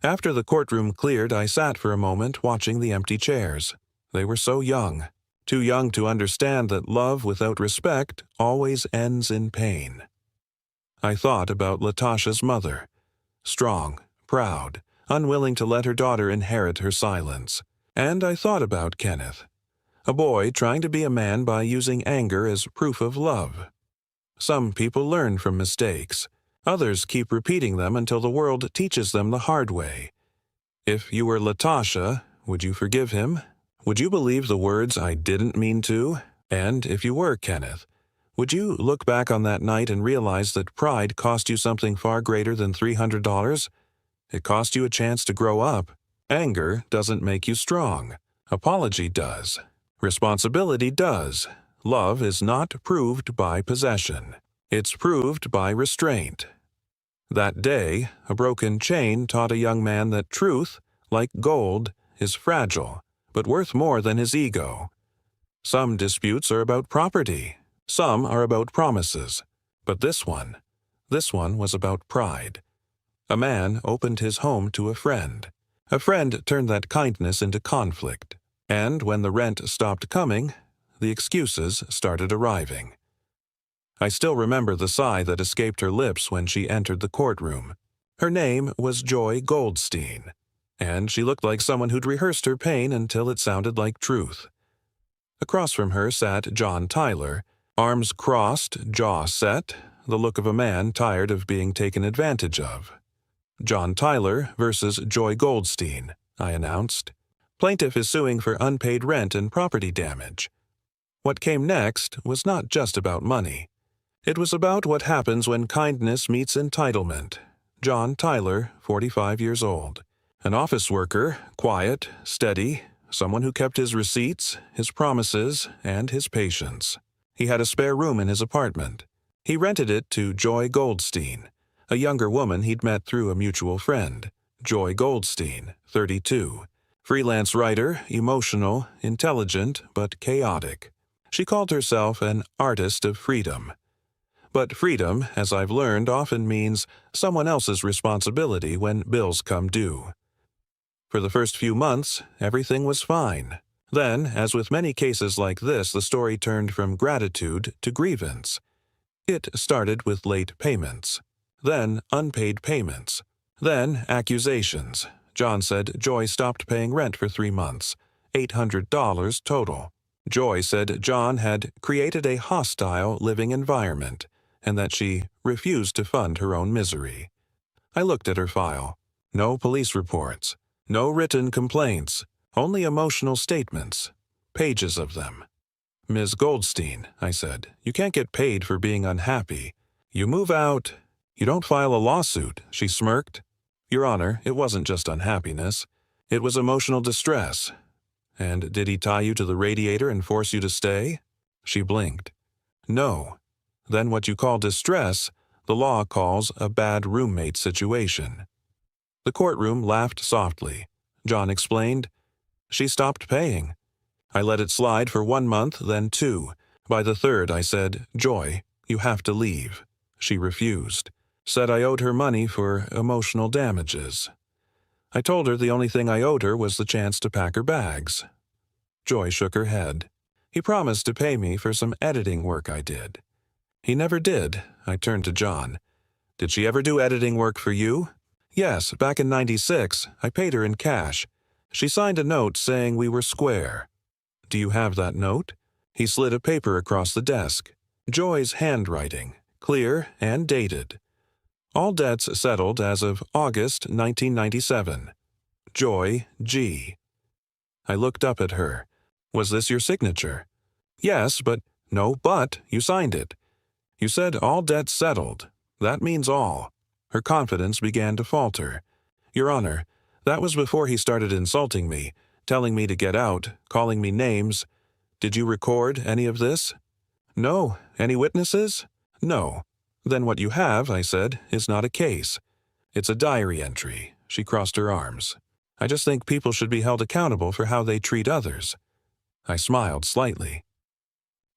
Speaker 8: After the courtroom cleared, I sat for a moment watching the empty chairs. They were so young, too young to understand that love without respect always ends in pain. I thought about Latasha's mother, strong, proud, unwilling to let her daughter inherit her silence. And I thought about Kenneth, a boy trying to be a man by using anger as proof of love. Some people learn from mistakes. Others keep repeating them until the world teaches them the hard way. If you were Latasha, would you forgive him? Would you believe the words "I didn't mean to"? And if you were Kenneth, would you look back on that night and realize that pride cost you something far greater than $300? It cost you a chance to grow up. Anger doesn't make you strong. Apology does. Responsibility does. Love is not proved by possession. It's proved by restraint. That day, a broken chain taught a young man that truth, like gold, is fragile, but worth more than his ego. Some disputes are about property. Some are about promises. But this one was about pride. A man opened his home to a friend. A friend turned that kindness into conflict. And when the rent stopped coming, the excuses started arriving. I still remember the sigh that escaped her lips when she entered the courtroom. Her name was Joy Goldstein, and she looked like someone who'd rehearsed her pain until it sounded like truth. Across from her sat John Tyler, arms crossed, jaw set, the look of a man tired of being taken advantage of. "John Tyler versus Joy Goldstein," I announced. "Plaintiff is suing for unpaid rent and property damage." What came next was not just about money. It was about what happens when kindness meets entitlement. John Tyler, 45 years old. An office worker, quiet, steady, someone who kept his receipts, his promises, and his patience. He had a spare room in his apartment. He rented it to Joy Goldstein, a younger woman he'd met through a mutual friend. Joy Goldstein, 32. Freelance writer, emotional, intelligent, but chaotic. She called herself an artist of freedom. But freedom, as I've learned, often means someone else's responsibility when bills come due. For the first few months, everything was fine. Then, as with many cases like this, the story turned from gratitude to grievance. It started with late payments, then unpaid payments, then accusations. John said Joy stopped paying rent for 3 months, $800 total. Joy said John had created a hostile living environment, and that she refused to fund her own misery. I looked at her file. No police reports, no written complaints, only emotional statements, pages of them. "Ms. Goldstein," I said, "you can't get paid for being unhappy. You move out. You don't file a lawsuit." She smirked. "Your Honor, it wasn't just unhappiness. It was emotional distress." "And did he tie you to the radiator and force you to stay?" She blinked. "No. Then what you call distress, the law calls a bad roommate situation." The courtroom laughed softly. John explained, "She stopped paying. I let it slide for 1 month, then 2. By the 3rd, I said, 'Joy, you have to leave.' She refused. Said I owed her money for emotional damages. I told her the only thing I owed her was the chance to pack her bags." Joy shook her head. "He promised to pay me for some editing work I did." "He never did." I turned to John. "Did she ever do editing work for you?" "Yes, back in '96, I paid her in cash. She signed a note saying we were square." "Do you have that note?" He slid a paper across the desk. Joy's handwriting, clear and dated. All debts settled as of August 1997. Joy G. I looked up at her. "Was this your signature?" "Yes, but..." "No, but you signed it. You said all debts settled. That means all. Her confidence began to falter. Your Honor, that was before he started insulting me, telling me to get out, calling me names. Did you record any of this? No. Any witnesses? No. Then what you have, I said, is not a case. It's a diary entry. She crossed her arms. I just think people should be held accountable for how they treat others. I smiled slightly.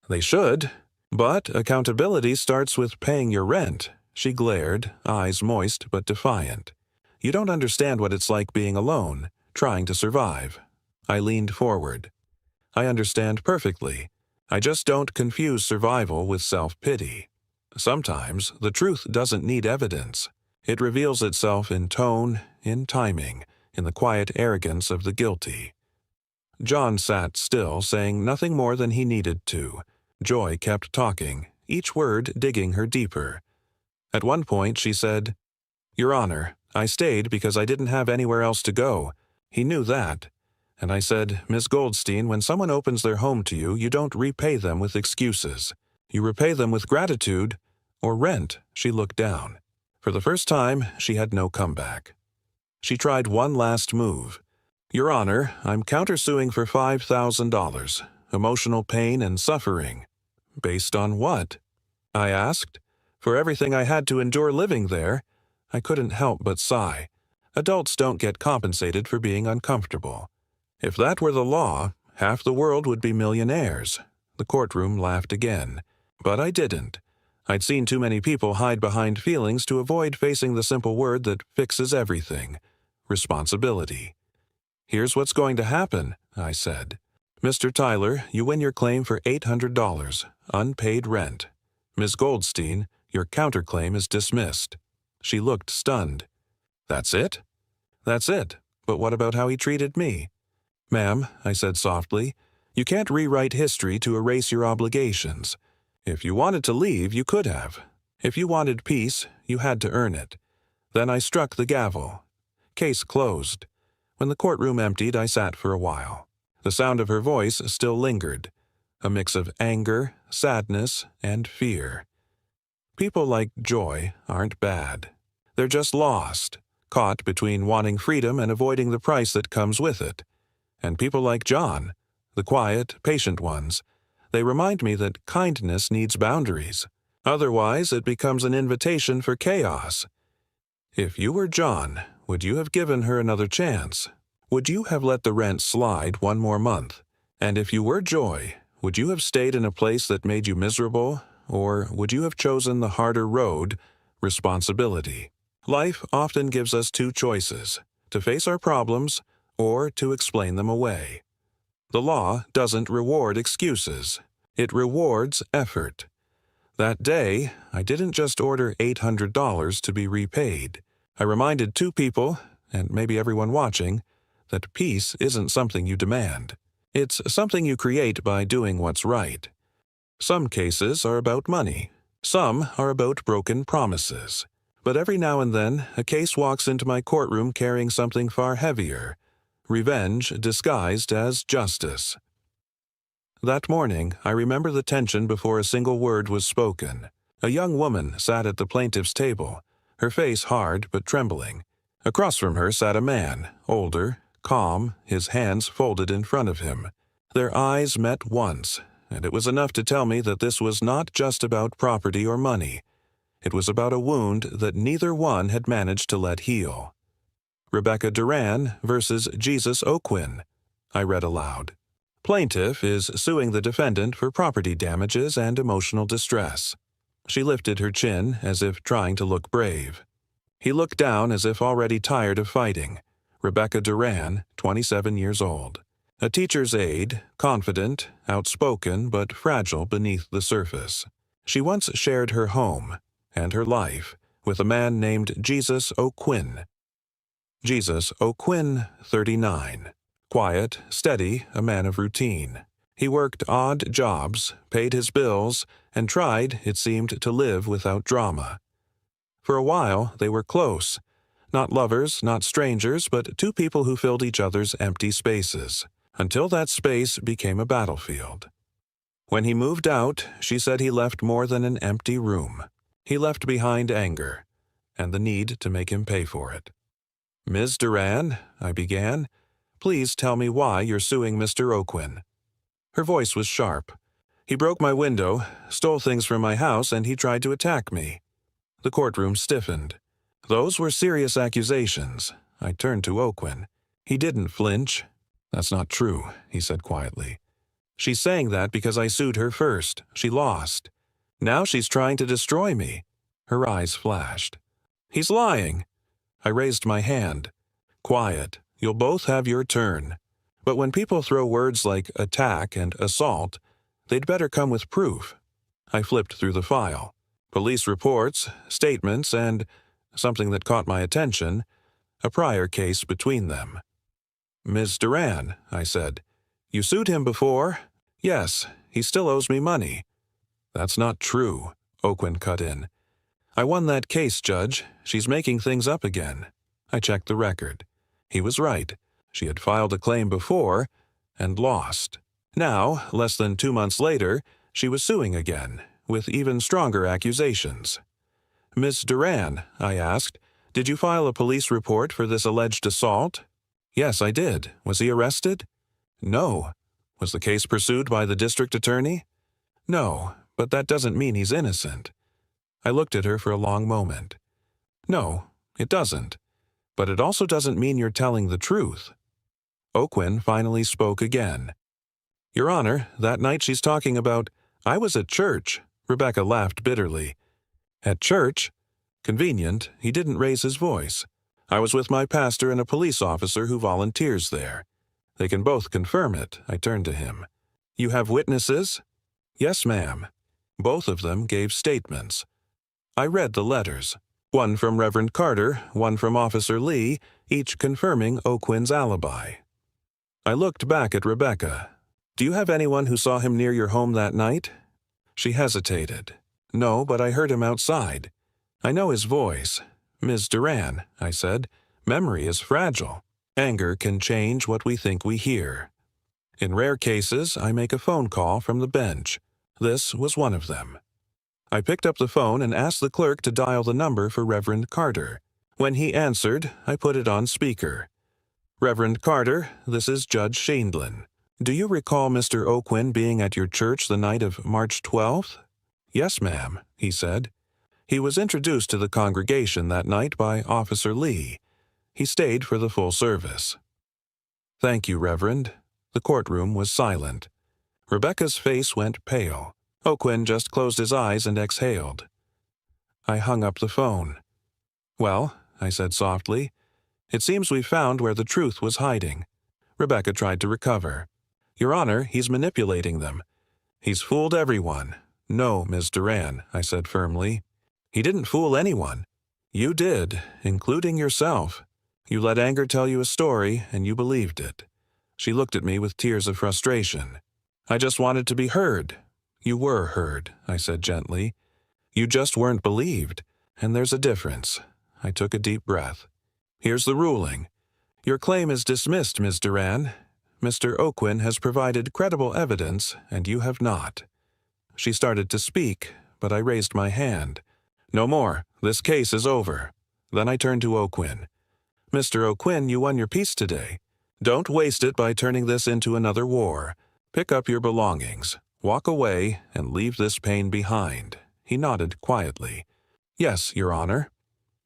Speaker 8: They should, but accountability starts with paying your rent. She glared, eyes moist but defiant. You don't understand what it's like being alone, trying to survive. I leaned forward. I understand perfectly. I just don't confuse survival with self-pity. Sometimes the truth doesn't need evidence. It reveals itself in tone, in timing, in the quiet arrogance of the guilty. John sat still, saying nothing more than he needed to. Joy kept talking, each word digging her deeper. At one point she said, Your Honor, I stayed because I didn't have anywhere else to go. He knew that. And I said, Miss Goldstein, when someone opens their home to you, you don't repay them with excuses. You repay them with gratitude or rent. She looked down. For the first time, she had no comeback. She tried one last move. Your Honor, I'm countersuing for $5,000. Emotional pain and suffering. Based on what? I asked. For everything I had to endure living there. I couldn't help but sigh. Adults don't get compensated for being uncomfortable. If that were the law, half the world would be millionaires. The courtroom laughed again. But I didn't. I'd seen too many people hide behind feelings to avoid facing the simple word that fixes everything. Responsibility. Here's what's going to happen, I said. Mr. Tyler, you win your claim for $800, unpaid rent. Ms. Goldstein, your counterclaim is dismissed. She looked stunned. That's it? That's it. But what about how he treated me? Ma'am, I said softly, you can't rewrite history to erase your obligations. If you wanted to leave, you could have. If you wanted peace, you had to earn it. Then I struck the gavel. Case closed. When the courtroom emptied, I sat for a while. The sound of her voice still lingered, a mix of anger, sadness, and fear. People like Joy aren't bad. They're just lost, caught between wanting freedom and avoiding the price that comes with it. And people like John, the quiet, patient ones, they remind me that kindness needs boundaries. Otherwise, it becomes an invitation for chaos. If you were John, would you have given her another chance? Would you have let the rent slide one more month? And if you were Joy, would you have stayed in a place that made you miserable? Or would you have chosen the harder road, responsibility? Life often gives us two choices, to face our problems or to explain them away. The law doesn't reward excuses. It rewards effort. That day, I didn't just order $800 to be repaid. I reminded two people, and maybe everyone watching, that peace isn't something you demand. It's something you create by doing what's right. Some cases are about money. Some are about broken promises. But every now and then, a case walks into my courtroom carrying something far heavier. Revenge disguised as justice. That morning, I remember the tension before a single word was spoken. A young woman sat at the plaintiff's table, her face hard but trembling. Across from her sat a man, older, calm, his hands folded in front of him. Their eyes met once, and it was enough to tell me that this was not just about property or money. It was about a wound that neither one had managed to let heal. Rebecca Duran versus Jesus O'Quinn, I read aloud. Plaintiff is suing the defendant for property damages and emotional distress. She lifted her chin as if trying to look brave. He looked down as if already tired of fighting. Rebecca Duran, 27 years old. A teacher's aide, confident, outspoken, but fragile beneath the surface. She once shared her home and her life with a man named Jesus O'Quinn. Jesus O'Quinn, 39. Quiet, steady, a man of routine. He worked odd jobs, paid his bills, and tried, it seemed, to live without drama. For a while, they were close. Not lovers, not strangers, but two people who filled each other's empty spaces, until that space became a battlefield. When he moved out, she said he left more than an empty room. He left behind anger and the need to make him pay for it. Ms. Duran, I began, please tell me why you're suing Mr. O'Quinn. Her voice was sharp. He broke my window, stole things from my house, and he tried to attack me. The courtroom stiffened. Those were serious accusations. I turned to O'Quinn. He didn't flinch. That's not true, he said quietly. She's saying that because I sued her first. She lost. Now she's trying to destroy me. Her eyes flashed. He's lying. I raised my hand. Quiet. You'll both have your turn. But when people throw words like attack and assault, they'd better come with proof. I flipped through the file. Police reports, statements, and something that caught my attention, a prior case between them. Ms. Duran, I said, you sued him before? Yes, he still owes me money. That's not true, O'Quinn cut in. I won that case, Judge. She's making things up again. I checked the record. He was right. She had filed a claim before and lost. Now, less than 2 months later, she was suing again, with even stronger accusations. Ms. Duran, I asked, did you file a police report for this alleged assault? Yes, I did. Was he arrested? No. Was the case pursued by the district attorney? No, but that doesn't mean he's innocent. I looked at her for a long moment. No, it doesn't. But it also doesn't mean you're telling the truth. O'Quinn finally spoke again. Your Honor, that night she's talking about, I was at church. Rebecca laughed bitterly. At church? Convenient, he didn't raise his voice. I was with my pastor and a police officer who volunteers there. They can both confirm it. I turned to him. You have witnesses? Yes, ma'am. Both of them gave statements. I read the letters. One from Reverend Carter, one from Officer Lee, each confirming O'Quinn's alibi. I looked back at Rebecca. Do you have anyone who saw him near your home that night? She hesitated. No, but I heard him outside. I know his voice. Ms. Duran, I said, memory is fragile. Anger can change what we think we hear. In rare cases, I make a phone call from the bench. This was one of them. I picked up the phone and asked the clerk to dial the number for Reverend Carter. When he answered, I put it on speaker. Reverend Carter, this is Judge Sheindlin. Do you recall Mr. O'Quinn being at your church the night of March 12th? Yes, ma'am, he said. He was introduced to the congregation that night by Officer Lee. He stayed for the full service. Thank you, Reverend. The courtroom was silent. Rebecca's face went pale. O'Quinn just closed his eyes and exhaled. I hung up the phone. Well, I said softly, it seems we found where the truth was hiding. Rebecca tried to recover. Your Honor, he's manipulating them. He's fooled everyone. No, Ms. Duran, I said firmly. He didn't fool anyone. You did, including yourself. You let anger tell you a story, and you believed it. She looked at me with tears of frustration. I just wanted to be heard. You were heard, I said gently. You just weren't believed, and there's a difference. I took a deep breath. Here's the ruling. Your claim is dismissed, Ms. Duran. Mr. O'Quinn has provided credible evidence, and you have not. She started to speak, but I raised my hand. No more. This case is over. Then I turned to O'Quinn. Mr. O'Quinn, you won your peace today. Don't waste it by turning this into another war. Pick up your belongings, walk away, and leave this pain behind. He nodded quietly. Yes, Your Honor.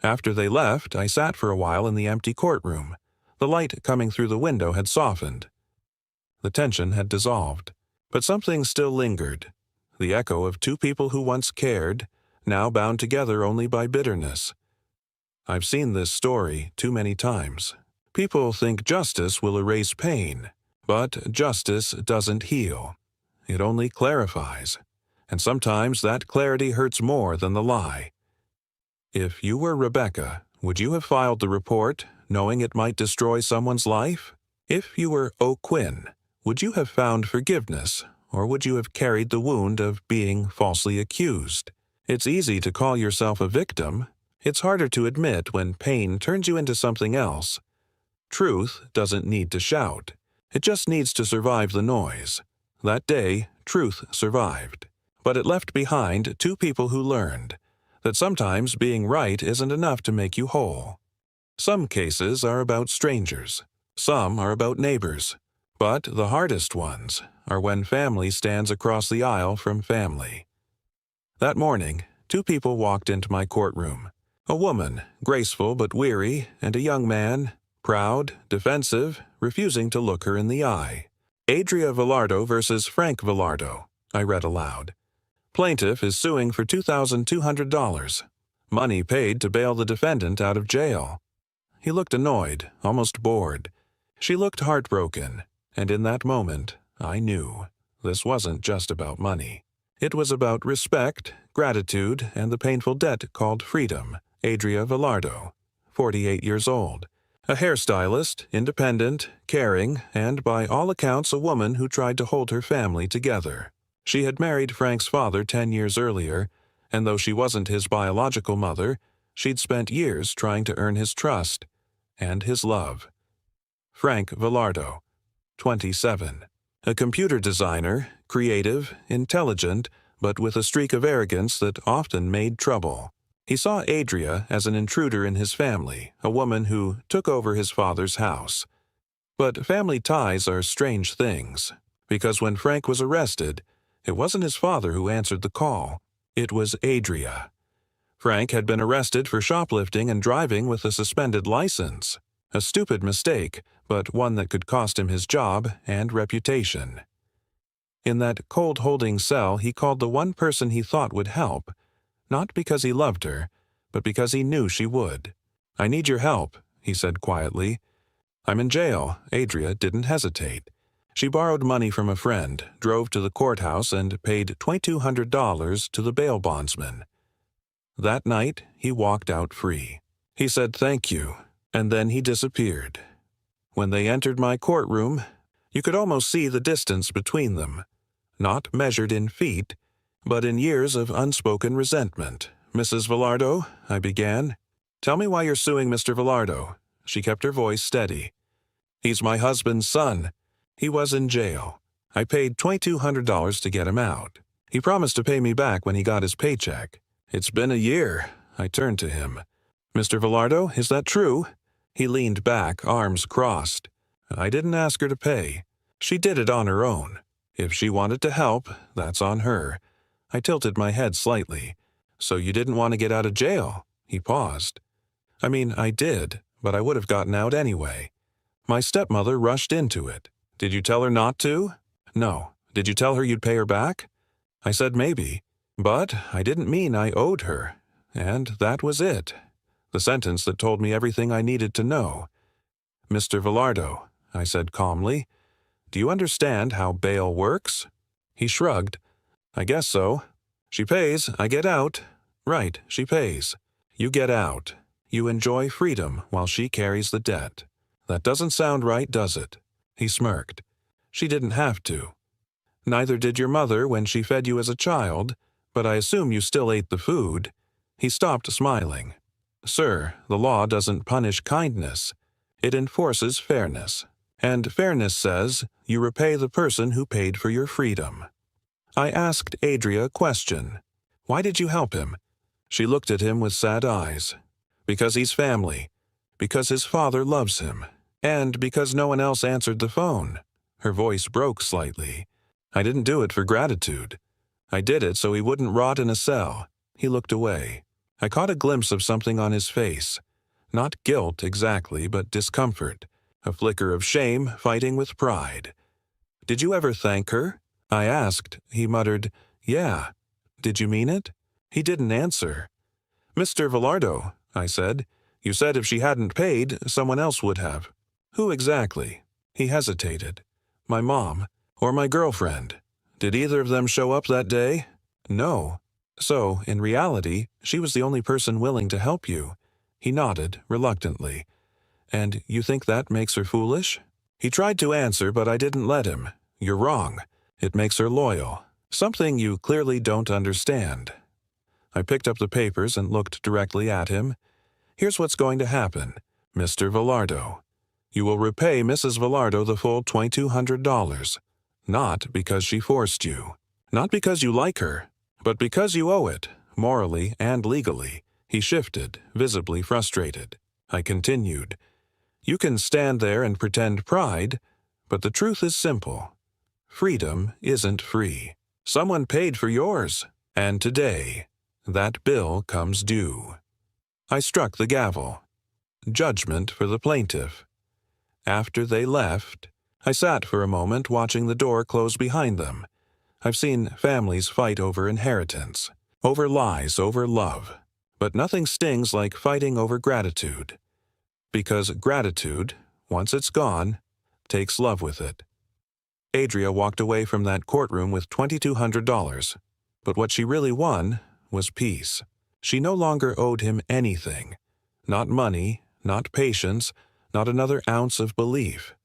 Speaker 8: After they left, I sat for a while in the empty courtroom. The light coming through the window had softened. The tension had dissolved, but something still lingered. The echo of two people who once cared, now bound together only by bitterness. I've seen this story too many times. People think justice will erase pain, but justice doesn't heal. It only clarifies, and sometimes that clarity hurts more than the lie. If you were Rebecca, would you have filed the report, knowing it might destroy someone's life? If you were O'Quinn, would you have found forgiveness, or would you have carried the wound of being falsely accused? It's easy to call yourself a victim. It's harder to admit when pain turns you into something else. Truth doesn't need to shout. It just needs to survive the noise. That day, truth survived. But it left behind two people who learned that sometimes being right isn't enough to make you whole. Some cases are about strangers. Some are about neighbors. But the hardest ones are when family stands across the aisle from family. That morning, two people walked into my courtroom. A woman, graceful but weary, and a young man, proud, defensive, refusing to look her in the eye. Adria Villardo versus Frank Villardo, I read aloud. Plaintiff is suing for $2,200. Money paid to bail the defendant out of jail. He looked annoyed, almost bored. She looked heartbroken, and in that moment, I knew this wasn't just about money. It was about respect, gratitude, and the painful debt called freedom. Adria Villardo, 48 years old. A hairstylist, independent, caring, and by all accounts a woman who tried to hold her family together. She had married Frank's father 10 years earlier, and though she wasn't his biological mother, she'd spent years trying to earn his trust and his love. Frank Villardo, 27. A computer designer, creative, intelligent, but with a streak of arrogance that often made trouble. He saw Adria as an intruder in his family, a woman who took over his father's house. But family ties are strange things, because when Frank was arrested, it wasn't his father who answered the call. It was Adria. Frank had been arrested for shoplifting and driving with a suspended license. A stupid mistake, but one that could cost him his job and reputation. In that cold-holding cell, he called the one person he thought would help, not because he loved her, but because he knew she would. "I need your help," he said quietly. "I'm in jail." Adria didn't hesitate. She borrowed money from a friend, drove to the courthouse, and paid $2,200 to the bail bondsman. That night, he walked out free. He said thank you, and then he disappeared. When they entered my courtroom, you could almost see the distance between them, not measured in feet, but in years of unspoken resentment. "Mrs. Villardo," I began. "Tell me why you're suing Mr. Villardo." She kept her voice steady. "He's my husband's son. He was in jail. I paid $2,200 to get him out. He promised to pay me back when he got his paycheck. It's been a year." I turned to him. "Mr. Villardo, is that true?" He leaned back, arms crossed. "I didn't ask her to pay. She did it on her own. If she wanted to help, that's on her." I tilted my head slightly. "So you didn't want to get out of jail?" He paused. "I mean, I did, but I would have gotten out anyway. My stepmother rushed into it. Did you tell her not to?" "No. Did you tell her you'd pay her back?" I said maybe, but I didn't mean I owed her. And that was it. The sentence that told me everything I needed to know. "Mr. Villardo," I said calmly, "do you understand how bail works?" He shrugged. "I guess so. She pays, I get out." "Right, she pays. You get out. You enjoy freedom while she carries the debt. That doesn't sound right, does it?" He smirked. "She didn't have to. Neither did your mother when she fed you as a child, but I assume you still ate the food." He stopped smiling. "Sir, the law doesn't punish kindness. It enforces fairness. And fairness says you repay the person who paid for your freedom." I asked Adria a question. "Why did you help him?" She looked at him with sad eyes. "Because he's family. Because his father loves him. And because no one else answered the phone." Her voice broke slightly. "I didn't do it for gratitude. I did it so he wouldn't rot in a cell." He looked away. I caught a glimpse of something on his face. Not guilt exactly, but discomfort. A flicker of shame fighting with pride. "Did you ever thank her?" I asked. He muttered, "Yeah." "Did you mean it?" He didn't answer. "Mr. Villardo," I said, "you said if she hadn't paid, someone else would have." "Who exactly?" He hesitated. "My mom, or my girlfriend." "Did either of them show up that day?" "No." "So, in reality, she was the only person willing to help you." He nodded, reluctantly. "And you think that makes her foolish?" He tried to answer, but I didn't let him. "You're wrong. It makes her loyal. Something you clearly don't understand." I picked up the papers and looked directly at him. "Here's what's going to happen, Mr. Villardo. You will repay Mrs. Villardo the full $2,200. Not because she forced you. Not because you like her, but because you owe it, morally and legally. He shifted, visibly frustrated. I continued. You can stand there and pretend pride, but the truth is simple. Freedom isn't free. Someone paid for yours, and today, that bill comes due. I struck the gavel. Judgment for the plaintiff. After they left, I sat for a moment watching the door close behind them. I've seen families fight over inheritance, over lies, over love, but nothing stings like fighting over gratitude. Because gratitude, once it's gone, takes love with it. Adria walked away from that courtroom with $2,200, but what she really won was peace. She no longer owed him anything. Not money, not patience, not another ounce of belief.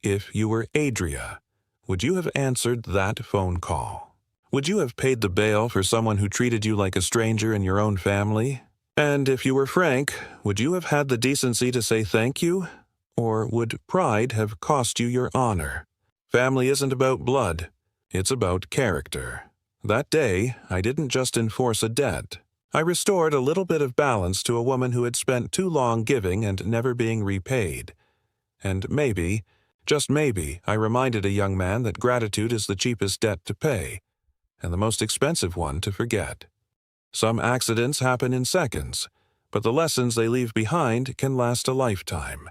Speaker 8: If you were Adria, would you have answered that phone call? Would you have paid the bail for someone who treated you like a stranger in your own family? And if you were Frank, would you have had the decency to say thank you? Or would pride have cost you your honor? Family isn't about blood. It's about character. That day, I didn't just enforce a debt. I restored a little bit of balance to a woman who had spent too long giving and never being repaid. And maybe, just maybe, I reminded a young man that gratitude is the cheapest debt to pay, and the most expensive one to forget. Some accidents happen in seconds, but the lessons they leave behind can last a lifetime.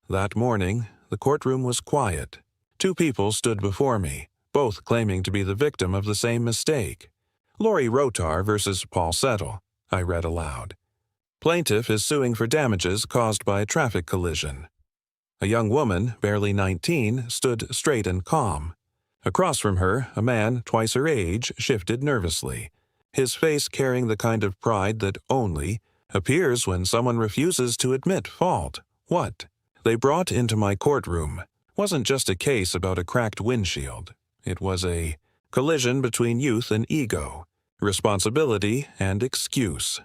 Speaker 8: That morning, the courtroom was quiet. 2 people stood before me, both claiming to be the victim of the same mistake. Lori Rotar versus Paul Settle, I read aloud. Plaintiff is suing for damages caused by a traffic collision. A young woman, barely 19, stood straight and calm. Across from her, a man twice her age shifted nervously, his face carrying the kind of pride that only appears when someone refuses to admit fault. What they brought into my courtroom wasn't just a case about a cracked windshield. It was a collision between youth and ego, responsibility and excuse.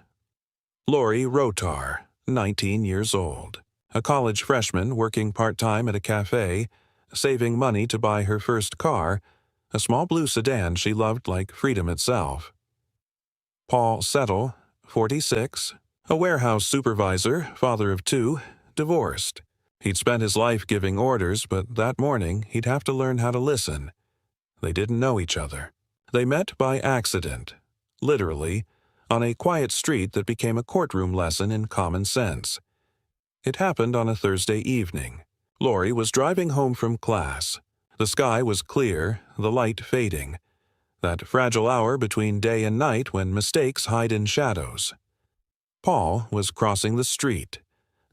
Speaker 8: Lori Rotar, 19 years old, a college freshman working part-time at a cafe, saving money to buy her first car, a small blue sedan she loved like freedom itself. Paul Settle, 46, a warehouse supervisor, father of 2, divorced. He'd spent his life giving orders, but that morning he'd have to learn how to listen. They didn't know each other. They met by accident, literally, on a quiet street that became a courtroom lesson in common sense. It happened on a Thursday evening. Lori was driving home from class. The sky was clear, the light fading. That fragile hour between day and night when mistakes hide in shadows. Paul was crossing the street.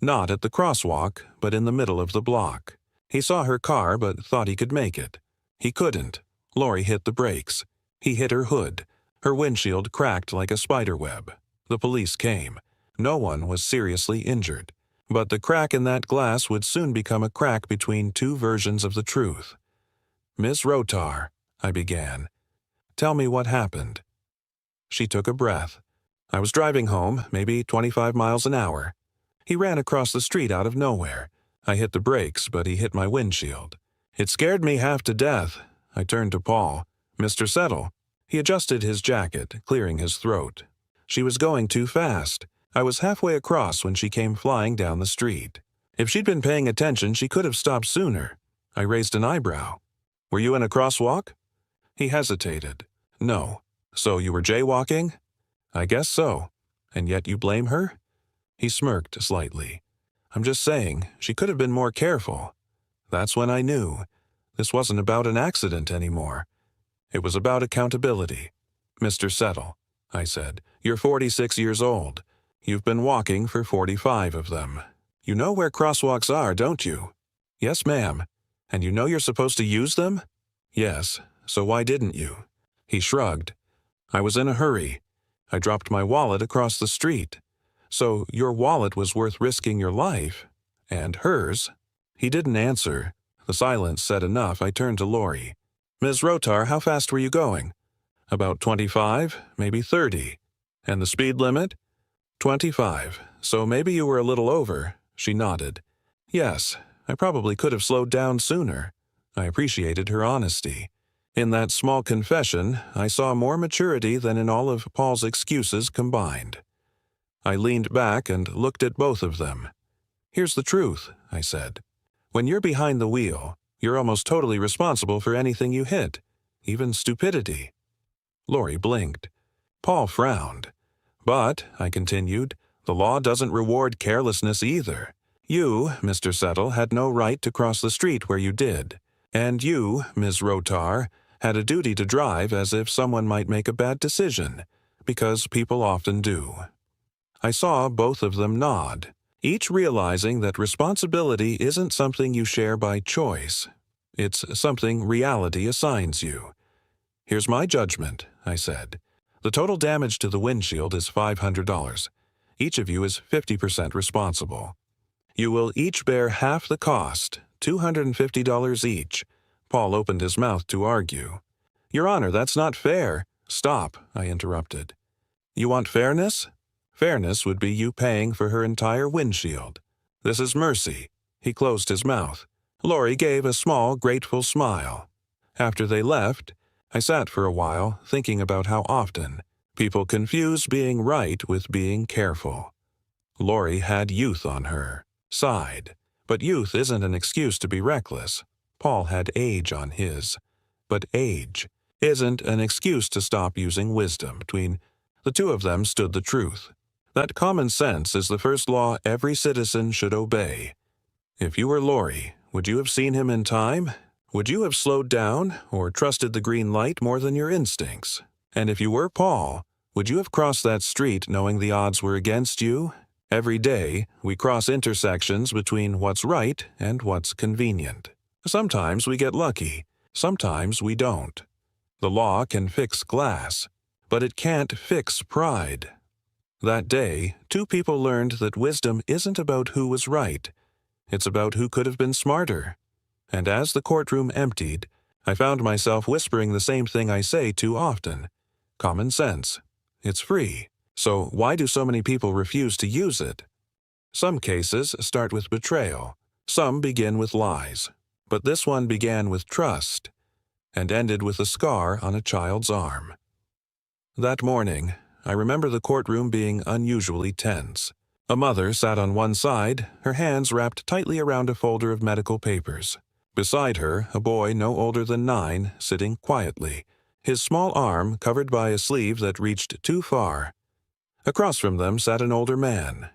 Speaker 8: Not at the crosswalk, but in the middle of the block. He saw her car but thought he could make it. He couldn't. Lori hit the brakes. He hit her hood. Her windshield cracked like a spider web. The police came. No one was seriously injured. But the crack in that glass would soon become a crack between 2 versions of the truth. "Miss Rotar," I began. "Tell me what happened." She took a breath. "I was driving home, maybe 25 miles an hour. He ran across the street out of nowhere. I hit the brakes, but he hit my windshield. It scared me half to death." I turned to Paul. "Mr. Settle." He adjusted his jacket, clearing his throat. "She was going too fast. I was halfway across when she came flying down the street. If she'd been paying attention, she could have stopped sooner." I raised an eyebrow. "Were you in a crosswalk?" He hesitated. "No." "So you were jaywalking?" "I guess so. And yet you blame her?" He smirked slightly. "I'm just saying, she could have been more careful." That's when I knew. This wasn't about an accident anymore. It was about accountability. "Mr. Settle," I said, "you're 46 years old. You've been walking for 45 of them. You know where crosswalks are, don't you?" "Yes, ma'am." "And you know you're supposed to use them?" "Yes. So why didn't you?" He shrugged. "I was in a hurry. I dropped my wallet across the street. So your wallet was worth risking your life. And hers." He didn't answer. The silence said enough. I turned to Lori. "Ms. Rotar, how fast were you going?" "About 25, maybe 30. "And the speed limit?" 25. So maybe you were a little over." She nodded. "Yes, I probably could have slowed down sooner." I appreciated her honesty. In that small confession, I saw more maturity than in all of Paul's excuses combined. I leaned back and looked at both of them. "Here's the truth," I said. "When you're behind the wheel, you're almost totally responsible for anything you hit, even stupidity." Lori blinked. Paul frowned. "But," I continued, "the law doesn't reward carelessness either. You, Mr. Settle, had no right to cross the street where you did. And you, Ms. Rotar, had a duty to drive as if someone might make a bad decision, because people often do." I saw both of them nod, each realizing that responsibility isn't something you share by choice. It's something reality assigns you. "Here's my judgment," I said. "The total damage to the windshield is $500. Each of you is 50% responsible. You will each bear half the cost, $250 each." Paul opened his mouth to argue. "Your Honor, that's not fair." "Stop," I interrupted. "You want fairness? Fairness would be you paying for her entire windshield. This is mercy." He closed his mouth. Lori gave a small, grateful smile. After they left, I sat for a while thinking about how often people confuse being right with being careful. Lori had youth on her, sighed. But youth isn't an excuse to be reckless. Paul had age on his. But age isn't an excuse to stop using wisdom. Between the two of them stood the truth. That common sense is the first law every citizen should obey. If you were Lori, would you have seen him in time? Would you have slowed down or trusted the green light more than your instincts? And if you were Paul, would you have crossed that street knowing the odds were against you? Every day, we cross intersections between what's right and what's convenient. Sometimes we get lucky, sometimes we don't. The law can fix glass, but it can't fix pride. That day, two people learned that wisdom isn't about who was right. It's about who could have been smarter. And as the courtroom emptied, I found myself whispering the same thing I say too often. Common sense. It's free. So why do so many people refuse to use it? Some cases start with betrayal. Some begin with lies. But this one began with trust and ended with a scar on a child's arm. That morning, I remember the courtroom being unusually tense. A mother sat on one side, her hands wrapped tightly around a folder of medical papers. Beside her, a boy no older than 9, sitting quietly, his small arm covered by a sleeve that reached too far. Across from them sat an older man,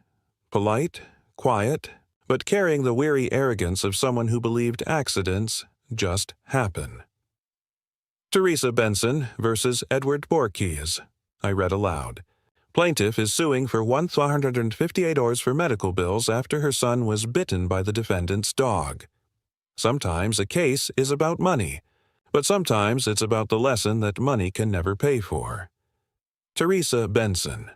Speaker 8: polite, quiet, but carrying the weary arrogance of someone who believed accidents just happen. Teresa Benson versus Edward Borkes, I read aloud. Plaintiff is suing for $158 for medical bills after her son was bitten by the defendant's dog. Sometimes a case is about money, but sometimes it's about the lesson that money can never pay for. Teresa Benson,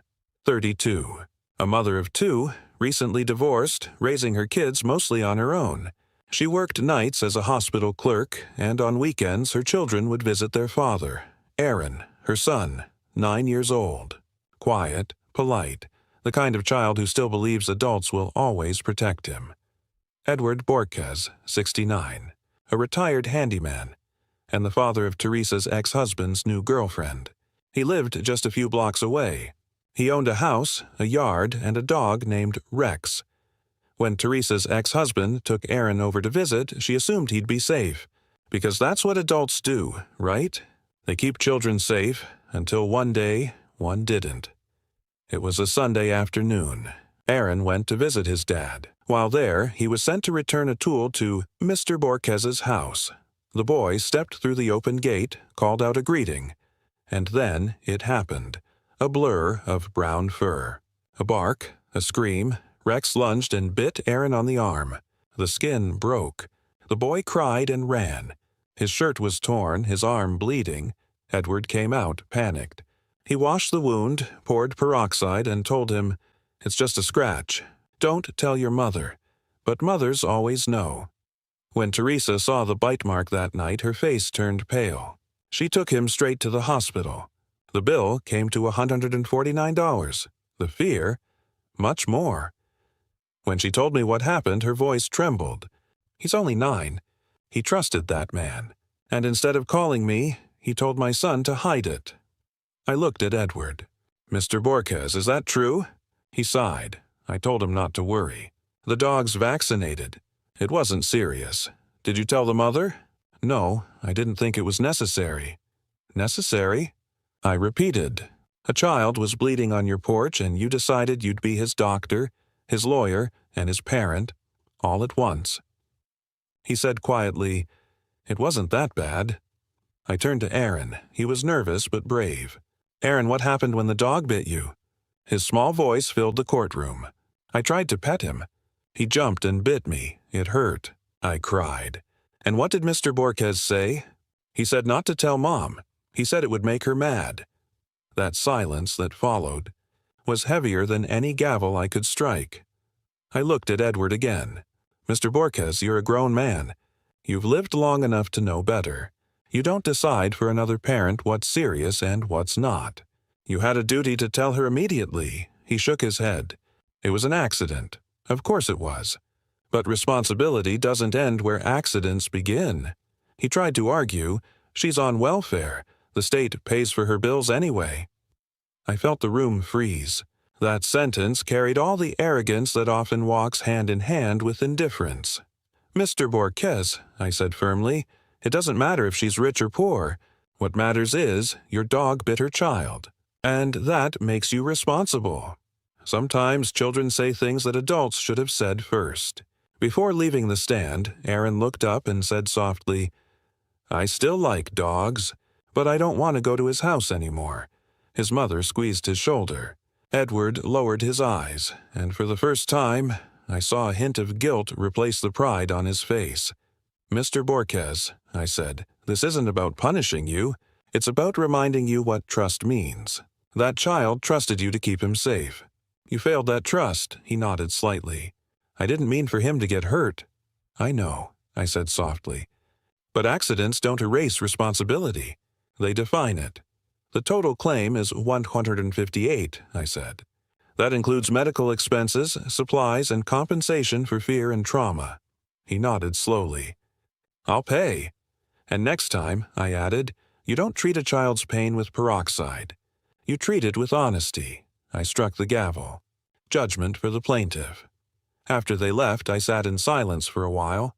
Speaker 8: 32, a mother of 2, recently divorced, raising her kids mostly on her own. She worked nights as a hospital clerk, and on weekends her children would visit their father, Aaron, her son, 9 years old. Quiet, polite, the kind of child who still believes adults will always protect him. Edward Borkes, 69, a retired handyman, and the father of Teresa's ex-husband's new girlfriend. He lived just a few blocks away. He owned a house, a yard, and a dog named Rex. When Teresa's ex-husband took Aaron over to visit, she assumed he'd be safe, because that's what adults do, right? They keep children safe, until one day, one didn't. It was a Sunday afternoon. Aaron went to visit his dad. While there, he was sent to return a tool to Mr. Borkes's house. The boy stepped through the open gate, called out a greeting, and then it happened. A blur of brown fur. A bark, a scream. Rex lunged and bit Aaron on the arm. The skin broke. The boy cried and ran. His shirt was torn, his arm bleeding. Edward came out, panicked. He washed the wound, poured peroxide, and told him, "It's just a scratch. Don't tell your mother." But mothers always know. When Teresa saw the bite mark that night, her face turned pale. She took him straight to the hospital. The bill came to $149. The fear, much more. When she told me what happened, her voice trembled. "He's only 9. He trusted that man, and instead of calling me, he told my son to hide it. I looked at Edward. "Mr. Borges, is that true?" He sighed. I told him not to worry. "The dog's vaccinated. It wasn't serious. Did you tell the mother?" "No, I didn't think it was necessary." "Necessary?" I repeated. "A child was bleeding on your porch and you decided you'd be his doctor, his lawyer, and his parent, all at once." He said quietly, "It wasn't that bad." I turned to Aaron. He was nervous but brave. "Aaron, what happened when the dog bit you?" His small voice filled the courtroom. I tried to pet him. He jumped and bit me. It hurt. I cried. "And what did Mr. Borges say?" "He said not to tell Mom. He said it would make her mad." That silence that followed was heavier than any gavel I could strike. I looked at Edward again. "Mr. Borges, you're a grown man. You've lived long enough to know better. You don't decide for another parent what's serious and what's not. You had a duty to tell her immediately." He shook his head. "It was an accident. Of course it was. But responsibility doesn't end where accidents begin." He tried to argue, "She's on welfare. The state pays for her bills anyway." I felt the room freeze. That sentence carried all the arrogance that often walks hand in hand with indifference. "Mr. Borges," I said firmly, "it doesn't matter if she's rich or poor. What matters is your dog bit her child. And that makes you responsible." Sometimes children say things that adults should have said first. Before leaving the stand, Aaron looked up and said softly, "I still like dogs, but I don't want to go to his house anymore." His mother squeezed his shoulder. Edward lowered his eyes, and for the first time, I saw a hint of guilt replace the pride on his face. "Mr. Borges," I said, "this isn't about punishing you. It's about reminding you what trust means. That child trusted you to keep him safe. You failed that trust." He nodded slightly. "I didn't mean for him to get hurt." "I know," I said softly. "But accidents don't erase responsibility. They define it. The total claim is $158, I said. "That includes medical expenses, supplies, and compensation for fear and trauma." He nodded slowly. "I'll pay. And next time," I added, "you don't treat a child's pain with peroxide. You treat it with honesty." I struck the gavel. Judgment for the plaintiff. After they left, I sat in silence for a while.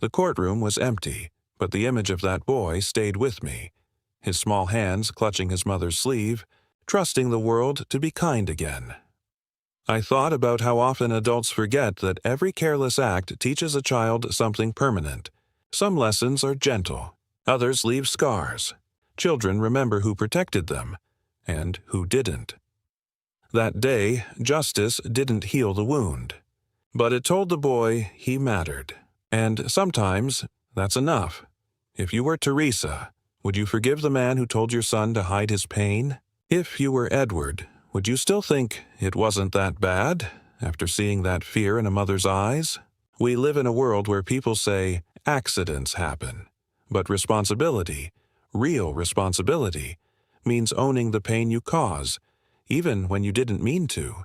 Speaker 8: The courtroom was empty, but the image of that boy stayed with me. His small hands clutching his mother's sleeve, trusting the world to be kind again. I thought about how often adults forget that every careless act teaches a child something permanent. Some lessons are gentle, others leave scars. Children remember who protected them, and who didn't. That day, justice didn't heal the wound, but it told the boy he mattered. And sometimes, that's enough. If you were Teresa, would you forgive the man who told your son to hide his pain? If you were Edward, would you still think it wasn't that bad, after seeing that fear in a mother's eyes? We live in a world where people say accidents happen, but responsibility, real responsibility, means owning the pain you cause, even when you didn't mean to.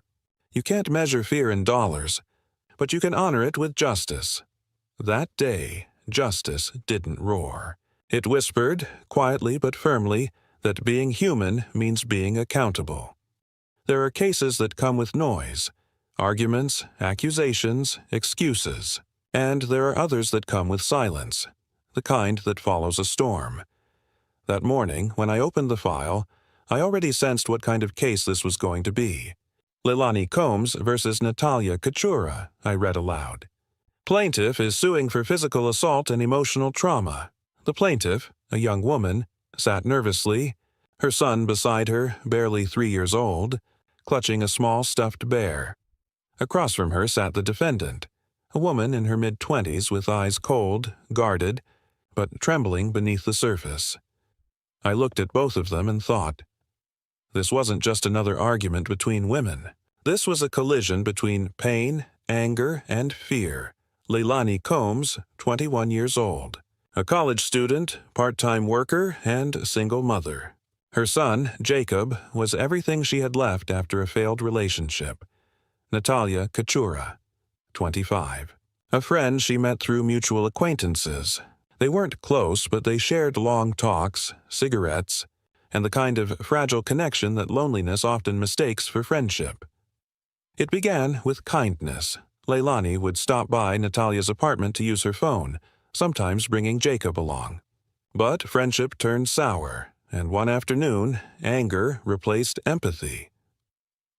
Speaker 8: You can't measure fear in dollars, but you can honor it with justice. That day, justice didn't roar. It whispered, quietly but firmly, that being human means being accountable. There are cases that come with noise, arguments, accusations, excuses, and there are others that come with silence, the kind that follows a storm. That morning, when I opened the file, I already sensed what kind of case this was going to be. Leilani Combs versus Natalia Kachura, I read aloud. Plaintiff is suing for physical assault and emotional trauma. The plaintiff, a young woman, sat nervously, her son beside her, barely 3 years old, clutching a small stuffed bear. Across from her sat the defendant, a woman in her mid-20s with eyes cold, guarded, but trembling beneath the surface. I looked at both of them and thought, this wasn't just another argument between women. This was a collision between pain, anger, and fear. Leilani Combs, 21 years old. A college student, part-time worker, and single mother. Her son, Jacob, was everything she had left after a failed relationship. Natalia Kachura, 25. A friend she met through mutual acquaintances. They weren't close, but they shared long talks, cigarettes, and the kind of fragile connection that loneliness often mistakes for friendship. It began with kindness. Leilani would stop by Natalia's apartment to use her phone, sometimes bringing Jacob along. But friendship turned sour, and one afternoon, anger replaced empathy.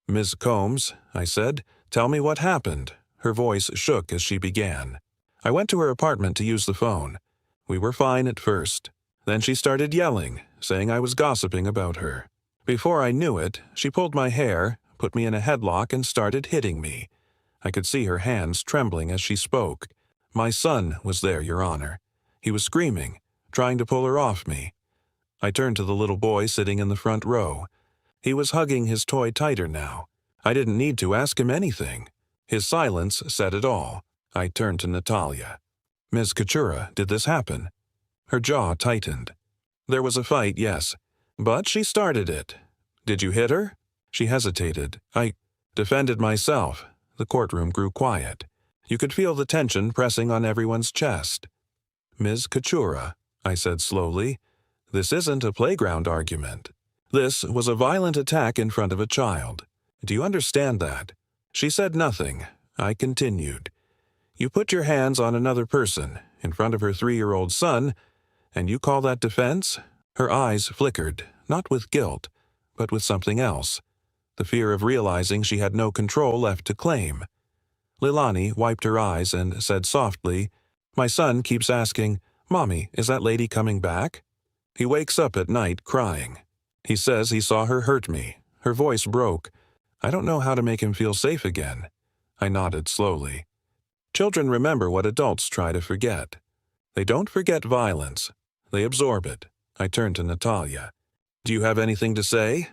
Speaker 8: "Ms. Combs," I said, "tell me what happened." Her voice shook as she began. I went to her apartment to use the phone. We were fine at first. Then she started yelling, saying I was gossiping about her. Before I knew it, she pulled my hair, put me in a headlock, and started hitting me. I could see her hands trembling as she spoke. My son was there, Your Honor. He was screaming, trying to pull her off me. I turned to the little boy sitting in the front row. He was hugging his toy tighter now. I didn't need to ask him anything. His silence said it all. I turned to Natalia. "Ms. Kachura, did this happen?" Her jaw tightened. "There was a fight, yes. But she started it. Did you hit her?" She hesitated. "I defended myself." The courtroom grew quiet. You could feel the tension pressing on everyone's chest. "Ms. Kachura," I said slowly, "this isn't a playground argument. This was a violent attack in front of a child. Do you understand that?" She said nothing. I continued. "You put your hands on another person, in front of her 3-year-old son, and you call that defense?" Her eyes flickered, not with guilt, but with something else. The fear of realizing she had no control left to claim. Leilani wiped her eyes and said softly, "My son keeps asking, 'Mommy, is that lady coming back?' He wakes up at night crying. He says he saw her hurt me." Her voice broke. "I don't know how to make him feel safe again." I nodded slowly. Children remember what adults try to forget. They don't forget violence. They absorb it. I turned to Natalia. "Do you have anything to say?"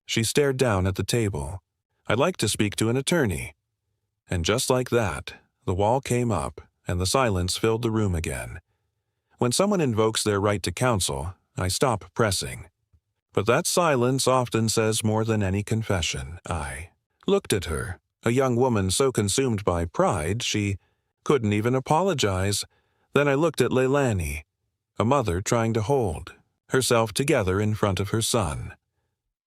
Speaker 8: She stared down at the table. "I'd like to speak to an attorney." And just like that, the wall came up, and the silence filled the room again. When someone invokes their right to counsel, I stop pressing. But that silence often says more than any confession. I looked at her, a young woman so consumed by pride she couldn't even apologize. Then I looked at Leilani, a mother trying to hold herself together in front of her son.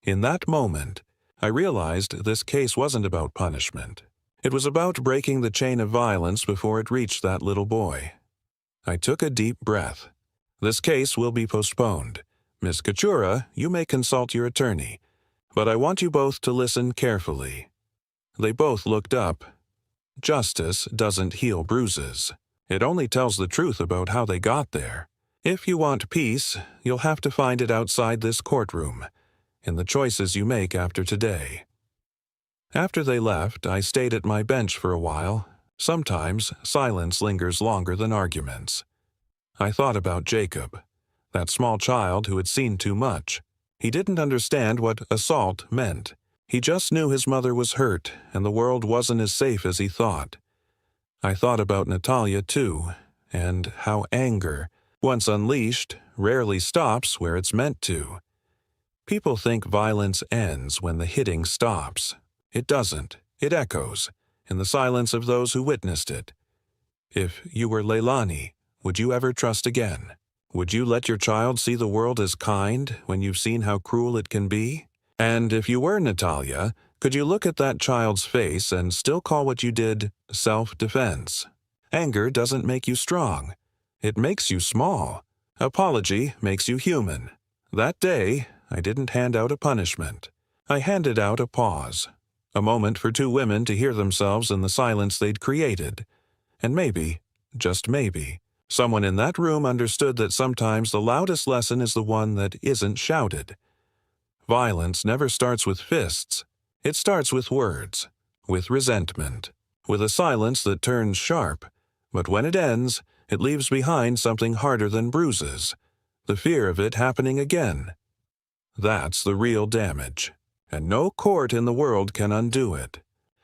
Speaker 8: In that moment, I realized this case wasn't about punishment. It was about breaking the chain of violence before it reached that little boy. I took a deep breath. "This case will be postponed. Miss Kachura, you may consult your attorney, but I want you both to listen carefully." They both looked up. Justice doesn't heal bruises. It only tells the truth about how they got there. If you want peace, you'll have to find it outside this courtroom, in the choices you make after today. After they left, I stayed at my bench for a while. Sometimes silence lingers longer than arguments. I thought about Jacob, that small child who had seen too much. He didn't understand what assault meant. He just knew his mother was hurt, and the world wasn't as safe as he thought. I thought about Natalia, too, and how anger, once unleashed, rarely stops where it's meant to. People think violence ends when the hitting stops. It doesn't. It echoes, in the silence of those who witnessed it. If you were Leilani, would you ever trust again? Would you let your child see the world as kind when you've seen how cruel it can be? And if you were Natalia, could you look at that child's face and still call what you did self-defense? Anger doesn't make you strong. It makes you small. Apology makes you human. That day, I didn't hand out a punishment. I handed out a pause. A moment for two women to hear themselves in the silence they'd created. And maybe, just maybe, someone in that room understood that sometimes the loudest lesson is the one that isn't shouted. Violence never starts with fists. It starts with words, with resentment, with a silence that turns sharp. But when it ends, it leaves behind something harder than bruises, the fear of it happening again. That's the real damage, and no court in the world can undo it.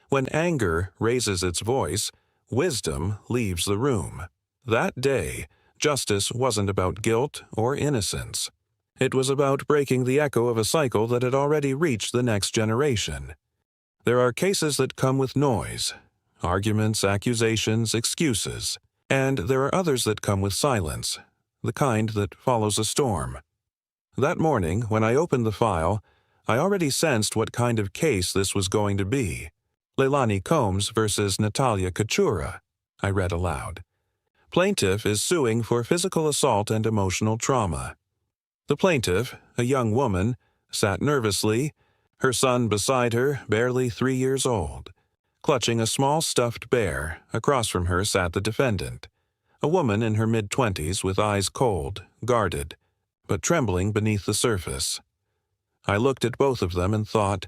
Speaker 8: When anger raises its voice, wisdom leaves the room. That day, justice wasn't about guilt or innocence. It was about breaking the echo of a cycle that had already reached the next generation. There are cases that come with noise, arguments, accusations, excuses, and there are others that come with silence, the kind that follows a storm. That morning, when I opened the file, I already sensed what kind of case this was going to be. Leilani Combs versus Natalia Kachura, I read aloud. Plaintiff is suing for physical assault and emotional trauma. The plaintiff, a young woman, sat nervously, her son beside her, barely 3 years old. Clutching a small stuffed bear, across from her sat the defendant, a woman in her mid-20s with eyes cold, guarded, but trembling beneath the surface. I looked at both of them and thought,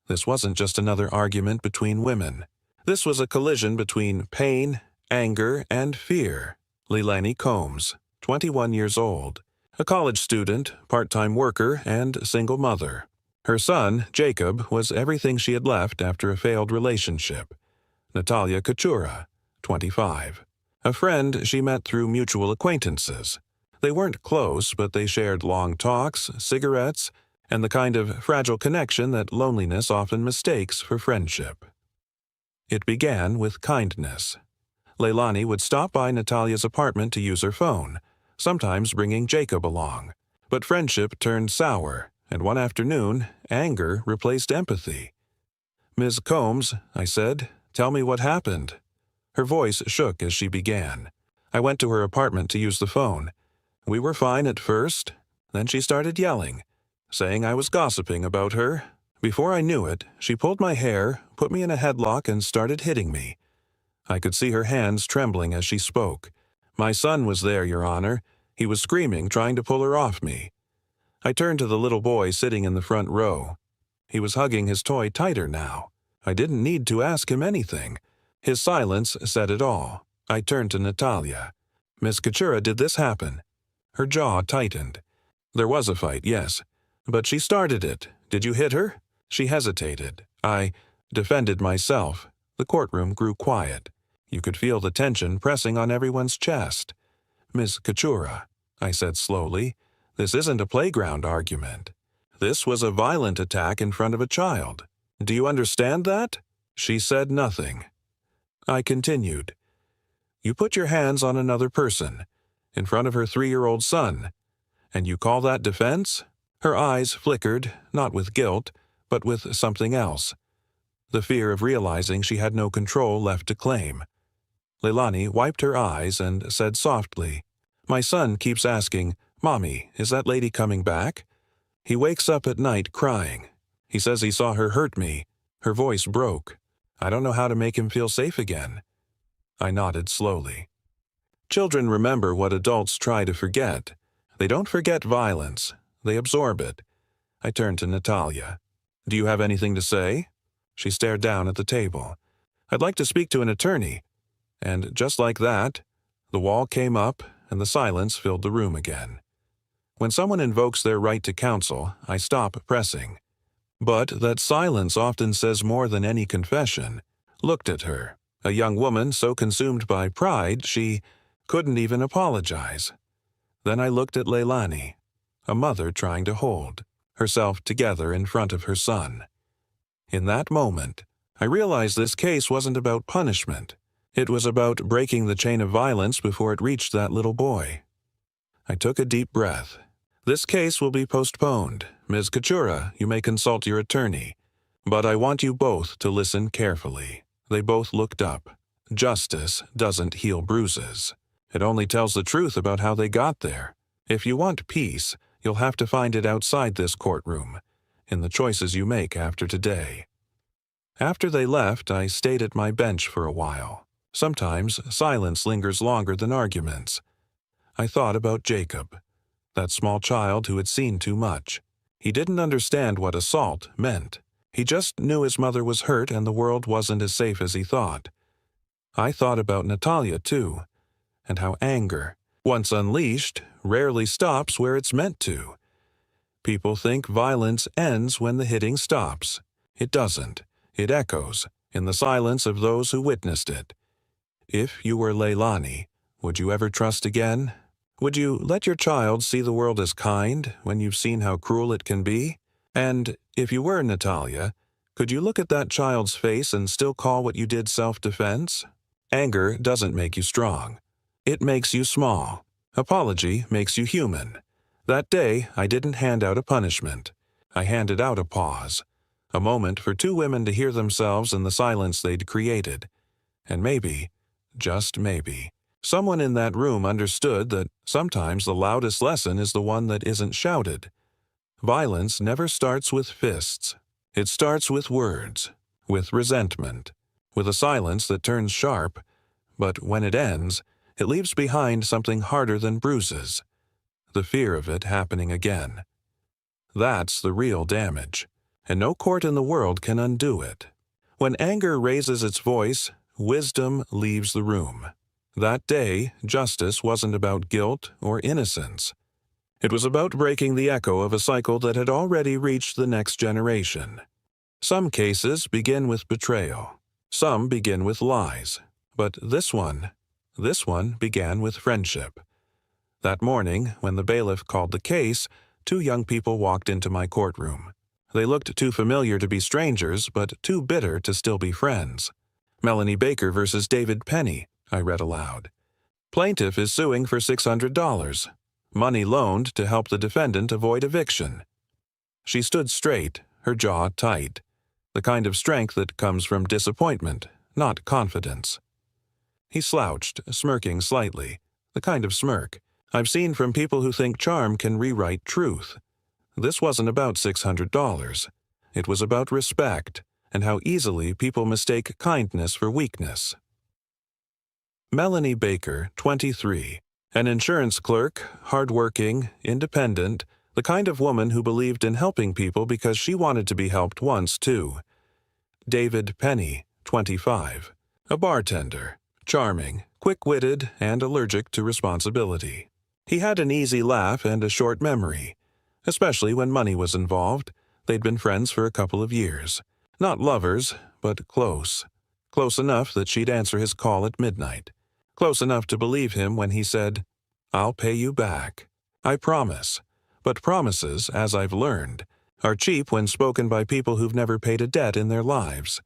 Speaker 8: this wasn't just another argument between women. This was a collision between pain, anger, and fear. Leilani Combs, 21 years old, a college student, part-time worker, and single mother. Her son, Jacob, was everything she had left after a failed relationship. Natalia Kachura, 25, a friend she met through mutual acquaintances. They weren't close, but they shared long talks, cigarettes, and the kind of fragile connection that loneliness often mistakes for friendship. It began with kindness. Leilani would stop by Natalia's apartment to use her phone, sometimes bringing Jacob along. But friendship turned sour, and one afternoon, anger replaced empathy. "Ms. Combs," I said, "tell me what happened." Her voice shook as she began. I went to her apartment to use the phone. We were fine at first. Then she started yelling, saying I was gossiping about her. Before I knew it, she pulled my hair, put me in a headlock, and started hitting me. I could see her hands trembling as she spoke. My son was there, Your Honor. He was screaming, trying to pull her off me. I turned to the little boy sitting in the front row. He was hugging his toy tighter now. I didn't need to ask him anything. His silence said it all. I turned to Natalia. "Miss Kachura, did this happen?" Her jaw tightened. "There was a fight, yes. But she started it. Did you hit her?" She hesitated. I defended myself. The courtroom grew quiet. You could feel the tension pressing on everyone's chest. "Miss Kachura," I said slowly, "this isn't a playground argument. This was a violent attack in front of a child. Do you understand that?" She said nothing. I continued. "You put your hands on another person, in front of her 3-year-old son, and you call that defense?" Her eyes flickered, not with guilt, but with something else. The fear of realizing she had no control left to claim. Leilani wiped her eyes and said softly, "My son keeps asking, 'Mommy, is that lady coming back?' He wakes up at night crying. He says he saw her hurt me." Her voice broke. "I don't know how to make him feel safe again." I nodded slowly. Children remember what adults try to forget. They don't forget violence. They absorb it. I turned to Natalia. "Do you have anything to say?" She stared down at the table. "I'd like to speak to an attorney." And just like that, the wall came up and the silence filled the room again. When someone invokes their right to counsel, I stop pressing. But that silence often says more than any confession. Looked at her, a young woman so consumed by pride she couldn't even apologize. Then I looked at Leilani, a mother trying to hold herself together in front of her son. In that moment, I realized this case wasn't about punishment. It was about breaking the chain of violence before it reached that little boy. I took a deep breath. "This case will be postponed. Ms. Kachura, you may consult your attorney. But I want you both to listen carefully." They both looked up. Justice doesn't heal bruises. It only tells the truth about how they got there. If you want peace, you'll have to find it outside this courtroom, in the choices you make after today. After they left, I stayed at my bench for a while. Sometimes silence lingers longer than arguments. I thought about Jacob, that small child who had seen too much. He didn't understand what assault meant. He just knew his mother was hurt and the world wasn't as safe as he thought. I thought about Natalia, too, and how anger, once unleashed, rarely stops where it's meant to. People think violence ends when the hitting stops. It doesn't. It echoes in the silence of those who witnessed it. If you were Leilani, would you ever trust again? Would you let your child see the world as kind when you've seen how cruel it can be? And if you were Natalia, could you look at that child's face and still call what you did self-defense? Anger doesn't make you strong. It makes you small. Apology makes you human. That day, I didn't hand out a punishment. I handed out a pause, a moment for two women to hear themselves in the silence they'd created. And maybe, just maybe, someone in that room understood that sometimes the loudest lesson is the one that isn't shouted. Violence never starts with fists. It starts with words, with resentment, with a silence that turns sharp, but when it ends, it leaves behind something harder than bruises, the fear of it happening again. That's the real damage, and no court in the world can undo it. When anger raises its voice, wisdom leaves the room. That day, justice wasn't about guilt or innocence. It was about breaking the echo of a cycle that had already reached the next generation. Some cases begin with betrayal. Some begin with lies. But this one began with friendship. That morning, when the bailiff called the case, two young people walked into my courtroom. They looked too familiar to be strangers, but too bitter to still be friends. Melanie Baker versus David Penny, I read aloud. Plaintiff is suing for $600. Money loaned to help the defendant avoid eviction. She stood straight, her jaw tight. The kind of strength that comes from disappointment, not confidence. He slouched, smirking slightly, the kind of smirk I've seen from people who think charm can rewrite truth. This wasn't about $600. It was about respect and how easily people mistake kindness for weakness. Melanie Baker, 23, an insurance clerk, hardworking, independent, the kind of woman who believed in helping people because she wanted to be helped once, too. David Penny, 25, a bartender, charming, quick-witted, and allergic to responsibility. He had an easy laugh and a short memory, especially when money was involved. They'd been friends for a couple of years. Not lovers, but close. Close enough that she'd answer his call at midnight. Close enough to believe him when he said, "I'll pay you back. I promise." But promises, as I've learned, are cheap when spoken by people who've never paid a debt in their lives.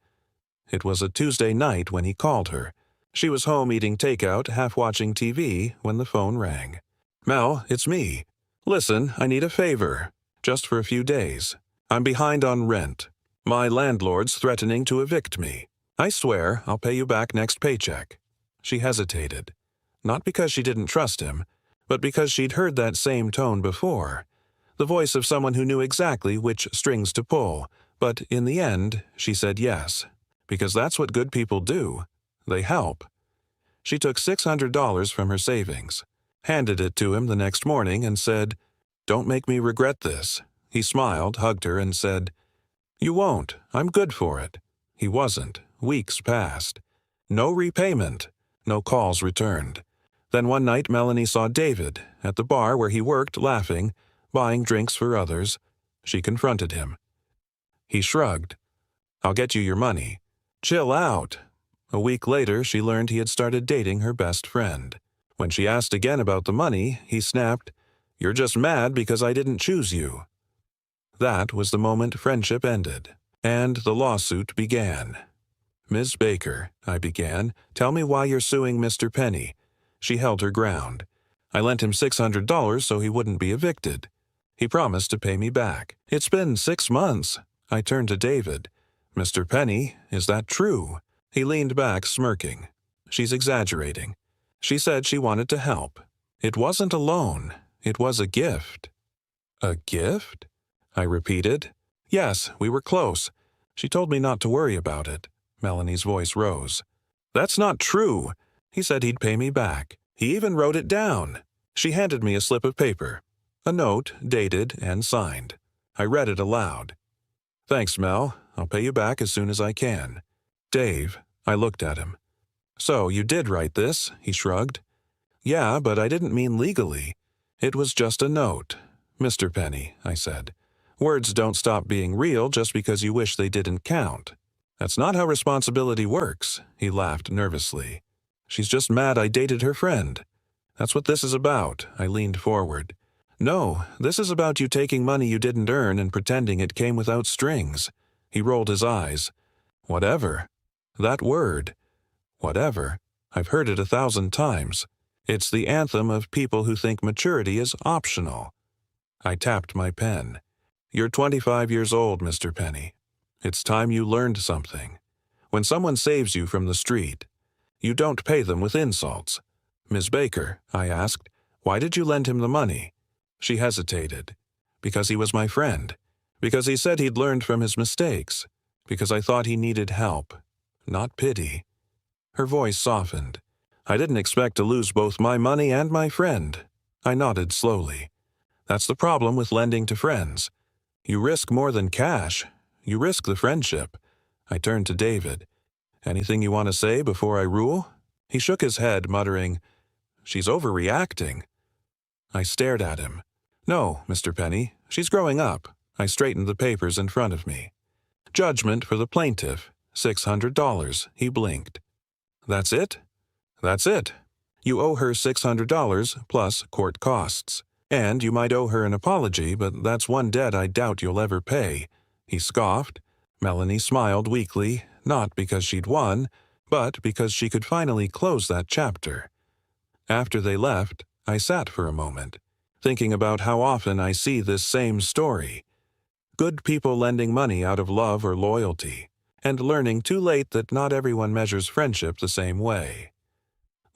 Speaker 8: It was a Tuesday night when he called her. She was home eating takeout, half watching TV, when the phone rang. "Mel, it's me. Listen, I need a favor. Just for a few days. I'm behind on rent. My landlord's threatening to evict me. I swear I'll pay you back next paycheck." She hesitated. Not because she didn't trust him, but because she'd heard that same tone before. The voice of someone who knew exactly which strings to pull. But in the end, she said yes. Because that's what good people do. They help. She took $600 from her savings, handed it to him the next morning, and said, "Don't make me regret this." He smiled, hugged her, and said, "You won't. I'm good for it." He wasn't. Weeks passed. No repayment. No calls returned. Then one night Melanie saw David at the bar where he worked, laughing, buying drinks for others. She confronted him. He shrugged. "I'll get you your money." "Chill out." A week later, she learned he had started dating her best friend. When she asked again about the money, he snapped, "You're just mad because I didn't choose you." That was the moment friendship ended, and the lawsuit began. "Ms. Baker," I began, "tell me why you're suing Mr. Penny." She held her ground. "I lent him $600 so he wouldn't be evicted. He promised to pay me back. It's been 6 months." I turned to David. "Mr. Penny, is that true?" He leaned back, smirking. "She's exaggerating. She said she wanted to help. It wasn't a loan. It was a gift." "A gift?" I repeated. "Yes, we were close. She told me not to worry about it." Melanie's voice rose. "That's not true. He said he'd pay me back. He even wrote it down." She handed me a slip of paper, a note dated and signed. I read it aloud. "Thanks, Mel. I'll pay you back as soon as I can." "Dave," I looked at him. "So you did write this?" He shrugged. "Yeah, but I didn't mean legally. It was just a note." "Mr. Penny," I said, "words don't stop being real just because you wish they didn't count. That's not how responsibility works." He laughed nervously. "She's just mad I dated her friend. That's what this is about." I leaned forward. "No, this is about you taking money you didn't earn and pretending it came without strings." He rolled his eyes. "Whatever. That word. Whatever. I've heard it 1,000 times. It's the anthem of people who think maturity is optional. I tapped my pen. You're 25 years old, Mr. Penny. It's time you learned something. When someone saves you from the street, you don't pay them with insults. Ms. Baker, I asked, why did you lend him the money? She hesitated. Because he was my friend. Because he said he'd learned from his mistakes. Because I thought he needed help, not pity. Her voice softened. I didn't expect to lose both my money and my friend. I nodded slowly. That's the problem with lending to friends. You risk more than cash. You risk the friendship. I turned to David. Anything you want to say before I rule? He shook his head, muttering, She's overreacting. I stared at him. No, Mr. Penny, she's growing up. I straightened the papers in front of me. Judgment for the plaintiff, $600. He blinked. That's it? That's it. You owe her $600 plus court costs. And you might owe her an apology, but that's one debt I doubt you'll ever pay. He scoffed. Melanie smiled weakly, not because she'd won, but because she could finally close that chapter. After they left, I sat for a moment, thinking about how often I see this same story. Good people lending money out of love or loyalty, and learning too late that not everyone measures friendship the same way.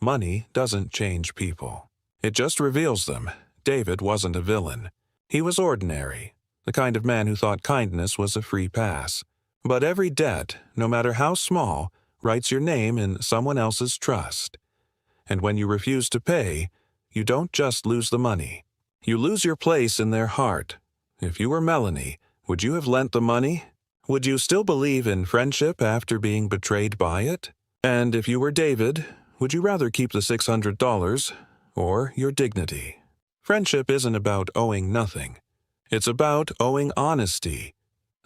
Speaker 8: Money doesn't change people. It just reveals them. David wasn't a villain. He was ordinary, the kind of man who thought kindness was a free pass. But every debt, no matter how small, writes your name in someone else's trust. And when you refuse to pay, you don't just lose the money. You lose your place in their heart. If you were Melanie, would you have lent the money? Would you still believe in friendship after being betrayed by it? And if you were David, would you rather keep the $600 or your dignity? Friendship isn't about owing nothing. It's about owing honesty.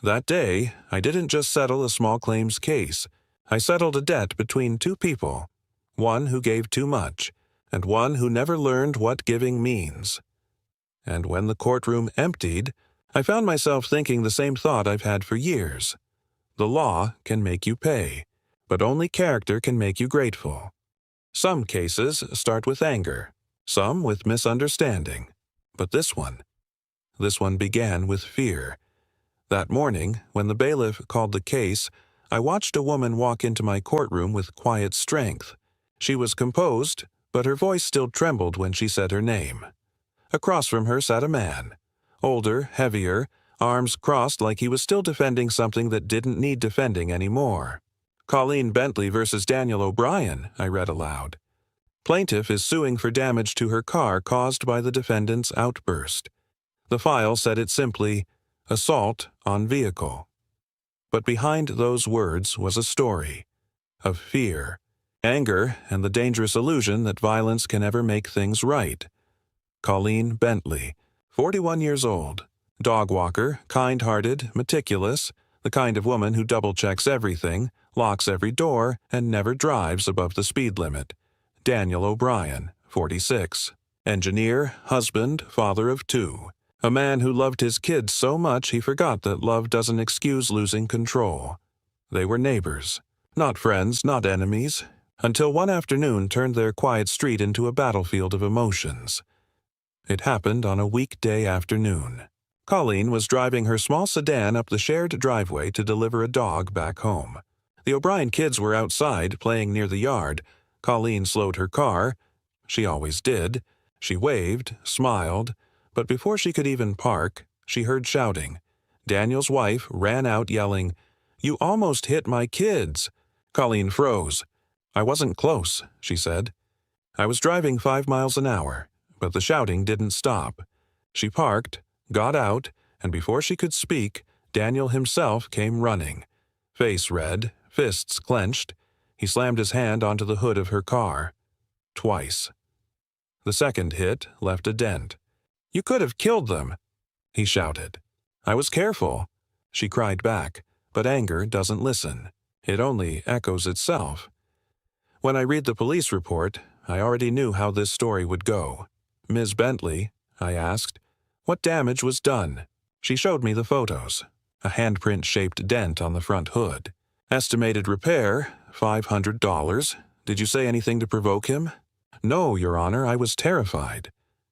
Speaker 8: That day, I didn't just settle a small claims case. I settled a debt between two people, one who gave too much, and one who never learned what giving means. And when the courtroom emptied, I found myself thinking the same thought I've had for years. The law can make you pay, but only character can make you grateful. Some cases start with anger, some with misunderstanding, but this one began with fear. That morning, when the bailiff called the case, I watched a woman walk into my courtroom with quiet strength. She was composed, but her voice still trembled when she said her name. Across from her sat a man, older, heavier, arms crossed like he was still defending something that didn't need defending anymore. Colleen Bentley versus Daniel O'Brien, I read aloud. Plaintiff is suing for damage to her car caused by the defendant's outburst. The file said it simply, assault on vehicle. But behind those words was a story of fear, anger, and the dangerous illusion that violence can ever make things right. Colleen Bentley, 41 years old, dog walker, kind-hearted, meticulous, the kind of woman who double-checks everything, locks every door, and never drives above the speed limit. Daniel O'Brien, 46, engineer, husband, father of two. A man who loved his kids so much he forgot that love doesn't excuse losing control. They were neighbors, not friends, not enemies, until one afternoon turned their quiet street into a battlefield of emotions. It happened on a weekday afternoon. Colleen was driving her small sedan up the shared driveway to deliver a dog back home. The O'Brien kids were outside playing near the yard. Colleen slowed her car. She always did. She waved, smiled, but before she could even park, she heard shouting. Daniel's wife ran out yelling, "You almost hit my kids." Colleen froze. "I wasn't close," she said. "I was driving 5 miles an hour, but the shouting didn't stop." She parked, got out, and before she could speak, Daniel himself came running. Face red, fists clenched. He slammed his hand onto the hood of her car. Twice. The second hit left a dent. "You could have killed them," he shouted. "I was careful," she cried back, but anger doesn't listen. It only echoes itself. When I read the police report, I already knew how this story would go. "Ms. Bentley," I asked, "what damage was done?" She showed me the photos. A handprint-shaped dent on the front hood. Estimated repair, $500. Did you say anything to provoke him? No, Your Honor, I was terrified.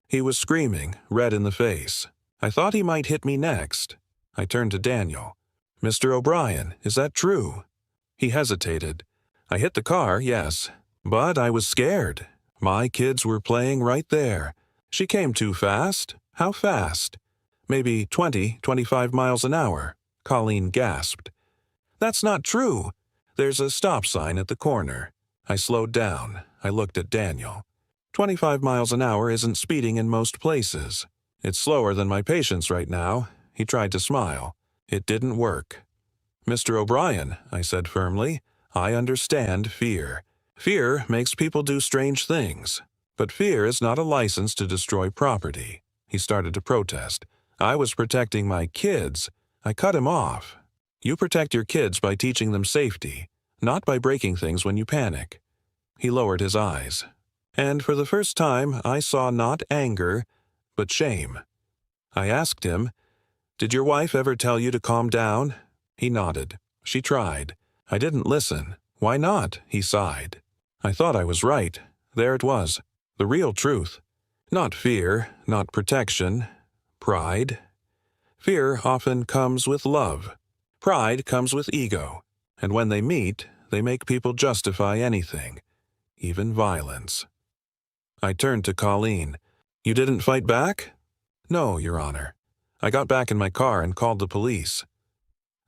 Speaker 8: He was screaming, red in the face. I thought he might hit me next. I turned to Daniel. Mr. O'Brien, is that true? He hesitated. I hit the car, yes, but I was scared. My kids were playing right there. She came too fast. How fast? Maybe 20, 25 miles an hour. Colleen gasped. That's not true. There's a stop sign at the corner. I slowed down. I looked at Daniel. 25 miles an hour isn't speeding in most places. It's slower than my patient's right now. He tried to smile. It didn't work. Mr. O'Brien, I said firmly, I understand fear. Fear makes people do strange things. But fear is not a license to destroy property. He started to protest. I was protecting my kids. I cut him off. You protect your kids by teaching them safety, not by breaking things when you panic. He lowered his eyes. And for the first time, I saw not anger, but shame. I asked him, Did your wife ever tell you to calm down? He nodded. She tried. I didn't listen. Why not? He sighed. I thought I was right. There it was. The real truth. Not fear, not protection. Pride. Fear often comes with love. Pride comes with ego. And when they meet, they make people justify anything, even violence. I turned to Colleen. You didn't fight back? No, Your Honor. I got back in my car and called the police.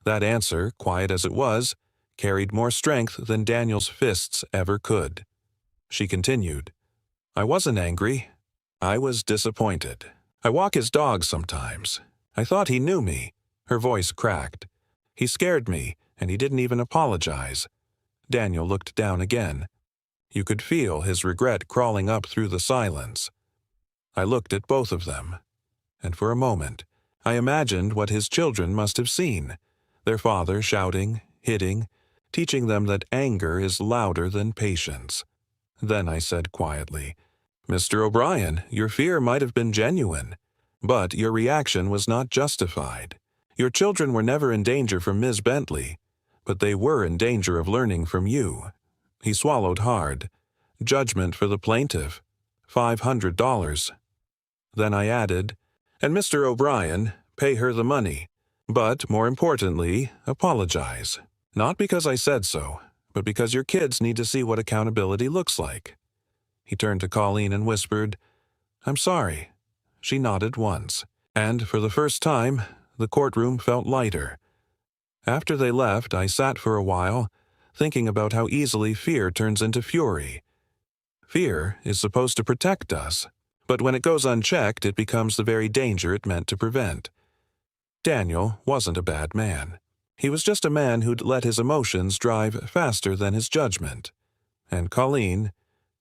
Speaker 8: That answer, quiet as it was, carried more strength than Daniel's fists ever could. She continued. I wasn't angry. I was disappointed. I walk his dog sometimes. I thought he knew me. Her voice cracked. He scared me, and he didn't even apologize. Daniel looked down again. You could feel his regret crawling up through the silence. I looked at both of them, and for a moment, I imagined what his children must have seen. Their father shouting, hitting, teaching them that anger is louder than patience. Then I said quietly, Mr. O'Brien, your fear might have been genuine, but your reaction was not justified. Your children were never in danger from Ms. Bentley, but they were in danger of learning from you. He swallowed hard. Judgment for the plaintiff. $500. Then I added, and Mr. O'Brien, pay her the money. But, more importantly, apologize. Not because I said so, but because your kids need to see what accountability looks like. He turned to Colleen and whispered, I'm sorry. She nodded once, and for the first time, the courtroom felt lighter. After they left, I sat for a while, thinking about how easily fear turns into fury. Fear is supposed to protect us, but when it goes unchecked, it becomes the very danger it meant to prevent. Daniel wasn't a bad man. He was just a man who'd let his emotions drive faster than his judgment. And Colleen,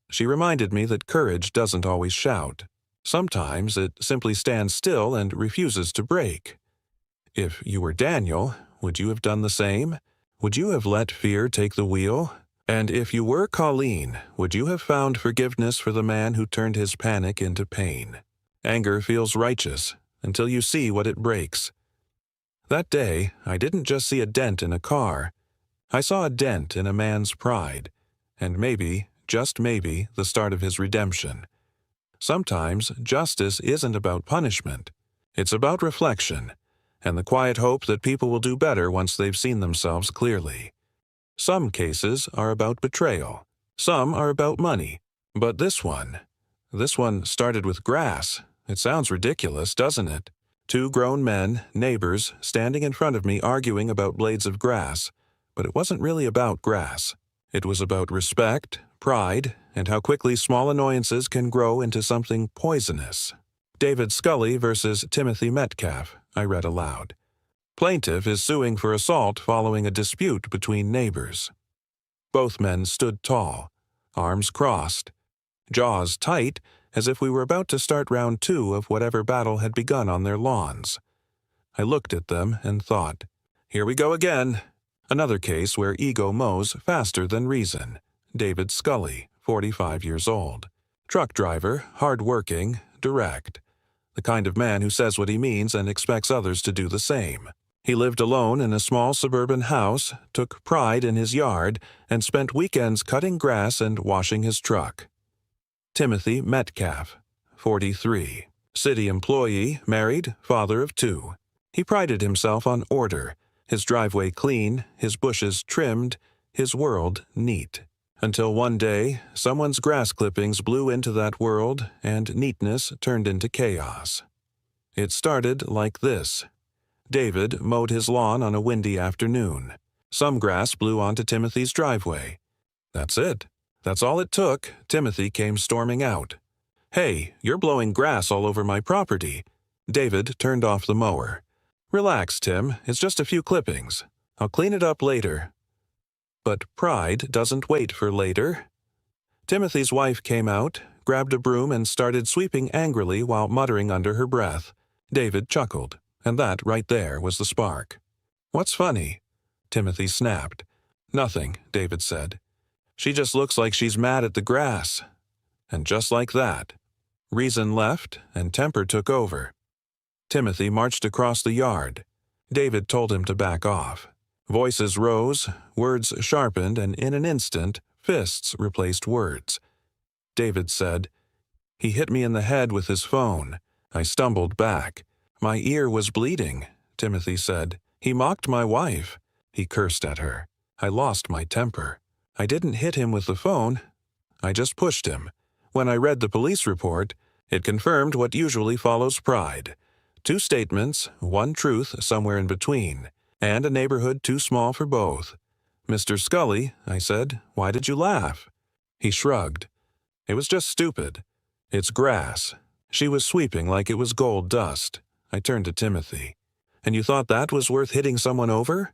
Speaker 8: she reminded me that courage doesn't always shout. Sometimes it simply stands still and refuses to break. If you were Daniel, would you have done the same? Would you have let fear take the wheel? And if you were Colleen, would you have found forgiveness for the man who turned his panic into pain? Anger feels righteous until you see what it breaks. That day, I didn't just see a dent in a car. I saw a dent in a man's pride, and maybe, just maybe, the start of his redemption. Sometimes justice isn't about punishment. It's about reflection, and the quiet hope that people will do better once they've seen themselves clearly. Some cases are about betrayal. Some are about money. But this one started with grass. It sounds ridiculous, doesn't it? 2 grown men, neighbors, standing in front of me arguing about blades of grass. But it wasn't really about grass. It was about respect, pride, and how quickly small annoyances can grow into something poisonous. David Scully versus Timothy Metcalf, I read aloud. Plaintiff is suing for assault following a dispute between neighbors. Both men stood tall, arms crossed, jaws tight, as if we were about to start round 2 of whatever battle had begun on their lawns. I looked at them and thought, here we go again. Another case where ego mows faster than reason. David Scully, 45 years old. Truck driver, hard-working, direct. The kind of man who says what he means and expects others to do the same. He lived alone in a small suburban house, took pride in his yard, and spent weekends cutting grass and washing his truck. Timothy Metcalf, 43. City employee, married, father of 2. He prided himself on order, his driveway clean, his bushes trimmed, his world neat. Until one day, someone's grass clippings blew into that world and neatness turned into chaos. It started like this. David mowed his lawn on a windy afternoon. Some grass blew onto Timothy's driveway. That's it. That's all it took. Timothy came storming out. "Hey, you're blowing grass all over my property." David turned off the mower. "Relax, Tim. It's just a few clippings. I'll clean it up later." But pride doesn't wait for later. Timothy's wife came out, grabbed a broom, and started sweeping angrily while muttering under her breath. David chuckled, and that right there was the spark. "What's funny?" Timothy snapped. "Nothing," David said. "She just looks like she's mad at the grass." And just like that, reason left and temper took over. Timothy marched across the yard. David told him to back off. Voices rose, words sharpened, and in an instant, fists replaced words. David said, "He hit me in the head with his phone. I stumbled back. My ear was bleeding." Timothy said, "He mocked my wife. He cursed at her. I lost my temper. I didn't hit him with the phone. I just pushed him. When I read the police report, it confirmed what usually follows pride. 2 statements, 1 truth somewhere in between, and a neighborhood too small for both." "Mr. Scully," I said, "why did you laugh?" He shrugged. "It was just stupid. It's grass." She was sweeping like it was gold dust. I turned to Timothy. "And you thought that was worth hitting someone over?"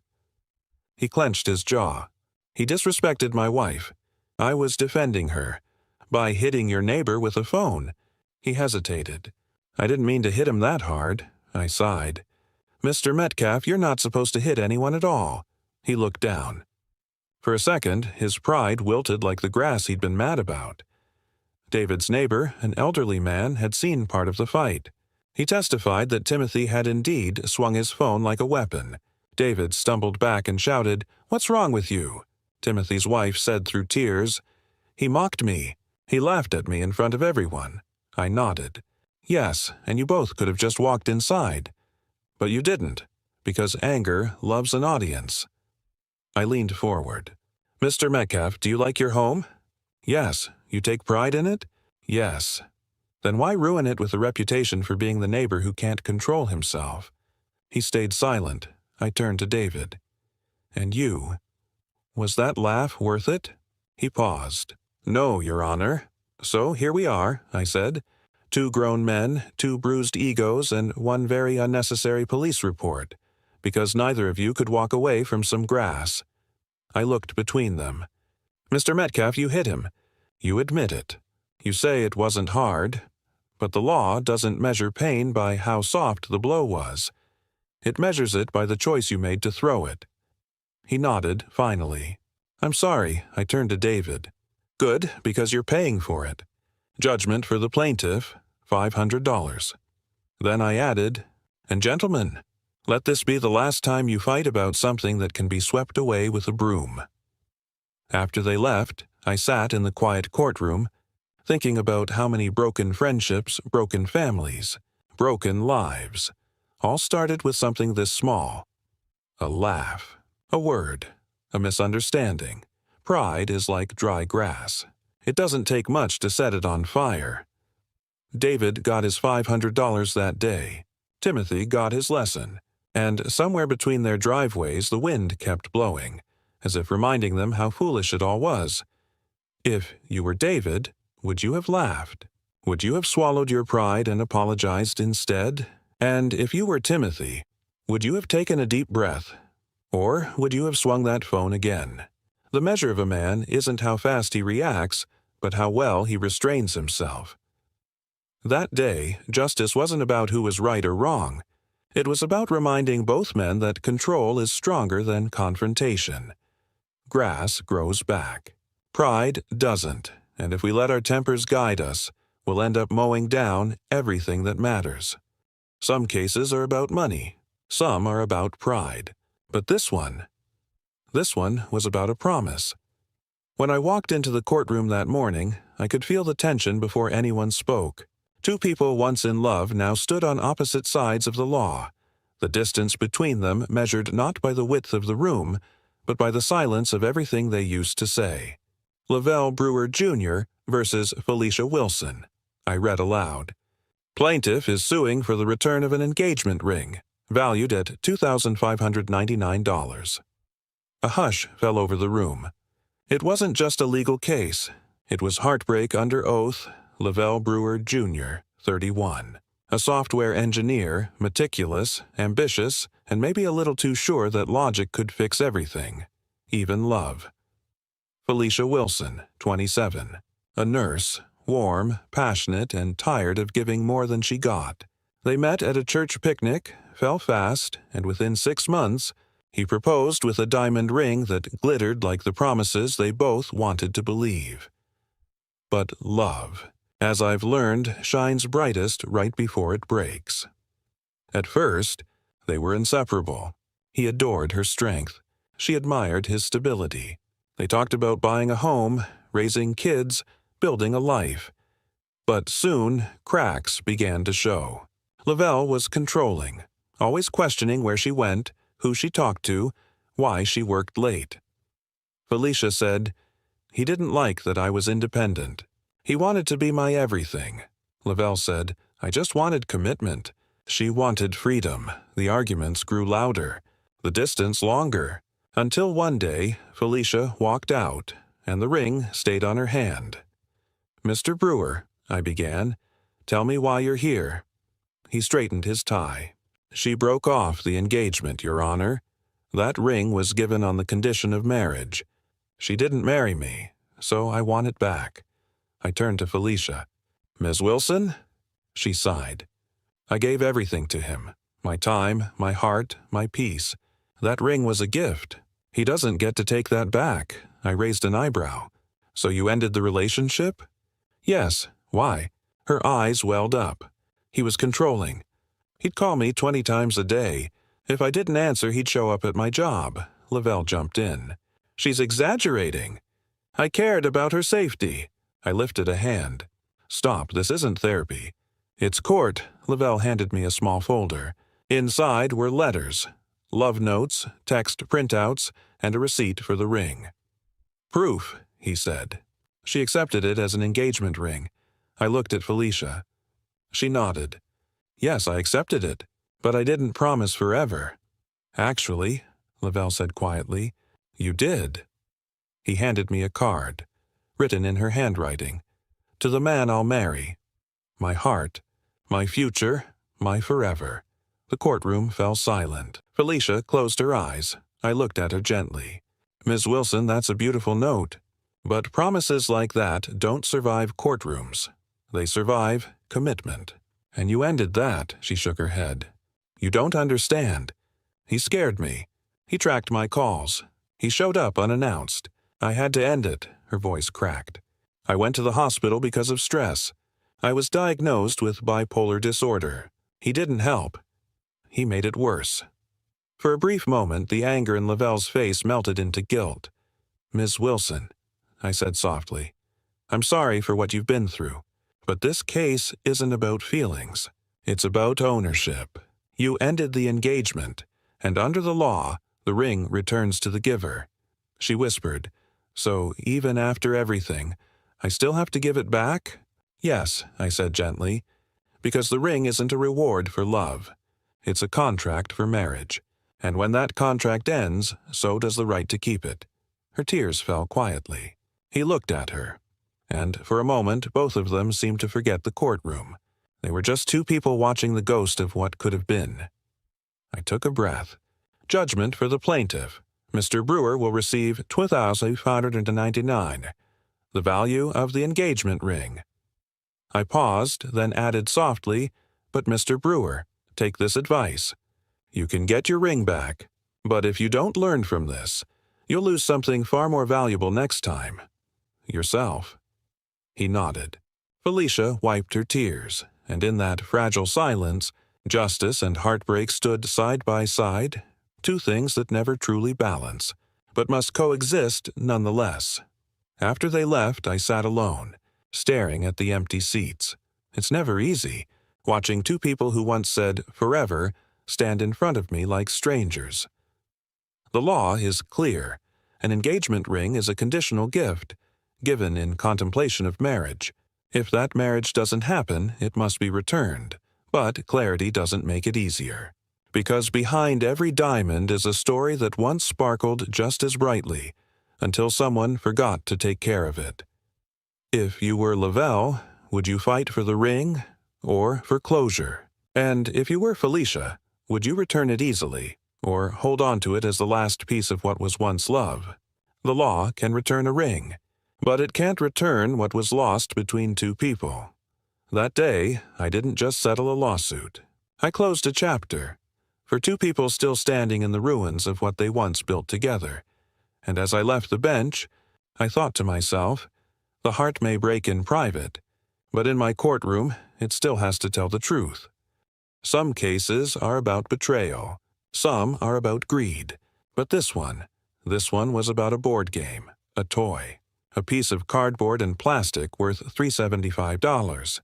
Speaker 8: He clenched his jaw. "He disrespected my wife. I was defending her. By hitting your neighbor with a phone." He hesitated. "I didn't mean to hit him that hard." I sighed. "Mr. Metcalf, you're not supposed to hit anyone at all." He looked down. For a second, his pride wilted like the grass he'd been mad about. David's neighbor, an elderly man, had seen part of the fight. He testified that Timothy had indeed swung his phone like a weapon. David stumbled back and shouted, "What's wrong with you?" Timothy's wife said through tears, "He mocked me. He laughed at me in front of everyone." I nodded. "Yes, and you both could have just walked inside. But you didn't, because anger loves an audience." I leaned forward. "Mr. Metcalf, do you like your home?" "Yes." "You take pride in it?" "Yes." "Then why ruin it with a reputation for being the neighbor who can't control himself?" He stayed silent. I turned to David. "And you? Was that laugh worth it?" He paused. "No, Your Honor." "So here we are," I said. 2 grown men, 2 bruised egos, and 1 very unnecessary police report, because neither of you could walk away from some grass. I looked between them. "Mr. Metcalf, you hit him. You admit it. You say it wasn't hard, but the law doesn't measure pain by how soft the blow was. It measures it by the choice you made to throw it." He nodded, finally. "I'm sorry," I turned to David. "Good, because you're paying for it. Judgment for the plaintiff, $500. Then I added, "And gentlemen, let this be the last time you fight about something that can be swept away with a broom." After they left, I sat in the quiet courtroom, thinking about how many broken friendships, broken families, broken lives, all started with something this small. A laugh, a word, a misunderstanding. Pride is like dry grass. It doesn't take much to set it on fire. David got his $500 that day. Timothy got his lesson. And somewhere between their driveways the wind kept blowing, as if reminding them how foolish it all was. If you were David, would you have laughed? Would you have swallowed your pride and apologized instead? And if you were Timothy, would you have taken a deep breath? Or would you have swung that phone again? The measure of a man isn't how fast he reacts, but how well he restrains himself. That day, justice wasn't about who was right or wrong. It was about reminding both men that control is stronger than confrontation. Grass grows back. Pride doesn't, and if we let our tempers guide us, we'll end up mowing down everything that matters. Some cases are about money. Some are about pride. But this one was about a promise. When I walked into the courtroom that morning, I could feel the tension before anyone spoke. Two people once in love now stood on opposite sides of the law. The distance between them measured not by the width of the room, but by the silence of everything they used to say. Lavelle Brewer Jr. versus Felicia Wilson. I read aloud. Plaintiff is suing for the return of an engagement ring, valued at $2,599. A hush fell over the room. It wasn't just a legal case. It was heartbreak under oath. Lavelle Brewer Jr., 31. A software engineer, meticulous, ambitious, and maybe a little too sure that logic could fix everything, even love. Felicia Wilson, 27. A nurse, warm, passionate, and tired of giving more than she got. They met at a church picnic, fell fast, and within 6 months, he proposed with a diamond ring that glittered like the promises they both wanted to believe. But love, as I've learned, shines brightest right before it breaks. At first, they were inseparable. He adored her strength. She admired his stability. They talked about buying a home, raising kids, building a life. But soon, cracks began to show. Lavelle was controlling, always questioning where she went, who she talked to, why she worked late. Felicia said, "He didn't like that I was independent. He wanted to be my everything." Lavelle said, "I just wanted commitment." She wanted freedom. The arguments grew louder, the distance longer, until one day Felicia walked out, and the ring stayed on her hand. "Mr. Brewer," I began, "tell me why you're here." He straightened his tie. "She broke off the engagement, Your Honor. That ring was given on the condition of marriage. She didn't marry me, so I want it back." I turned to Felicia. "Ms. Wilson?" She sighed. "I gave everything to him. My time, my heart, my peace. That ring was a gift. He doesn't get to take that back." I raised an eyebrow. "So you ended the relationship?" "Yes. Why?" Her eyes welled up. He was controlling. He'd call me 20 times a day. If I didn't answer, he'd show up at my job. Lavelle jumped in. "She's exaggerating." "I cared about her safety." I lifted a hand. "Stop, this isn't therapy." "It's court." Lavelle handed me a small folder. Inside were letters, love notes, text printouts, and a receipt for the ring. "Proof," he said. She accepted it as an engagement ring. I looked at Felicia. She nodded. "Yes, I accepted it, but I didn't promise forever." "Actually," Lavelle said quietly, "you did." He handed me a card, written in her handwriting. "To the man I'll marry. My heart, my future, my forever." The courtroom fell silent. Felicia closed her eyes. I looked at her gently. "Ms. Wilson, that's a beautiful note. But promises like that don't survive courtrooms. They survive commitment. And you ended that," she shook her head. "You don't understand. He scared me. He tracked my calls. He showed up unannounced. I had to end it." Her voice cracked. "I went to the hospital because of stress. I was diagnosed with bipolar disorder. He didn't help. He made it worse." For a brief moment, the anger in Lavelle's face melted into guilt. "Ms. Wilson," I said softly, "I'm sorry for what you've been through. But this case isn't about feelings. It's about ownership. You ended the engagement, and under the law, the ring returns to the giver." She whispered, "So even after everything, I still have to give it back?" "Yes," I said gently, "because the ring isn't a reward for love. It's a contract for marriage. And when that contract ends, so does the right to keep it." Her tears fell quietly. He looked at her. And for a moment, both of them seemed to forget the courtroom. They were just two people watching the ghost of what could have been. I took a breath. Judgment for the plaintiff. Mr. Brewer will receive $2,599, the value of the engagement ring. I paused, then added softly, "But Mr. Brewer, take this advice. You can get your ring back, but if you don't learn from this, you'll lose something far more valuable next time. Yourself." He nodded. Felicia wiped her tears, and in that fragile silence, justice and heartbreak stood side by side, two things that never truly balance, but must coexist nonetheless. After they left, I sat alone. staring at the empty seats. It's never easy, watching two people who once said forever stand in front of me like strangers. The law is clear. An engagement ring is a conditional gift, given in contemplation of marriage. If that marriage doesn't happen, it must be returned. But clarity doesn't make it easier. Because behind every diamond is a story that once sparkled just as brightly, until someone forgot to take care of it. If you were Lavelle, would you fight for the ring or for closure? And if you were Felicia, would you return it easily or hold on to it as the last piece of what was once love? The law can return a ring, but it can't return what was lost between two people. That day, I didn't just settle a lawsuit. I closed a chapter for two people still standing in the ruins of what they once built together. And as I left the bench, I thought to myself, the heart may break in private, but in my courtroom, it still has to tell the truth. Some cases are about betrayal. Some are about greed. But this one was about a board game, a toy, a piece of cardboard and plastic worth $375.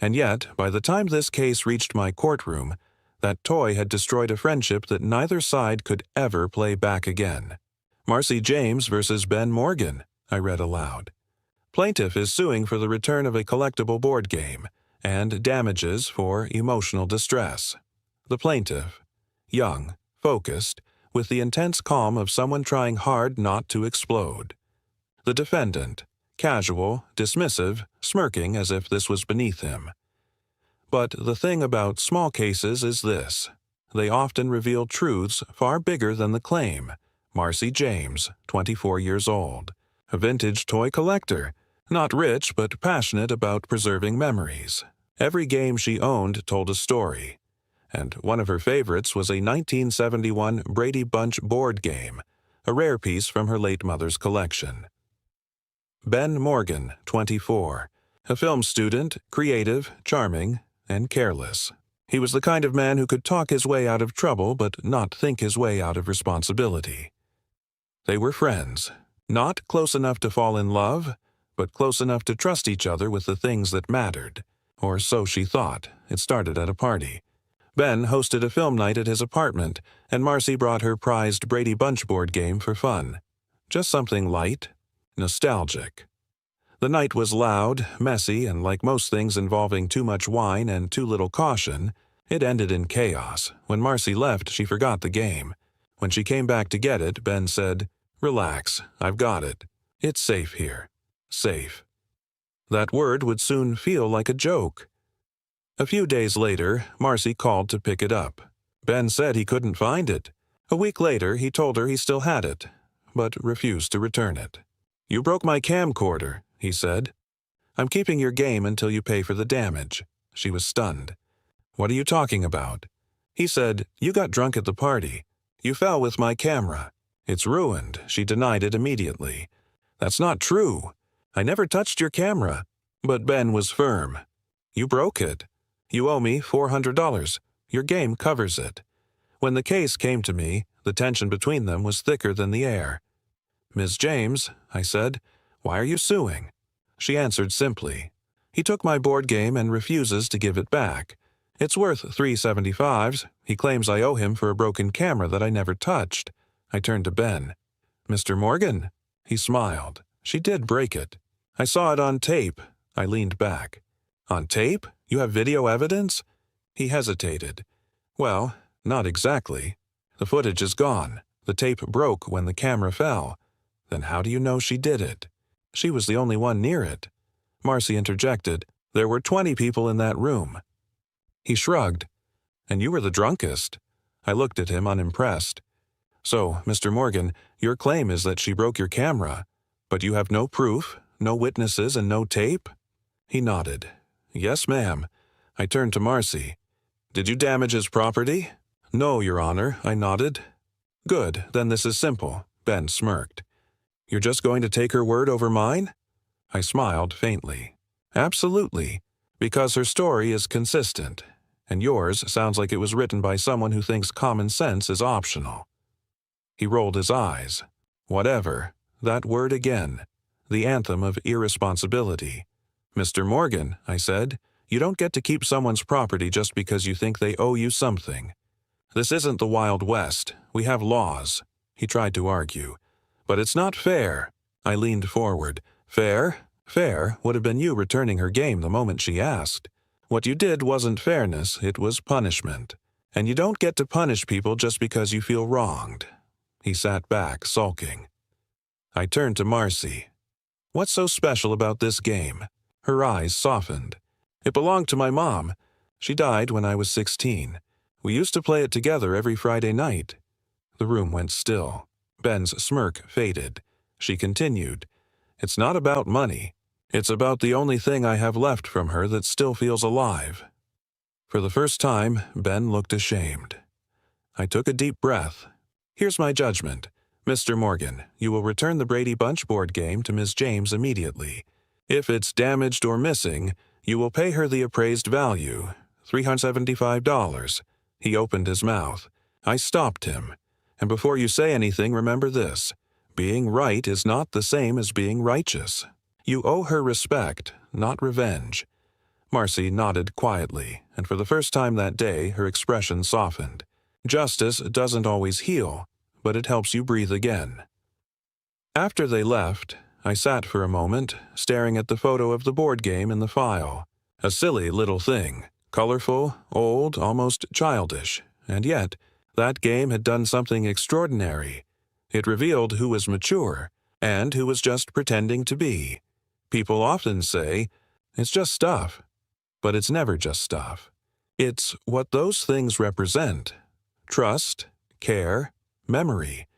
Speaker 8: And yet, by the time this case reached my courtroom, that toy had destroyed a friendship that neither side could ever play back again. Marcy James versus Ben Morgan, I read aloud. Plaintiff is suing for the return of a collectible board game and damages for emotional distress. The plaintiff, young, focused, with the intense calm of someone trying hard not to explode. The defendant, casual, dismissive, smirking as if this was beneath him. But the thing about small cases is this. They often reveal truths far bigger than the claim. Marcy James, 24 years old, a vintage toy collector, not rich but passionate about preserving memories. Every game she owned told a story, and one of her favorites was a 1971 Brady Bunch board game, a rare piece from her late mother's collection. Ben Morgan, 24, a film student, creative, charming, and careless. He was the kind of man who could talk his way out of trouble but not think his way out of responsibility. They were friends, not close enough to fall in love, but close enough to trust each other with the things that mattered. Or so she thought. It started at a party. Ben hosted a film night at his apartment, and Marcy brought her prized Brady Bunch board game for fun. Just something light, nostalgic. The night was loud, messy, and like most things involving too much wine and too little caution, it ended in chaos. When Marcy left, she forgot the game. When she came back to get it, Ben said, "Relax, I've got it. It's safe here. Safe." That word would soon feel like a joke. A few days later, Marcy called to pick it up. Ben said he couldn't find it. A week later, he told her he still had it, but refused to return it. "You broke my camcorder," he said. "I'm keeping your game until you pay for the damage." She was stunned. "What are you talking about?" He said, "You got drunk at the party. You fell with my camera. It's ruined." She denied it immediately. "That's not true. I never touched your camera." But Ben was firm. "You broke it. You owe me $400. Your game covers it." When the case came to me, the tension between them was thicker than the air. "Ms. James," I said, "why are you suing?" She answered simply, "He took my board game and refuses to give it back. It's worth $375. He claims I owe him for a broken camera that I never touched." I turned to Ben. "Mr. Morgan?" He smiled. "She did break it. I saw it on tape." I leaned back. "On tape? You have video evidence?" He hesitated. "Well, not exactly. The footage is gone. The tape broke when the camera fell." "Then how do you know she did it?" "She was the only one near it." Marcy interjected, "There were 20 people in that room." He shrugged. "And you were the drunkest." I looked at him unimpressed. "So, Mr. Morgan, your claim is that she broke your camera, but you have no proof, no witnesses, and no tape?" He nodded. "Yes, ma'am." I turned to Marcy. "Did you damage his property?" "No, Your Honor," I nodded. "Good, then this is simple." Ben smirked. "You're just going to take her word over mine?" I smiled faintly. "Absolutely, because her story is consistent, and yours sounds like it was written by someone who thinks common sense is optional." He rolled his eyes. "Whatever. That word again. The anthem of irresponsibility. Mr. Morgan, I said, you don't get to keep someone's property just because you think they owe you something. This isn't the Wild West. We have laws. He tried to argue. But it's not fair. I leaned forward. Fair? Fair would have been you returning her game the moment she asked. What you did wasn't fairness, it was punishment. And you don't get to punish people just because you feel wronged. He sat back, sulking. I turned to Marcy. What's so special about this game? Her eyes softened. It belonged to my mom. She died when I was 16. We used to play it together every Friday night. The room went still. Ben's smirk faded. She continued. It's not about money. It's about the only thing I have left from her that still feels alive. For the first time, Ben looked ashamed. I took a deep breath. Here's my judgment. Mr. Morgan, you will return the Brady Bunch board game to Ms. James immediately. If it's damaged or missing, you will pay her the appraised value, $375. He opened his mouth. I stopped him. And before you say anything, remember this. Being right is not the same as being righteous. You owe her respect, not revenge. Marcy nodded quietly, and for the first time that day, her expression softened. Justice doesn't always heal, but it helps you breathe again. After they left, I sat for a moment, staring at the photo of the board game in the file. A silly little thing, colorful, old, almost childish, and yet, that game had done something extraordinary. It revealed who was mature, and who was just pretending to be. People often say, it's just stuff. But it's never just stuff. It's what those things represent. Trust, care, memory.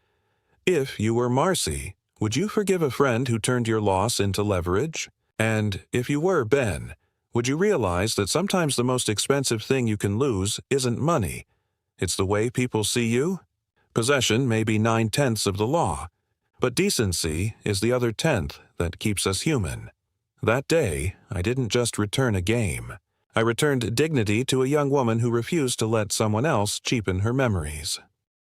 Speaker 8: If you were Marcy, would you forgive a friend who turned your loss into leverage? And if you were Ben, would you realize that sometimes the most expensive thing you can lose isn't money? It's the way people see you? Possession may be 9/10 of the law, but decency is the other 10th that keeps us human. That day, I didn't just return a game. I returned dignity to a young woman who refused to let someone else cheapen her memories.